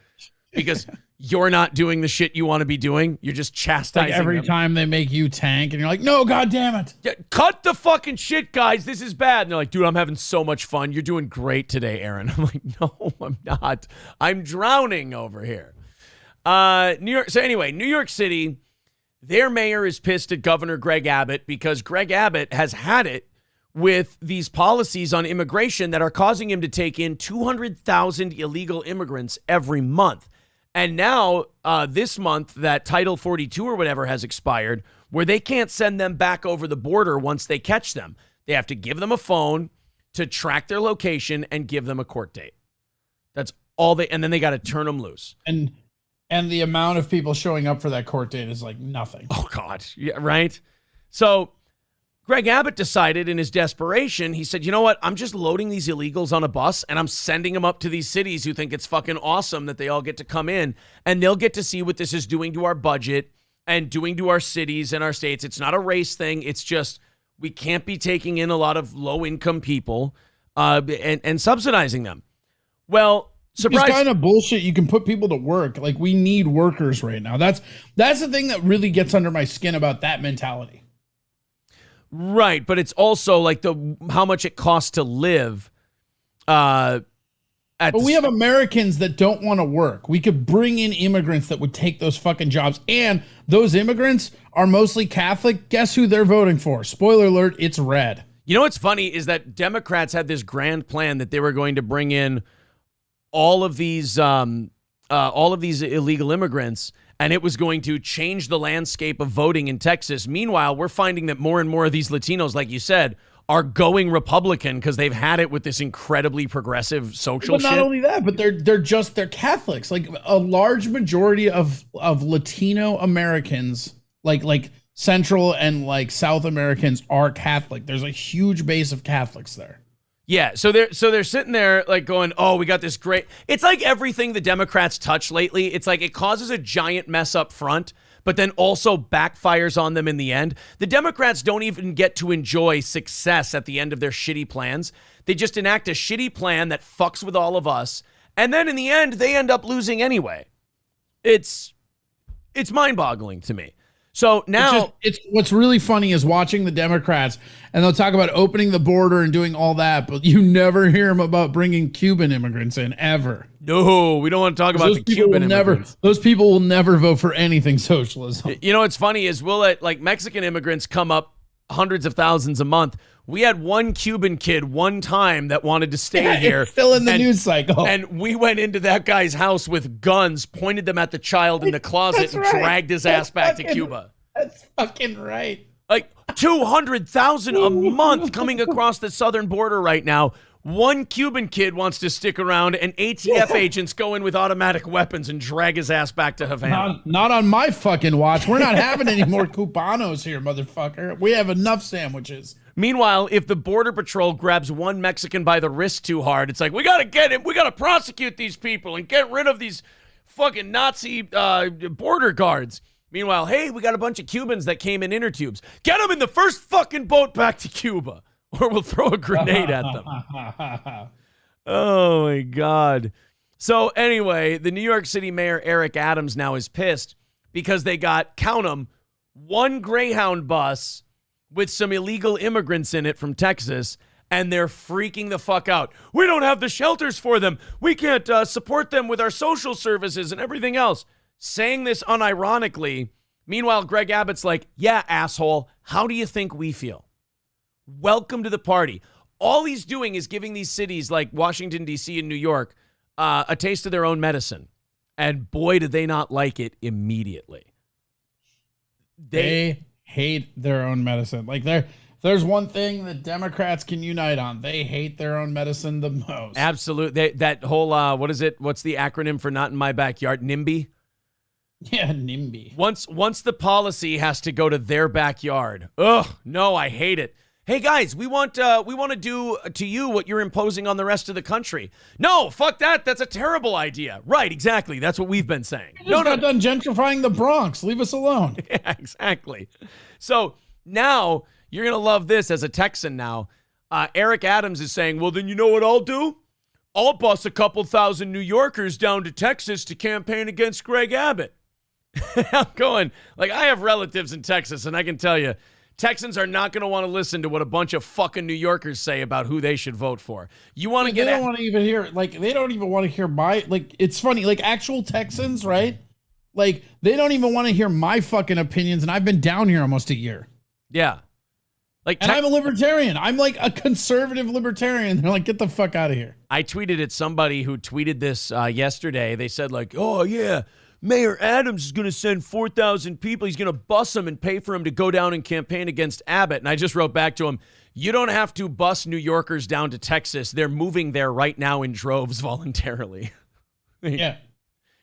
because you're not doing the shit you want to be doing. You're just chastising like every them. time they make you tank and you're like, no, God damn it. Yeah, cut the fucking shit, guys. This is bad. And they're like, dude, I'm having so much fun. You're doing great today, Aaron. I'm like, no, I'm not. I'm drowning over here. New York. So anyway, New York City, their mayor is pissed at Governor Greg Abbott because Greg Abbott has had it with these policies on immigration that are causing him to take in 200,000 illegal immigrants every month. And now this month that Title 42 or whatever has expired where they can't send them back over the border once they catch them. They have to give them a phone to track their location and give them a court date. That's all and then they got to turn them loose. And the amount of people showing up for that court date is like nothing. Oh, God. Yeah, right? So Greg Abbott decided in his desperation, he said, you know what? I'm just loading these illegals on a bus and I'm sending them up to these cities who think it's fucking awesome that they all get to come in and they'll get to see what this is doing to our budget and doing to our cities and our states. It's not a race thing. It's just we can't be taking in a lot of low-income people and subsidizing them. Well, surprise. It's kind of bullshit. You can put people to work. Like we need workers right now. That's the thing that really gets under my skin about that mentality. Right, but it's also like how much it costs to live. But we have Americans that don't want to work. We could bring in immigrants that would take those fucking jobs. And those immigrants are mostly Catholic. Guess who they're voting for? Spoiler alert, it's red. You know what's funny is that Democrats had this grand plan that they were going to bring in all of these illegal immigrants, and it was going to change the landscape of voting in Texas. Meanwhile, we're finding that more and more of these Latinos, like you said, are going Republican because they've had it with this incredibly progressive social shit. But not only that, but they're Catholics. Like a large majority of Latino Americans, like Central and like South Americans are Catholic. There's a huge base of Catholics there. Yeah, so they're sitting there like going, oh, we got this great. It's like everything the Democrats touch lately. It's like it causes a giant mess up front, but then also backfires on them in the end. The Democrats don't even get to enjoy success at the end of their shitty plans. They just enact a shitty plan that fucks with all of us, and then in the end, they end up losing anyway. It's mind-boggling to me. So now it's what's really funny is watching the Democrats, and they'll talk about opening the border and doing all that, but you never hear them about bringing Cuban immigrants in ever. No, we don't want to talk about the Cuban immigrants. Those people will never vote for anything socialism. You know what's funny is we'll let like Mexican immigrants come up hundreds of thousands a month. We had one Cuban kid one time that wanted to stay here. Still in the news cycle. And we went into that guy's house with guns, pointed them at the child in the closet, and dragged his ass back to Cuba. That's fucking right. Like 200,000 a month coming across the southern border right now. One Cuban kid wants to stick around, and ATF agents go in with automatic weapons and drag his ass back to Havana. Not on my fucking watch. We're not having any more Cubanos here, motherfucker. We have enough sandwiches. Meanwhile, if the Border Patrol grabs one Mexican by the wrist too hard, it's like, we got to get him. We got to prosecute these people and get rid of these fucking Nazi border guards. Meanwhile, hey, we got a bunch of Cubans that came in inner tubes. Get them in the first fucking boat back to Cuba, or we'll throw a grenade at them. Oh, my God. So anyway, the New York City Mayor Eric Adams now is pissed because they got, count them, one Greyhound bus with some illegal immigrants in it from Texas, and they're freaking the fuck out. We don't have the shelters for them. We can't support them with our social services and everything else. Saying this unironically. Meanwhile, Greg Abbott's like, yeah, asshole, how do you think we feel? Welcome to the party. All he's doing is giving these cities like Washington, D.C. and New York a taste of their own medicine. And boy, did they not like it immediately. They hate their own medicine. Like there's one thing that Democrats can unite on. They hate their own medicine the most. Absolutely. That whole, what is it? What's the acronym for not in my backyard? NIMBY? Yeah, NIMBY. Once the policy has to go to their backyard. Ugh, no, I hate it. Hey guys, we want to do to you what you're imposing on the rest of the country. No, fuck that. That's a terrible idea. Right, exactly. That's what we've been saying. You just got done gentrifying the Bronx. Leave us alone. Yeah, exactly. So now you're gonna love this as a Texan. Now, Eric Adams is saying, well, then you know what I'll do? I'll bus a couple thousand New Yorkers down to Texas to campaign against Greg Abbott. I'm going, like, I have relatives in Texas, and I can tell you, Texans are not going to want to listen to what a bunch of fucking New Yorkers say about who they should vote for. You want to get... They don't want to even hear, like, they don't even want to hear my, like, it's funny, like, actual Texans, right? Like, they don't even want to hear my fucking opinions, and I've been down here almost a year. Yeah. Like, and I'm a libertarian. I'm like a conservative libertarian. They're like, get the fuck out of here. I tweeted at somebody who tweeted this yesterday. They said, like, oh, yeah, Mayor Adams is going to send 4,000 people. He's going to bus them and pay for them to go down and campaign against Abbott. And I just wrote back to him, you don't have to bus New Yorkers down to Texas. They're moving there right now in droves voluntarily. Yeah.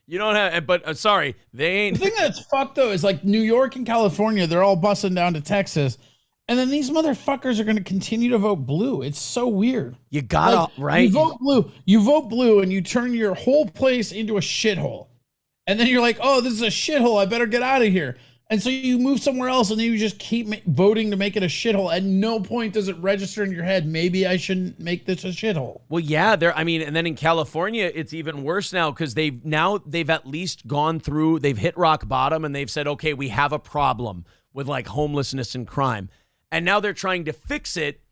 You don't have, but sorry, they ain't. The thing that's fucked, though, is like New York and California, they're all busing down to Texas. And then these motherfuckers are going to continue to vote blue. It's so weird. You gotta, like, right? You vote blue and you turn your whole place into a shithole. And then you're like, oh, this is a shithole. I better get out of here. And so you move somewhere else and then you just keep voting to make it a shithole. At no point does it register in your head, maybe I shouldn't make this a shithole. Well, yeah, and then in California, it's even worse now because they've at least gone through, they've hit rock bottom and they've said, okay, we have a problem with like homelessness and crime. And now they're trying to fix it,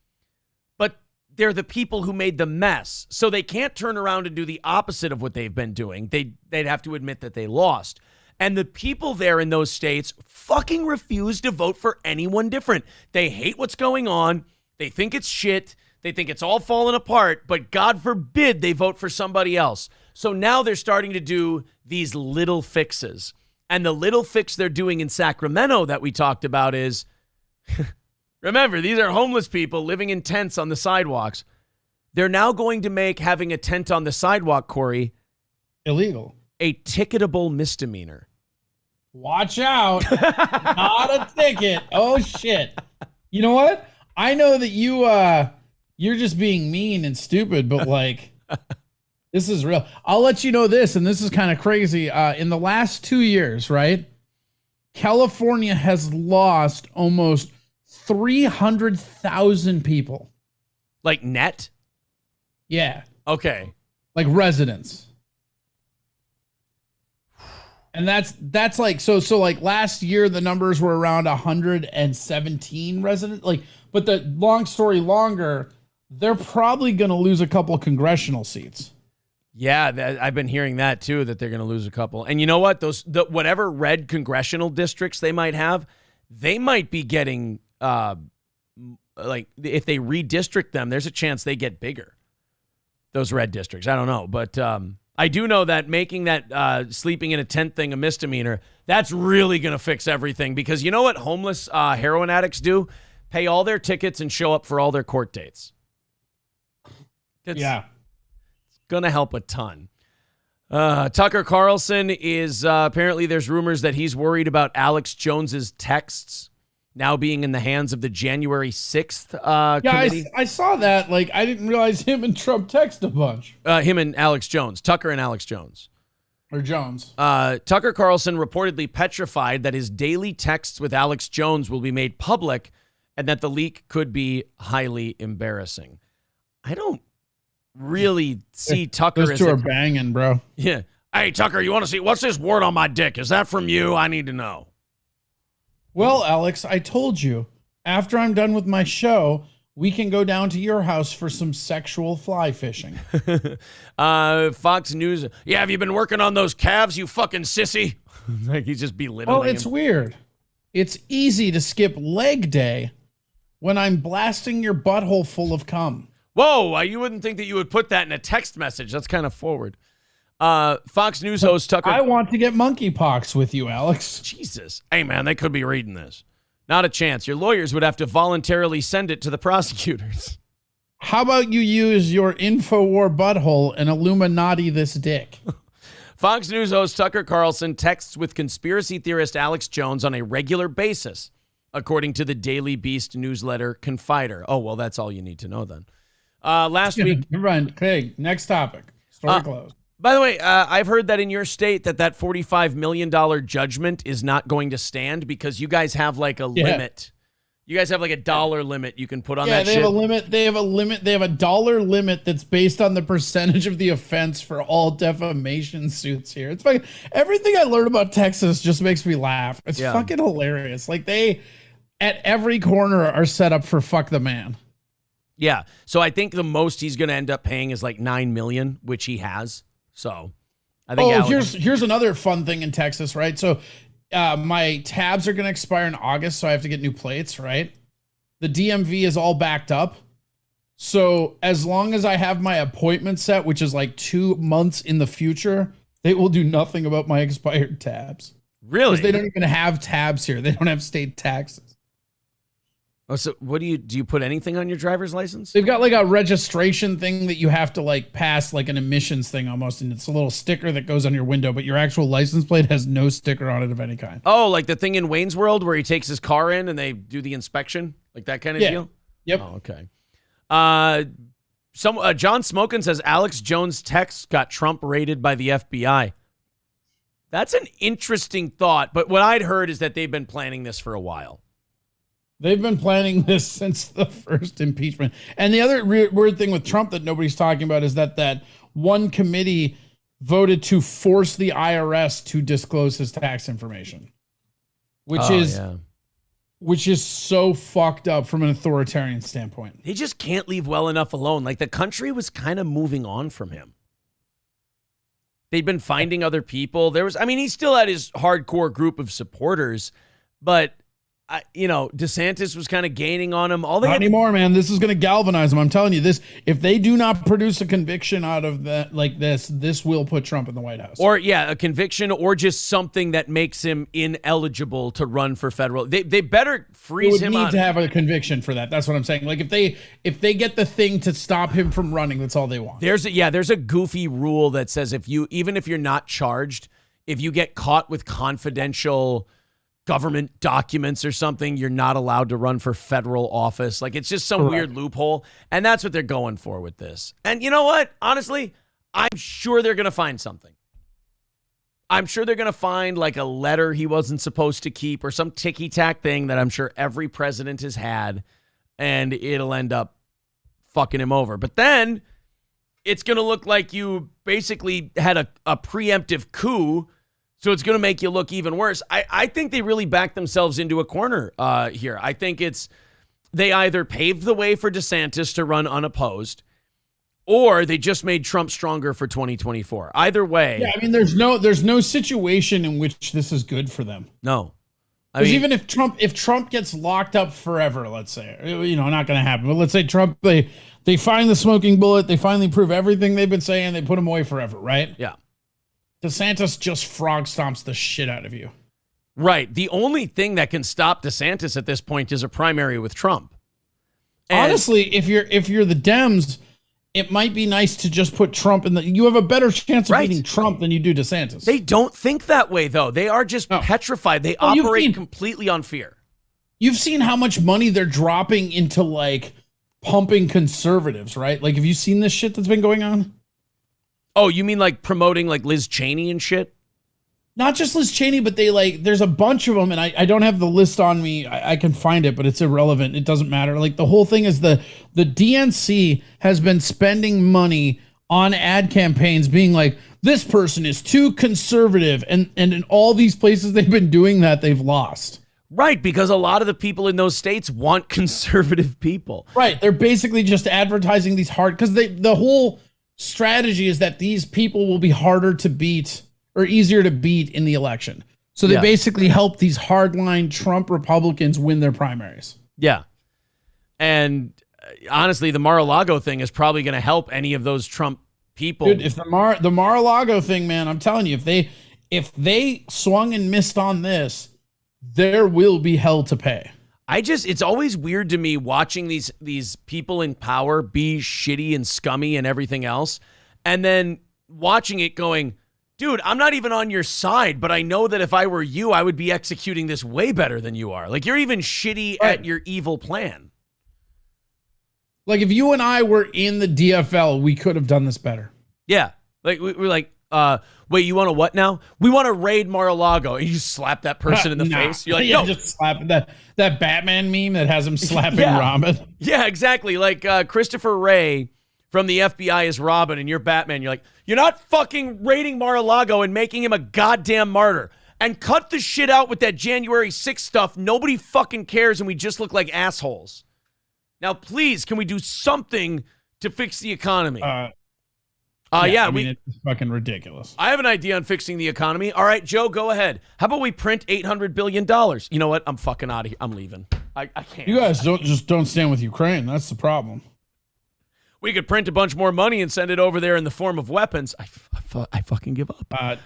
but they're the people who made the mess. So they can't turn around and do the opposite of what they've been doing. They'd have to admit that they lost. And the people there in those states fucking refuse to vote for anyone different. They hate what's going on. They think it's shit. They think it's all falling apart. But God forbid they vote for somebody else. So now they're starting to do these little fixes. And the little fix they're doing in Sacramento that we talked about is... Remember, these are homeless people living in tents on the sidewalks. They're now going to make having a tent on the sidewalk, Corey, illegal. A ticketable misdemeanor. Watch out. Not a ticket. Oh, shit. You know what? I know that you you're just being mean and stupid, but like, this is real. I'll let you know this, and this is kind of crazy. In the last 2 years, right? California has lost almost 300,000 people. Like net? Yeah. Okay. Like residents. And that's like, so like last year, the numbers were around 117 residents. Like, but the long story longer, they're probably going to lose a couple of congressional seats. Yeah, I've been hearing that too, that they're going to lose a couple. And you know what? Whatever red congressional districts they might have, they might be getting, like, if they redistrict them, there's a chance they get bigger. Those red districts. I don't know. But I do know that making that sleeping in a tent thing a misdemeanor, that's really going to fix everything. Because you know what homeless heroin addicts do? Pay all their tickets and show up for all their court dates. Yeah. Going to help a ton. Tucker Carlson is apparently there's rumors that he's worried about Alex Jones's texts now being in the hands of the January 6th committee. I saw that. Like, I didn't realize him and Trump text a bunch. Him and Alex Jones. Tucker and Alex Jones. Or Jones. Tucker Carlson reportedly petrified that his daily texts with Alex Jones will be made public and that the leak could be highly embarrassing. I don't really see Tucker Those two are banging, bro. Yeah. Hey, Tucker, you want to see what's this word on my dick? Is that from you? I need to know. Well, Alex, I told you, after I'm done with my show, we can go down to your house for some sexual fly fishing. Fox News. Yeah, have you been working on those calves, you fucking sissy? Like he's just belittling Well, it's him. weird. It's easy to skip leg day when I'm blasting your butthole full of cum. Whoa, you wouldn't think that you would put that in a text message. That's kind of forward. Fox News host Tucker. I want to get monkeypox with you, Alex. Jesus. Hey, man, they could be reading this. Not a chance. Your lawyers would have to voluntarily send it to the prosecutors. How about you use your InfoWar butthole and Illuminati this dick? Fox News host Tucker Carlson texts with conspiracy theorist Alex Jones on a regular basis, according to the Daily Beast newsletter Confider. Oh, well, that's all you need to know then. Last week. Never mind. Okay, next topic. Story closed. By the way, I've heard that in your state that $45 million judgment is not going to stand because you guys have like a limit. You guys have like a dollar limit you can put on that shit. Have a limit. They have a limit. They have a dollar limit that's based on the percentage of the offense for all defamation suits here. It's fucking, everything I learned about Texas just makes me laugh. It's fucking hilarious. Like they, at every corner, are set up for fuck the man. Yeah. So I think the most he's going to end up paying is like $9 million, which he has. So I think here's another fun thing in Texas, right? So my tabs are going to expire in August, so I have to get new plates, right? The DMV is all backed up. So as long as I have my appointment set, which is like 2 months in the future, they will do nothing about my expired tabs. Really? Because they don't even have tabs here. They don't have state taxes. Oh, so what do you put anything on your driver's license? They've got like a registration thing that you have to like pass, like an emissions thing almost, and it's a little sticker that goes on your window, but your actual license plate has no sticker on it of any kind. Oh, like the thing in Wayne's World where he takes his car in and they do the inspection? Like that kind of deal? Yep. Oh, okay. John Smokin says Alex Jones' text got Trump raided by the FBI. That's an interesting thought, but what I'd heard is that they've been planning this for a while. They've been planning this since the first impeachment. And the other weird thing with Trump that nobody's talking about is that one committee voted to force the IRS to disclose his tax information, which is so fucked up from an authoritarian standpoint. They just can't leave well enough alone. Like the country was kind of moving on from him. They'd been finding other people. He still had his hardcore group of supporters, but DeSantis was kind of gaining on him. Not anymore, man. This is going to galvanize them. I'm telling you this. If they do not produce a conviction out of that, like this will put Trump in the White House. Or a conviction or just something that makes him ineligible to run for federal. They better freeze him. They would need to have a conviction for that. That's what I'm saying. Like if they get the thing to stop him from running, that's all they want. There's a goofy rule that says even if you're not charged, if you get caught with confidential government documents or something, you're not allowed to run for federal office. Like, it's just some weird loophole. And that's what they're going for with this. And you know what? Honestly, I'm sure they're going to find something. I'm sure they're going to find like a letter he wasn't supposed to keep or some ticky-tack thing that I'm sure every president has had, and it'll end up fucking him over. But then it's going to look like you basically had a preemptive coup, so it's going to make you look even worse. I think they really backed themselves into a corner here. I think they either paved the way for DeSantis to run unopposed, or they just made Trump stronger for 2024. Either way. Yeah, I mean, there's no situation in which this is good for them. No. Because even if Trump gets locked up forever, let's say, not going to happen, but let's say Trump, they find the smoking bullet, they finally prove everything they've been saying, they put him away forever, right? Yeah. DeSantis just frog stomps the shit out of you. Right. The only thing that can stop DeSantis at this point is a primary with Trump. And honestly, if you're the Dems, it might be nice to just put Trump in you have a better chance of beating Trump than you do DeSantis. They don't think that way, though. They are just petrified. They operate completely on fear. You've seen how much money they're dropping into like pumping conservatives, right? Like, have you seen this shit that's been going on? Oh, you mean like promoting like Liz Cheney and shit? Not just Liz Cheney, but there's a bunch of them, and I don't have the list on me. I can find it, but it's irrelevant. It doesn't matter. Like, the whole thing is the DNC has been spending money on ad campaigns being like, this person is too conservative. And in all these places they've been doing that, they've lost. Right, because a lot of the people in those states want conservative people. Right. They're basically just advertising these because the whole strategy is that these people will be harder to beat or easier to beat in the election. So they basically help these hardline Trump Republicans win their primaries. Yeah. And honestly, the Mar-a-Lago thing is probably going to help any of those Trump people. Dude, if the Mar-a-Lago thing, man, I'm telling you, if they swung and missed on this, there will be hell to pay. It's always weird to me watching these people in power be shitty and scummy and everything else, and then watching it going, dude, I'm not even on your side, but I know that if I were you, I would be executing this way better than you are. Like, you're even shitty at your evil plan. Like, if you and I were in the DFL, we could have done this better. Yeah. Like, we're like, wait, you want to what now? We want to raid Mar-a-Lago. And you just slap that person in the face. You're like, no. Just slap that Batman meme that has him slapping Robin. Yeah, exactly. Like Christopher Wray from the FBI is Robin and you're Batman. You're like, you're not fucking raiding Mar-a-Lago and making him a goddamn martyr. And cut the shit out with that January 6th stuff. Nobody fucking cares and we just look like assholes. Now, please, can we do something to fix the economy? I mean, it's fucking ridiculous. I have an idea on fixing the economy. All right, Joe, go ahead. How about we print $800 billion? You know what? I'm fucking out of here. I'm leaving. I can't. You guys don't stand with Ukraine. That's the problem. We could print a bunch more money and send it over there in the form of weapons. I fucking give up. I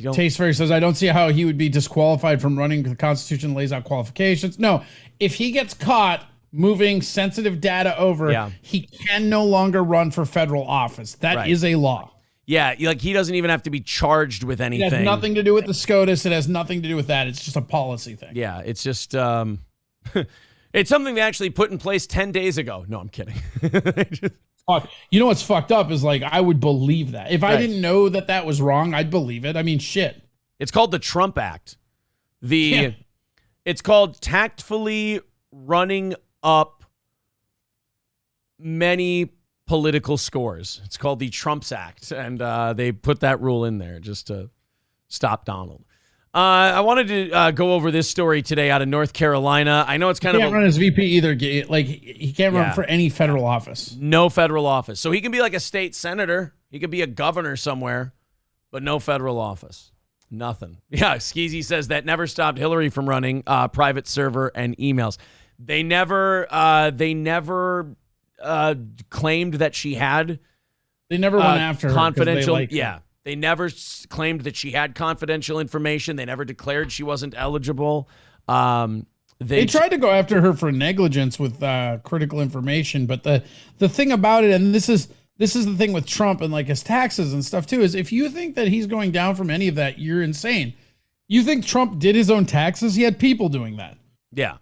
don't. Taste Fairy says, I don't see how he would be disqualified from running. The Constitution lays out qualifications. No, if he gets caught moving sensitive data over, he can no longer run for federal office. That is a law. Yeah, like he doesn't even have to be charged with anything. It has nothing to do with the SCOTUS. It has nothing to do with that. It's just a policy thing. Yeah, it's just it's something they actually put in place 10 days ago. No, I'm kidding. You know what's fucked up is, like, I would believe that. If I didn't know that was wrong, I'd believe it. I mean, shit. It's called the Trump Act. It's called tactfully running up many political scores. It's called the Trumps Act, and they put that rule in there just to stop Donald. I wanted to go over this story today out of North Carolina. I know it's kind of... He can't run as VP either. Like, he can't run for any federal office. No federal office. So he can be like a state senator. He could be a governor somewhere, but no federal office. Nothing. Yeah, Skeezy says that never stopped Hillary from running private server and emails. They never claimed that she had. They never went after her. Confidential. They never claimed that she had confidential information. They never declared she wasn't eligible. They tried to go after her for negligence with critical information, but the thing about it, and this is the thing with Trump and like his taxes and stuff too, is if you think that he's going down from any of that, you're insane. You think Trump did his own taxes? He had people doing that. Yeah.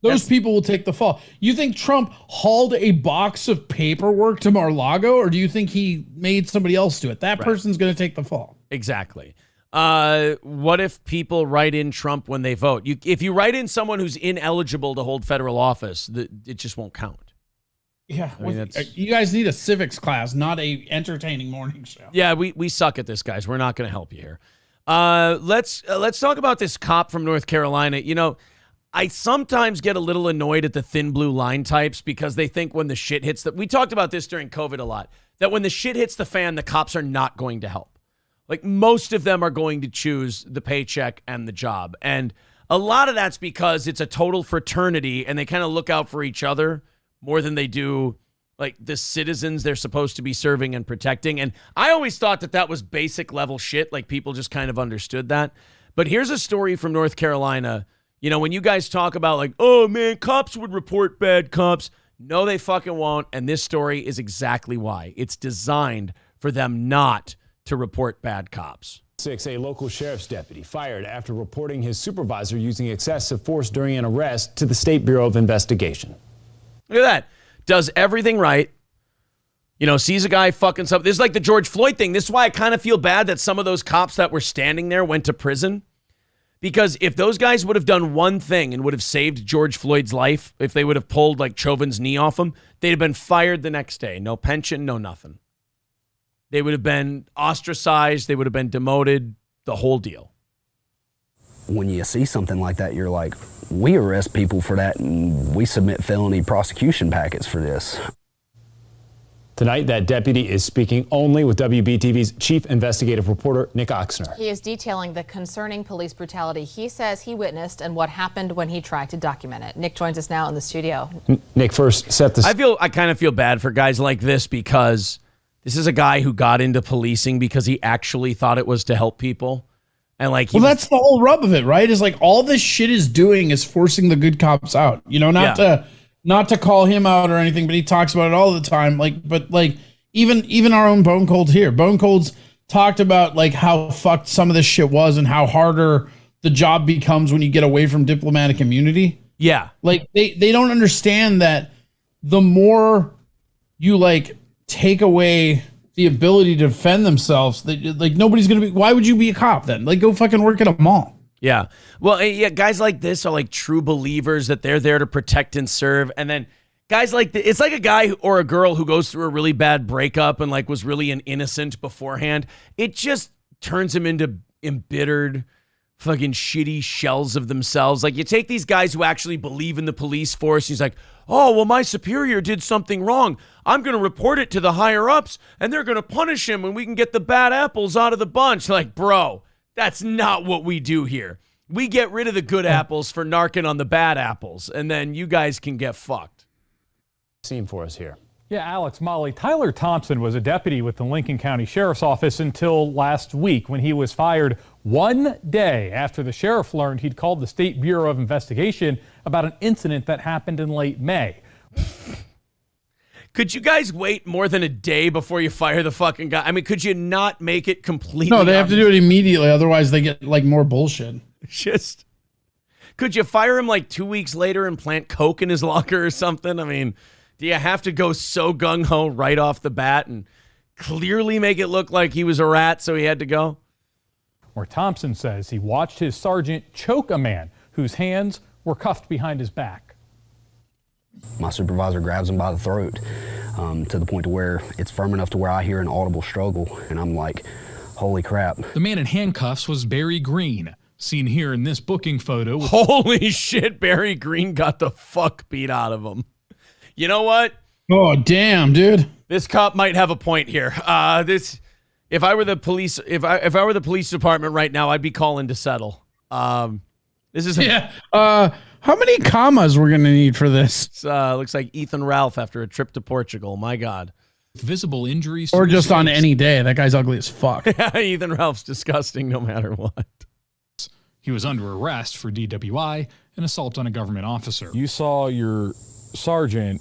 Those people will take the fall. You think Trump hauled a box of paperwork to Mar-a-Lago, or do you think he made somebody else do it? That person's going to take the fall. Exactly. What if people write in Trump when they vote? If you write in someone who's ineligible to hold federal office, it just won't count. Yeah. You guys need a civics class, not a entertaining morning show. Yeah, we suck at this, guys. We're not going to help you here. Let's talk about this cop from North Carolina. You know, I sometimes get a little annoyed at the thin blue line types because they think when the shit hits we talked about this during COVID a lot, that when the shit hits the fan, the cops are not going to help. Like, most of them are going to choose the paycheck and the job. And a lot of that's because it's a total fraternity and they kind of look out for each other more than they do like the citizens they're supposed to be serving and protecting. And I always thought that was basic level shit. Like, people just kind of understood that. But here's a story from North Carolina. You know, when you guys talk about like, oh man, cops would report bad cops. No, they fucking won't. And this story is exactly why. It's designed for them not to report bad cops. A local sheriff's deputy fired after reporting his supervisor using excessive force during an arrest to the State Bureau of Investigation. Look at that. Does everything right. You know, sees a guy fucking something. This is like the George Floyd thing. This is why I kind of feel bad that some of those cops that were standing there went to prison. Because if those guys would have done one thing and would have saved George Floyd's life, if they would have pulled like Chauvin's knee off him, they'd have been fired the next day. No pension, no nothing. They would have been ostracized. They would have been demoted, the whole deal. When you see something like that, you're like, we arrest people for that and we submit felony prosecution packets for this. Tonight, that deputy is speaking only with WBTV's chief investigative reporter, Nick Oxner. He is detailing the concerning police brutality he says he witnessed and what happened when he tried to document it. Nick joins us now in the studio. Nick, first, set this. I kind of feel bad for guys like this because this is a guy who got into policing because he actually thought it was to help people. And like, that's the whole rub of it, right? Is like all this shit is doing is forcing the good cops out. You know, not to call him out or anything, but he talks about it all the time. But even our own Bone Cold here, Bone Cold's talked about like how fucked some of this shit was and how harder the job becomes when you get away from diplomatic immunity. Yeah. Like they don't understand that the more you like take away the ability to defend themselves, like nobody's going to be, why would you be a cop then? Like go fucking work at a mall. Yeah. Well, yeah, guys like this are like true believers that they're there to protect and serve. And then guys like it's like a guy or a girl who goes through a really bad breakup and like was really an innocent beforehand. It just turns them into embittered fucking shitty shells of themselves. Like you take these guys who actually believe in the police force. He's like, oh, well, my superior did something wrong. I'm going to report it to the higher ups and they're going to punish him and we can get the bad apples out of the bunch. Like, bro, that's not what we do here. We get rid of the good apples for narking on the bad apples, and then you guys can get fucked. Scene for us here. Yeah, Alex, Molly, Tyler Thompson was a deputy with the Lincoln County Sheriff's Office until last week when he was fired 1 day after the sheriff learned he'd called the State Bureau of Investigation about an incident that happened in late May. Could you guys wait more than a day before you fire the fucking guy? I mean, could you not make it completely? No, they have to do it immediately. Otherwise, they get like more bullshit. Just, could you fire him like 2 weeks later and plant coke in his locker or something? I mean, do you have to go so gung-ho right off the bat and clearly make it look like he was a rat, so he had to go? Where Thompson says he watched his sergeant choke a man whose hands were cuffed behind his back. My supervisor grabs him by the throat to the point to where it's firm enough to where I hear an audible struggle, and I'm like, holy crap. The man in handcuffs was Barry Green, seen here in this booking photo. Holy shit, Barry Green got the fuck beat out of him. You know what? Oh, damn, dude. This cop might have a point here. If I were the police, if I were the police department right now, I'd be calling to settle. This is how many commas we're gonna need for this? Looks like Ethan Ralph after a trip to Portugal. My God. Visible injuries. Or just on any day. That guy's ugly as fuck. Ethan Ralph's disgusting no matter what. He was under arrest for DWI and assault on a government officer. You saw your sergeant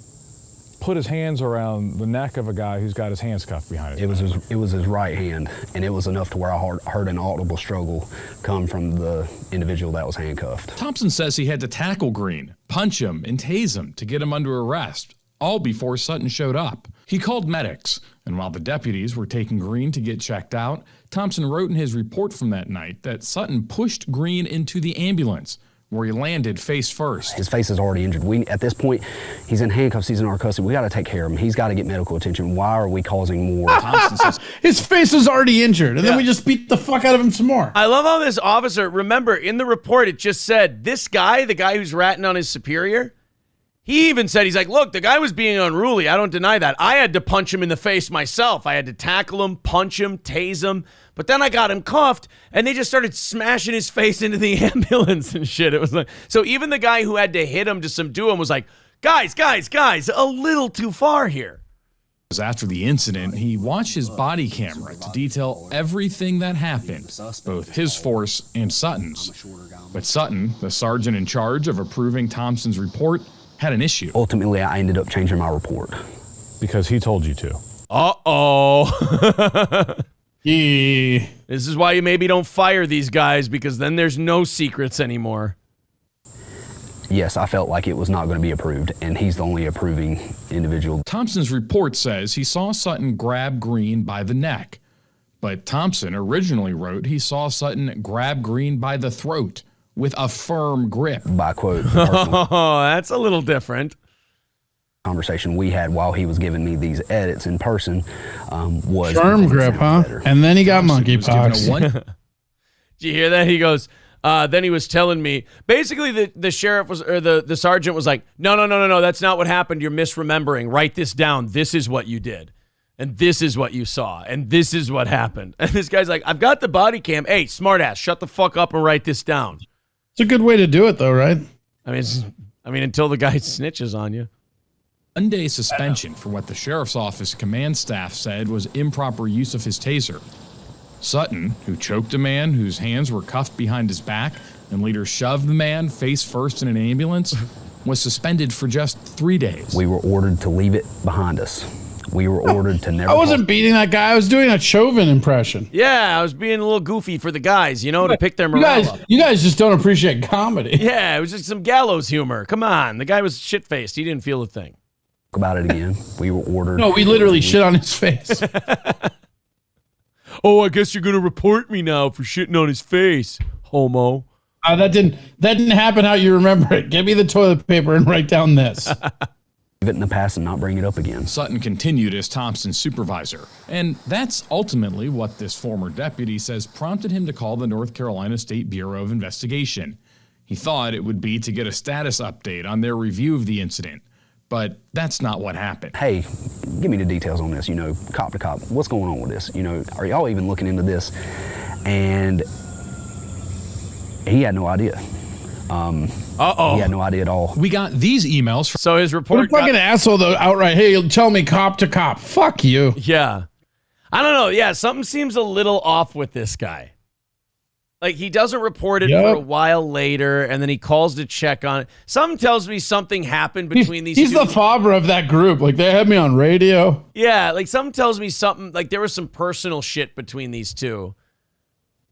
put his hands around the neck of a guy who's got his hands cuffed behind his back? It was his right hand, and it was enough to where I heard an audible struggle come from the individual that was handcuffed. Thompson says he had to tackle Green, punch him, and tase him to get him under arrest, all before Sutton showed up. He called medics, and while the deputies were taking Green to get checked out, Thompson wrote in his report from that night that Sutton pushed Green into the ambulance, where he landed face first. His face is already injured. At this point, he's in handcuffs, he's in our custody. We got to take care of him. He's got to get medical attention. Why are we causing more? Thompson says his face was already injured, and then we just beat the fuck out of him some more. I love how this officer, remember, in the report, it just said, this guy, the guy who's ratting on his superior, he even said, he's like, look, the guy was being unruly. I don't deny that. I had to punch him in the face myself. I had to tackle him, punch him, tase him. But then I got him cuffed, and they just started smashing his face into the ambulance and shit. It was like, so even the guy who had to hit him to subdue him was like, guys, a little too far here. After the incident, he watched his body camera to detail everything that happened, both his force and Sutton's. But Sutton, the sergeant in charge of approving Thompson's report, had an issue. Ultimately, I ended up changing my report. Because he told you to. Uh-oh. This is why you maybe don't fire these guys, because then there's no secrets anymore. Yes, I felt like it was not going to be approved, and he's the only approving individual. Thompson's report says he saw Sutton grab Green by the neck, but Thompson originally wrote he saw Sutton grab Green by the throat with a firm grip. By quote. Oh, that's a little different. Conversation we had while he was giving me these edits in person was firm grip, huh? Better. And then he got monkeypox. Did you hear that? He goes, then he was telling me, basically the sheriff was, or the sergeant was like, no, that's not what happened. You're misremembering. Write this down. This is what you did. And this is what you saw. And this is what happened. And this guy's like, I've got the body cam. Hey, smartass, shut the fuck up and write this down. It's a good way to do it, though, right? I mean, until the guy snitches on you. 1-day suspension for what the sheriff's office command staff said was improper use of his taser. Sutton, who choked a man whose hands were cuffed behind his back and later shoved the man face first in an ambulance, was suspended for just 3 days. We were ordered to leave it behind us. We were ordered to never... I wasn't beating that guy. I was doing a Chauvin impression. Yeah, I was being a little goofy for the guys, to pick their morale up. You guys just don't appreciate comedy. Yeah, it was just some gallows humor. Come on. The guy was shit-faced. He didn't feel a thing. About it again. We were ordered... No, we literally shit on his face. Oh, I guess you're going to report me now for shitting on his face, homo. That didn't happen how you remember it. Give me the toilet paper and write down this. Leave it in the past and not bring it up again. Sutton continued as Thompson's supervisor, and that's ultimately what this former deputy says prompted him to call the North Carolina State Bureau of Investigation. He thought it would be to get a status update on their review of the incident, but that's not what happened. Hey, give me the details on this, cop to cop. What's going on with this? Are y'all even looking into this? And he had no idea. He had no idea at all. We got these emails. So his report... What a fucking asshole, though, outright. Hey, you'll tell me cop to cop. Fuck you. Yeah. I don't know. Yeah, something seems a little off with this guy. Like, he doesn't report it for a while later, and then he calls to check on it. Something tells me something happened between these two. He's the Favre of that group. Like, they had me on radio. Yeah, like, something tells me something, like, there was some personal shit between these two.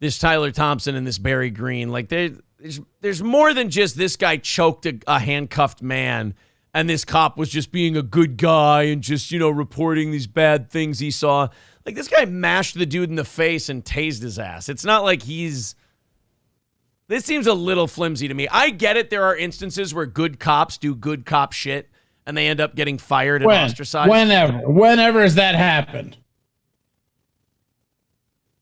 This Tyler Thompson and this Barry Green. Like, there's more than just this guy choked a handcuffed man, and this cop was just being a good guy and just, reporting these bad things he saw. Like, this guy mashed the dude in the face and tased his ass. It's not like this seems a little flimsy to me. I get it. There are instances where good cops do good cop shit and they end up getting fired and ostracized. Whenever has that happened?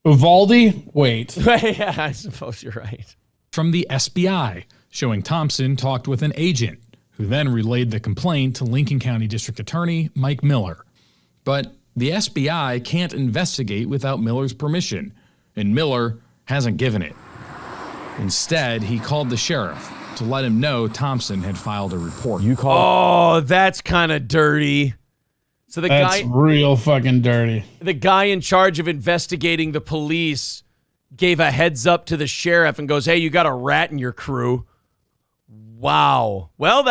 Uvalde? Wait. Yeah, I suppose you're right. From the SBI, showing Thompson talked with an agent, who then relayed the complaint to Lincoln County District Attorney Mike Miller. But the SBI can't investigate without Miller's permission, and Miller hasn't given it. Instead, he called the sheriff to let him know Thompson had filed a report. Oh, that's kind of dirty. So that's real fucking dirty. The guy in charge of investigating the police gave a heads up to the sheriff and goes, hey, you got a rat in your crew. Wow. Well,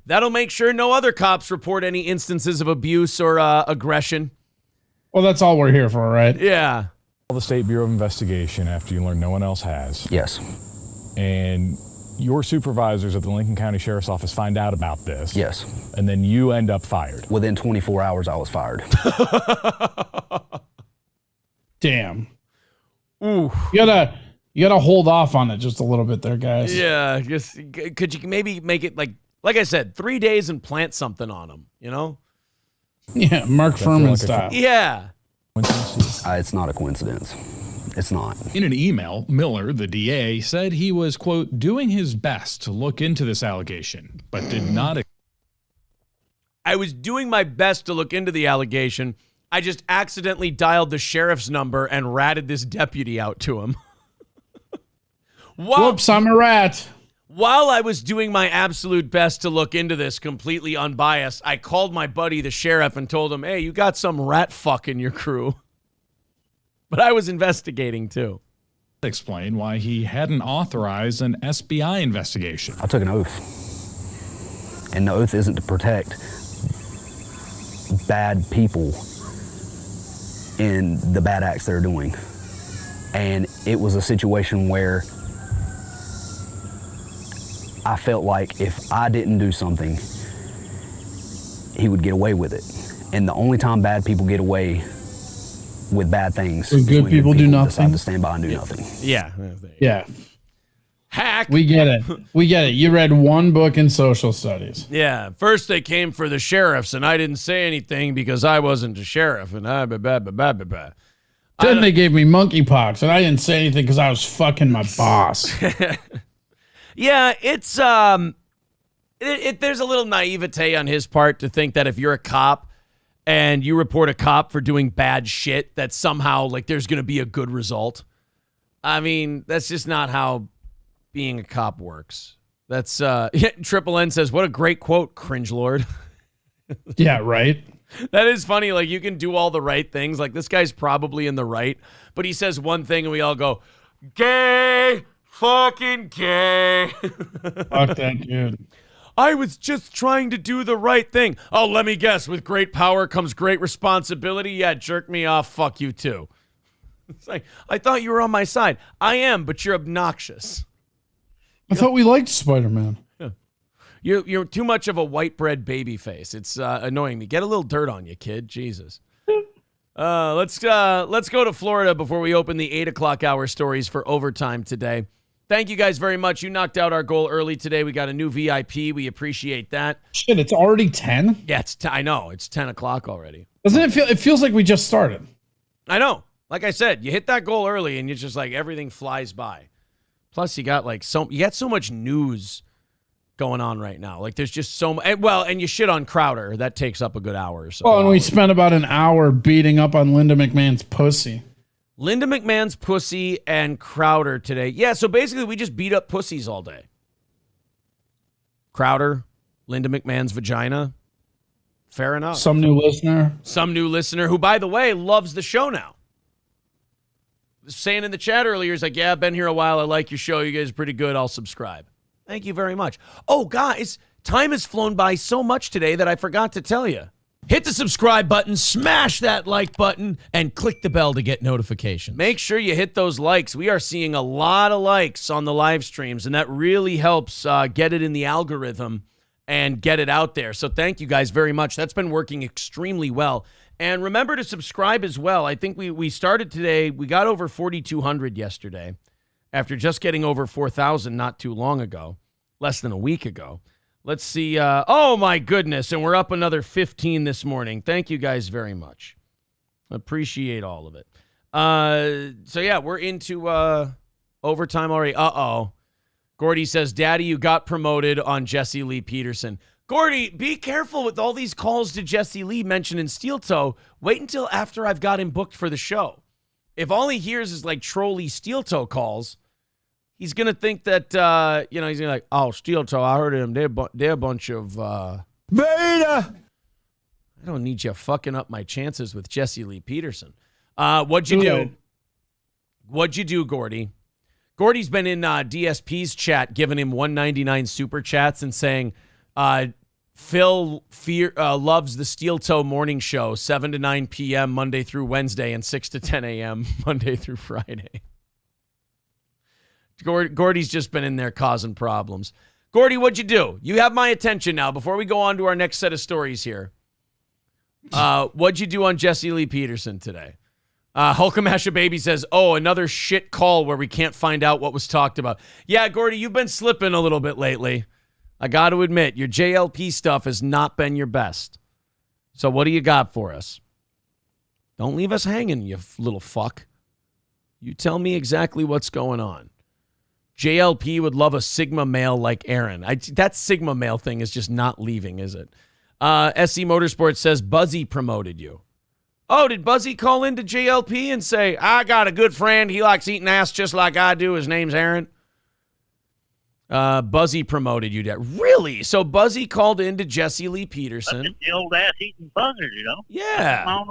That'll make sure no other cops report any instances of abuse or aggression. Well, that's all we're here for, right? Yeah. Call the State Bureau of Investigation after you learn no one else has. Yes. And your supervisors at the Lincoln County Sheriff's Office find out about this. Yes. And then you end up fired. Within 24 hours, I was fired. Damn. Ooh. You gotta hold off on it just a little bit there, guys. Yeah. Could you maybe make it like I said, 3 days and plant something on them, you know? Yeah, Mark Furman style. Yeah. It's not a coincidence. It's not. In an email, Miller, the DA, said he was, quote, doing his best to look into this allegation, but did not. I was doing my best to look into the allegation. I just accidentally dialed the sheriff's number and ratted this deputy out to him. Whoops, I'm a rat. While I was doing my absolute best to look into this completely unbiased, I called my buddy, the sheriff, and told him, hey, you got some rat fuck in your crew. But I was investigating, too. Explain why he hadn't authorized an SBI investigation. I took an oath. And the oath isn't to protect bad people in the bad acts they're doing. And it was a situation where I felt like if I didn't do something, he would get away with it. And the only time bad people get away with bad things is good when people do nothing. decide to stand by and do nothing. Yeah. Yeah. Hack. We get it. We get it. You read one book in social studies. Yeah. First they came for the sheriffs, and I didn't say anything because I wasn't a sheriff. And Then they gave me monkeypox, and I didn't say anything because I was fucking my boss. Yeah, it's there's a little naivete on his part to think that if you're a cop and you report a cop for doing bad shit, that somehow like there's going to be a good result. I mean, that's just not how being a cop works. That's Triple N says, "What a great quote, cringe lord." Yeah, right. That is funny. Like, you can do all the right things. Like, this guy's probably in the right, but he says one thing and we all go, gay, fucking gay. Fuck that dude. I was just trying to do the right thing. Oh, let me guess. With great power comes great responsibility. Yeah, jerk me off. Fuck you too. It's like, I thought you were on my side. I am, but you're obnoxious. I thought we liked Spider-Man. Yeah. You're too much of a white bread baby face. It's annoying me. Get a little dirt on you, kid. Jesus. Let's go to Florida before we open the 8 o'clock hour stories for overtime today. Thank you guys very much. You knocked out our goal early today. We got a new VIP. We appreciate that. Shit, it's already 10? Yeah, I know. It's 10 o'clock already. Doesn't it feel? It feels like we just started. I know. Like I said, you hit that goal early and you're just like everything flies by. Plus, you got so much news going on right now. Like there's just so much. Well, and you shit on Crowder. That takes up a good hour or so. Oh, and we spent about an hour beating up on Linda McMahon's pussy. Linda McMahon's pussy and Crowder today. Yeah, so basically we just beat up pussies all day. Crowder, Linda McMahon's vagina. Fair enough. Some new listener who, by the way, loves the show now. Saying in the chat earlier, he's like, yeah, I've been here a while. I like your show. You guys are pretty good. I'll subscribe. Thank you very much. Oh, guys, time has flown by so much today that I forgot to tell you. Hit the subscribe button, smash that like button, and click the bell to get notifications. Make sure you hit those likes. We are seeing a lot of likes on the live streams, and that really helps get it in the algorithm and get it out there. So thank you guys very much. That's been working extremely well. And remember to subscribe as well. I think we started today. We got over 4,200 yesterday after just getting over 4,000 not too long ago, less than a week ago. Let's see. Oh, my goodness. And we're up another 15 this morning. Thank you guys very much. Appreciate all of it. So, yeah, we're into overtime already. Uh-oh. Gordy says, Daddy, you got promoted on Jesse Lee Peterson. Gordy, be careful with all these calls to Jesse Lee mentioned in Steel Toe. Wait until after I've got him booked for the show. If all he hears is like trolly Steel Toe calls, he's going to think that, he's going to be like, oh, Steel Toe, I heard him. They're a bunch of... Beta! I don't need you fucking up my chances with Jesse Lee Peterson. What'd you do? What'd you do, Gordy? Gordy's been in DSP's chat giving him $1.99 super chats and saying, Phil loves the Steel Toe Morning Show, 7 to 9 p.m. Monday through Wednesday and 6 to 10 a.m. Monday through Friday. Gordy's just been in there causing problems. Gordy, what'd you do? You have my attention now. Before we go on to our next set of stories here, what'd you do on Jesse Lee Peterson today? Hulkamasha Baby says, another shit call where we can't find out what was talked about. Yeah, Gordy, you've been slipping a little bit lately. I got to admit, your JLP stuff has not been your best. So what do you got for us? Don't leave us hanging, you little fuck. You tell me exactly what's going on. JLP would love a Sigma male like Aaron. That Sigma male thing is just not leaving, is it? SC Motorsports says Buzzy promoted you. Oh, did Buzzy call into JLP and say, I got a good friend. He likes eating ass just like I do. His name's Aaron. Buzzy promoted you. Really? So Buzzy called into Jesse Lee Peterson. The old ass-eating buzzard, you know? Yeah.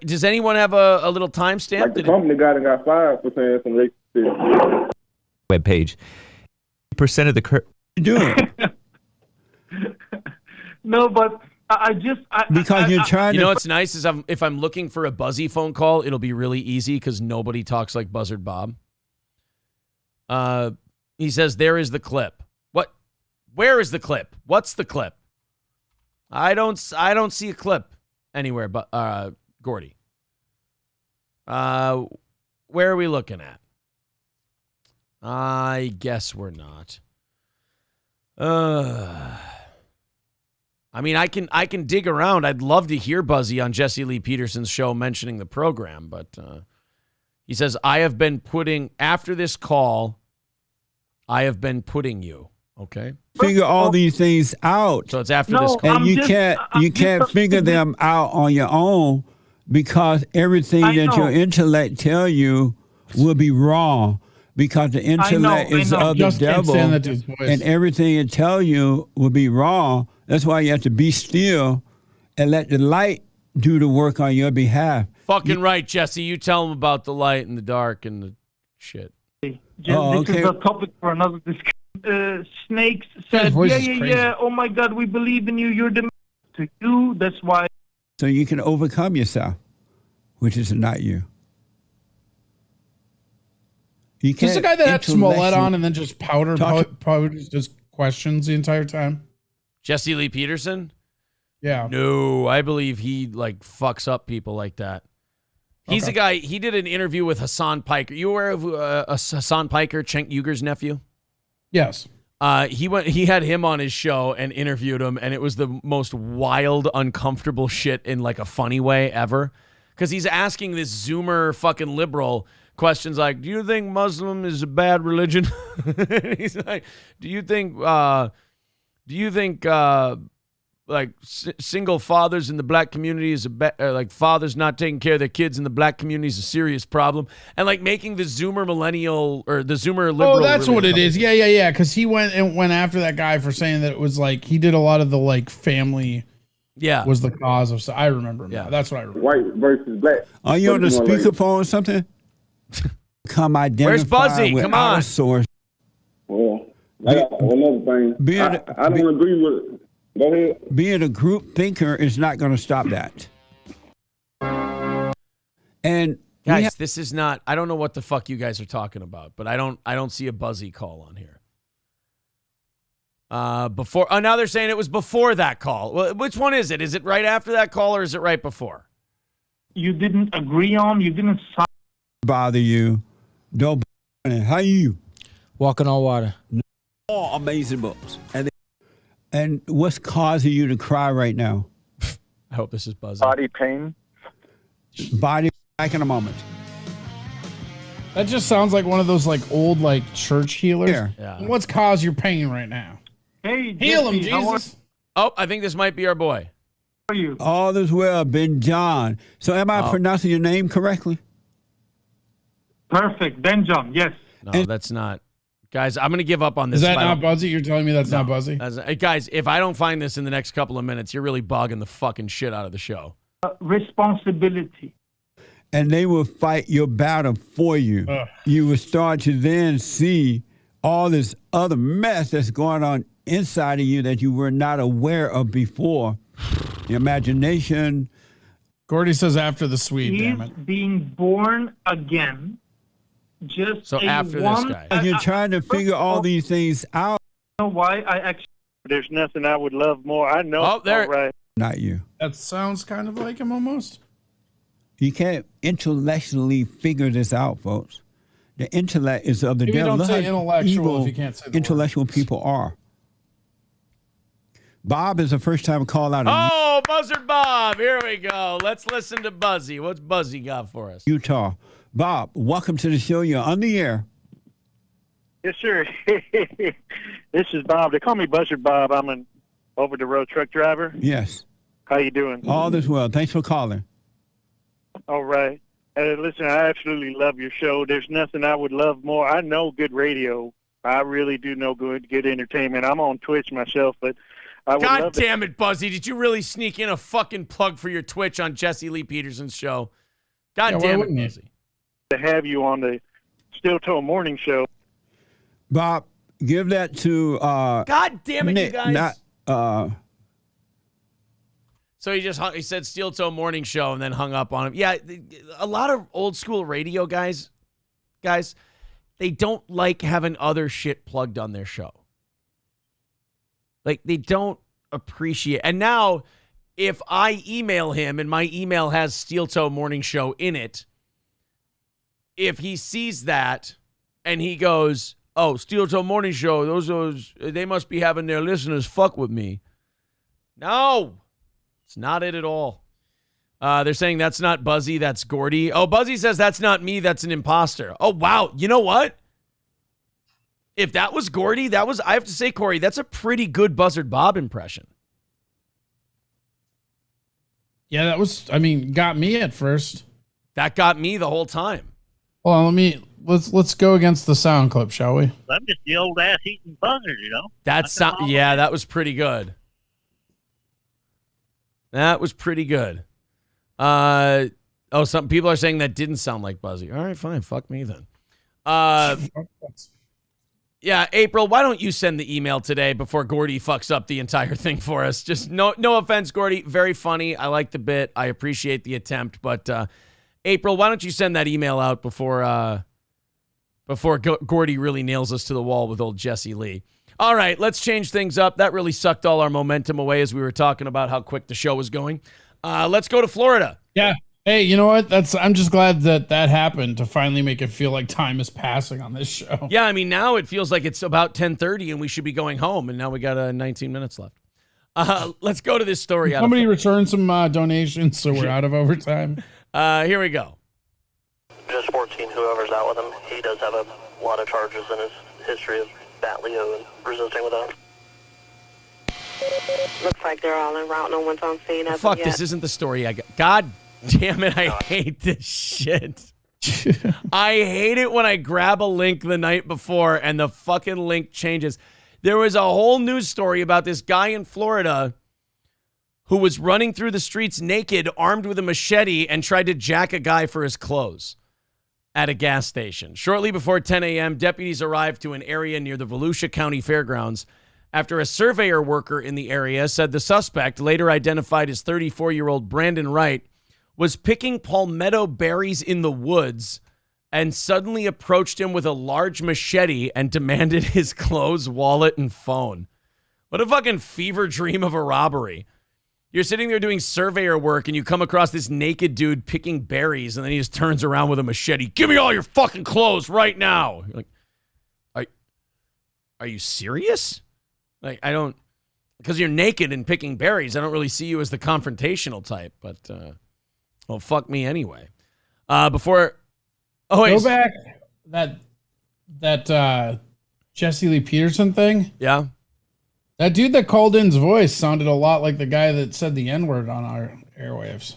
Does anyone have a little timestamp? Like the company got fired for saying some racist shit. Webpage. Percent of the doing. No, but because you're trying. You know what's nice is if I'm looking for a Buzzy phone call, it'll be really easy because nobody talks like Buzzard Bob. He says there is the clip. What? Where is the clip? What's the clip? I don't see a clip anywhere. But Gordy. Where are we looking at? I guess we're not. I mean, I can dig around. I'd love to hear Buzzy on Jesse Lee Peterson's show mentioning the program, but he says, after this call, I have been putting you. Okay. Figure all these things out. So it's after this call. And you can't figure them out on your own because everything that your intellect tell you will be wrong. Because the intellect is of the devil, and everything it tell you will be wrong. That's why you have to be still and let the light do the work on your behalf. Fucking right, Jesse. You tell them about the light and the dark and the shit. This is a topic for another discussion. Snakes said, yeah. Oh my God, we believe in you. You're the man to you. That's why. So you can overcome yourself, which is not you. Is this the guy that had Smollett on and then just powdered just questions the entire time? Jesse Lee Peterson? Yeah. No, I believe he fucks up people like that. He's a guy, he did an interview with Hassan Piker. You aware of Hassan Piker, Cenk Uyghur's nephew? Yes. He had him on his show and interviewed him, and it was the most wild, uncomfortable shit in a funny way ever. Because he's asking this Zoomer fucking liberal questions like, do you think Muslim is a bad religion? He's like, do you think single fathers in the black community is fathers not taking care of their kids in the black community is a serious problem? And making the Zoomer millennial or the Zoomer liberal. Oh, that's what it is. Yeah. Because he went after that guy for saying that it was he did a lot of the family. Yeah, was the cause of. So I remember him. Yeah, that's what I remember. White versus black. Are you on the speakerphone or something? Come identify. Where's Buzzy? With Come on. Our source. Well, I got another thing. I don't agree with it. Go ahead. Being a group thinker is not going to stop that. And guys, this is not. I don't know what the fuck you guys are talking about, but I don't see a Buzzy call on here. Before. Oh, now they're saying it was before that call. Well, which one is it? Is it right after that call or is it right before? You didn't agree on. You didn't bother you. Don't. How you? Walking on water. All amazing books. And what's causing you to cry right now? I hope this is Buzzy. Body pain. Body back in a moment. That just sounds like one of those old church healers. Yeah. What's caused your pain right now? Hey, heal him, Jesus. Oh, I think this might be our boy. How are you? All is well, Ben John. So am I pronouncing your name correctly? Perfect, Ben John. Yes. No, that's not. Guys, I'm going to give up on this. Is that not Buzzy? You're telling me that's not Buzzy? Guys, if I don't find this in the next couple of minutes, you're really bogging the fucking shit out of the show. Responsibility. And they will fight your battle for you. You will start to then see all this other mess that's going on inside of you that you were not aware of before. The imagination. Gordy says after the Swede, He's damn it. being born again. Just so after this guy. And you're trying to figure all these things out. You know why I actually... There's nothing I would love more. I know. Oh, there. All right. Not you. That sounds kind of like him almost. You can't intellectually figure this out, folks. The intellect is of the Maybe devil. don't say Look how intellectual evil if you can't say the intellectual people are. Bob is the first time call out. Oh, Buzzard Bob. Here we go. Let's listen to Buzzy. What's Buzzy got for us? Utah. Bob, welcome to the show. You're on the air. Yes, sir. This is Bob. They call me Buzzard Bob. I'm an over-the-road truck driver. Yes. How you doing? All is well. Thanks for calling. All right. Listen, I absolutely love your show. There's nothing I would love more. I know good radio. I really do know good entertainment. I'm on Twitch myself, but I would God love damn it, Buzzy. Did you really sneak in a fucking plug for your Twitch on Jesse Lee Peterson's show? God damn it, Buzzy. To have you on the Steel Toe Morning Show. Bob, give that to God damn it, Nick, you guys. So he said Steel Toe Morning Show and then hung up on him. Yeah, a lot of old school radio guys, they don't like having other shit plugged on their show. Like, they don't appreciate. And now, if I email him and my email has Steel Toe Morning Show in it, if he sees that and he goes, oh, Steel Toe Morning Show, those they must be having their listeners fuck with me. No, it's not it at all. They're saying that's not Buzzy, that's Gordy. Oh, Buzzy says that's not me, that's an imposter. Oh, wow. You know what? If that was Gordy, I have to say, Corey, that's a pretty good Buzzard Bob impression. Yeah, that was, got me at first. That got me the whole time. Hold on, let's go against the sound clip, shall we? I'm just the old ass eating buzzard, you know? That was pretty good. That was pretty good. Some people are saying that didn't sound like Buzzy. All right, fine. Fuck me then. Yeah, April, why don't you send the email today before Gordy fucks up the entire thing for us? Just no offense, Gordy. Very funny. I like the bit. I appreciate the attempt. But April, why don't you send that email out before Gordy really nails us to the wall with old Jesse Lee. All right, let's change things up. That really sucked all our momentum away as we were talking about how quick the show was going. Let's go to Florida. Yeah. Hey, you know what? I'm just glad that happened to finally make it feel like time is passing on this show. Yeah, now it feels like it's about 10:30 and we should be going home, and now we got 19 minutes left. Let's go to this story. Somebody return some donations so we're out of overtime. Here we go. Just 14, whoever's out with him, he does have a lot of charges in his history of battling and resisting without him. Looks like they're all en route. No one's on scene. Fuck, this isn't the story I got. God damn it, I hate this shit. I hate it when I grab a link the night before and the fucking link changes. There was a whole news story about this guy in Florida who was running through the streets naked, armed with a machete, and tried to jack a guy for his clothes at a gas station. Shortly before 10 a.m., deputies arrived to an area near the Volusia County Fairgrounds after a surveyor worker in the area said the suspect, later identified as 34-year-old Brandon Wright, was picking palmetto berries in the woods and suddenly approached him with a large machete and demanded his clothes, wallet, and phone. What a fucking fever dream of a robbery. You're sitting there doing surveyor work and you come across this naked dude picking berries and then he just turns around with a machete. Give me all your fucking clothes right now. You're like, are you serious? Like, I don't, because you're naked and picking berries, I don't really see you as the confrontational type, but, well, fuck me anyway. Go back that Jesse Lee Peterson thing. Yeah. That dude that called in's voice sounded a lot like the guy that said the N-word on our airwaves.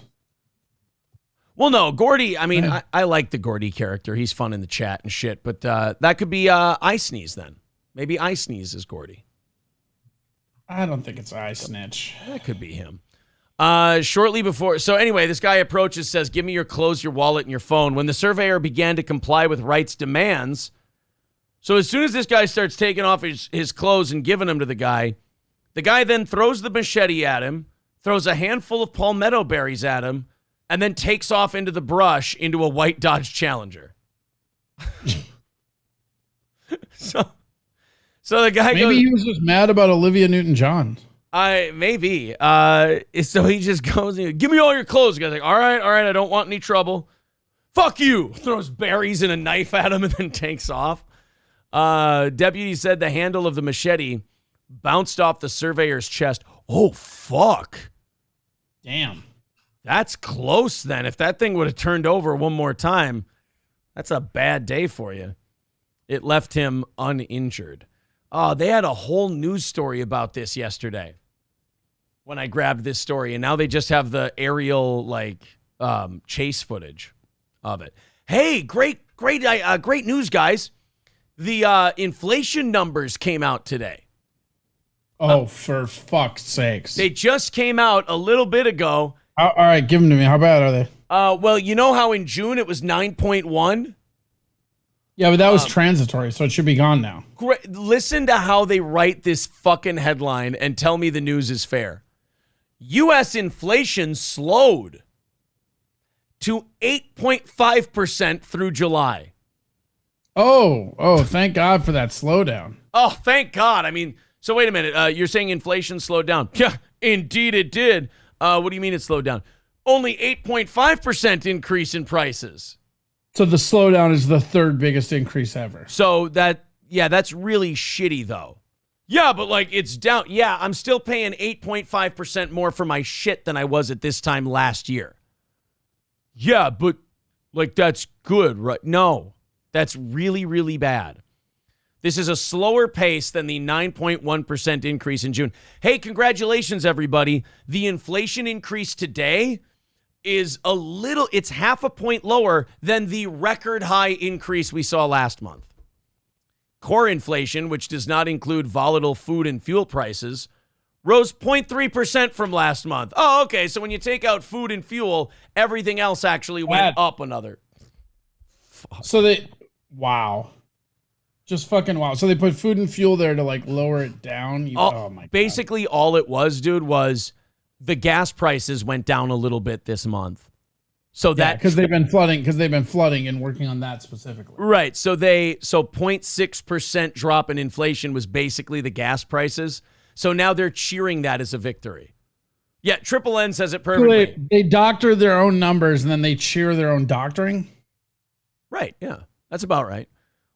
Well, no, Gordy, I like the Gordy character. He's fun in the chat and shit, but that could be I Sneeze then. Maybe I Sneeze is Gordy. I don't think it's I Snitch. That could be him. Shortly before, so anyway, this guy approaches, says, give me your clothes, your wallet, and your phone. When the surveyor began to comply with Wright's demands, So as soon as this guy starts taking off his clothes and giving them to the guy then throws the machete at him, throws a handful of palmetto berries at him, and then takes off into the brush into a white Dodge Challenger. So the guy maybe he was just mad about Olivia Newton-John. Maybe. So he just goes, give me all your clothes. The guy's like, all right, I don't want any trouble. Fuck you. Throws berries and a knife at him and then takes off. Deputy said the handle of the machete bounced off the surveyor's chest. Oh, fuck. Damn. That's close then. If that thing would have turned over one more time, that's a bad day for you. It left him uninjured. Oh, they had a whole news story about this yesterday when I grabbed this story, and now they just have the aerial chase footage of it. Hey, great news, guys. The inflation numbers came out today. Oh, for fuck's sakes. They just came out a little bit ago. All right, give them to me. How bad are they? Well, you know how in June it was 9.1? Yeah, but that was transitory, so it should be gone now. Listen to how they write this fucking headline and tell me the news is fair. U.S. inflation slowed to 8.5% through July. Oh, thank God for that slowdown. Oh, thank God. I mean, so wait a minute. You're saying inflation slowed down? Yeah, indeed it did. What do you mean it slowed down? Only 8.5% increase in prices. So the slowdown is the third biggest increase ever. So that's really shitty though. Yeah, but it's down. Yeah, I'm still paying 8.5% more for my shit than I was at this time last year. Yeah, but that's good, right? No, that's really, really bad. This is a slower pace than the 9.1% increase in June. Hey, congratulations, everybody. The inflation increase today is it's half a point lower than the record high increase we saw last month. Core inflation, which does not include volatile food and fuel prices, rose 0.3% from last month. Oh, okay. So when you take out food and fuel, everything else actually went up another. Fuck. So wow. Just fucking wow. So they put food and fuel there to lower it down. Oh my God. Basically all it was, dude, was the gas prices went down a little bit this month. So because they've been flooding and working on that specifically. Right. So 0.6% drop in inflation was basically the gas prices. So now they're cheering that as a victory. Yeah, Triple N says it perfectly. So they doctor their own numbers and then they cheer their own doctoring? Right, yeah. That's about right.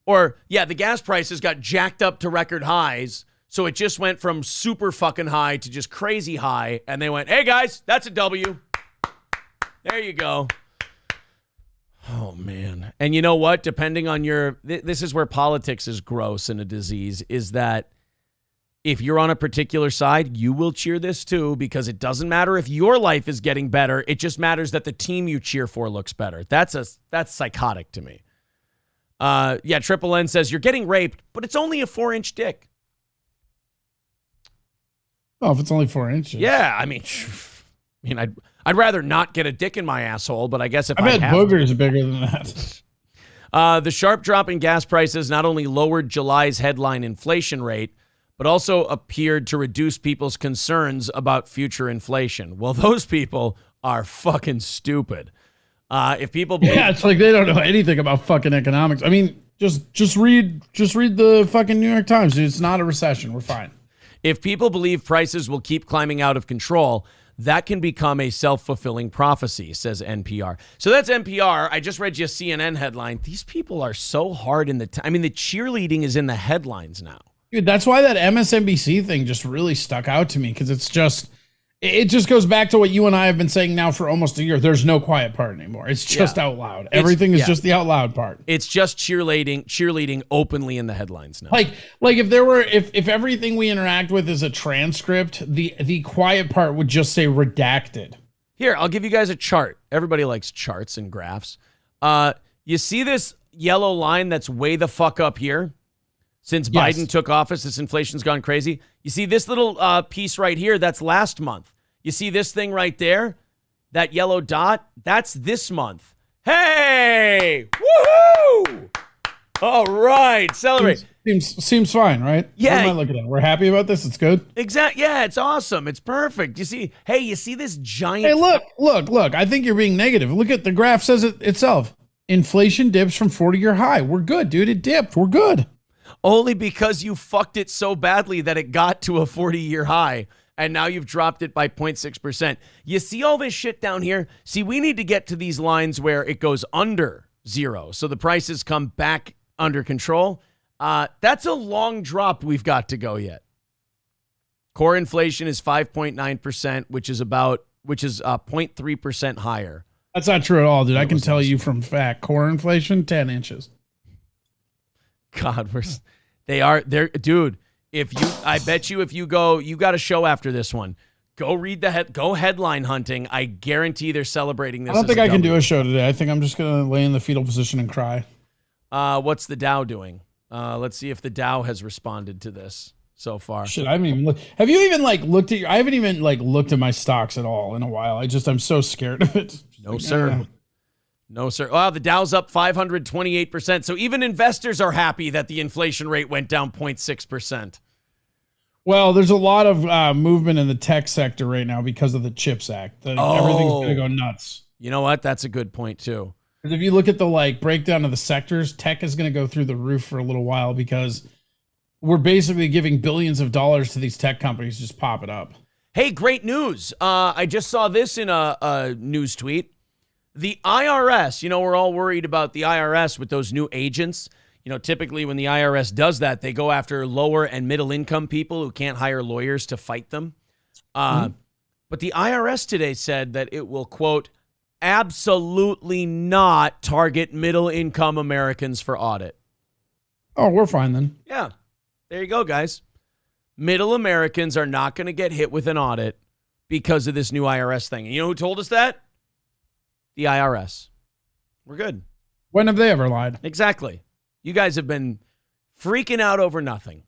Or, yeah, the gas prices got jacked up to record highs, so it just went from super fucking high to just crazy high, and they went, hey, guys, that's a W. There you go. Oh, man. And you know what? Depending on this is where politics is gross and a disease, is that if you're on a particular side, you will cheer this too, because it doesn't matter if your life is getting better. It just matters that the team you cheer for looks better. That's psychotic to me. Yeah, Triple N says, you're getting raped, but it's only a 4-inch dick. Oh, if it's only 4 inches. Yeah, I mean, I'd rather not get a dick in my asshole, but I guess if I bet have boogers are bigger than that. The sharp drop in gas prices not only lowered July's headline inflation rate, but also appeared to reduce people's concerns about future inflation. Well, those people are fucking stupid. If people believe, it's like they don't know anything about fucking economics. I mean, just read the fucking New York Times. Dude, it's not a recession. We're fine. If people believe prices will keep climbing out of control, that can become a self-fulfilling prophecy, says NPR. So that's NPR. I just read you a CNN headline. These people are so hard in the I mean, the cheerleading is in the headlines now. Dude, that's why that MSNBC thing just really stuck out to me, because it just goes back to what you and I have been saying now for almost a year. There's no quiet part anymore. It's just out loud. Everything is just the out loud part. It's just cheerleading openly in the headlines now. Like if everything we interact with is a transcript, the quiet part would just say redacted. Here, I'll give you guys a chart. Everybody likes charts and graphs. You see this yellow line that's way the fuck up here? Since Biden took office, this inflation's gone crazy. You see this little piece right here, that's last month. You see this thing right there, that yellow dot, that's this month. Hey! Woohoo! All right, celebrate. Seems fine, right? Yeah. What am I looking at? We're happy about this. It's good. Exactly. Yeah, it's awesome. It's perfect. You see this giant. Hey, look. I think you're being negative. Look at the graph says it itself. Inflation dips from 40-year high. We're good, dude. It dipped. We're good. Only because you fucked it so badly that it got to a 40-year high, and now you've dropped it by 0.6%. You see all this shit down here? See, we need to get to these lines where it goes under zero, so the prices come back under control. That's a long drop we've got to go yet. Core inflation is 5.9%, which is 0.3% higher. That's not true at all, dude. I can tell you from fact. Core inflation, 10 inches. God, dude. I bet you if you got a show after this one. Go read go headline hunting. I guarantee they're celebrating this. I don't think I can do a show today. I think I'm just gonna lay in the fetal position and cry. What's the Dow doing? Let's see if the Dow has responded to this so far. Shit, I haven't even looked. Have you even looked at I haven't even looked at my stocks at all in a while. I'm so scared of it. No, sir. No, sir. Wow, the Dow's up 528%. So even investors are happy that the inflation rate went down 0.6%. Well, there's a lot of movement in the tech sector right now because of the CHIPS Act. Everything's going to go nuts. You know what? That's a good point, too. Because if you look at the breakdown of the sectors, tech is going to go through the roof for a little while because we're basically giving billions of dollars to these tech companies to just pop it up. Hey, great news. I just saw this in a news tweet. The IRS, we're all worried about the IRS with those new agents. Typically when the IRS does that, they go after lower and middle income people who can't hire lawyers to fight them. But the IRS today said that it will, quote, absolutely not target middle income Americans for audit. Oh, we're fine then. Yeah. There you go, guys. Middle Americans are not going to get hit with an audit because of this new IRS thing. And you know who told us that? The IRS. We're good. When have they ever lied? Exactly. You guys have been freaking out over nothing.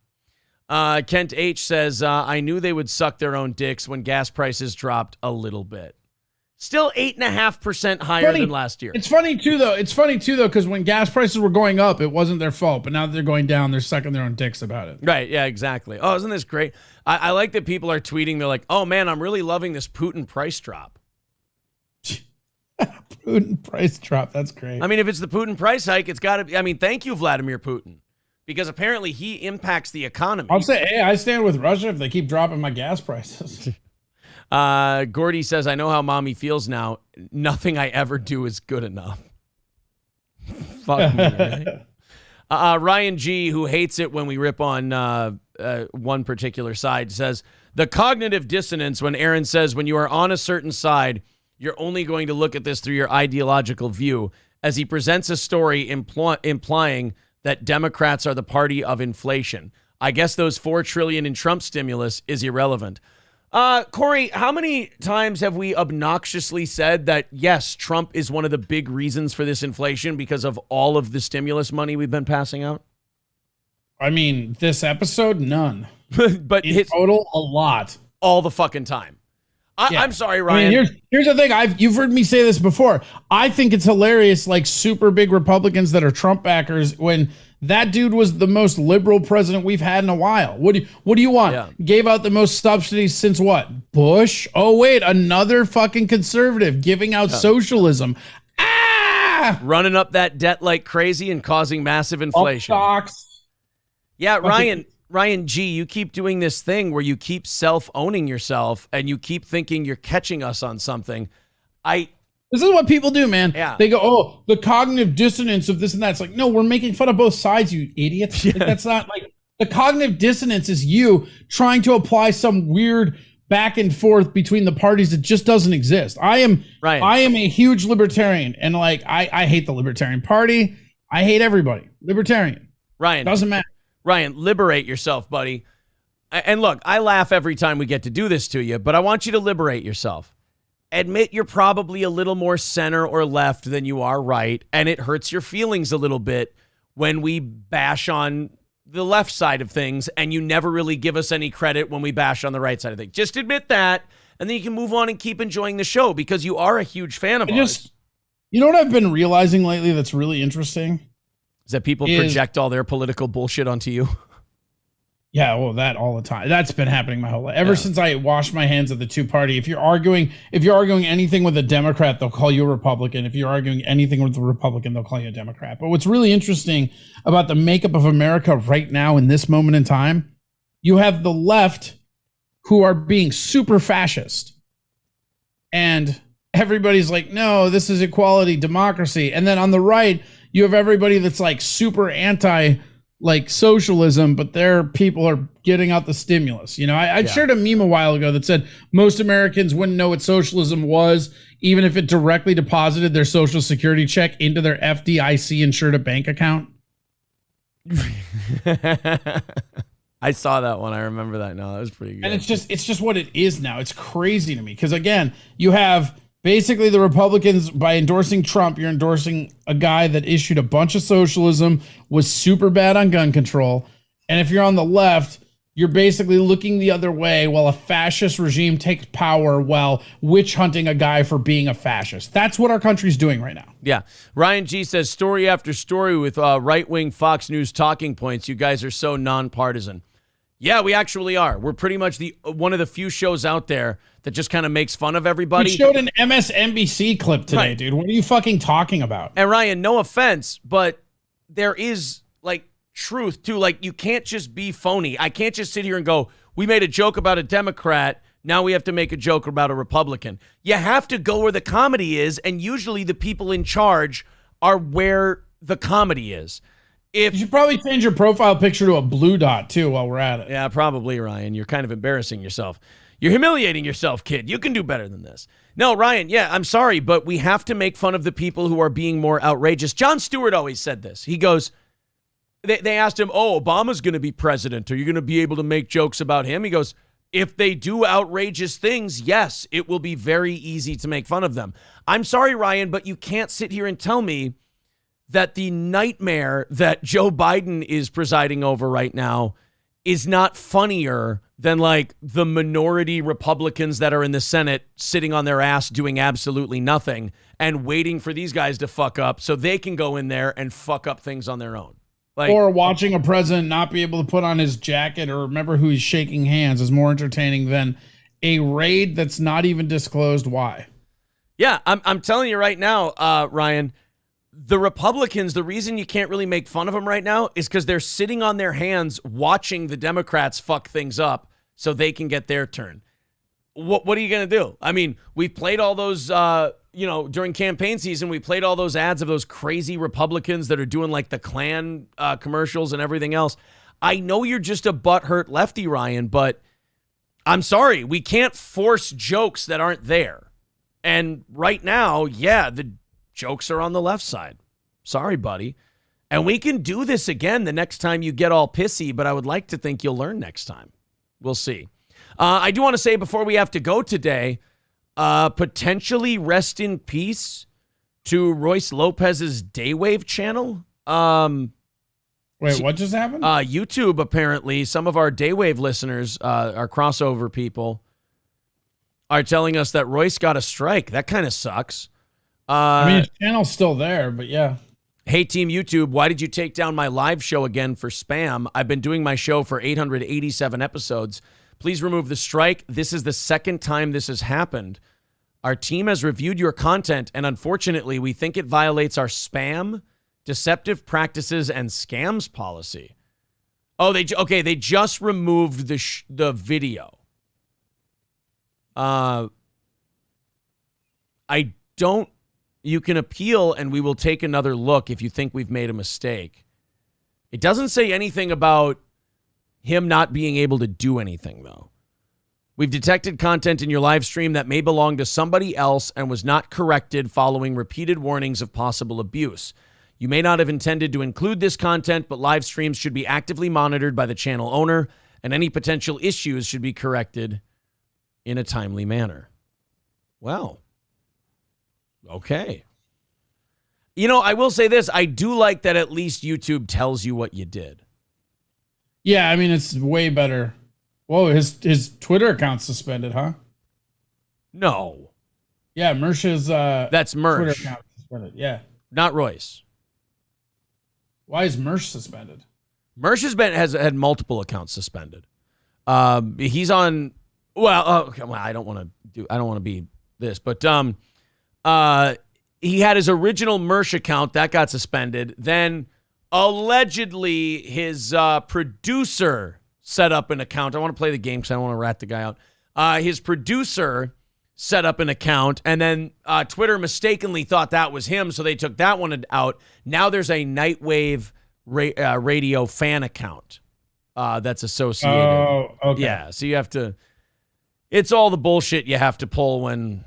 Kent H says, I knew they would suck their own dicks when gas prices dropped a little bit. Still 8.5% higher than last year. It's funny too, though, because when gas prices were going up, it wasn't their fault. But now that they're going down, they're sucking their own dicks about it. Right. Yeah, exactly. Oh, isn't this great? I like that people are tweeting. They're like, oh, man, I'm really loving this Putin price drop. Putin price drop. That's great. I mean, if it's the Putin price hike, it's got to be. I mean, thank you, Vladimir Putin, because apparently he impacts the economy. I'll say, hey, I stand with Russia if they keep dropping my gas prices. Gordy says, I know how mommy feels now. Nothing I ever do is good enough. Fuck me, right? Ryan G., who hates it when we rip on one particular side, says, the cognitive dissonance when Aaron says when you are on a certain side, you're only going to look at this through your ideological view, as he presents a story implying that Democrats are the party of inflation. I guess those $4 trillion in Trump stimulus is irrelevant. Corey, how many times have we obnoxiously said that, yes, Trump is one of the big reasons for this inflation because of all of the stimulus money we've been passing out? I mean, this episode, none. But in total, a lot. All the fucking time. I'm sorry, Ryan. I mean, here's the thing. You've heard me say this before. I think it's hilarious, super big Republicans that are Trump backers, when that dude was the most liberal president we've had in a while. What do you want? Yeah. Gave out the most subsidies since what? Bush? Oh, wait, another fucking conservative giving out socialism. Running up that debt like crazy and causing massive inflation. Stocks. Yeah, Ryan G., you keep doing this thing where you keep self-owning yourself and you keep thinking you're catching us on something. This is what people do, man. Yeah. They go, oh, the cognitive dissonance of this and that. It's like, no, we're making fun of both sides, you idiots. Yeah. That's not the cognitive dissonance is you trying to apply some weird back and forth between the parties that just doesn't exist. I am a huge libertarian, and I hate the Libertarian Party. I hate everybody. Libertarian. Ryan. Doesn't matter. Ryan, liberate yourself, buddy. And look, I laugh every time we get to do this to you, but I want you to liberate yourself. Admit you're probably a little more center or left than you are right, and it hurts your feelings a little bit when we bash on the left side of things, and you never really give us any credit when we bash on the right side of things. Just admit that, and then you can move on and keep enjoying the show because you are a huge fan of ours. You know what I've been realizing lately that's really interesting? Is that people project all their political bullshit onto you? Yeah, well, that all the time. That's been happening my whole life. Ever since I washed my hands of the two-party. If you're arguing anything with a Democrat, they'll call you a Republican. If you're arguing anything with a Republican, they'll call you a Democrat. But what's really interesting about the makeup of America right now in this moment in time, you have the left who are being super fascist. And everybody's like, no, this is equality, democracy. And then on the right, you have everybody that's like super anti like socialism, but their people are getting out the stimulus. You know, I shared a meme a while ago that said most Americans wouldn't know what socialism was, even if it directly deposited their social security check into their FDIC insured bank account. I saw that one. I remember that. No, that was pretty good. And it's just what it is now. It's crazy to me. Because again, you have basically the Republicans, by endorsing Trump, you're endorsing a guy that issued a bunch of socialism, was super bad on gun control. And if you're on the left, you're basically looking the other way while a fascist regime takes power while witch hunting a guy for being a fascist. That's what our country's doing right now. Yeah. Ryan G says, story after story with right-wing Fox News talking points. You guys are so nonpartisan. Yeah, we actually are. We're pretty much one of the few shows out there that just kind of makes fun of everybody. We showed an MSNBC clip today, dude. What are you fucking talking about? And Ryan, no offense, but there is like truth to, like, you can't just be phony. I can't just sit here and go, we made a joke about a Democrat, now we have to make a joke about a Republican. You have to go where the comedy is, and usually the people in charge are where the comedy is. You should probably change your profile picture to a blue dot, too, while we're at it. Yeah, probably, Ryan. You're kind of embarrassing yourself. You're humiliating yourself, kid. You can do better than this. No, Ryan, yeah, I'm sorry, but we have to make fun of the people who are being more outrageous. Jon Stewart always said this. He goes, they asked him, oh, Obama's going to be president. Are you going to be able to make jokes about him? He goes, if they do outrageous things, yes, it will be very easy to make fun of them. I'm sorry, Ryan, but you can't sit here and tell me that the nightmare that Joe Biden is presiding over right now is not funnier than like the minority Republicans that are in the Senate sitting on their ass doing absolutely nothing and waiting for these guys to fuck up so they can go in there and fuck up things on their own. Like, or watching a president not be able to put on his jacket or remember who he's shaking hands is more entertaining than a raid that's not even disclosed why. Yeah, I'm telling you right now, Ryan, the Republicans, the reason you can't really make fun of them right now is because they're sitting on their hands watching the Democrats fuck things up so they can get their turn. What are you going to do? I mean, we played all those, during campaign season, we played all those ads of those crazy Republicans that are doing like the Klan commercials and everything else. I know you're just a butthurt lefty, Ryan, but I'm sorry. We can't force jokes that aren't there. And right now, yeah, the jokes are on the left side. Sorry, buddy. And we can do this again the next time you get all pissy, but I would like to think you'll learn next time. We'll see. I do want to say before we have to go today, potentially rest in peace to Royce Lopez's Daywave channel. Wait, what just happened? YouTube, apparently, some of our Daywave listeners, our crossover people, are telling us that Royce got a strike. That kind of sucks. I mean, his channel's still there, but yeah. Hey, Team YouTube, why did you take down my live show again for spam? I've been doing my show for 887 episodes. Please remove the strike. This is the second time this has happened. Our team has reviewed your content, and unfortunately, we think it violates our spam, deceptive practices, and scams policy. Oh, they just removed the video. You can appeal, and we will take another look if you think we've made a mistake. It doesn't say anything about him not being able to do anything, though. We've detected content in your live stream that may belong to somebody else and was not corrected following repeated warnings of possible abuse. You may not have intended to include this content, but live streams should be actively monitored by the channel owner, and any potential issues should be corrected in a timely manner. Well, okay. You know, I will say this. I do like that at least YouTube tells you what you did. Yeah, I mean, it's way better. Whoa, his Twitter account's suspended, huh? No. Yeah, Mersh's that's Mersh. Twitter account suspended. Yeah. Not Royce. Why is Mersh suspended? Mersh has had multiple accounts suspended. He's on. Well, I don't want to be this, but he had his original Mersh account that got suspended. Then allegedly his producer set up an account. I want to play the game because I don't want to rat the guy out. His producer set up an account, and then Twitter mistakenly thought that was him, so they took that one out. Now there's a Nightwave radio fan account that's associated. Oh, okay. Yeah, so you have to. It's all the bullshit you have to pull when,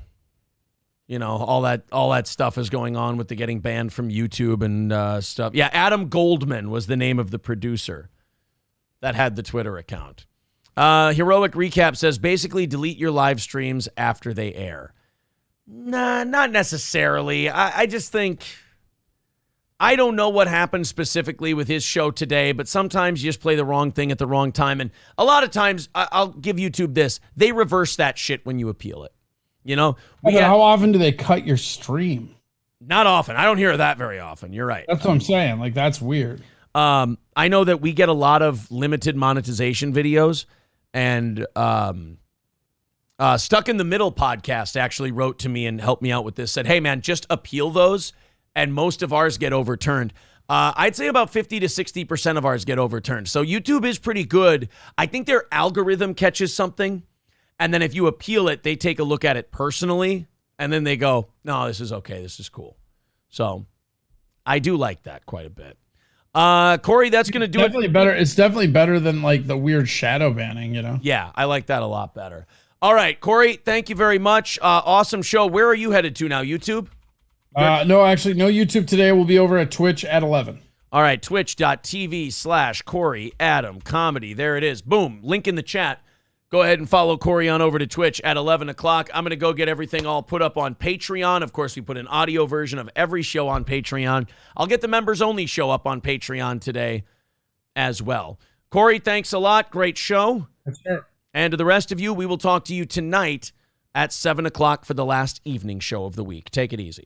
all that stuff is going on with the getting banned from YouTube and stuff. Yeah, Adam Goldman was the name of the producer that had the Twitter account. Heroic Recap says, basically delete your live streams after they air. Nah, not necessarily. I just think, I don't know what happened specifically with his show today, but sometimes you just play the wrong thing at the wrong time. And a lot of times, I'll give YouTube this, they reverse that shit when you appeal it. How often do they cut your stream? Not often. I don't hear that very often. You're right. That's what I'm saying. Like, that's weird. I know that we get a lot of limited monetization videos, and Stuck in the Middle podcast actually wrote to me and helped me out with this, said, hey, man, just appeal those, and most of ours get overturned. I'd say about 50 to 60% of ours get overturned. So YouTube is pretty good. I think their algorithm catches something, and then if you appeal it, they take a look at it personally, and then they go, no, this is okay, this is cool. So I do like that quite a bit. Corey, that's going to do it. Better. It's definitely better than like the weird shadow banning, Yeah, I like that a lot better. All right, Corey, thank you very much. Awesome show. Where are you headed to now, YouTube? No, actually, no YouTube today. We'll be over at Twitch at 11. All right, twitch.tv/Corey Adam Comedy. There it is. Boom. Link in the chat. Go ahead and follow Corey on over to Twitch at 11 o'clock. I'm going to go get everything all put up on Patreon. Of course, we put an audio version of every show on Patreon. I'll get the members-only show up on Patreon today as well. Corey, thanks a lot. Great show. That's fair. And to the rest of you, we will talk to you tonight at 7 o'clock for the last evening show of the week. Take it easy.